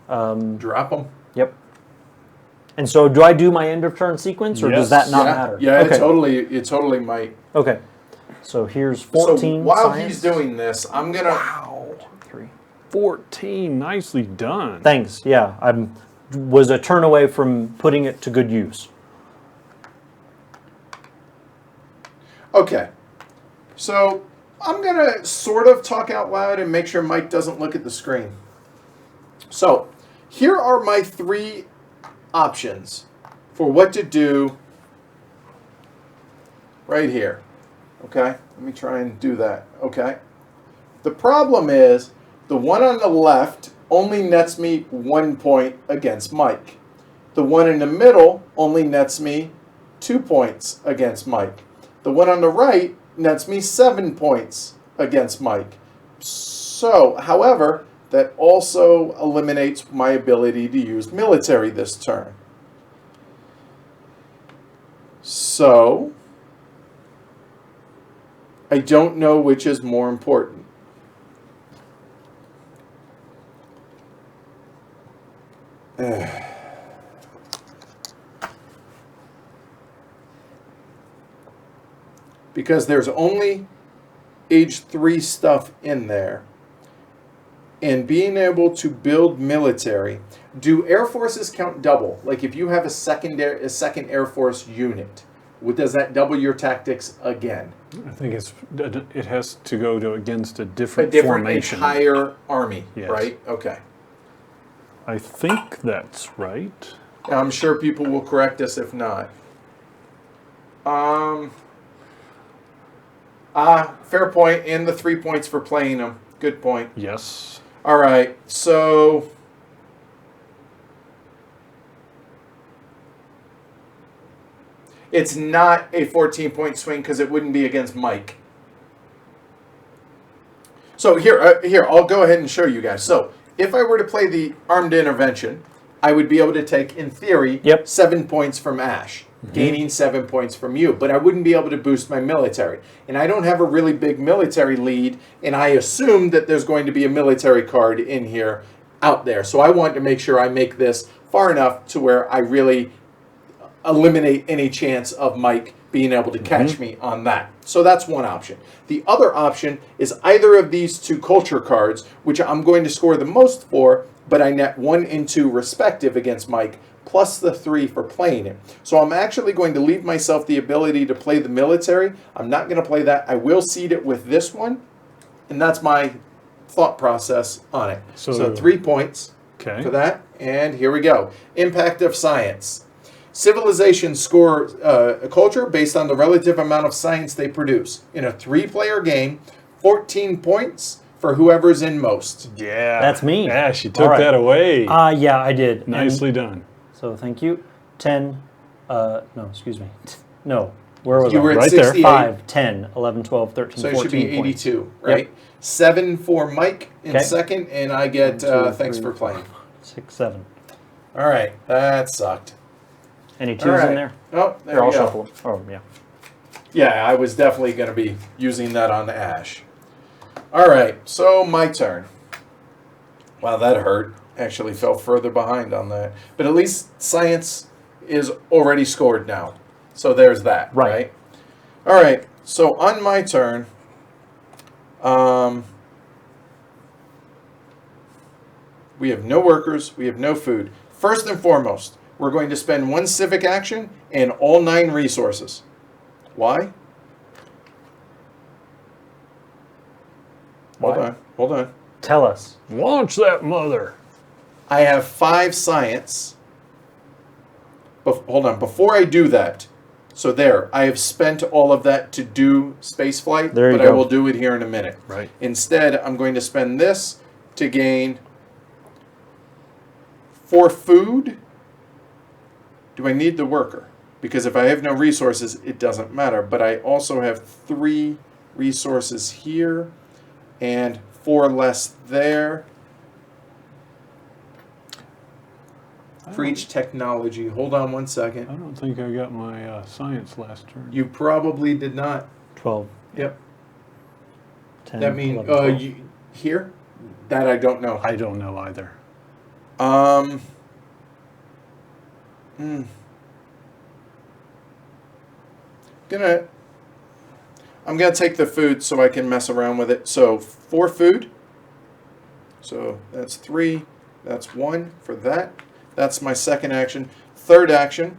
Drop him. Yep. And so, do I do my end of turn sequence, or does Yes. that not matter? Yeah, Okay. it totally might. Okay. So here's 14. So while science. he's doing this, I'm gonna. 3. 14. Nicely done. Thanks. Yeah, I was a turn away from putting it to good use. Okay. So I'm gonna sort of talk out loud and make sure Mike doesn't look at the screen. So here are my 3 options for what to do right here. Okay, let me try and do that. Okay. The problem is the one on the left only nets me 1 point against Mike. The one in the middle only nets me 2 points against Mike. The one on the right nets me 7 points against Mike. So, however, that also eliminates my ability to use military this turn. So, I don't know which is more important. Because there's only age 3 stuff in there. And being able to build military. Do Air Forces count double? Like if you have a second Air Force unit, does that double your tactics again? I think it has to go to against a different, Different formation. entire army, Yes. right? Okay. I think that's right. I'm sure people will correct us if not. Fair point, and the 3 points for playing them. Good point. Yes. All right, so it's not a 14-point swing because it wouldn't be against Mike. So here, I'll go ahead and show you guys. So if I were to play the armed intervention, I would be able to take, in theory, Yep. 7 points from Ash, gaining 7 points from you. But I wouldn't be able to boost my military. And I don't have a really big military lead, and I assume that there's going to be a military card in here out there. So I want to make sure I make this far enough to where I really eliminate any chance of Mike being able to catch me on that. So that's one option. The other option is either of these two culture cards, which I'm going to score the most for, but I net 1 and 2 respective against Mike, plus the 3 for playing it. So I'm actually going to leave myself the ability to play the military. I'm not going to play that. I will seed it with this one, and that's my thought process on it. So 3 points Okay. for that, and here we go. Impact of science. Civilizations score a culture based on the relative amount of science they produce. In a 3-player game, 14 points for whoever's in most. Yeah. That's me. Ash, you took All right. that away. Yeah, I did. And Nicely done. so thank you. 10, no, excuse me. No, where was You I? were at Right there. 68, 5, 10, 11, 12, 13, so it 14 should be points. 82, right? 7 for Mike in Okay. second, and I get 1, 2, thanks 3, for playing. 6, 7. All right, that sucked. Any All 2s right. in there? Oh, there Here, we I'll go. shuffle them. Oh, yeah. Yeah, I was definitely going to be using that on Ash. All right, so my turn. Wow, that hurt. Actually fell further behind on that. But at least science is already scored now. So there's that, Right. right? All right, so on my turn, we have no workers, we have no food. First and foremost, we're going to spend 1 civic action and all 9 resources. Why? Why? Hold on. Tell us. Launch that mother. I have 5 science. Hold on. Before I do that, so there, I have spent all of that to do space flight, There you but I go. will do it here in a minute. Right. Instead, I'm going to spend this to gain 4 food. Do I need the worker? Because if I have no resources, it doesn't matter. But I also have 3 resources here and 4 less there. For each technology. Hold on 1 I second. don't think I got my science last turn. You probably did not. 12, Yep. 10, That means 11, 12. here? That I don't know. I don't know either. I'm gonna take the food so I can mess around with it. So 4 food. So that's 3. That's 1 for that. That's my second action. Third action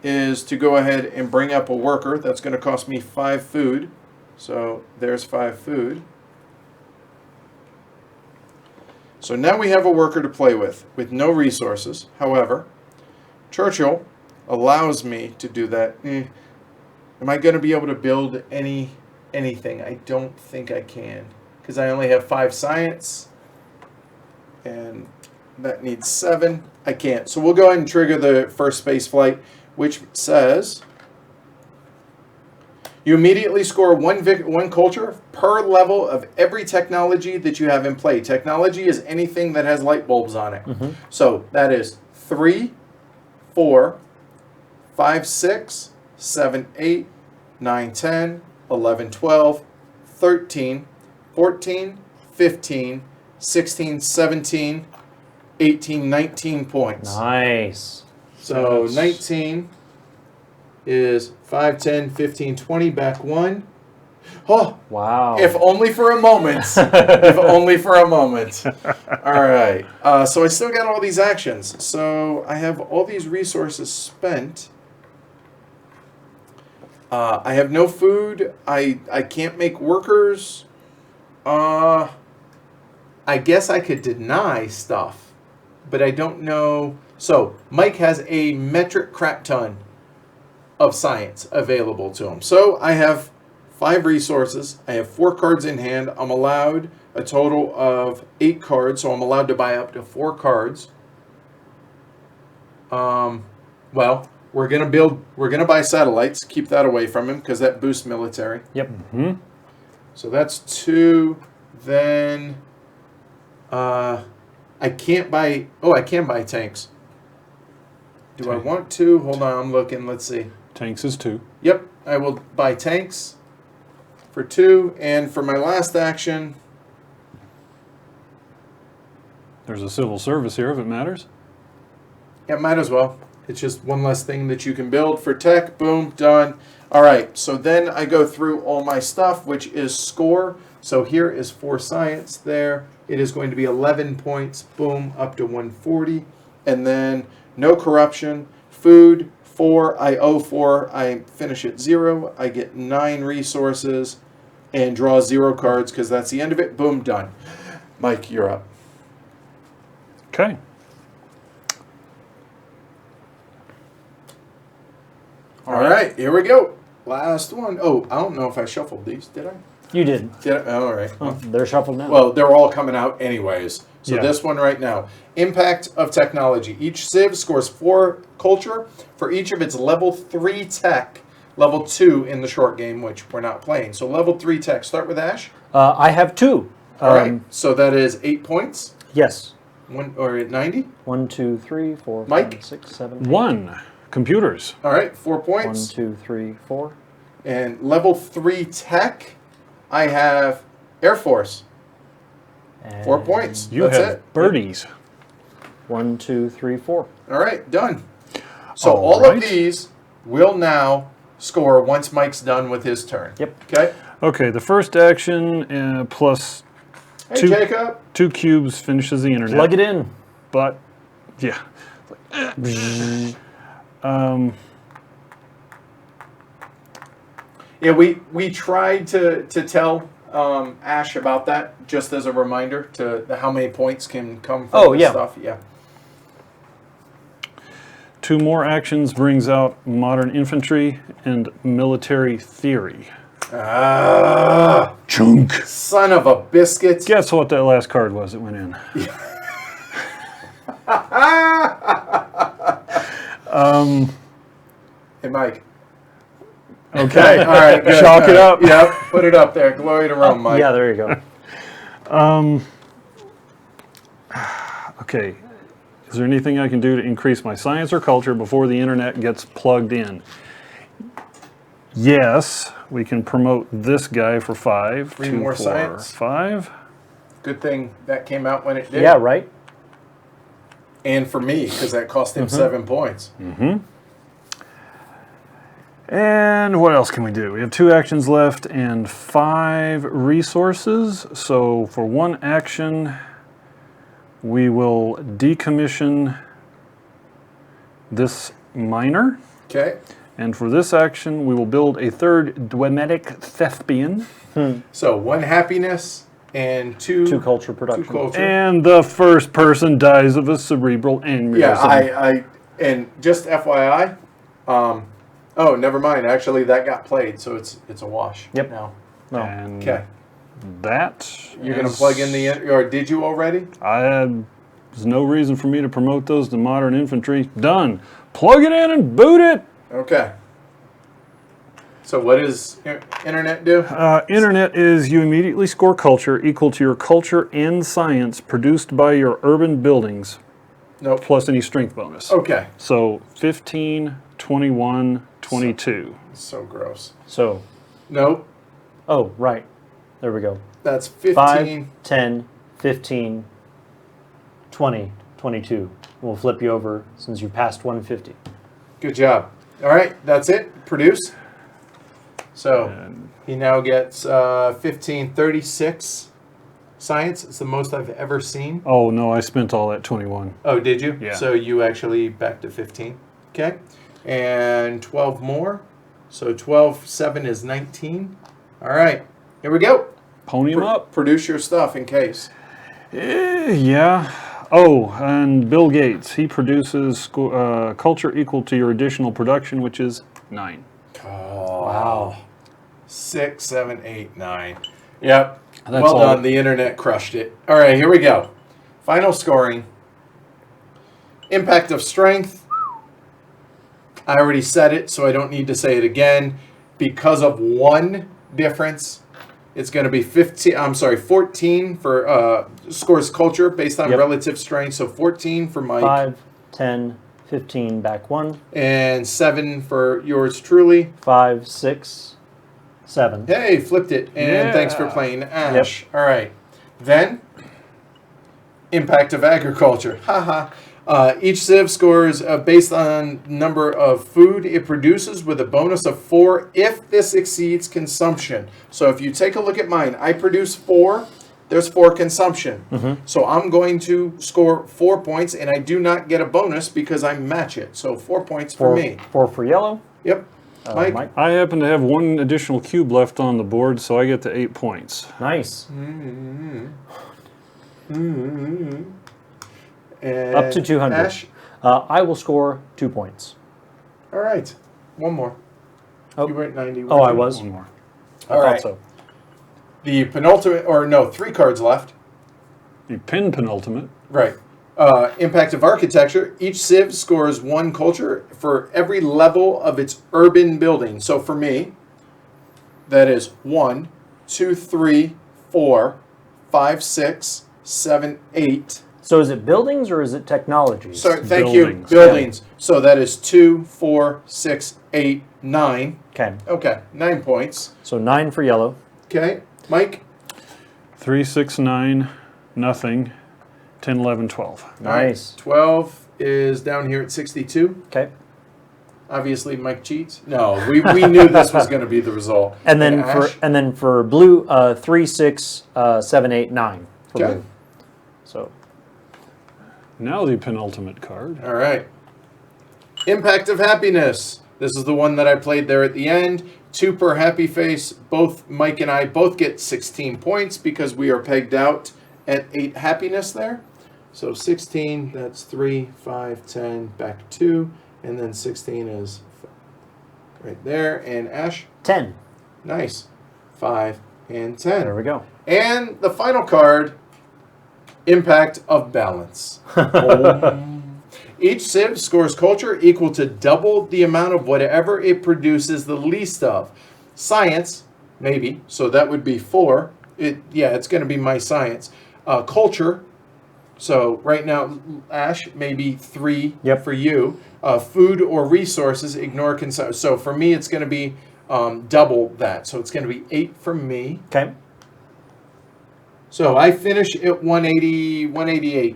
is to go ahead and bring up a worker. That's going to cost me 5 food. So there's 5 food. So now we have a worker to play with no resources. However, Churchill allows me to do that. Am I going to be able to build anything? I don't think I can, because I only have 5 science, and that needs 7. I can't. So we'll go ahead and trigger the first space flight, which says You immediately score one culture per level of every technology that you have in play. Technology is anything that has light bulbs on it. So that is 3, 4, 5, 6, 7, 8, 9, 10, 11, 12, 13, 14, 15, 16, 17, 18, 19 points. Nice. So That's- 19 is 5, 10, 15, 20, back 1. Oh, Wow. if only for a moment. If only for a moment. All right. So I still got all these actions. So I have all these resources spent. I have no food. I can't make workers. I guess I could deny stuff, but I don't know. So Mike has a metric crap ton of science available to him. So I have 5 resources. I have 4 cards in hand. I'm allowed a total of 8 cards, so I'm allowed to buy up to 4 cards. Well, we're gonna buy satellites. Keep that away from him because that boosts military. Yep. So that's 2. Then I can't buy. Oh, I can buy tanks. Do I want to? Hold on, I'm looking. Let's see. Tanks is 2. Yep, I will buy tanks for 2, and for my last action, There's a civil service here if it matters. yeah, might as well. It's just one less thing that you can build for tech. Boom, done. All right, so then I go through all my stuff, which is score. So here is 4 science there. It is going to be 11 points, boom, up to 140. And then no corruption, food, 4, I owe 4, I finish at 0. I get 9 resources and draw 0 cards because that's the end of it. Boom, done. Mike, you're up. Okay. All right, here we go. Last one. Oh, I don't know if I shuffled these. Did I? You did. Did I? All right. Oh, they're shuffled now. Well, they're all coming out anyways. So Yeah. this one right now. Impact of technology. Each Civ scores 4 culture for each of its level 3 tech. Level 2 in the short game, which we're not playing. So level 3 tech. Start with Ash. I have 2. All right. So that is 8 points. Yes. One or at 90. 1, 2, 3, 4, Mike? 5, 6, 7, 8. 1. Computers. All right. 4 1, points. 2, 3, 4. And level 3 tech, I have Air Force. 4 And points. You That's have it. birdies. 1, 2, 3, 4. All right, done. So All all right. of these will now score once Mike's done with his turn. Yep. Okay. Okay, the first action plus Hey, 2 Jacob. 2 cubes finishes the internet. Plug it in. But, yeah. Yeah, we tried to tell Ash about that just as a reminder to how many points can come from Oh, this yeah. stuff. Yeah. 2 more actions brings out modern infantry and military theory. Ah, Chunk. son of a biscuit. Guess what that last card was that went in? Hey, Mike. Okay. All right, good. Chalk it up. Yep, put it up there. Glory to Rome, Mike. Yeah, there you go. Okay. Is there anything I can do to increase my science or culture before the internet gets plugged in? Yes, we can promote this guy for 5. 3 2, more 4, science. 5. Good thing that came out when it did. Yeah, right? And for me, because that cost him 7 points. And what else can we do? We have 2 actions left and 5 resources. So for 1 action, we will decommission this miner. Okay. And for this action, we will build a 3rd Dwemetic Thespian. So 1 happiness and 2 2 culture 2 production. culture. And the first person dies of a cerebral aneurysm. Yeah, I and just FYI, oh, never mind. Actually, that got played, so it's a wash. Yep. Now. No. And Okay. that You're gonna is- plug in the or did you already? There's no reason for me to promote those to modern infantry. Done. Plug it in and boot it. Okay. So what does internet do? Internet is you immediately score culture equal to your culture and science produced by your urban buildings Nope. plus any strength bonus. Okay. So 15, 21, 22. So gross. So, Nope. oh, right. There we go. That's 15. 5, 10, 15, 20, 22. We'll flip you over since you passed 150. Good job. All right, that's it. Produce. So And he now gets 1536 science. It's the most I've ever seen. oh no, I spent all that 21. Oh, did you? Yeah. So you actually back to 15. Okay. And 12 more. So 12, 7 is 19. All right. Here we go. Pony 'em up. Produce your stuff in case. Yeah. Oh, and Bill Gates, he produces culture equal to your additional production, which is 9. Oh. Wow. 6, 7, 8, 9. Yep. That's Well all. done. The internet crushed it. All right, here we go. Final scoring. Impact of strength. I already said it, so I don't need to say it again. Because of one difference, it's going to be 14 for scores culture based on Yep. relative strength. So 14 for Mike 5, 10, 15, back 1. and 7 for yours truly. 5, 6, 7. Hey, flipped it. And Yeah. thanks for playing Ash. All right. Then, impact of agriculture. Haha. Each sieve scores based on number of food it produces with a bonus of 4 if this exceeds consumption. So if you take a look at mine, I produce 4. There's 4 consumption. So I'm going to score 4 points, and I do not get a bonus because I match it. So 4 points for me. 4 for yellow. Yep. Mike. Mike. I happen to have one additional cube left on the board, so I get to 8 points. Nice. And Up to 200. Ash. I will score 2 points. All right. One more. Oh. You were at 90. Oh, I was? One more. I All thought right. so. The penultimate, or no, 3 cards left. The penultimate. Right. Impact of architecture. Each civ scores 1 culture for every level of its urban building. So for me, that is 1, 2, 3, 4, 5, 6, 7, 8. So is it buildings or is it technologies? So thank Buildings. you. Buildings. So that is 2, 4, 6, 8, 9. Okay. Okay, 9 points. So 9 for yellow. Okay, Mike. 3, 6, 9, nothing. 10, 11, 12. Nice. 12 is down here at 62. Okay. Obviously, Mike cheats. No, we knew this was going to be the result. And then Ash? for blue, 3, 6, 7, 8, 9 for Okay. blue. So Now the penultimate card. All right. Impact of happiness. This is the one that I played there at the end. 2 per happy face. Both Mike and I both get 16 points because we are pegged out at 8 happiness there. So 16, that's 3, 5, 10, back 2, and then 16 is right there. And Ash, 10. nice. 5 and 10. There we go. And the final card, Impact of Balance. Each civ scores culture equal to double the amount of whatever it produces the least of. Science, maybe, so that would be 4. It's going to be my science. Culture, so right now, Ash, maybe 3 Yep. for you. Food or resources, ignore consumption. So for me, it's going to be double that. So it's going to be 8 for me. Okay. So I finish at 180, 188.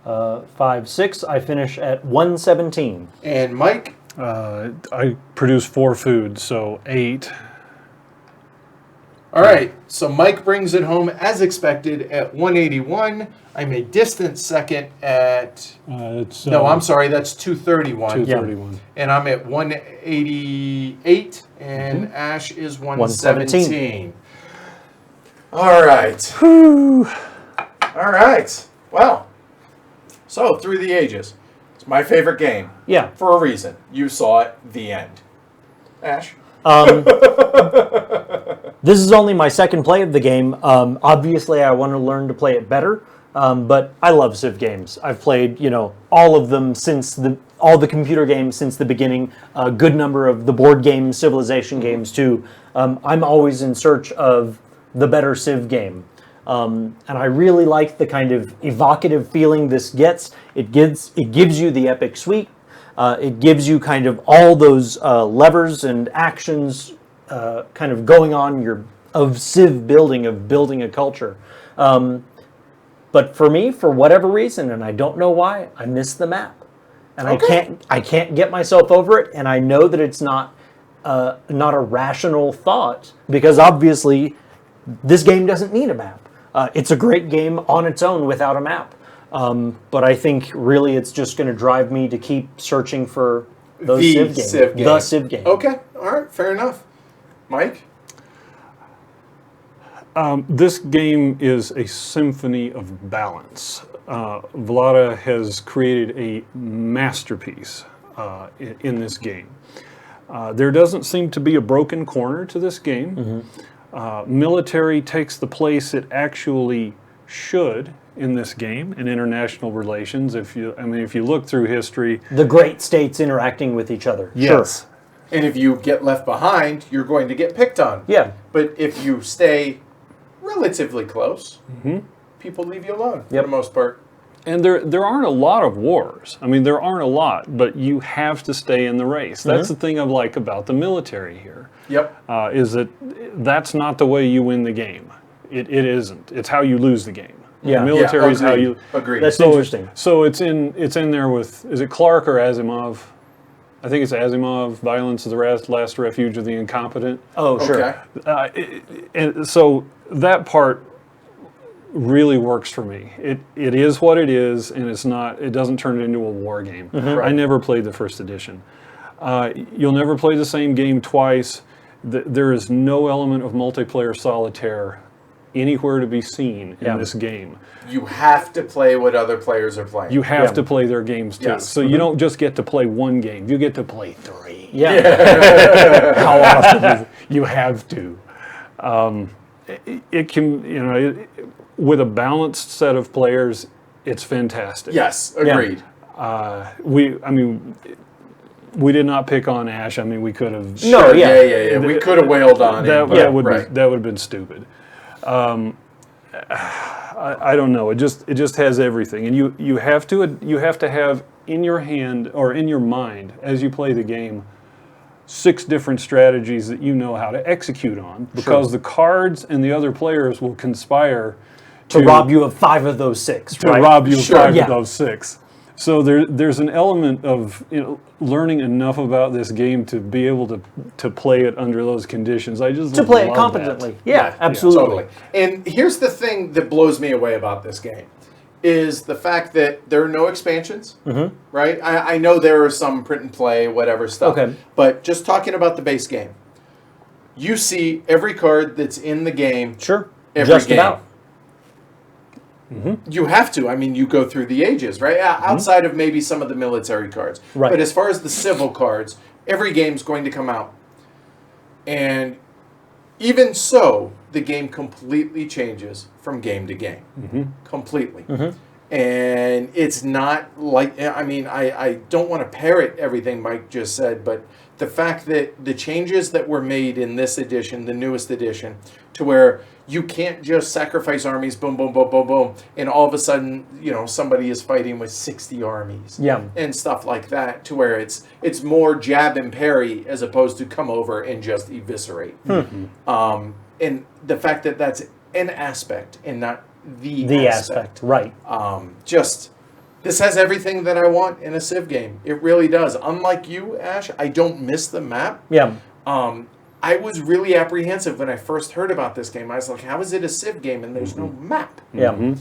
5, 6. I finish at 117. And Mike, I produce 4 food, so 8. all right. So Mike brings it home as expected at 181. I'm a distant second at, It's no, I'm sorry, that's 231. 231. And I'm at 188, and Ash is 117. 117. All right. All right. Well, so Through the Ages. It's my favorite game. Yeah. For a reason. You saw it, the end. Ash? This is only my second play of the game. Obviously, I want to learn to play it better. But I love Civ games. I've played, all of them since all the computer games since the beginning. A good number of the board games, Civilization games too. I'm always in search of the better Civ game. And I really like the kind of evocative feeling this gets. It gives you the epic suite. It gives you kind of all those levers and actions kind of going on of Civ building, of building a culture. But for me, for whatever reason, and I don't know why, I miss the map. And I can't get myself over it, and I know that it's not a rational thought, because obviously this game doesn't need a map. It's a great game on its own without a map. But I think really it's just going to drive me to keep searching for those Civ games. The Civ game. Okay, all right, fair enough. Mike? This game is a symphony of balance. Vlada has created a masterpiece in this game. There doesn't seem to be a broken corner to this game. Military takes the place it actually should in this game in international relations. If you look through history, the great states interacting with each other. yes. Sure. And if you get left behind, you're going to get picked on. Yeah. But if you stay relatively close, people leave you alone for the most part. And there aren't a lot of wars. I mean, there aren't a lot, but you have to stay in the race. That's the thing I like about the military here. Yep. Is that that's not the way you win the game. It isn't. It's how you lose the game. Yeah. The military is how you. Agreed. That's interesting. So it's in there with, is it Clark or Asimov? I think it's Asimov. Violence is the last refuge of the incompetent. Oh, sure. Okay. And so that part really works for me. It is what it is, and it's not. It doesn't turn it into a war game. I never played the first edition. You'll never play the same game twice. There is no element of multiplayer solitaire anywhere to be seen in this game. You have to play what other players are playing. You have to play their games too. Yes. So you don't just get to play one game. You get to play three. Yeah. How often you have to. It can, with a balanced set of players, it's fantastic. Yes, agreed. We did not pick on Ash. I mean, we could have. No, yeah. Yeah. We could have wailed on him. That would have been stupid. I don't know. It just has everything, and you have to have in your hand or in your mind as you play the game 6 different strategies that you know how to execute on, because the cards and the other players will conspire to rob you of 5 of those 6. To rob you of 5 Yeah. of those 6. So there's an element of learning enough about this game to be able to play it under those conditions. I just To play it love competently. that. Yeah, absolutely. Totally. And here's the thing that blows me away about this game is the fact that there are no expansions, right? I know there are some print and play, whatever stuff. Okay. But just talking about the base game, you see every card that's in the game. Sure. Every Just game. about. You have to. I mean, you go through the ages, right? Outside of maybe some of the military cards. Right. But as far as the civil cards, every game's going to come out. And even so, the game completely changes from game to game. Completely. And it's not like, I don't want to parrot everything Mike just said, but the fact that the changes that were made in this edition, the newest edition, to where you can't just sacrifice armies, boom, boom, boom, boom, boom, and all of a sudden, somebody is fighting with 60 armies. Yeah. And stuff like that, to where it's more jab and parry as opposed to come over and just eviscerate. And the fact that that's an aspect and not the aspect. Right. This has everything that I want in a Civ game. It really does. Unlike you, Ash, I don't miss the map. Yeah. I was really apprehensive when I first heard about this game. I was like, how is it a Civ game and there's no map? Yeah.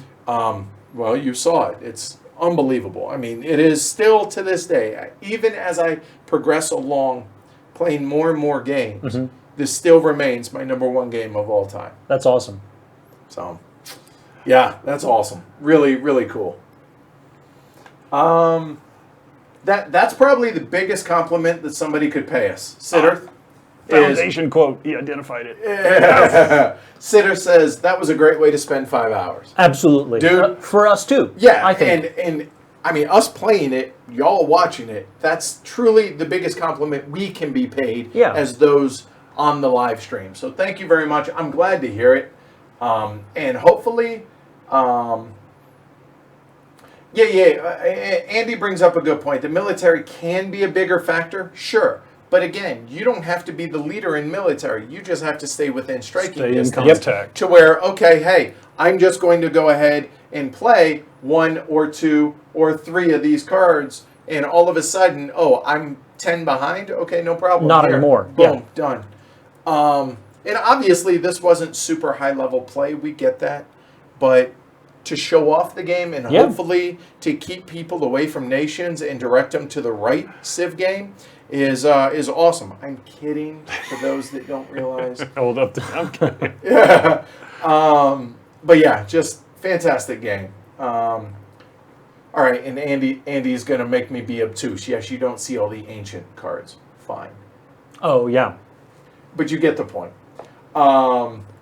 Well, you saw it. It's unbelievable. I mean, it is still to this day, even as I progress along playing more and more games, this still remains my #1 game of all time. That's awesome. So, yeah, that's awesome. Really, really cool. That's probably the biggest compliment that somebody could pay us. Siddarth? Foundation quote. He identified it. Sitter says that was a great way to spend 5 hours. Absolutely. Dude. For us too. Yeah, I think. and I mean, us playing it, y'all watching it, that's truly the biggest compliment we can be paid as those on the live stream. So thank you very much. I'm glad to hear it. And hopefully, Andy brings up a good point. The military can be a bigger factor, sure. But again, you don't have to be the leader in military. You just have to stay within striking Stay in distance contact. to where, okay, hey, I'm just going to go ahead and play 1 or 2 or 3 of these cards, and all of a sudden, oh, I'm 10 behind? Okay, no problem. Not Here. anymore. Boom, done. And obviously, this wasn't super high-level play. We get that. But to show off the game and hopefully to keep people away from nations and direct them to the right Civ game is awesome. I'm kidding for those that don't realize. Hold up. I'm kidding. Yeah. But yeah, just fantastic game. All right, and Andy's going to make me be obtuse. Yes, you don't see all the ancient cards. Fine. Oh, yeah. But you get the point.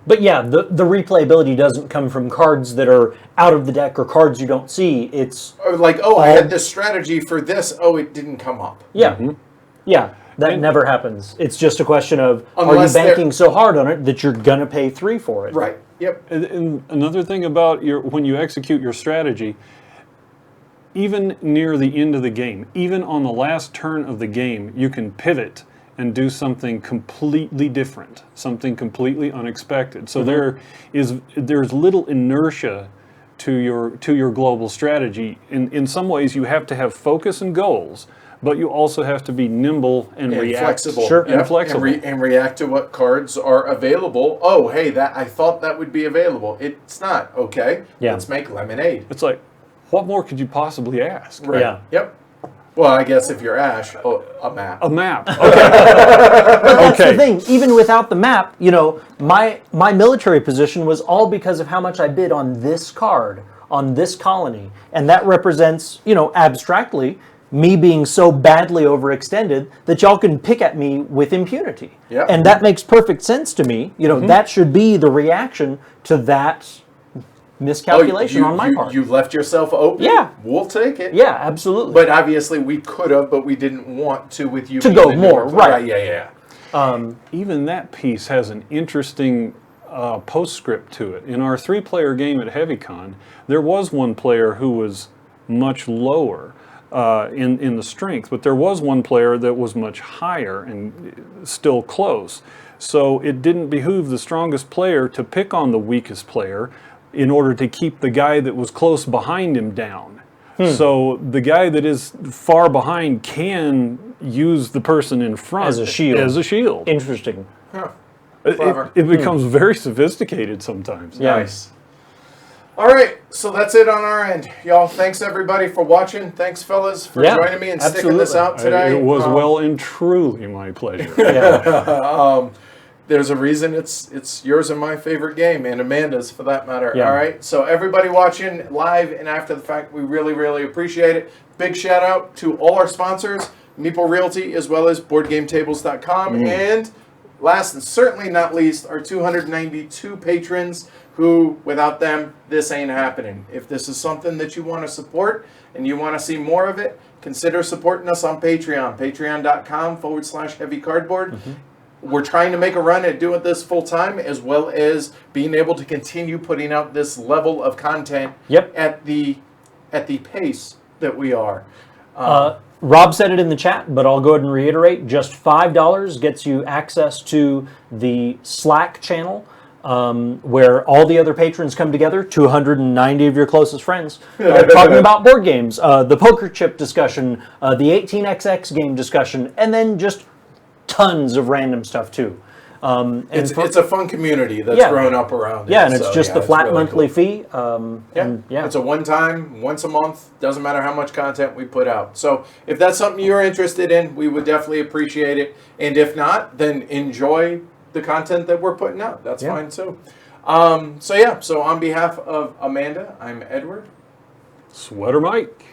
But yeah, the replayability doesn't come from cards that are out of the deck or cards you don't see. It's Or like, oh, I had this strategy for this. Oh, it didn't come up. yeah, that never happens. It's just a question of, are you Unless they're- banking so hard on it that you're going to pay 3 for it? Right. Yep. And another thing about when you execute your strategy, even near the end of the game, even on the last turn of the game, you can pivot and do something completely different, something completely unexpected. So there's little inertia to your global strategy. In some ways, you have to have focus and goals, but you also have to be nimble and react. Flexible. Sure. And flexible. And react to what cards are available. Oh, hey, that I thought that would be available. It's not. Okay. Yeah. Let's make lemonade. It's like, what more could you possibly ask? Right. Yeah. Yep. Well, I guess if you're Ash, a map. A map. Okay. But that's Okay. the thing. Even without the map, my military position was all because of how much I bid on this card, on this colony. And that represents, abstractly, me being so badly overextended that y'all can pick at me with impunity. Yep. And that makes perfect sense to me. That should be the reaction to that miscalculation on my part. You left yourself open? Yeah. We'll take it. Yeah, absolutely. But obviously we could have, but we didn't want to with you. To being go the more, newer- right. Yeah. Even that piece has an interesting postscript to it. In our 3-player game at HeavyCon, there was one player who was much lower in the strength, but there was one player that was much higher and still close. So it didn't behoove the strongest player to pick on the weakest player in order to keep the guy that was close behind him down. So the guy that is far behind can use the person in front As a shield. Interesting. Interesting. Clever. It becomes very sophisticated sometimes. Yeah. Nice. All right, so that's it on our end. Y'all, thanks everybody for watching. Thanks, fellas, for Yeah, joining me and sticking this out today. It was well and truly my pleasure. Yeah. There's a reason it's yours and my favorite game, and Amanda's for that matter. Yeah. All right, so everybody watching live and after the fact, we really, really appreciate it. Big shout out to all our sponsors, Meeple Realty, as well as BoardGameTables.com, and last and certainly not least, our 292 patrons who, without them, this ain't happening. If this is something that you want to support and you want to see more of it, consider supporting us on Patreon, patreon.com/heavy cardboard. We're trying to make a run at doing this full time, as well as being able to continue putting out this level of content at the pace that we are. Rob said it in the chat, but I'll go ahead and reiterate. Just $5 gets you access to the Slack channel, where all the other patrons come together, 290 of your closest friends, talking about board games, the poker chip discussion, the 18xx game discussion, and then just tons of random stuff too. It's a fun community that's grown up around it. Yeah, and it's so, just the it's flat really monthly cool. fee. It's a one-time, once a month. Doesn't matter how much content we put out. So if that's something you're interested in, we would definitely appreciate it. And if not, then enjoy the content that we're putting out. That's fine too. So on behalf of Amanda, I'm Edward. Sweater Mike.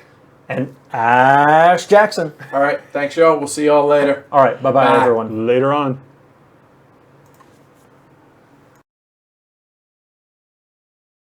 And Ash Jackson. All right, thanks y'all. We'll see y'all later. All right, bye-bye, Bye. everyone. Later on.